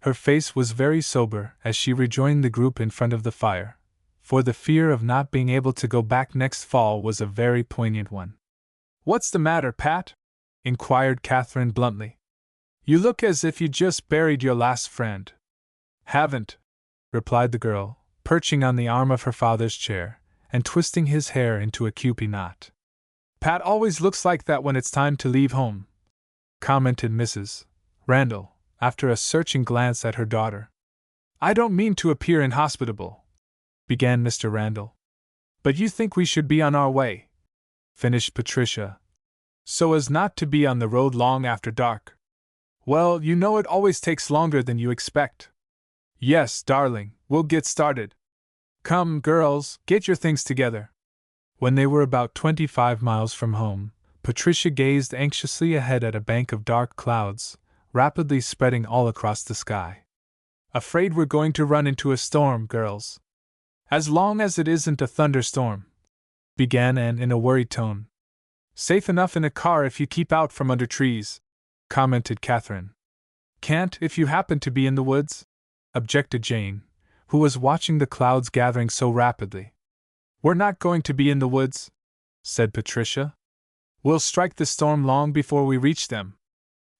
Her face was very sober as she rejoined the group in front of the fire, for the fear of not being able to go back next fall was a very poignant one. "What's the matter, Pat?" inquired Catherine bluntly. "You look as if you'd just buried your last friend." "Haven't," replied the girl, perching on the arm of her father's chair, and twisting his hair into a kewpie knot. "Pat always looks like that when it's time to leave home," commented Mrs. Randall, after a searching glance at her daughter. "I don't mean to appear inhospitable," began Mr. Randall. "But you think we should be on our way," finished Patricia, "so as not to be on the road long after dark. Well, you know it always takes longer than you expect." "Yes, darling, we'll get started. Come, girls, get your things together." When they were about 25 miles from home, Patricia gazed anxiously ahead at a bank of dark clouds, rapidly spreading all across the sky. "Afraid we're going to run into a storm, girls." "As long as it isn't a thunderstorm," began Anne in a worried tone. "Safe enough in a car if you keep out from under trees," commented Catherine. "Can't if you happen to be in the woods?" objected Jane, who was watching the clouds gathering so rapidly. "We're not going to be in the woods," said Patricia. "We'll strike the storm long before we reach them."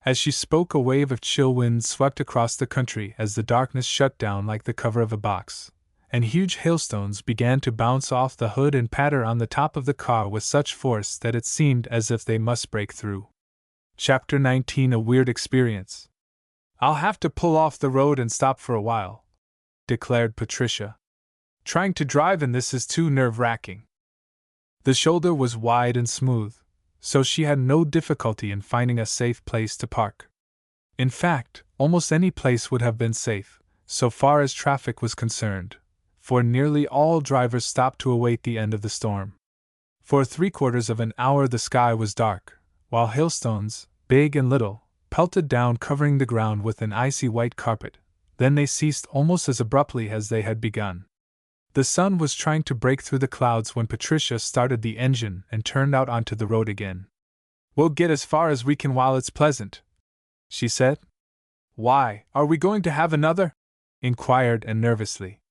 As she spoke, a wave of chill wind swept across the country as the darkness shut down like the cover of a box, and huge hailstones began to bounce off the hood and patter on the top of the car with such force that it seemed as if they must break through. Chapter 19: A Weird Experience. "I'll have to pull off the road and stop for a while," declared Patricia. "Trying to drive in this is too nerve-wracking." The shoulder was wide and smooth, so she had no difficulty in finding a safe place to park. In fact, almost any place would have been safe, so far as traffic was concerned, for nearly all drivers stopped to await the end of the storm. For 3/4 of an hour the sky was dark, while hailstones, big and little, pelted down, covering the ground with an icy white carpet. Then they ceased almost as abruptly as they had begun. The sun was trying to break through the clouds when Patricia started the engine and turned out onto the road again. "We'll get as far as we can while it's pleasant," she said. "Why, are we going to have another?" inquired Anne nervously.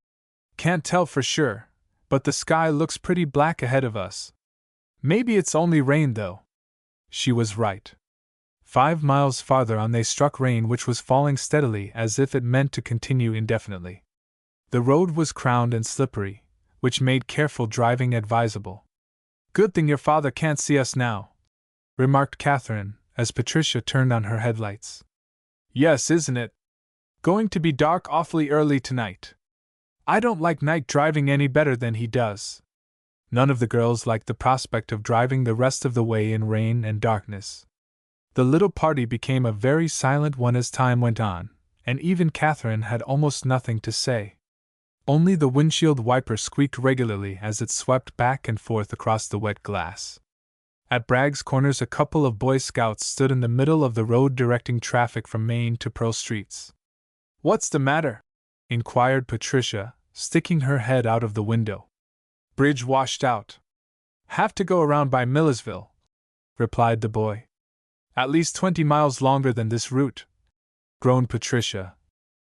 "Can't tell for sure, but the sky looks pretty black ahead of us. Maybe it's only rain, though." She was right. 5 miles farther on they struck rain, which was falling steadily as if it meant to continue indefinitely. The road was crowned and slippery, which made careful driving advisable. "Good thing your father can't see us now," remarked Catherine, as Patricia turned on her headlights. "Yes, isn't it? Going to be dark awfully early tonight. I don't like night driving any better than he does." None of the girls liked the prospect of driving the rest of the way in rain and darkness. The little party became a very silent one as time went on, and even Catherine had almost nothing to say. Only the windshield wiper squeaked regularly as it swept back and forth across the wet glass. At Bragg's Corners, a couple of Boy Scouts stood in the middle of the road directing traffic from Main to Pearl Streets. "What's the matter?" inquired Patricia, sticking her head out of the window. "Bridge washed out. Have to go around by Millersville," replied the boy. "At least 20 miles longer than this route," groaned Patricia.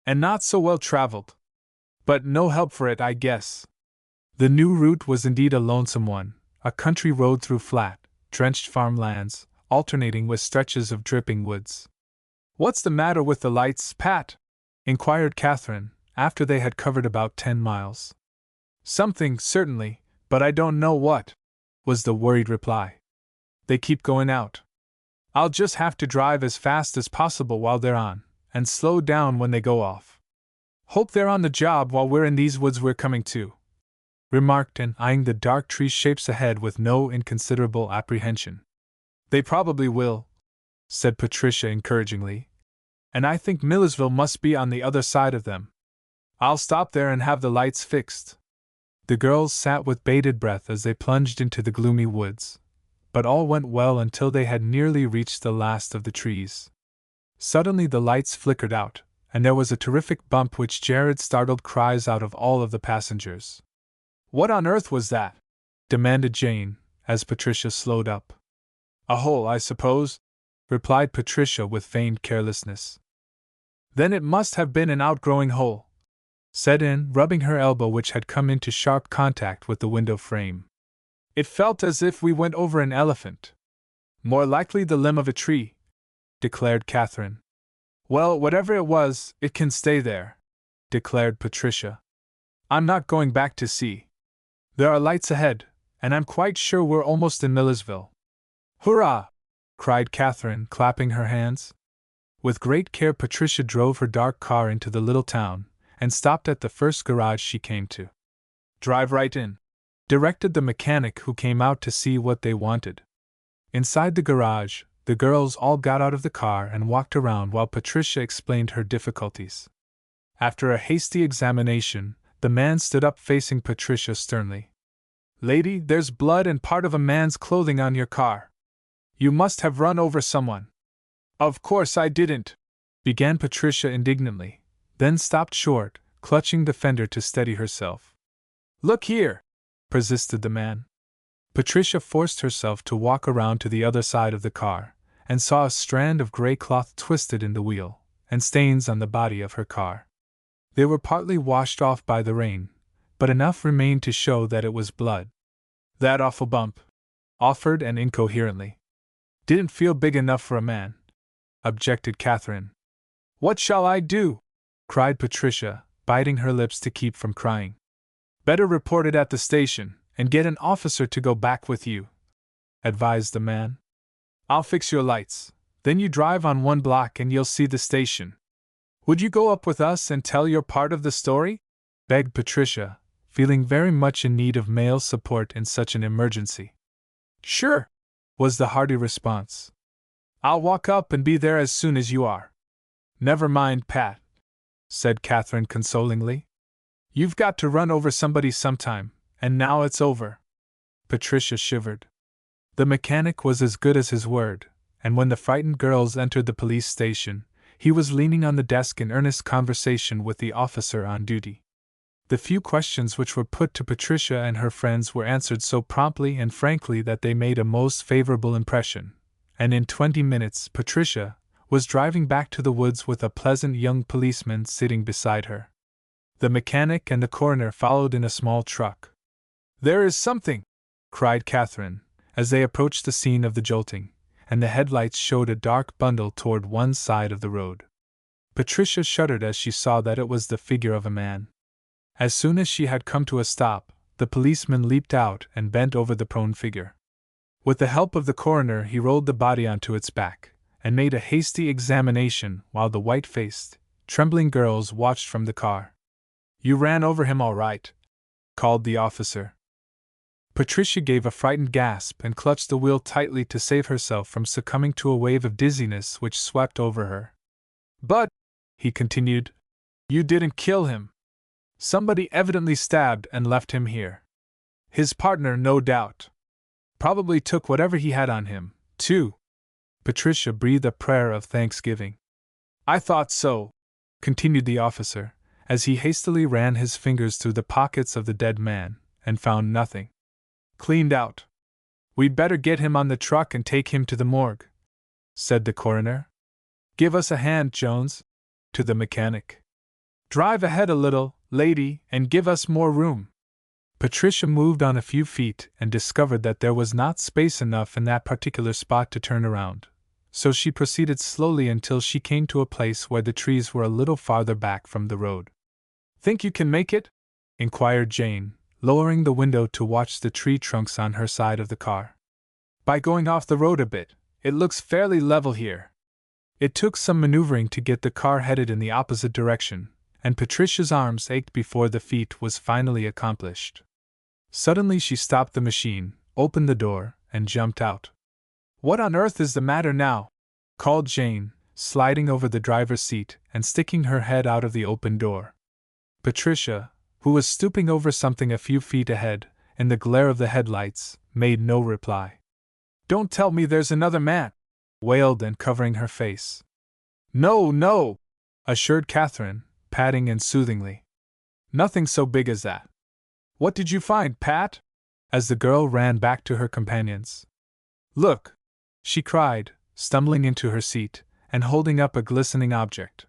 "And not so well traveled. But no help for it, I guess." The new route was indeed a lonesome one, a country road through flat, drenched farmlands, alternating with stretches of dripping woods. "What's the matter with the lights, Pat?" inquired Catherine, after they had covered about 10 miles. "Something, certainly, but I don't know what," was the worried reply. "They keep going out. I'll just have to drive as fast as possible while they're on, and slow down when they go off. Hope they're on the job while we're in these woods we're coming to," remarked Anne, eyeing the dark tree shapes ahead with no inconsiderable apprehension. "They probably will," said Patricia encouragingly. "And I think Millersville must be on the other side of them. I'll stop there and have the lights fixed." The girls sat with bated breath as they plunged into the gloomy woods, but all went well until they had nearly reached the last of the trees. Suddenly the lights flickered out, and there was a terrific bump which jarred startled cries out of all of the passengers. "What on earth was that?" demanded Jane, as Patricia slowed up. "A hole, I suppose," replied Patricia with feigned carelessness. Then it must have been an outgrowing hole, said Anne, rubbing her elbow, which had come into sharp contact with the window frame. It felt as if we went over an elephant. More likely the limb of a tree, declared Catherine. Well, whatever it was, it can stay there, declared Patricia. I'm not going back to see. There are lights ahead, and I'm quite sure we're almost in Millersville. Hurrah! Cried Catherine, clapping her hands. With great care Patricia drove her dark car into the little town, and stopped at the first garage she came to. Drive right in, directed the mechanic, who came out to see what they wanted. Inside the garage, the girls all got out of the car and walked around while Patricia explained her difficulties. After a hasty examination, the man stood up facing Patricia sternly. Lady, there's blood and part of a man's clothing on your car. You must have run over someone. Of course I didn't, began Patricia indignantly, then stopped short, clutching the fender to steady herself. Look here, persisted the man. Patricia forced herself to walk around to the other side of the car, and saw a strand of gray cloth twisted in the wheel, and stains on the body of her car. They were partly washed off by the rain, but enough remained to show that it was blood. That awful bump, offered Anne incoherently. Didn't feel big enough for a man, objected Catherine. What shall I do? Cried Patricia, biting her lips to keep from crying. Better report it at the station, and get an officer to go back with you, advised the man. I'll fix your lights, then you drive on one block and you'll see the station. Would you go up with us and tell your part of the story? Begged Patricia, feeling very much in need of male support in such an emergency. Sure, was the hearty response. I'll walk up and be there as soon as you are. Never mind, Pat, said Catherine consolingly. You've got to run over somebody sometime, and now it's over. Patricia shivered. The mechanic was as good as his word, and when the frightened girls entered the police station, he was leaning on the desk in earnest conversation with the officer on duty. The few questions which were put to Patricia and her friends were answered so promptly and frankly that they made a most favorable impression, and in 20 minutes Patricia was driving back to the woods with a pleasant young policeman sitting beside her. The mechanic and the coroner followed in a small truck. There is something, cried Catherine, as they approached the scene of the jolting, and the headlights showed a dark bundle toward one side of the road. Patricia shuddered as she saw that it was the figure of a man. As soon as she had come to a stop, the policeman leaped out and bent over the prone figure. With the help of the coroner, he rolled the body onto its back, and made a hasty examination while the white-faced, trembling girls watched from the car. You ran over him all right, called the officer. Patricia gave a frightened gasp and clutched the wheel tightly to save herself from succumbing to a wave of dizziness which swept over her. But, he continued, you didn't kill him. Somebody evidently stabbed and left him here. His partner, no doubt. Probably took whatever he had on him, too. Patricia breathed a prayer of thanksgiving. I thought so, continued the officer, as he hastily ran his fingers through the pockets of the dead man, and found nothing. Cleaned out. We'd better get him on the truck and take him to the morgue, said the coroner. Give us a hand, Jones, to the mechanic. Drive ahead a little, lady, and give us more room. Patricia moved on a few feet and discovered that there was not space enough in that particular spot to turn around, so she proceeded slowly until she came to a place where the trees were a little farther back from the road. Think you can make it? Inquired Jane, lowering the window to watch the tree trunks on her side of the car. By going off the road a bit, it looks fairly level here. It took some maneuvering to get the car headed in the opposite direction, and Patricia's arms ached before the feat was finally accomplished. Suddenly she stopped the machine, opened the door, and jumped out. What on earth is the matter now? Called Jane, sliding over the driver's seat and sticking her head out of the open door. Patricia, who was stooping over something a few feet ahead, in the glare of the headlights, made no reply. Don't tell me there's another man, wailed Anne, covering her face. No, no, assured Catherine, patting Anne soothingly. Nothing so big as that. What did you find, Pat? As the girl ran back to her companions. Look, she cried, stumbling into her seat and holding up a glistening object.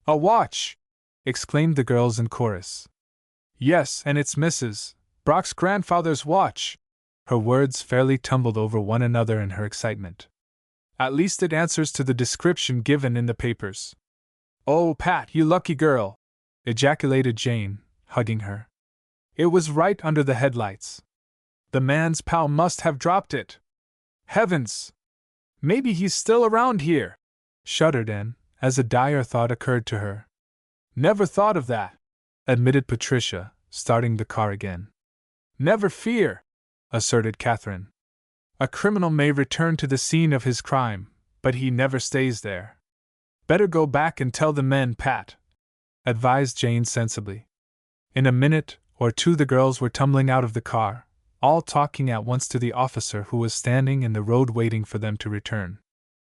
"A watch!" exclaimed the girls in chorus. "Yes, and it's Mrs. Brock's grandfather's watch." Her words fairly tumbled over one another in her excitement. "At least it answers to the description given in the papers." "Oh, Pat, you lucky girl!" ejaculated Jane, hugging her. "It was right under the headlights. The man's pal must have dropped it. Heavens! Maybe he's still around here," shuddered Anne, as a dire thought occurred to her. "Never thought of that," admitted Patricia, starting the car again. "Never fear," asserted Catherine. "A criminal may return to the scene of his crime, but he never stays there." "Better go back and tell the men, Pat," advised Jane sensibly. In a minute or two the girls were tumbling out of the car, all talking at once to the officer who was standing in the road waiting for them to return.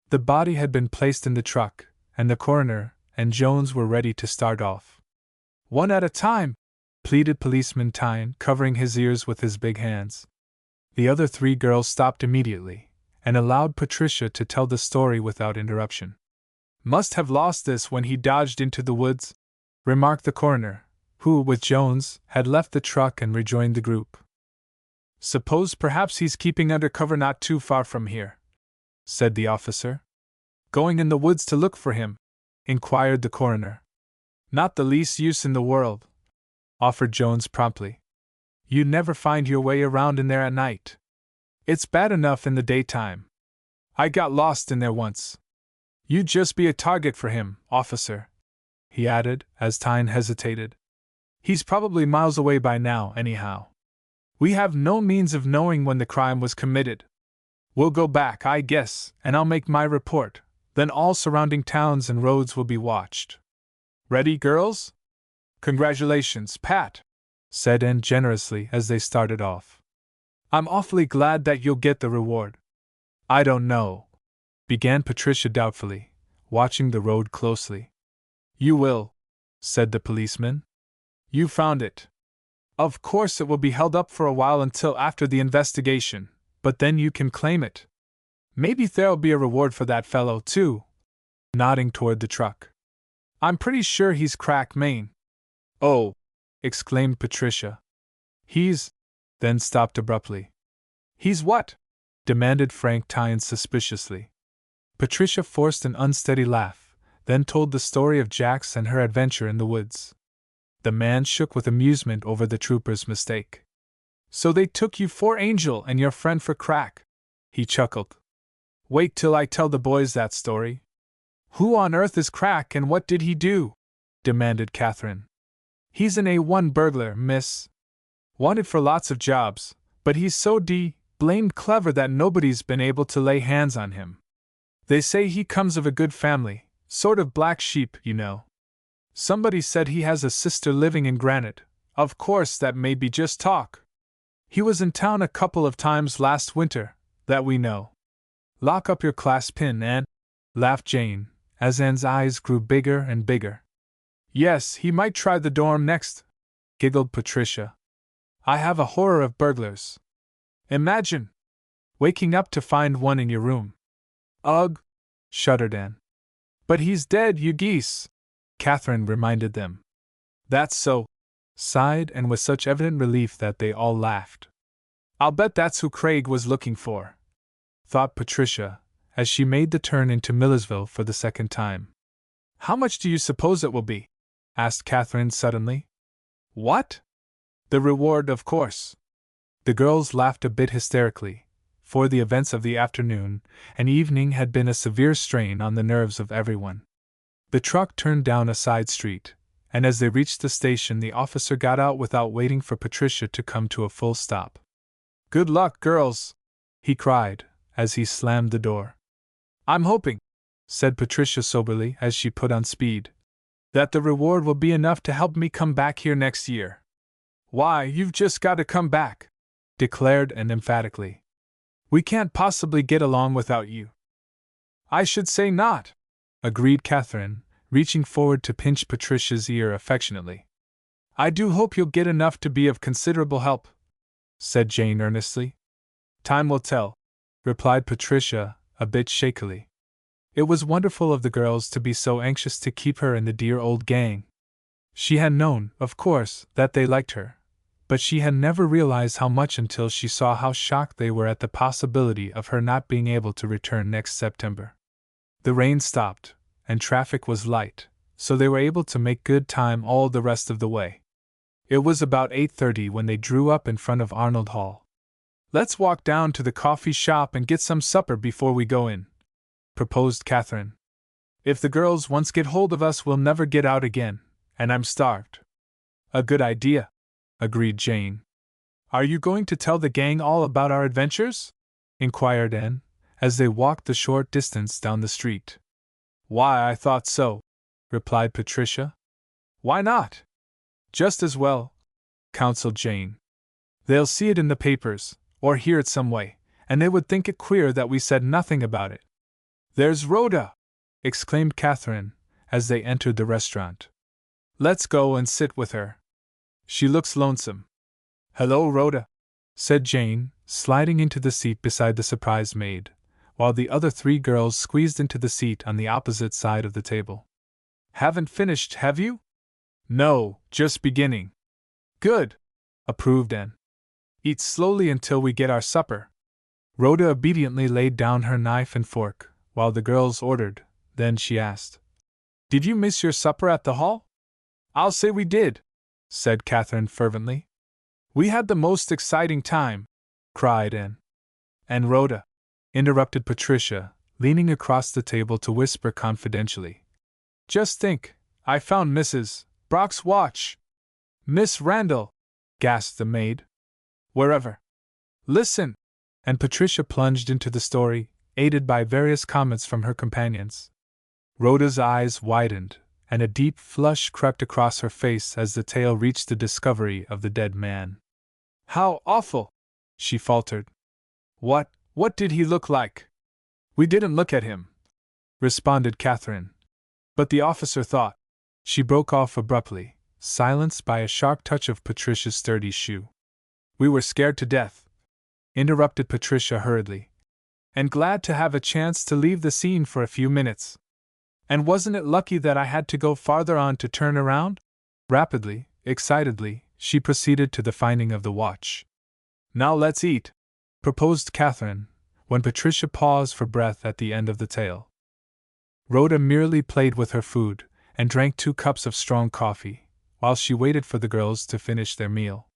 The body had been placed in the truck, and the coroner and Jones were ready to start off. "One at a time," pleaded Policeman Tyne, covering his ears with his big hands. The other three girls stopped immediately, and allowed Patricia to tell the story without interruption. "Must have lost this when he dodged into the woods," remarked the coroner, who, with Jones, had left the truck and rejoined the group. "Suppose perhaps he's keeping under cover not too far from here," said the officer. "Going in the woods to look for him?" inquired the coroner. "Not the least use in the world," offered Jones promptly. "You'd never find your way around in there at night. It's bad enough in the daytime. I got lost in there once. You'd just be a target for him, officer," he added, as Tyne hesitated. "He's probably miles away by now, anyhow. We have no means of knowing when the crime was committed. We'll go back, I guess, and I'll make my report. Then all surrounding towns and roads will be watched. Ready, girls?" "Congratulations, Pat," said Anne generously as they started off. "I'm awfully glad that you'll get the reward." "I don't know," began Patricia doubtfully, watching the road closely. "You will," said the policeman. "You found it. Of course it will be held up for a while until after the investigation, but then you can claim it. Maybe there'll be a reward for that fellow, too," nodding toward the truck. "I'm pretty sure he's crack Maine." "Oh!" exclaimed Patricia. "He's..." then stopped abruptly. "He's what?" demanded Frank Tyne suspiciously. Patricia forced an unsteady laugh, then told the story of Jax and her adventure in the woods. The man shook with amusement over the trooper's mistake. "So they took you for Angel and your friend for crack," he chuckled. "Wait till I tell the boys that story." "Who on earth is Crack and what did he do?" demanded Catherine. "He's an A1 burglar, miss. Wanted for lots of jobs, but he's so blamed clever that nobody's been able to lay hands on him. They say he comes of a good family, sort of black sheep, you know. Somebody said he has a sister living in Granite. Of course that may be just talk. He was in town a couple of times last winter, that we know." "Lock up your class pin, Anne," laughed Jane, as Anne's eyes grew bigger and bigger. "Yes, he might try the dorm next," giggled Patricia. "I have a horror of burglars. Imagine waking up to find one in your room." "Ugh!" shuddered Anne. "But he's dead, you geese," Catherine reminded them. "That's so," sighed Anne with such evident relief that they all laughed. "I'll bet that's who Craig was looking for," thought Patricia, as she made the turn into Millersville for the second time. "How much do you suppose it will be?" asked Catherine suddenly. "What?" "The reward, of course." The girls laughed a bit hysterically, for the events of the afternoon and evening had been a severe strain on the nerves of everyone. The truck turned down a side street, and as they reached the station the officer got out without waiting for Patricia to come to a full stop. "Good luck, girls!" he cried, as he slammed the door. "I'm hoping," said Patricia soberly as she put on speed, "that the reward will be enough to help me come back here next year." "Why, you've just got to come back," declared Anne emphatically. "We can't possibly get along without you." "I should say not," agreed Catherine, reaching forward to pinch Patricia's ear affectionately. "I do hope you'll get enough to be of considerable help," said Jane earnestly. "Time will tell," replied Patricia, a bit shakily. It was wonderful of the girls to be so anxious to keep her in the dear old gang. She had known, of course, that they liked her, but she had never realized how much until she saw how shocked they were at the possibility of her not being able to return next September. The rain stopped, and traffic was light, so they were able to make good time all the rest of the way. It was about 8:30 when they drew up in front of Arnold Hall. "Let's walk down to the coffee shop and get some supper before we go in," proposed Catherine. "If the girls once get hold of us, we'll never get out again, and I'm starved." "A good idea," agreed Jane. "Are you going to tell the gang all about our adventures?" inquired Anne, as they walked the short distance down the street. "Why, I thought so," replied Patricia. "Why not?" "Just as well," counseled Jane. "They'll see it in the papers, or hear it some way, and they would think it queer that we said nothing about it." "There's Rhoda!" exclaimed Catherine, as they entered the restaurant. "Let's go and sit with her. She looks lonesome." "Hello, Rhoda," said Jane, sliding into the seat beside the surprised maid, while the other three girls squeezed into the seat on the opposite side of the table. "Haven't finished, have you?" "No, just beginning." "Good," approved Anne. "Eat slowly until we get our supper." Rhoda obediently laid down her knife and fork, while the girls ordered. Then she asked, "Did you miss your supper at the hall?" "I'll say we did," said Catherine fervently. "We had the most exciting time," cried Anne. "And Rhoda," interrupted Patricia, leaning across the table to whisper confidentially. "Just think, I found Mrs. Brock's watch." "Miss Randall!" gasped the maid. "Wherever." "Listen!" And Patricia plunged into the story, aided by various comments from her companions. Rhoda's eyes widened, and a deep flush crept across her face as the tale reached the discovery of the dead man. "How awful!" she faltered. What did he look like?" "We didn't look at him," responded Catherine. "But the officer thought—" She broke off abruptly, silenced by a sharp touch of Patricia's sturdy shoe. "We were scared to death," interrupted Patricia hurriedly, "and glad to have a chance to leave the scene for a few minutes. And wasn't it lucky that I had to go farther on to turn around?" Rapidly, excitedly, she proceeded to the finding of the watch. "Now let's eat," proposed Catherine, when Patricia paused for breath at the end of the tale. Rhoda merely played with her food, and drank 2 cups of strong coffee, while she waited for the girls to finish their meal.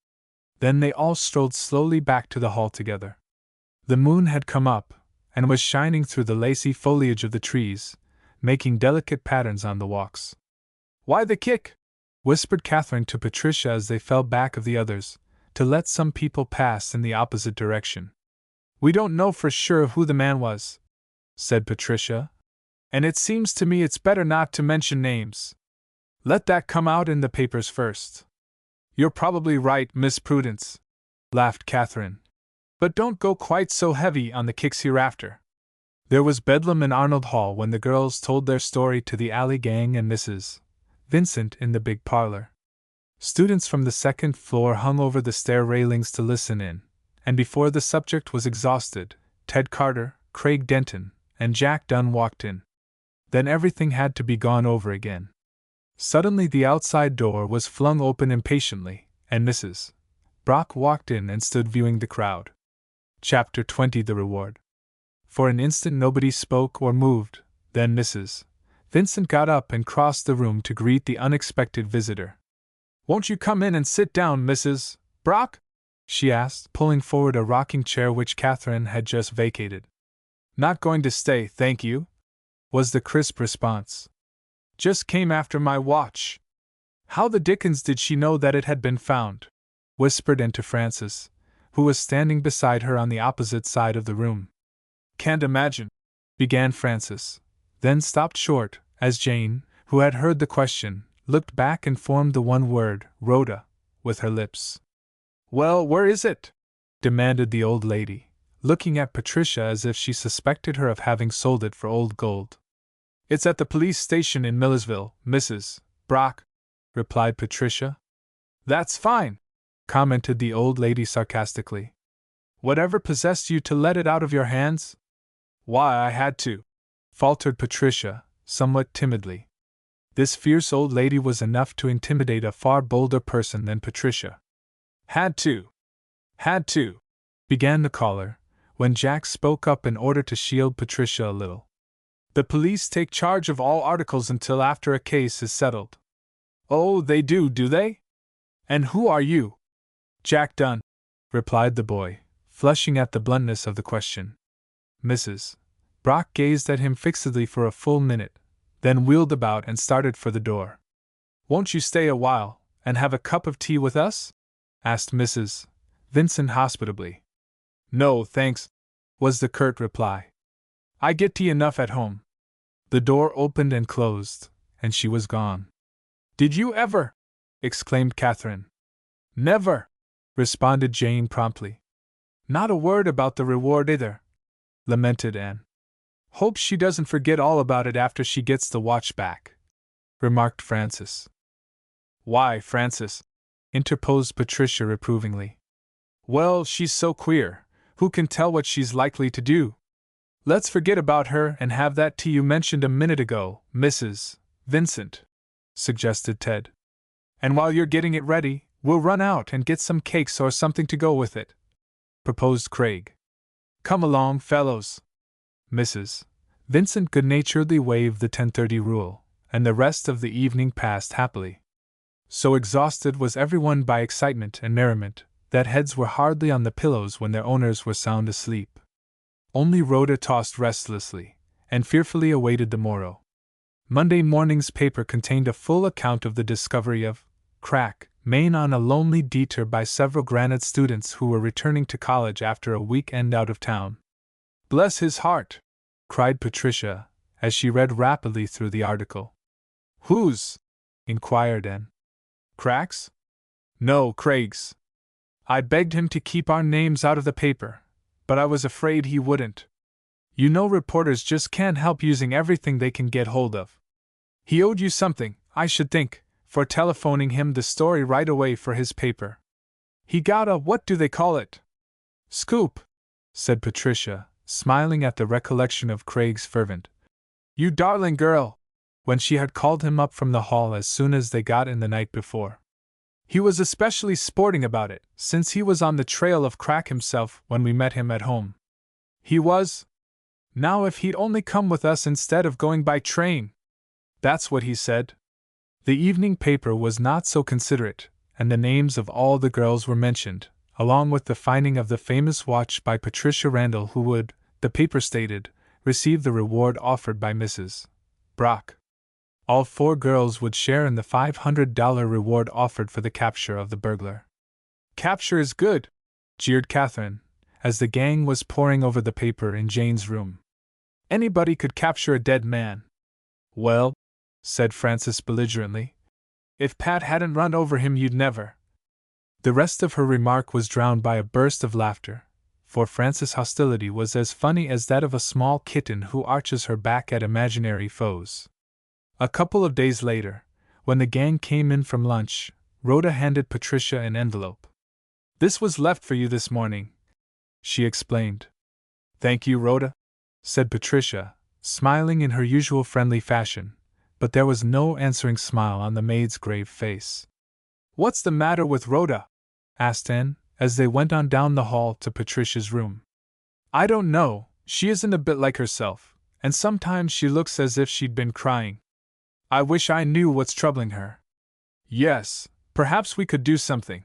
Then they all strolled slowly back to the hall together. The moon had come up, and was shining through the lacy foliage of the trees, making delicate patterns on the walks. "Why the kick?" whispered Catherine to Patricia as they fell back of the others, to let some people pass in the opposite direction. "We don't know for sure who the man was," said Patricia, "and it seems to me it's better not to mention names. Let that come out in the papers first." "You're probably right, Miss Prudence," laughed Catherine. "But don't go quite so heavy on the kicks hereafter." There was bedlam in Arnold Hall when the girls told their story to the alley gang and Mrs. Vincent in the big parlor. Students from the second floor hung over the stair railings to listen in, and before the subject was exhausted, Ted Carter, Craig Denton, and Jack Dunn walked in. Then everything had to be gone over again. Suddenly the outside door was flung open impatiently, and Mrs. Brock walked in and stood viewing the crowd. Chapter 20: The Reward. For an instant nobody spoke or moved, then Mrs. Vincent got up and crossed the room to greet the unexpected visitor. "Won't you come in and sit down, Mrs. Brock?" she asked, pulling forward a rocking chair which Catherine had just vacated. "Not going to stay, thank you," was the crisp response. "Just came after my watch." "How the dickens did she know that it had been found?" whispered Anne to Frances, who was standing beside her on the opposite side of the room. "Can't imagine," began Frances, then stopped short, as Jane, who had heard the question, looked back and formed the one word, "Rhoda," with her lips. "Well, where is it?" demanded the old lady, looking at Patricia as if she suspected her of having sold it for old gold. "It's at the police station in Millersville, Mrs. Brock," replied Patricia. "That's fine," commented the old lady sarcastically. "Whatever possessed you to let it out of your hands?" Why, I had to, faltered Patricia, somewhat timidly. This fierce old lady was enough to intimidate a far bolder person than Patricia. Had to, began the caller, when Jack spoke up in order to shield Patricia a little. The police take charge of all articles until after a case is settled. Oh, they do they? And who are you? Jack Dunn, replied the boy, flushing at the bluntness of the question. Mrs. Brock gazed at him fixedly for a full minute, then wheeled about and started for the door. Won't you stay a while, and have a cup of tea with us? Asked Mrs. Vincent hospitably. No, thanks, was the curt reply. I get tea enough at home. The door opened and closed, and she was gone. Did you ever? Exclaimed Catherine. Never, responded Jane promptly. Not a word about the reward either, lamented Anne. Hope she doesn't forget all about it after she gets the watch back, remarked Frances. Why, Frances? Interposed Patricia reprovingly. Well, she's so queer, who can tell what she's likely to do? Let's forget about her and have that tea you mentioned a minute ago, Mrs. Vincent, suggested Ted. And while you're getting it ready, we'll run out and get some cakes or something to go with it, proposed Craig. Come along, fellows. Mrs. Vincent good-naturedly waived the 10:30 rule, and the rest of the evening passed happily. So exhausted was everyone by excitement and merriment that heads were hardly on the pillows when their owners were sound asleep. Only Rhoda tossed restlessly, and fearfully awaited the morrow. Monday morning's paper contained a full account of the discovery of crack, Maine on a lonely detour by several Granite students who were returning to college after a week-end out of town. Bless his heart! Cried Patricia, as she read rapidly through the article. Whose? Inquired Anne. Crack's? No, Craig's. I begged him to keep our names out of the paper, but I was afraid he wouldn't. You know reporters just can't help using everything they can get hold of. He owed you something, I should think, for telephoning him the story right away for his paper. He got a what do they call it? Scoop, said Patricia, smiling at the recollection of Craig's fervent, "You darling girl," when she had called him up from the hall as soon as they got in the night before. He was especially sporting about it, since he was on the trail of crack himself when we met him at home. He was? Now if he'd only come with us instead of going by train! That's what he said. The evening paper was not so considerate, and the names of all the girls were mentioned, along with the finding of the famous watch by Patricia Randall who would, the paper stated, receive the reward offered by Mrs. Brock. All 4 girls would share in the $500 reward offered for the capture of the burglar. Capture is good, jeered Catherine, as the gang was poring over the paper in Jane's room. Anybody could capture a dead man. Well, said Frances belligerently, if Pat hadn't run over him you'd never. The rest of her remark was drowned by a burst of laughter, for Frances' hostility was as funny as that of a small kitten who arches her back at imaginary foes. A couple of days later, when the gang came in from lunch, Rhoda handed Patricia an envelope. This was left for you this morning, she explained. Thank you, Rhoda, said Patricia, smiling in her usual friendly fashion, but there was no answering smile on the maid's grave face. What's the matter with Rhoda? Asked Anne, as they went on down the hall to Patricia's room. I don't know, she isn't a bit like herself, and sometimes she looks as if she'd been crying. I wish I knew what's troubling her. Yes, perhaps we could do something.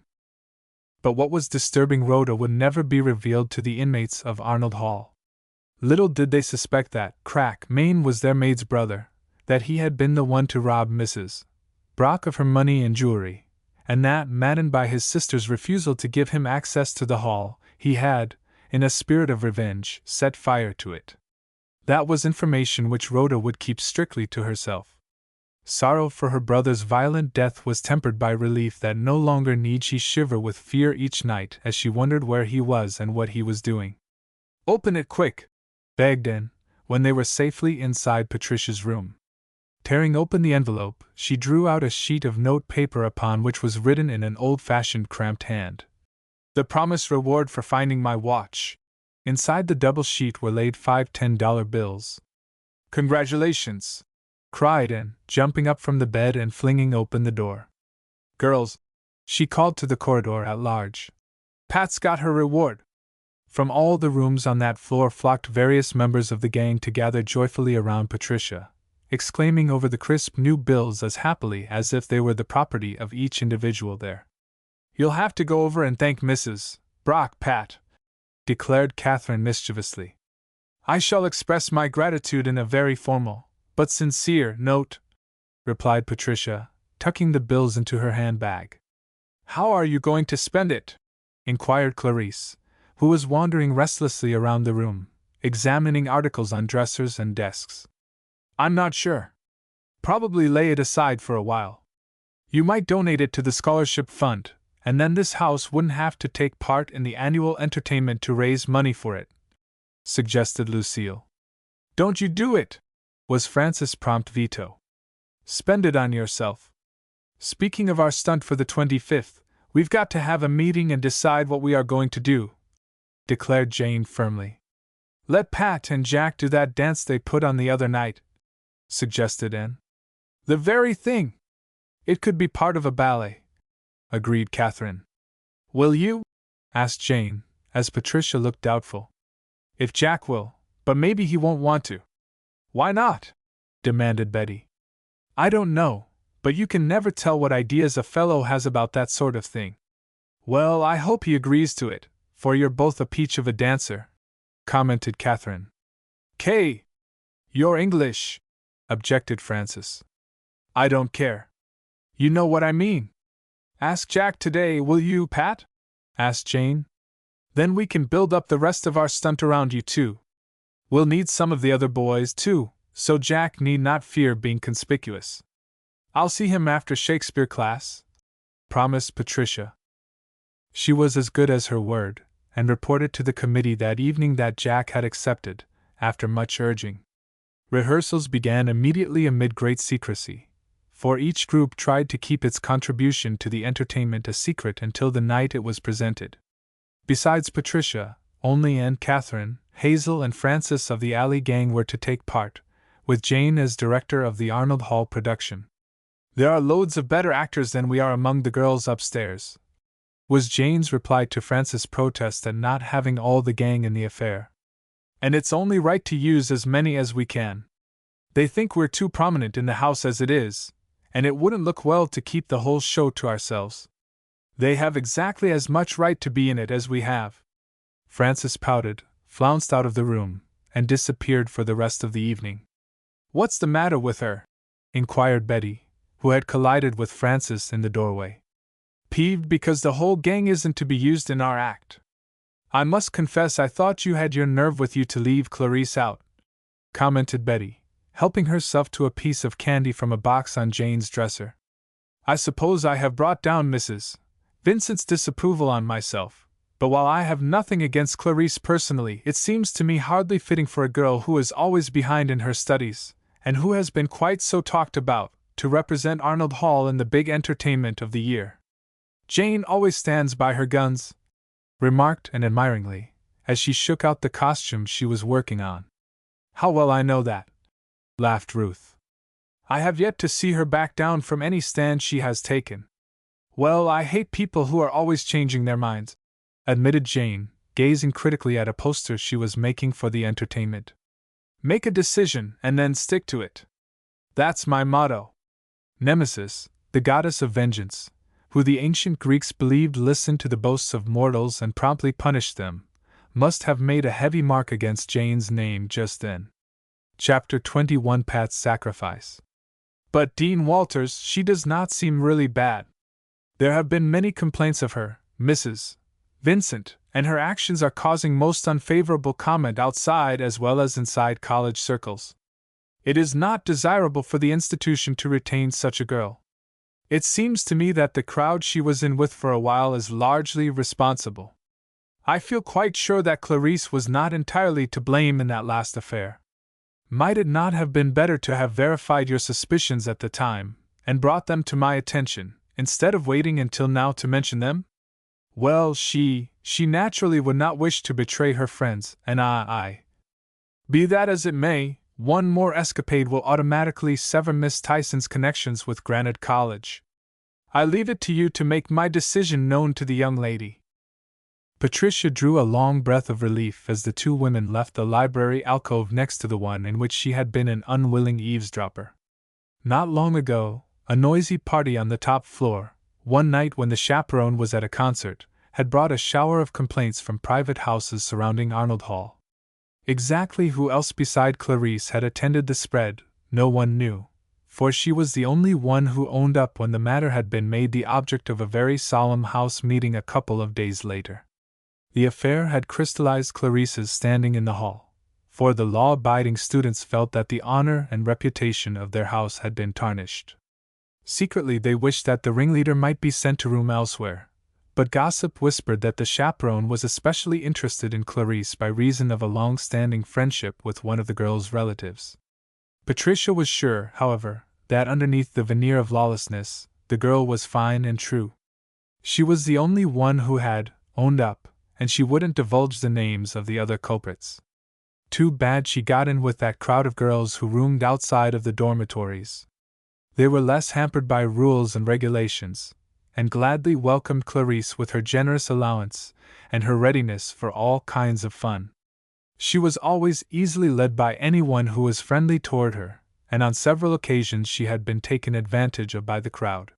But what was disturbing Rhoda would never be revealed to the inmates of Arnold Hall. Little did they suspect that Crack Maine was their maid's brother, that he had been the one to rob Mrs. Brock of her money and jewelry, and that, maddened by his sister's refusal to give him access to the hall, he had, in a spirit of revenge, set fire to it. That was information which Rhoda would keep strictly to herself. Sorrow for her brother's violent death was tempered by relief that no longer need she shiver with fear each night as she wondered where he was and what he was doing. Open it quick, begged Anne, when they were safely inside Patricia's room. Tearing open the envelope, she drew out a sheet of note paper upon which was written in an old-fashioned cramped hand. The promised reward for finding my watch. Inside the double sheet were laid 5 $10 bills. "Congratulations!" cried Anne, jumping up from the bed and flinging open the door. "Girls," she called to the corridor at large, "Pat's got her reward!" From all the rooms on that floor flocked various members of the gang to gather joyfully around Patricia, exclaiming over the crisp new bills as happily as if they were the property of each individual there. "You'll have to go over and thank Mrs. Brock, Pat," declared Catherine mischievously. "I shall express my gratitude in a very formal, but sincere, note," replied Patricia, tucking the bills into her handbag. "How are you going to spend it?" inquired Clarice, who was wandering restlessly around the room, examining articles on dressers and desks. "I'm not sure. Probably lay it aside for a while. You might donate it to the scholarship fund, and then this house wouldn't have to take part in the annual entertainment to raise money for it," suggested Lucille. "Don't you do it!" was Frances' prompt veto. "Spend it on yourself. Speaking of our stunt for the 25th, we've got to have a meeting and decide what we are going to do," declared Jane firmly. "Let Pat and Jack do that dance they put on the other night," suggested Anne. "The very thing! It could be part of a ballet," agreed Catherine. "Will you?" asked Jane, as Patricia looked doubtful. "If Jack will, but maybe he won't want to." "Why not?" demanded Betty. "I don't know, but you can never tell what ideas a fellow has about that sort of thing." "Well, I hope he agrees to it, for you're both a peach of a dancer," commented Catherine. "Kay! You're English," objected Frances. "I don't care. You know what I mean. Ask Jack today, will you, Pat?" asked Jane. "Then we can build up the rest of our stunt around you two. We'll need some of the other boys, too, so Jack need not fear being conspicuous." "I'll see him after Shakespeare class," promised Patricia. She was as good as her word, and reported to the committee that evening that Jack had accepted, after much urging. Rehearsals began immediately amid great secrecy, for each group tried to keep its contribution to the entertainment a secret until the night it was presented. Besides Patricia, only Anne, Catherine, Hazel, and Frances of the Alley gang were to take part, with Jane as director of the Arnold Hall production. "There are loads of better actors than we are among the girls upstairs," was Jane's reply to Frances' protest at not having all the gang in the affair. "And it's only right to use as many as we can. They think we're too prominent in the house as it is, and it wouldn't look well to keep the whole show to ourselves. They have exactly as much right to be in it as we have." Frances pouted, flounced out of the room, and disappeared for the rest of the evening. "What's the matter with her?" inquired Betty, who had collided with Frances in the doorway. "Peeved because the whole gang isn't to be used in our act. I must confess I thought you had your nerve with you to leave Clarice out," commented Betty, helping herself to a piece of candy from a box on Jane's dresser. "I suppose I have brought down Mrs. Vincent's disapproval on myself, but while I have nothing against Clarice personally, it seems to me hardly fitting for a girl who is always behind in her studies, and who has been quite so talked about, to represent Arnold Hall in the big entertainment of the year." "Jane always stands by her guns," remarked Anne admiringly, as she shook out the costume she was working on. "How well I know that," laughed Ruth. "I have yet to see her back down from any stand she has taken." "Well, I hate people who are always changing their minds," admitted Jane, gazing critically at a poster she was making for the entertainment. "Make a decision and then stick to it. That's my motto." Nemesis, the goddess of vengeance, who the ancient Greeks believed listened to the boasts of mortals and promptly punished them, must have made a heavy mark against Jane's name just then. Chapter 21: Pat's Sacrifice. "But Dean Walters, she does not seem really bad. There have been many complaints of her, Mrs. Vincent, and her actions are causing most unfavorable comment outside as well as inside college circles. It is not desirable for the institution to retain such a girl. It seems to me that the crowd she was in with for a while is largely responsible. I feel quite sure that Clarice was not entirely to blame in that last affair. Might it not have been better to have verified your suspicions at the time, and brought them to my attention, instead of waiting until now to mention them?" Well, she naturally would not wish to betray her friends, and Be that as it may, one more escapade will automatically sever Miss Tyson's connections with Granite College. I leave it to you to make my decision known to the young lady. Patricia drew a long breath of relief as the two women left the library alcove next to the one in which she had been an unwilling eavesdropper. Not long ago, a noisy party on the top floor, one night when the chaperone was at a concert, had brought a shower of complaints from private houses surrounding Arnold Hall. Exactly who else beside Clarice had attended the spread, no one knew, for she was the only one who owned up when the matter had been made the object of a very solemn house meeting a couple of days later. The affair had crystallized Clarice's standing in the hall, for the law-abiding students felt that the honor and reputation of their house had been tarnished. Secretly they wished that the ringleader might be sent to room elsewhere, but gossip whispered that the chaperone was especially interested in Clarice by reason of a long-standing friendship with one of the girl's relatives. Patricia was sure, however, that underneath the veneer of lawlessness, the girl was fine and true. She was the only one who had owned up, and she wouldn't divulge the names of the other culprits. Too bad she got in with that crowd of girls who roomed outside of the dormitories. They were less hampered by rules and regulations, and gladly welcomed Clarice with her generous allowance and her readiness for all kinds of fun. She was always easily led by anyone who was friendly toward her, and on several occasions she had been taken advantage of by the crowd.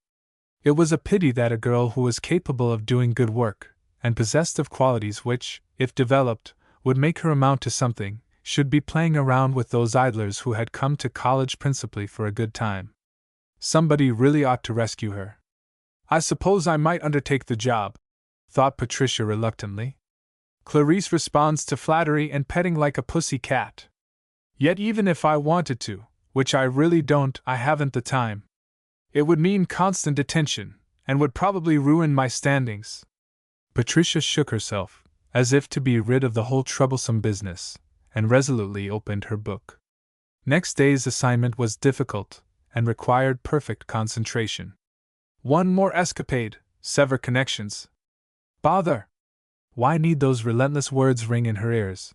It was a pity that a girl who was capable of doing good work, and possessed of qualities which, if developed, would make her amount to something, should be playing around with those idlers who had come to college principally for a good time. Somebody really ought to rescue her. I suppose I might undertake the job, thought Patricia reluctantly. Clarice responds to flattery and petting like a pussy cat. Yet even if I wanted to, which I really don't, I haven't the time. It would mean constant attention, and would probably ruin my standings. Patricia shook herself, as if to be rid of the whole troublesome business, and resolutely opened her book. Next day's assignment was difficult, and required perfect concentration. One more escapade, sever connections. Bother! Why need those relentless words ring in her ears?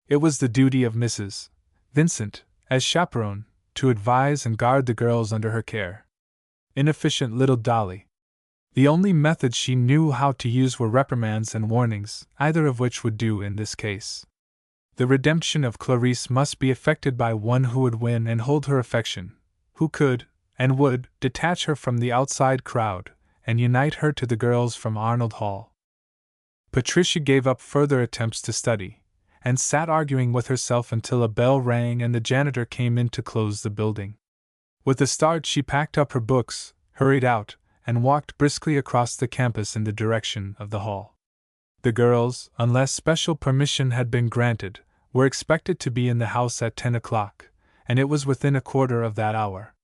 It was the duty of Mrs. Vincent, as chaperone, to advise and guard the girls under her care. Inefficient little Dolly. The only methods she knew how to use were reprimands and warnings, either of which would do in this case. The redemption of Clarice must be effected by one who would win and hold her affection, who could, and would, detach her from the outside crowd, and unite her to the girls from Arnold Hall. Patricia gave up further attempts to study, and sat arguing with herself until a bell rang and the janitor came in to close the building. With a start she packed up her books, hurried out, and walked briskly across the campus in the direction of the hall. The girls, unless special permission had been granted, were expected to be in the house at 10 o'clock, and it was within a quarter of that hour.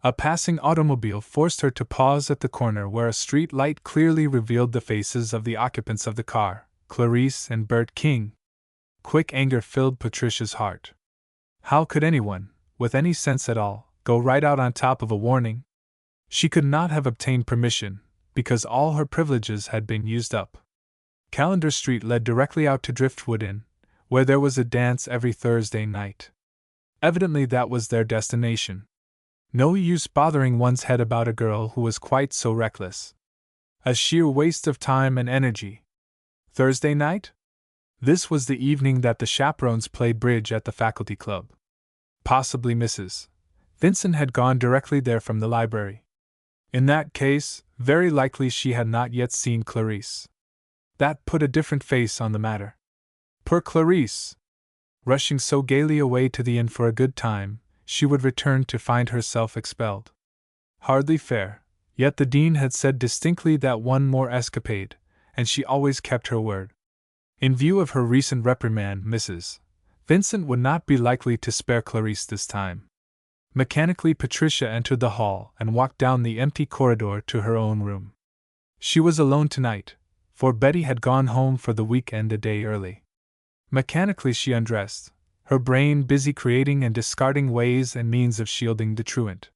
A passing automobile forced her to pause at the corner where a street light clearly revealed the faces of the occupants of the car, Clarice and Bert King. Quick anger filled Patricia's heart. How could anyone, with any sense at all, go right out on top of a warning? She could not have obtained permission, because all her privileges had been used up. Callender Street led directly out to Driftwood Inn, where there was a dance every Thursday night. Evidently that was their destination. No use bothering one's head about a girl who was quite so reckless. A sheer waste of time and energy. Thursday night? This was the evening that the chaperones played bridge at the faculty club. Possibly Mrs. Vincent had gone directly there from the library. In that case, very likely she had not yet seen Clarice. That put a different face on the matter. Poor Clarice! Rushing so gaily away to the inn for a good time, she would return to find herself expelled. Hardly fair, yet the dean had said distinctly that one more escapade, and she always kept her word. In view of her recent reprimand, Mrs. Vincent would not be likely to spare Clarice this time. Mechanically Patricia entered the hall and walked down the empty corridor to her own room. She was alone tonight, for Betty had gone home for the weekend a day early. Mechanically she undressed, her brain busy creating and discarding ways and means of shielding the truant.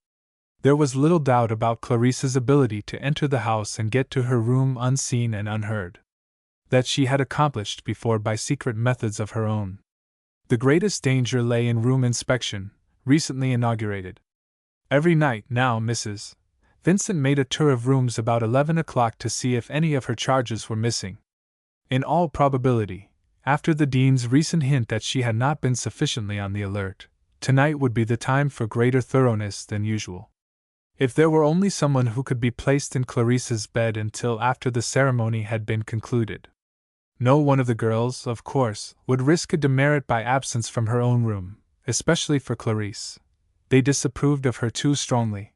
There was little doubt about Clarice's ability to enter the house and get to her room unseen and unheard. That she had accomplished before by secret methods of her own. The greatest danger lay in room inspection, recently inaugurated. Every night now Mrs. Vincent made a tour of rooms about 11 o'clock to see if any of her charges were missing. In all probability, after the dean's recent hint that she had not been sufficiently on the alert, tonight would be the time for greater thoroughness than usual. If there were only someone who could be placed in Clarice's bed until after the ceremony had been concluded. No one of the girls, of course, would risk a demerit by absence from her own room, especially for Clarice. They disapproved of her too strongly.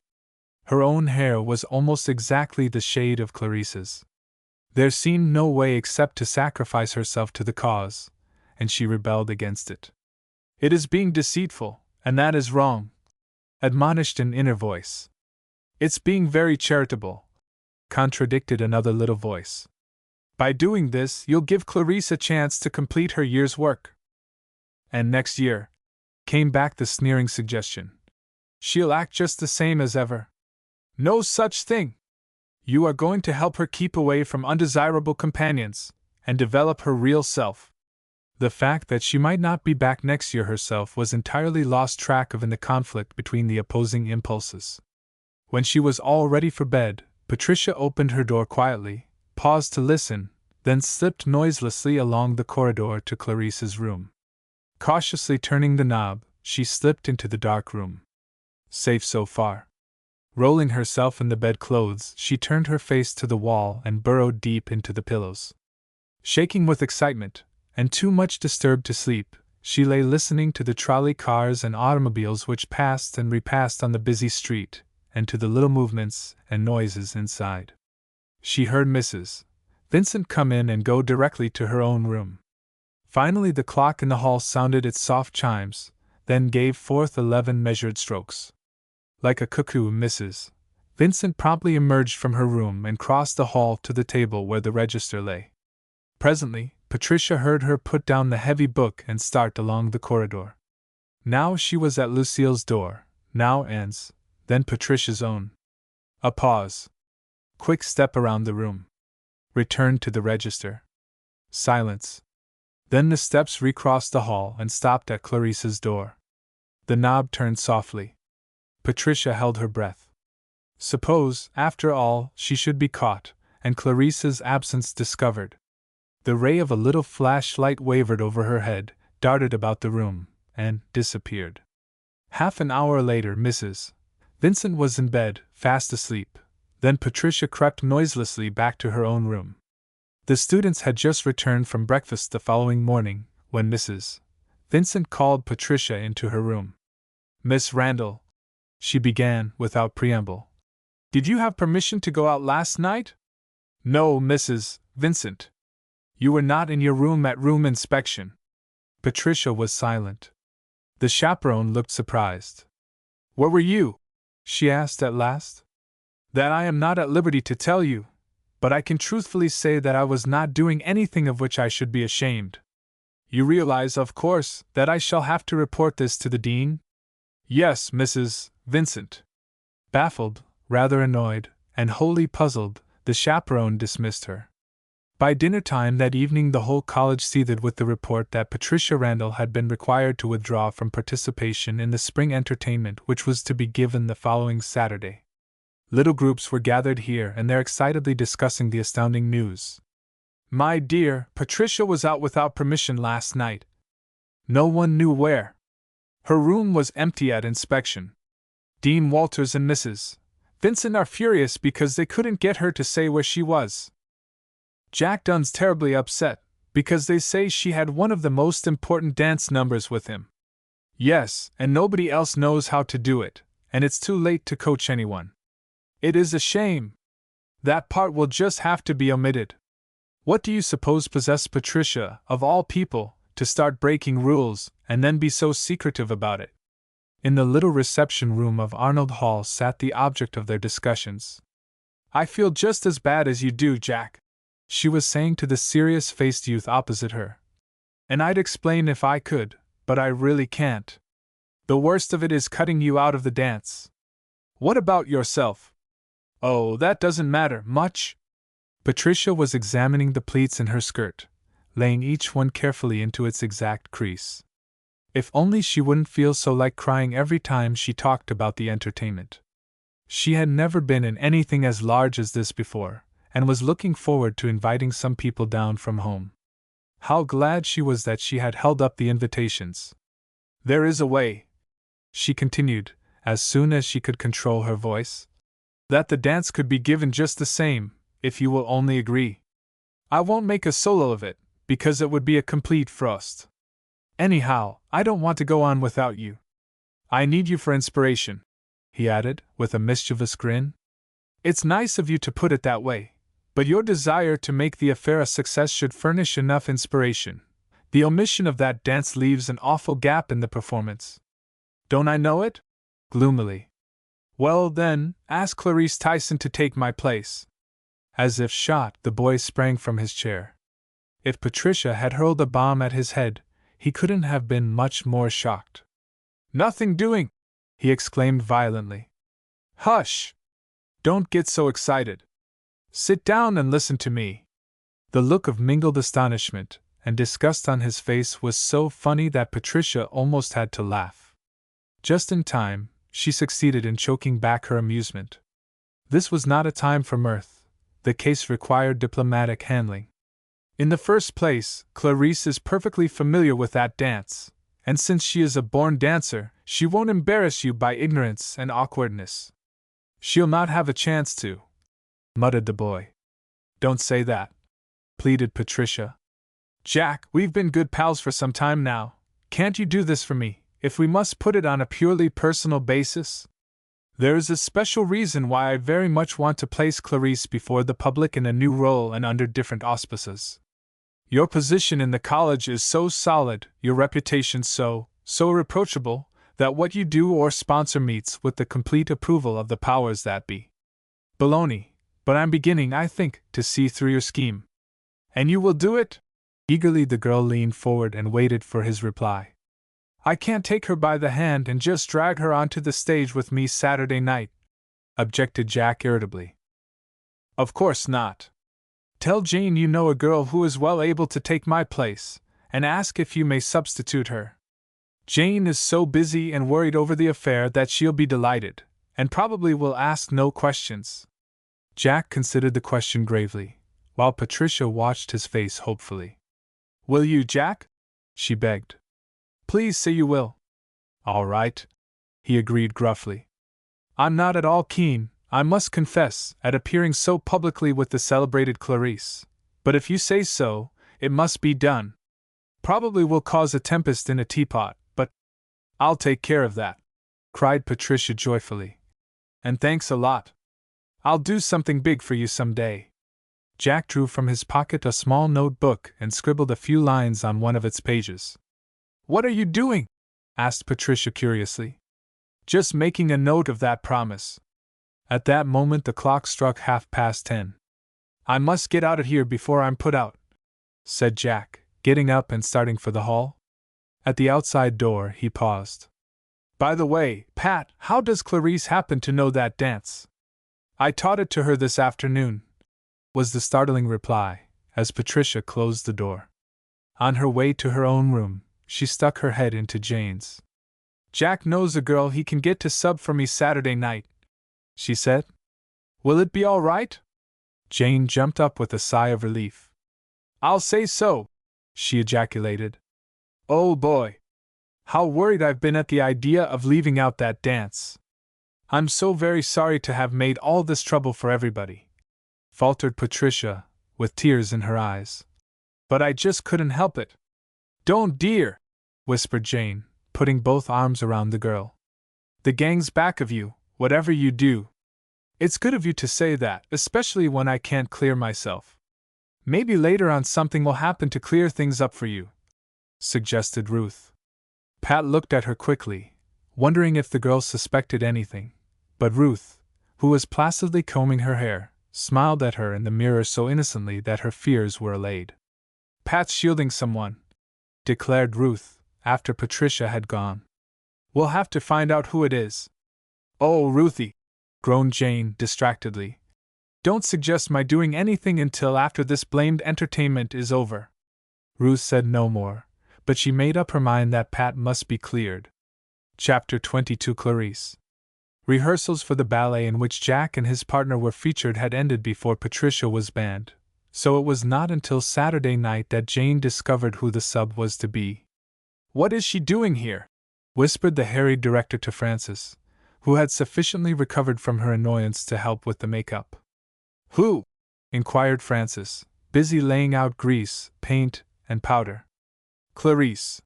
Her own hair was almost exactly the shade of Clarice's. There seemed no way except to sacrifice herself to the cause, and she rebelled against it. "It is being deceitful, and that is wrong," admonished an inner voice. "It's being very charitable," contradicted another little voice. "By doing this, you'll give Clarice a chance to complete her year's work." "And next year," came back the sneering suggestion, "she'll act just the same as ever." "No such thing! You are going to help her keep away from undesirable companions, and develop her real self." The fact that she might not be back next year herself was entirely lost track of in the conflict between the opposing impulses. When she was all ready for bed, Patricia opened her door quietly, paused to listen, then slipped noiselessly along the corridor to Clarice's room. Cautiously turning the knob, she slipped into the dark room. Safe so far. Rolling herself in the bedclothes, she turned her face to the wall and burrowed deep into the pillows. Shaking with excitement, and too much disturbed to sleep, she lay listening to the trolley cars and automobiles which passed and repassed on the busy street, and to the little movements and noises inside. She heard Mrs. Vincent come in and go directly to her own room. Finally the clock in the hall sounded its soft chimes, then gave forth 11 measured strokes. Like a cuckoo, Mrs. Vincent promptly emerged from her room and crossed the hall to the table where the register lay. Presently, Patricia heard her put down the heavy book and start along the corridor. Now she was at Lucille's door, now Anne's, then Patricia's own. A pause. Quick step around the room. Return to the register. Silence. Then the steps recrossed the hall and stopped at Clarice's door. The knob turned softly. Patricia held her breath. Suppose, after all, she should be caught, and Clarice's absence discovered. The ray of a little flashlight wavered over her head, darted about the room, and disappeared. Half an hour later, Mrs. Vincent was in bed, fast asleep. Then Patricia crept noiselessly back to her own room. The students had just returned from breakfast the following morning, when Mrs. Vincent called Patricia into her room. "Miss Randall," she began, without preamble, "did you have permission to go out last night?" "No, Mrs. Vincent. You were not in your room at room inspection." Patricia was silent. The chaperone looked surprised. "Where were you?" she asked at last. "That I am not at liberty to tell you, but I can truthfully say that I was not doing anything of which I should be ashamed. You realize, of course, that I shall have to report this to the dean?" "Yes, Mrs. Vincent." Baffled, rather annoyed, and wholly puzzled, the chaperone dismissed her. By dinner time that evening the whole college seethed with the report that Patricia Randall had been required to withdraw from participation in the spring entertainment which was to be given the following Saturday. Little groups were gathered here and there excitedly discussing the astounding news. "My dear, Patricia was out without permission last night. No one knew where. Her room was empty at inspection. Dean Walters and Mrs. Vincent are furious because they couldn't get her to say where she was. Jack Dunn's terribly upset, because they say she had one of the most important dance numbers with him. Yes, and nobody else knows how to do it, and it's too late to coach anyone. It is a shame. That part will just have to be omitted. What do you suppose possessed Patricia, of all people, to start breaking rules, and then be so secretive about it?" In the little reception room of Arnold Hall sat the object of their discussions. "I feel just as bad as you do, Jack," she was saying to the serious-faced youth opposite her. "And I'd explain if I could, but I really can't. The worst of it is cutting you out of the dance." What about yourself? Oh, that doesn't matter much. Patricia was examining the pleats in her skirt, laying each one carefully into its exact crease. If only she wouldn't feel so like crying every time she talked about the entertainment. She had never been in anything as large as this before, and was looking forward to inviting some people down from home. How glad she was that she had held up the invitations. There is a way, she continued, as soon as she could control her voice, that the dance could be given just the same, if you will only agree. I won't make a solo of it, because it would be a complete frost. Anyhow, I don't want to go on without you. I need you for inspiration, he added, with a mischievous grin. It's nice of you to put it that way, but your desire to make the affair a success should furnish enough inspiration. The omission of that dance leaves an awful gap in the performance. Don't I know it? Gloomily. Well, then, ask Clarice Tyson to take my place. As if shot, the boy sprang from his chair. If Patricia had hurled a bomb at his head, he couldn't have been much more shocked. Nothing doing! He exclaimed violently. Hush! Don't get so excited. Sit down and listen to me. The look of mingled astonishment and disgust on his face was so funny that Patricia almost had to laugh. Just in time, she succeeded in choking back her amusement. This was not a time for mirth. The case required diplomatic handling. In the first place, Clarice is perfectly familiar with that dance, and since she is a born dancer, she won't embarrass you by ignorance and awkwardness. She'll not have a chance to, muttered the boy. Don't say that, pleaded Patricia. Jack, we've been good pals for some time now. Can't you do this for me, if we must put it on a purely personal basis? There is a special reason why I very much want to place Clarice before the public in a new role and under different auspices. Your position in the college is so solid, your reputation so irreproachable, that what you do or sponsor meets with the complete approval of the powers that be. Baloney, but I'm beginning, I think, to see through your scheme. And you will do it? Eagerly the girl leaned forward and waited for his reply. I can't take her by the hand and just drag her onto the stage with me Saturday night, objected Jack irritably. Of course not. Tell Jane you know a girl who is well able to take my place, and ask if you may substitute her. Jane is so busy and worried over the affair that she'll be delighted, and probably will ask no questions. Jack considered the question gravely, while Patricia watched his face hopefully. Will you, Jack? She begged. Please say you will. All right, he agreed gruffly. I'm not at all keen, I must confess, at appearing so publicly with the celebrated Clarice, but if you say so, it must be done. Probably will cause a tempest in a teapot, but I'll take care of that, cried Patricia joyfully. And thanks a lot. I'll do something big for you some day. Jack drew from his pocket a small notebook and scribbled a few lines on one of its pages. What are you doing? Asked Patricia curiously. Just making a note of that promise. At that moment the clock struck 10:30. I must get out of here before I'm put out, said Jack, getting up and starting for the hall. At the outside door he paused. By the way, Pat, how does Clarice happen to know that dance? I taught it to her this afternoon, was the startling reply, as Patricia closed the door. On her way to her own room, she stuck her head into Jane's. Jack knows a girl he can get to sub for me Saturday night, she said. Will it be all right? Jane jumped up with a sigh of relief. I'll say so, she ejaculated. Oh boy! How worried I've been at the idea of leaving out that dance. I'm so very sorry to have made all this trouble for everybody, faltered Patricia, with tears in her eyes. But I just couldn't help it. Don't, dear, whispered Jane, putting both arms around the girl. The gang's back of you, whatever you do. It's good of you to say that, especially when I can't clear myself. Maybe later on something will happen to clear things up for you, suggested Ruth. Pat looked at her quickly, wondering if the girl suspected anything, but Ruth, who was placidly combing her hair, smiled at her in the mirror so innocently that her fears were allayed. Pat's shielding someone, declared Ruth, after Patricia had gone. We'll have to find out who it is. Oh, Ruthie, groaned Jane distractedly. Don't suggest my doing anything until after this blamed entertainment is over. Ruth said no more, but she made up her mind that Pat must be cleared. Chapter 22. Clarice. Rehearsals for the ballet in which Jack and his partner were featured had ended before Patricia was banned, so it was not until Saturday night that Jane discovered who the sub was to be. "What is she doing here?" whispered the harried director to Frances, who had sufficiently recovered from her annoyance to help with the makeup. "Who?" inquired Frances, busy laying out grease, paint, and powder. "Clarice.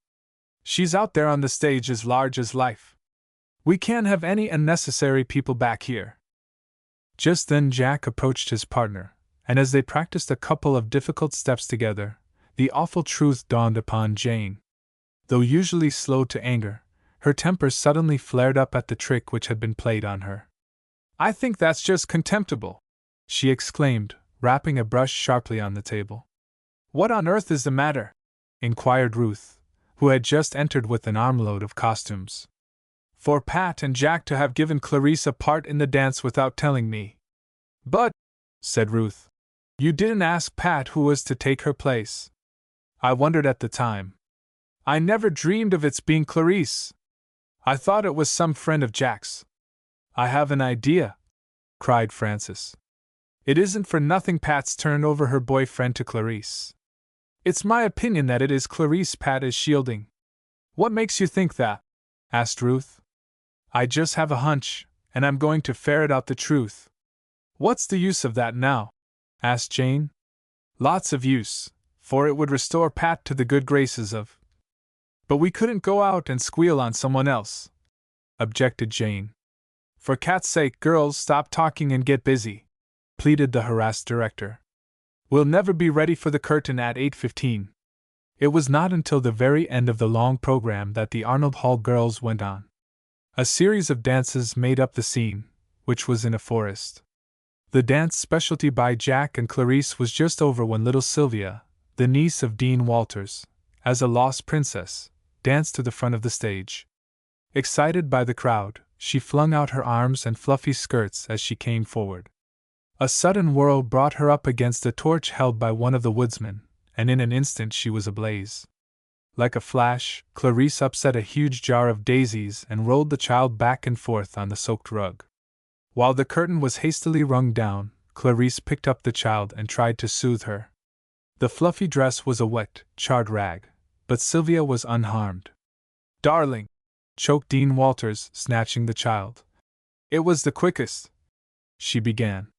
She's out there on the stage as large as life. We can't have any unnecessary people back here." Just then Jack approached his partner, and as they practiced a couple of difficult steps together, the awful truth dawned upon Jane. Though usually slow to anger, her temper suddenly flared up at the trick which had been played on her. "I think that's just contemptible," she exclaimed, rapping a brush sharply on the table. "What on earth is the matter?" inquired Ruth, who had just entered with an armload of costumes. "For Pat and Jack to have given Clarice a part in the dance without telling me." "But," said Ruth, "you didn't ask Pat who was to take her place." "I wondered at the time. I never dreamed of its being Clarice. I thought it was some friend of Jack's." "I have an idea," cried Frances. "It isn't for nothing Pat's turned over her boyfriend to Clarice. It's my opinion that it is Clarice Pat is shielding." "What makes you think that?" asked Ruth. "I just have a hunch, and I'm going to ferret out the truth." "What's the use of that now?" asked Jane. "Lots of use, for it would restore Pat to the good graces of—" "But we couldn't go out and squeal on someone else," objected Jane. "For cat's sake, girls, stop talking and get busy," pleaded the harassed director. "We'll never be ready for the curtain at 8:15. It was not until the very end of the long program that the Arnold Hall girls went on. A series of dances made up the scene, which was in a forest. The dance specialty by Jack and Clarice was just over when little Sylvia, the niece of Dean Walters, as a lost princess, danced to the front of the stage. Excited by the crowd, she flung out her arms and fluffy skirts as she came forward. A sudden whirl brought her up against a torch held by one of the woodsmen, and in an instant she was ablaze. Like a flash, Clarice upset a huge jar of daisies and rolled the child back and forth on the soaked rug. While the curtain was hastily wrung down, Clarice picked up the child and tried to soothe her. The fluffy dress was a wet, charred rag, but Sylvia was unharmed. "Darling!" choked Dean Walters, snatching the child. "It was the quickest," she began.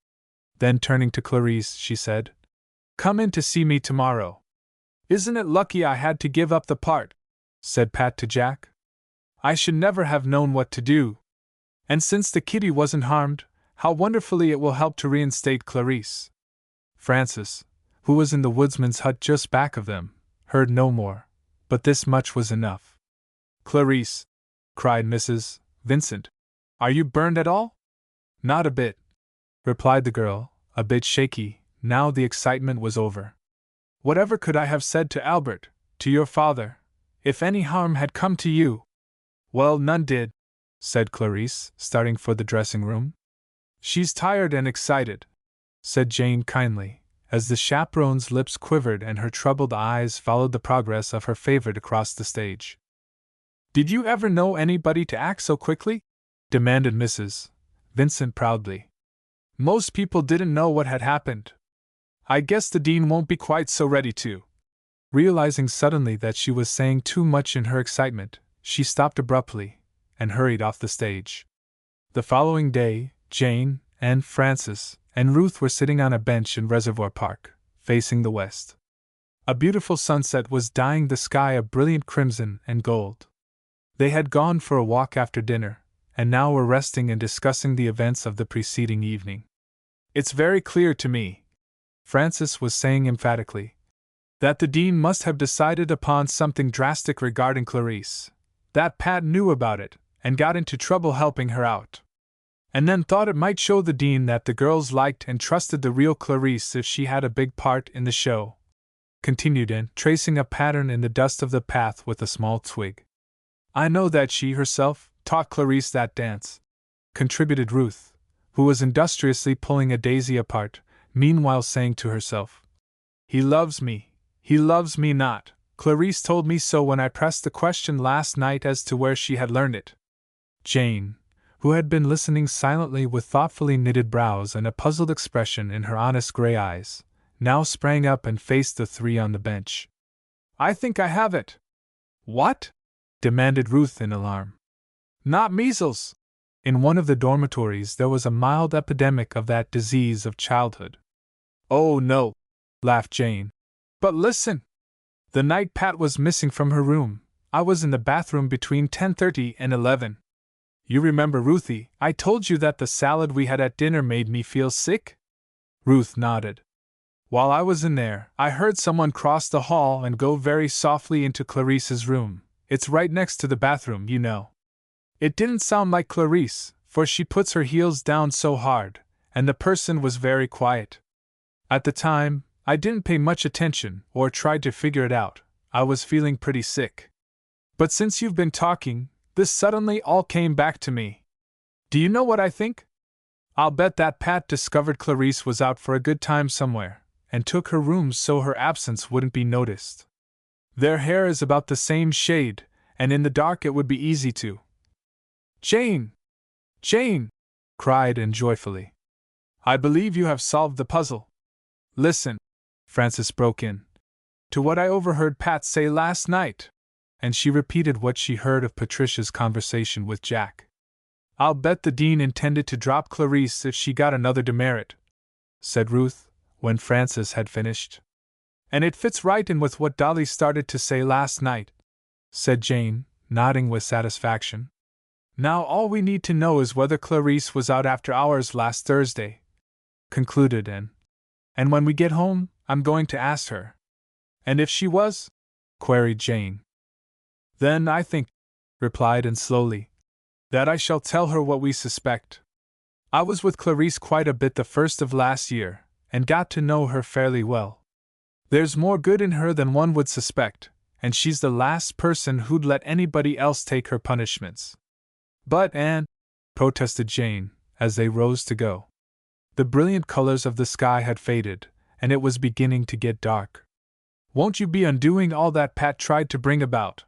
Then turning to Clarice, she said, "Come in to see me tomorrow." "Isn't it lucky I had to give up the part?" said Pat to Jack. "I should never have known what to do. And since the kitty wasn't harmed, how wonderfully it will help to reinstate Clarice." Frances, who was in the woodsman's hut just back of them, heard no more, but this much was enough. "Clarice," cried Mrs. Vincent, "are you burned at all?" "Not a bit," replied the girl, a bit shaky, now the excitement was over. "Whatever could I have said to Albert, to your father, if any harm had come to you?" "Well, none did," said Clarice, starting for the dressing room. "She's tired and excited," said Jane kindly, as the chaperone's lips quivered and her troubled eyes followed the progress of her favorite across the stage. "Did you ever know anybody to act so quickly?" demanded Mrs. Vincent proudly. "Most people didn't know what had happened. I guess the dean won't be quite so ready to." Realizing suddenly that she was saying too much in her excitement, she stopped abruptly and hurried off the stage. The following day, Jane, and Frances, and Ruth were sitting on a bench in Reservoir Park, facing the west. A beautiful sunset was dyeing the sky a brilliant crimson and gold. They had gone for a walk after dinner, and now were resting and discussing the events of the preceding evening. "It's very clear to me," Frances was saying emphatically, "that the dean must have decided upon something drastic regarding Clarice, that Pat knew about it, and got into trouble helping her out. And then thought it might show the dean that the girls liked and trusted the real Clarice if she had a big part in the show," continued Anne, tracing a pattern in the dust of the path with a small twig. "I know that she herself taught Clarice that dance," contributed Ruth, who was industriously pulling a daisy apart, meanwhile saying to herself, He loves me not. Clarice told me so when I pressed the question last night as to where she had learned it. Jane, who had been listening silently with thoughtfully knitted brows and a puzzled expression in her honest gray eyes, now sprang up and faced the three on the bench. I think I have it. What? Demanded Ruth in alarm. Not measles. In one of the dormitories there was a mild epidemic of that disease of childhood. Oh no, laughed Jane. But listen. The night Pat was missing from her room, I was in the bathroom between 10:30 and 11. You remember, Ruthie, I told you that the salad we had at dinner made me feel sick? Ruth nodded. While I was in there, I heard someone cross the hall and go very softly into Clarice's room. It's right next to the bathroom, you know. It didn't sound like Clarice, for she puts her heels down so hard, and the person was very quiet. At the time, I didn't pay much attention or tried to figure it out. I was feeling pretty sick. But since you've been talking, this suddenly all came back to me. Do you know what I think? I'll bet that Pat discovered Clarice was out for a good time somewhere, and took her rooms so her absence wouldn't be noticed. Their hair is about the same shade, and in the dark it would be easy to. Jane! Jane! Cried Anne joyfully. I believe you have solved the puzzle. Listen, Frances broke in, to what I overheard Pat say last night. And she repeated what she heard of Patricia's conversation with Jack. I'll bet the dean intended to drop Clarice if she got another demerit, said Ruth, when Frances had finished. And it fits right in with what Dolly started to say last night, said Jane, nodding with satisfaction. Now all we need to know is whether Clarice was out after hours last Thursday, concluded Anne. And when we get home, I'm going to ask her. And if she was? Queried Jane. Then I think, replied Anne slowly, that I shall tell her what we suspect. I was with Clarice quite a bit the first of last year, and got to know her fairly well. There's more good in her than one would suspect, and she's the last person who'd let anybody else take her punishments. But Anne, protested Jane, as they rose to go. The brilliant colors of the sky had faded, and it was beginning to get dark. Won't you be undoing all that Pat tried to bring about?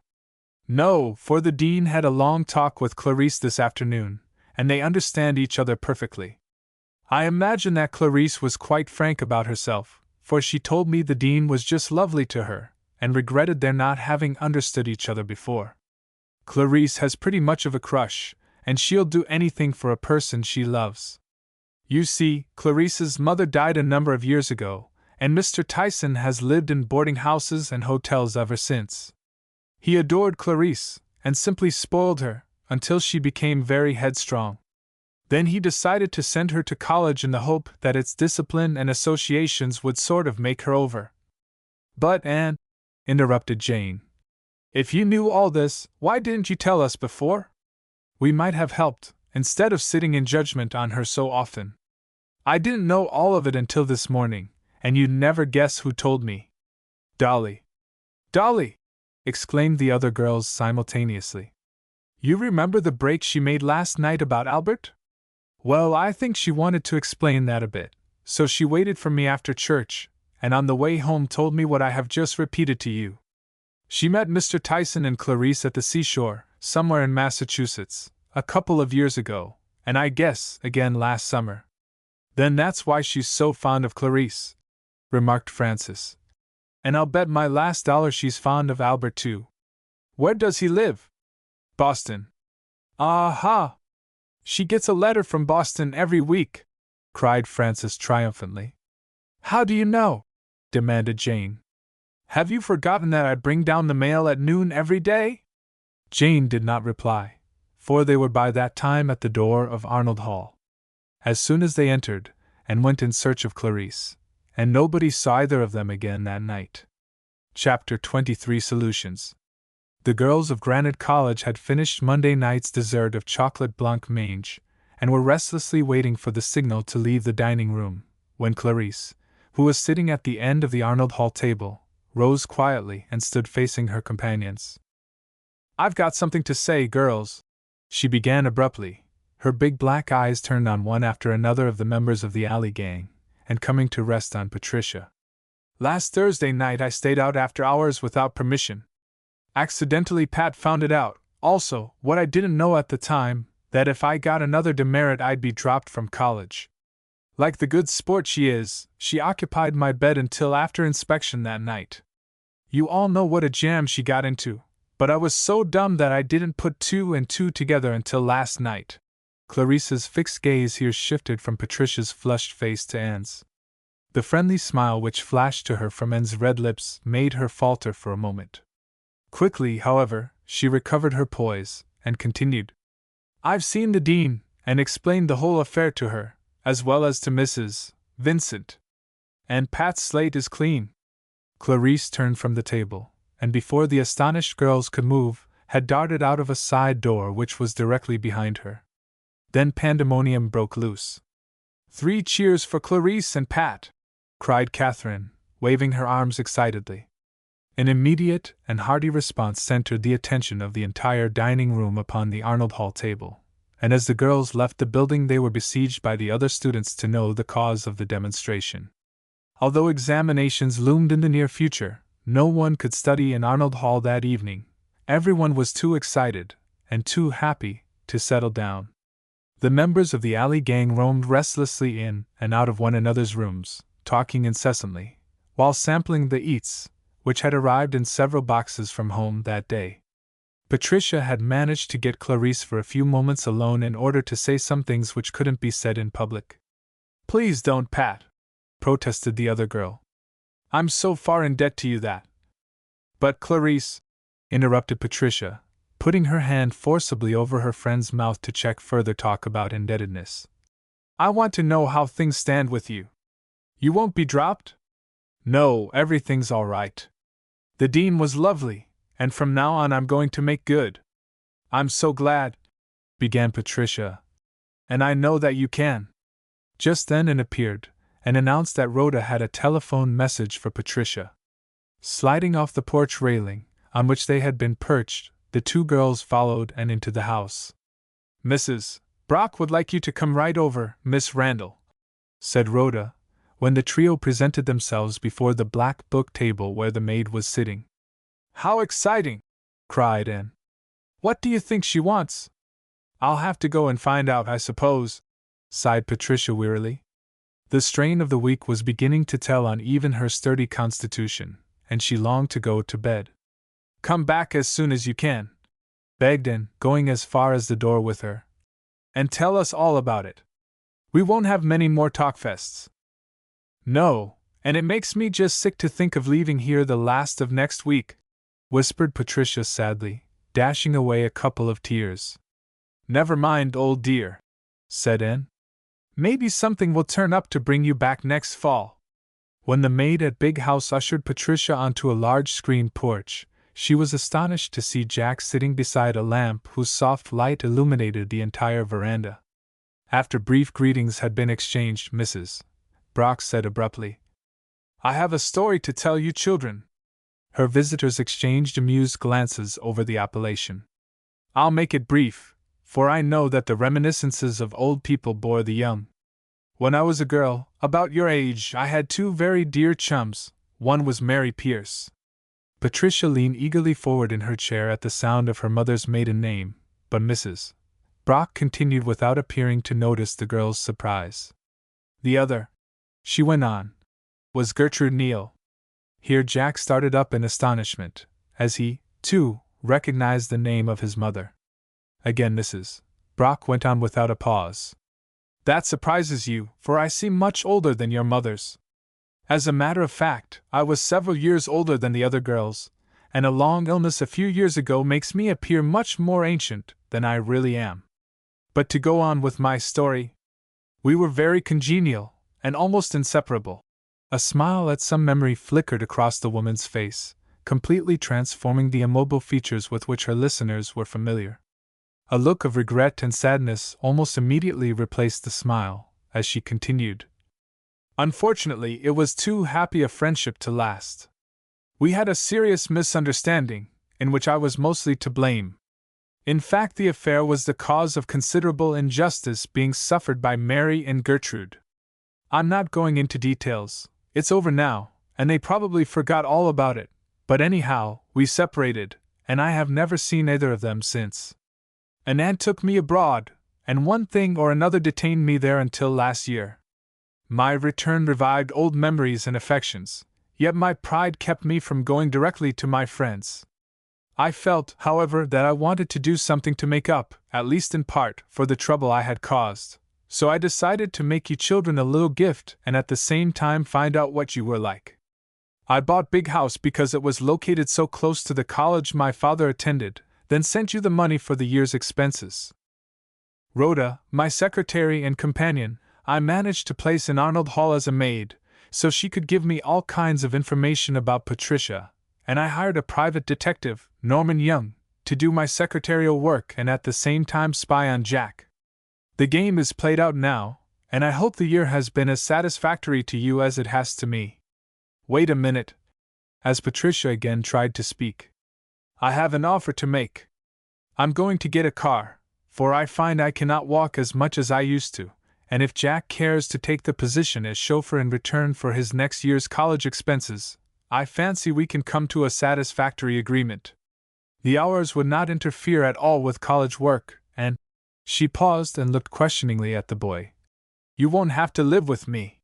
No, for the dean had a long talk with Clarice this afternoon, and they understand each other perfectly. I imagine that Clarice was quite frank about herself, for she told me the dean was just lovely to her, and regretted their not having understood each other before. Clarice has pretty much of a crush, and she'll do anything for a person she loves. You see, Clarice's mother died a number of years ago, and Mr. Tyson has lived in boarding houses and hotels ever since. He adored Clarice, and simply spoiled her, until she became very headstrong. Then he decided to send her to college in the hope that its discipline and associations would sort of make her over. But Anne, interrupted Jane, if you knew all this, why didn't you tell us before? We might have helped, instead of sitting in judgment on her so often. I didn't know all of it until this morning, and you'd never guess who told me. Dolly! Dolly! Exclaimed the other girls simultaneously. You remember the break she made last night about Albert? Well, I think she wanted to explain that a bit, so she waited for me after church, and on the way home told me what I have just repeated to you. She met Mr. Tyson and Clarice at the seashore, somewhere in Massachusetts, a couple of years ago, and I guess again last summer. Then that's why she's so fond of Clarice, remarked Frances. And I'll bet my last dollar she's fond of Albert too. Where does he live? Boston. Aha! She gets a letter from Boston every week, cried Frances triumphantly. How do you know? Demanded Jane. Have you forgotten that I bring down the mail at noon every day? Jane did not reply, for they were by that time at the door of Arnold Hall. As soon as they entered, and went in search of Clarice, and nobody saw either of them again that night. Chapter 23 Solutions. The girls of Granite College had finished Monday night's dessert of chocolate blanc mange, and were restlessly waiting for the signal to leave the dining room, when Clarice, who was sitting at the end of the Arnold Hall table, rose quietly and stood facing her companions. I've got something to say, girls, she began abruptly, Her big black eyes turned on one after another of the members of the alley gang, and coming to rest on Patricia. "Last Thursday night I stayed out after hours without permission. Accidentally Pat found it out, also, what I didn't know at the time, that if I got another demerit I'd be dropped from college. Like the good sport she is, she occupied my bed until after inspection that night. You all know what a jam she got into, but I was so dumb that I didn't put two and two together until last night." Clarice's fixed gaze here shifted from Patricia's flushed face to Anne's. The friendly smile which flashed to her from Anne's red lips made her falter for a moment. Quickly, however, she recovered her poise, and continued. "I've seen the dean, and explained the whole affair to her, as well as to Mrs. Vincent. And Pat's slate is clean." Clarice turned from the table, and before the astonished girls could move, had darted out of a side door which was directly behind her. Then pandemonium broke loose. "3 cheers for Clarice and Pat!" cried Catherine, waving her arms excitedly. An immediate and hearty response centered the attention of the entire dining room upon the Arnold Hall table, and as the girls left the building they were besieged by the other students to know the cause of the demonstration. Although examinations loomed in the near future, no one could study in Arnold Hall that evening. Everyone was too excited, and too happy, to settle down. The members of the alley gang roamed restlessly in and out of one another's rooms, talking incessantly, while sampling the eats, which had arrived in several boxes from home that day. Patricia had managed to get Clarice for a few moments alone in order to say some things which couldn't be said in public. "Please don't, Pat," protested the other girl. "I'm so far in debt to you that—" "But Clarice," interrupted Patricia, putting her hand forcibly over her friend's mouth to check further talk about indebtedness. "I want to know how things stand with you. You won't be dropped?" "No, everything's all right. The dean was lovely, and from now on I'm going to make good." "I'm so glad," began Patricia. "And I know that you can." Just then Anne appeared, and announced that Rhoda had a telephone message for Patricia. Sliding off the porch railing, on which they had been perched, the two girls followed Anne into the house. "Mrs. Brock would like you to come right over, Miss Randall," said Rhoda, when the trio presented themselves before the black book table where the maid was sitting. "How exciting!" cried Anne. "What do you think she wants?" "I'll have to go and find out, I suppose," sighed Patricia wearily. The strain of the week was beginning to tell on even her sturdy constitution, and she longed to go to bed. "Come back as soon as you can," begged Anne, going as far as the door with her. "And tell us all about it. We won't have many more talkfests." "No, and it makes me just sick to think of leaving here the last of next week," whispered Patricia sadly, dashing away a couple of tears. "Never mind, old dear," said Anne. "Maybe something will turn up to bring you back next fall." When the maid at Big House ushered Patricia onto a large screened porch, she was astonished to see Jack sitting beside a lamp whose soft light illuminated the entire veranda. After brief greetings had been exchanged, Mrs. Brock said abruptly, "I have a story to tell you children." Her visitors exchanged amused glances over the appellation. "I'll make it brief, for I know that the reminiscences of old people bore the young. When I was a girl, about your age, I had 2 very dear chums. One was Mary Pierce." Patricia leaned eagerly forward in her chair at the sound of her mother's maiden name, but Mrs. Brock continued without appearing to notice the girl's surprise. "The other," she went on, "was Gertrude Neal." Here Jack started up in astonishment, as he, too, recognized the name of his mother. Again Mrs. Brock went on without a pause. "That surprises you, for I seem much older than your mothers. As a matter of fact, I was several years older than the other girls, and a long illness a few years ago makes me appear much more ancient than I really am. But to go on with my story, we were very congenial, and almost inseparable." A smile at some memory flickered across the woman's face, completely transforming the immobile features with which her listeners were familiar. A look of regret and sadness almost immediately replaced the smile, as she continued. "Unfortunately, it was too happy a friendship to last. We had a serious misunderstanding, in which I was mostly to blame. In fact, the affair was the cause of considerable injustice being suffered by Mary and Gertrude. I'm not going into details, it's over now, and they probably forgot all about it, but anyhow, we separated, and I have never seen either of them since. An aunt took me abroad, and one thing or another detained me there until last year. My return revived old memories and affections, yet my pride kept me from going directly to my friends. I felt, however, that I wanted to do something to make up, at least in part, for the trouble I had caused, so I decided to make you children a little gift and at the same time find out what you were like. I bought Big House because it was located so close to the college my father attended, then sent you the money for the year's expenses. Rhoda, my secretary and companion, I managed to place in Arnold Hall as a maid, so she could give me all kinds of information about Patricia, and I hired a private detective, Norman Young, to do my secretarial work and at the same time spy on Jack. The game is played out now, and I hope the year has been as satisfactory to you as it has to me. Wait a minute. As Patricia again tried to speak. I have an offer to make. I'm going to get a car, for I find I cannot walk as much as I used to, and if Jack cares to take the position as chauffeur in return for his next year's college expenses, I fancy we can come to a satisfactory agreement. The hours would not interfere at all with college work, and she paused and looked questioningly at the boy. You won't have to live with me.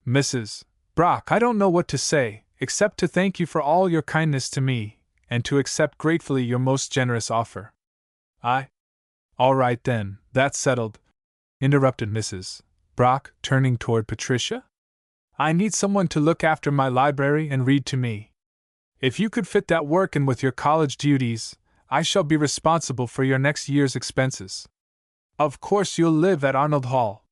Mrs. Brock, I don't know what to say, except to thank you for all your kindness to me, and to accept gratefully your most generous offer. All right then, that's settled, interrupted Mrs. Brock, turning toward Patricia. I need someone to look after my library and read to me. If you could fit that work in with your college duties, I shall be responsible for your next year's expenses. Of course you'll live at Arnold Hall.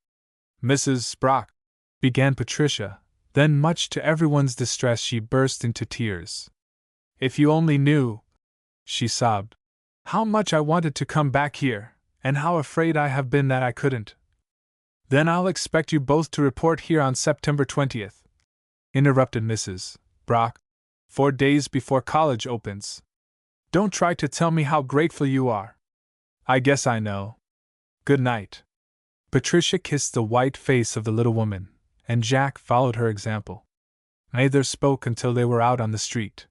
Mrs. Brock, began Patricia, then much to everyone's distress she burst into tears. If you only knew, she sobbed, how much I wanted to come back here, and how afraid I have been that I couldn't. Then I'll expect you both to report here on September 20th, interrupted Mrs. Brock, 4 days before college opens. Don't try to tell me how grateful you are. I guess I know. Good night. Patricia kissed the white face of the little woman, and Jack followed her example. Neither spoke until they were out on the street.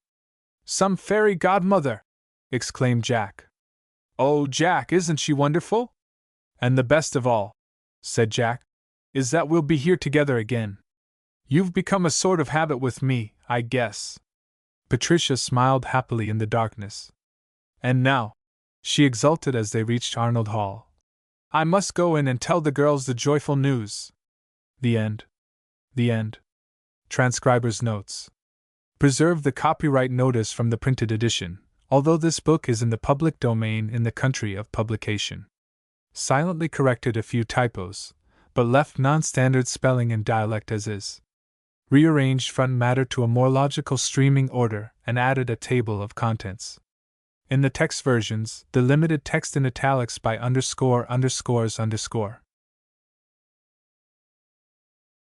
Some fairy godmother! Exclaimed Jack. Oh, Jack, isn't she wonderful? And the best of all, said Jack, is that we'll be here together again. You've become a sort of habit with me, I guess. Patricia smiled happily in the darkness. And now, she exulted as they reached Arnold Hall, I must go in and tell the girls the joyful news. The end. The end. Transcriber's notes. Preserve the copyright notice from the printed edition, although this book is in the public domain in the country of publication. Silently corrected a few typos, but left non-standard spelling and dialect as is. Rearranged front matter to a more logical streaming order and added a table of contents. In the text versions, delimited text in italics by _______.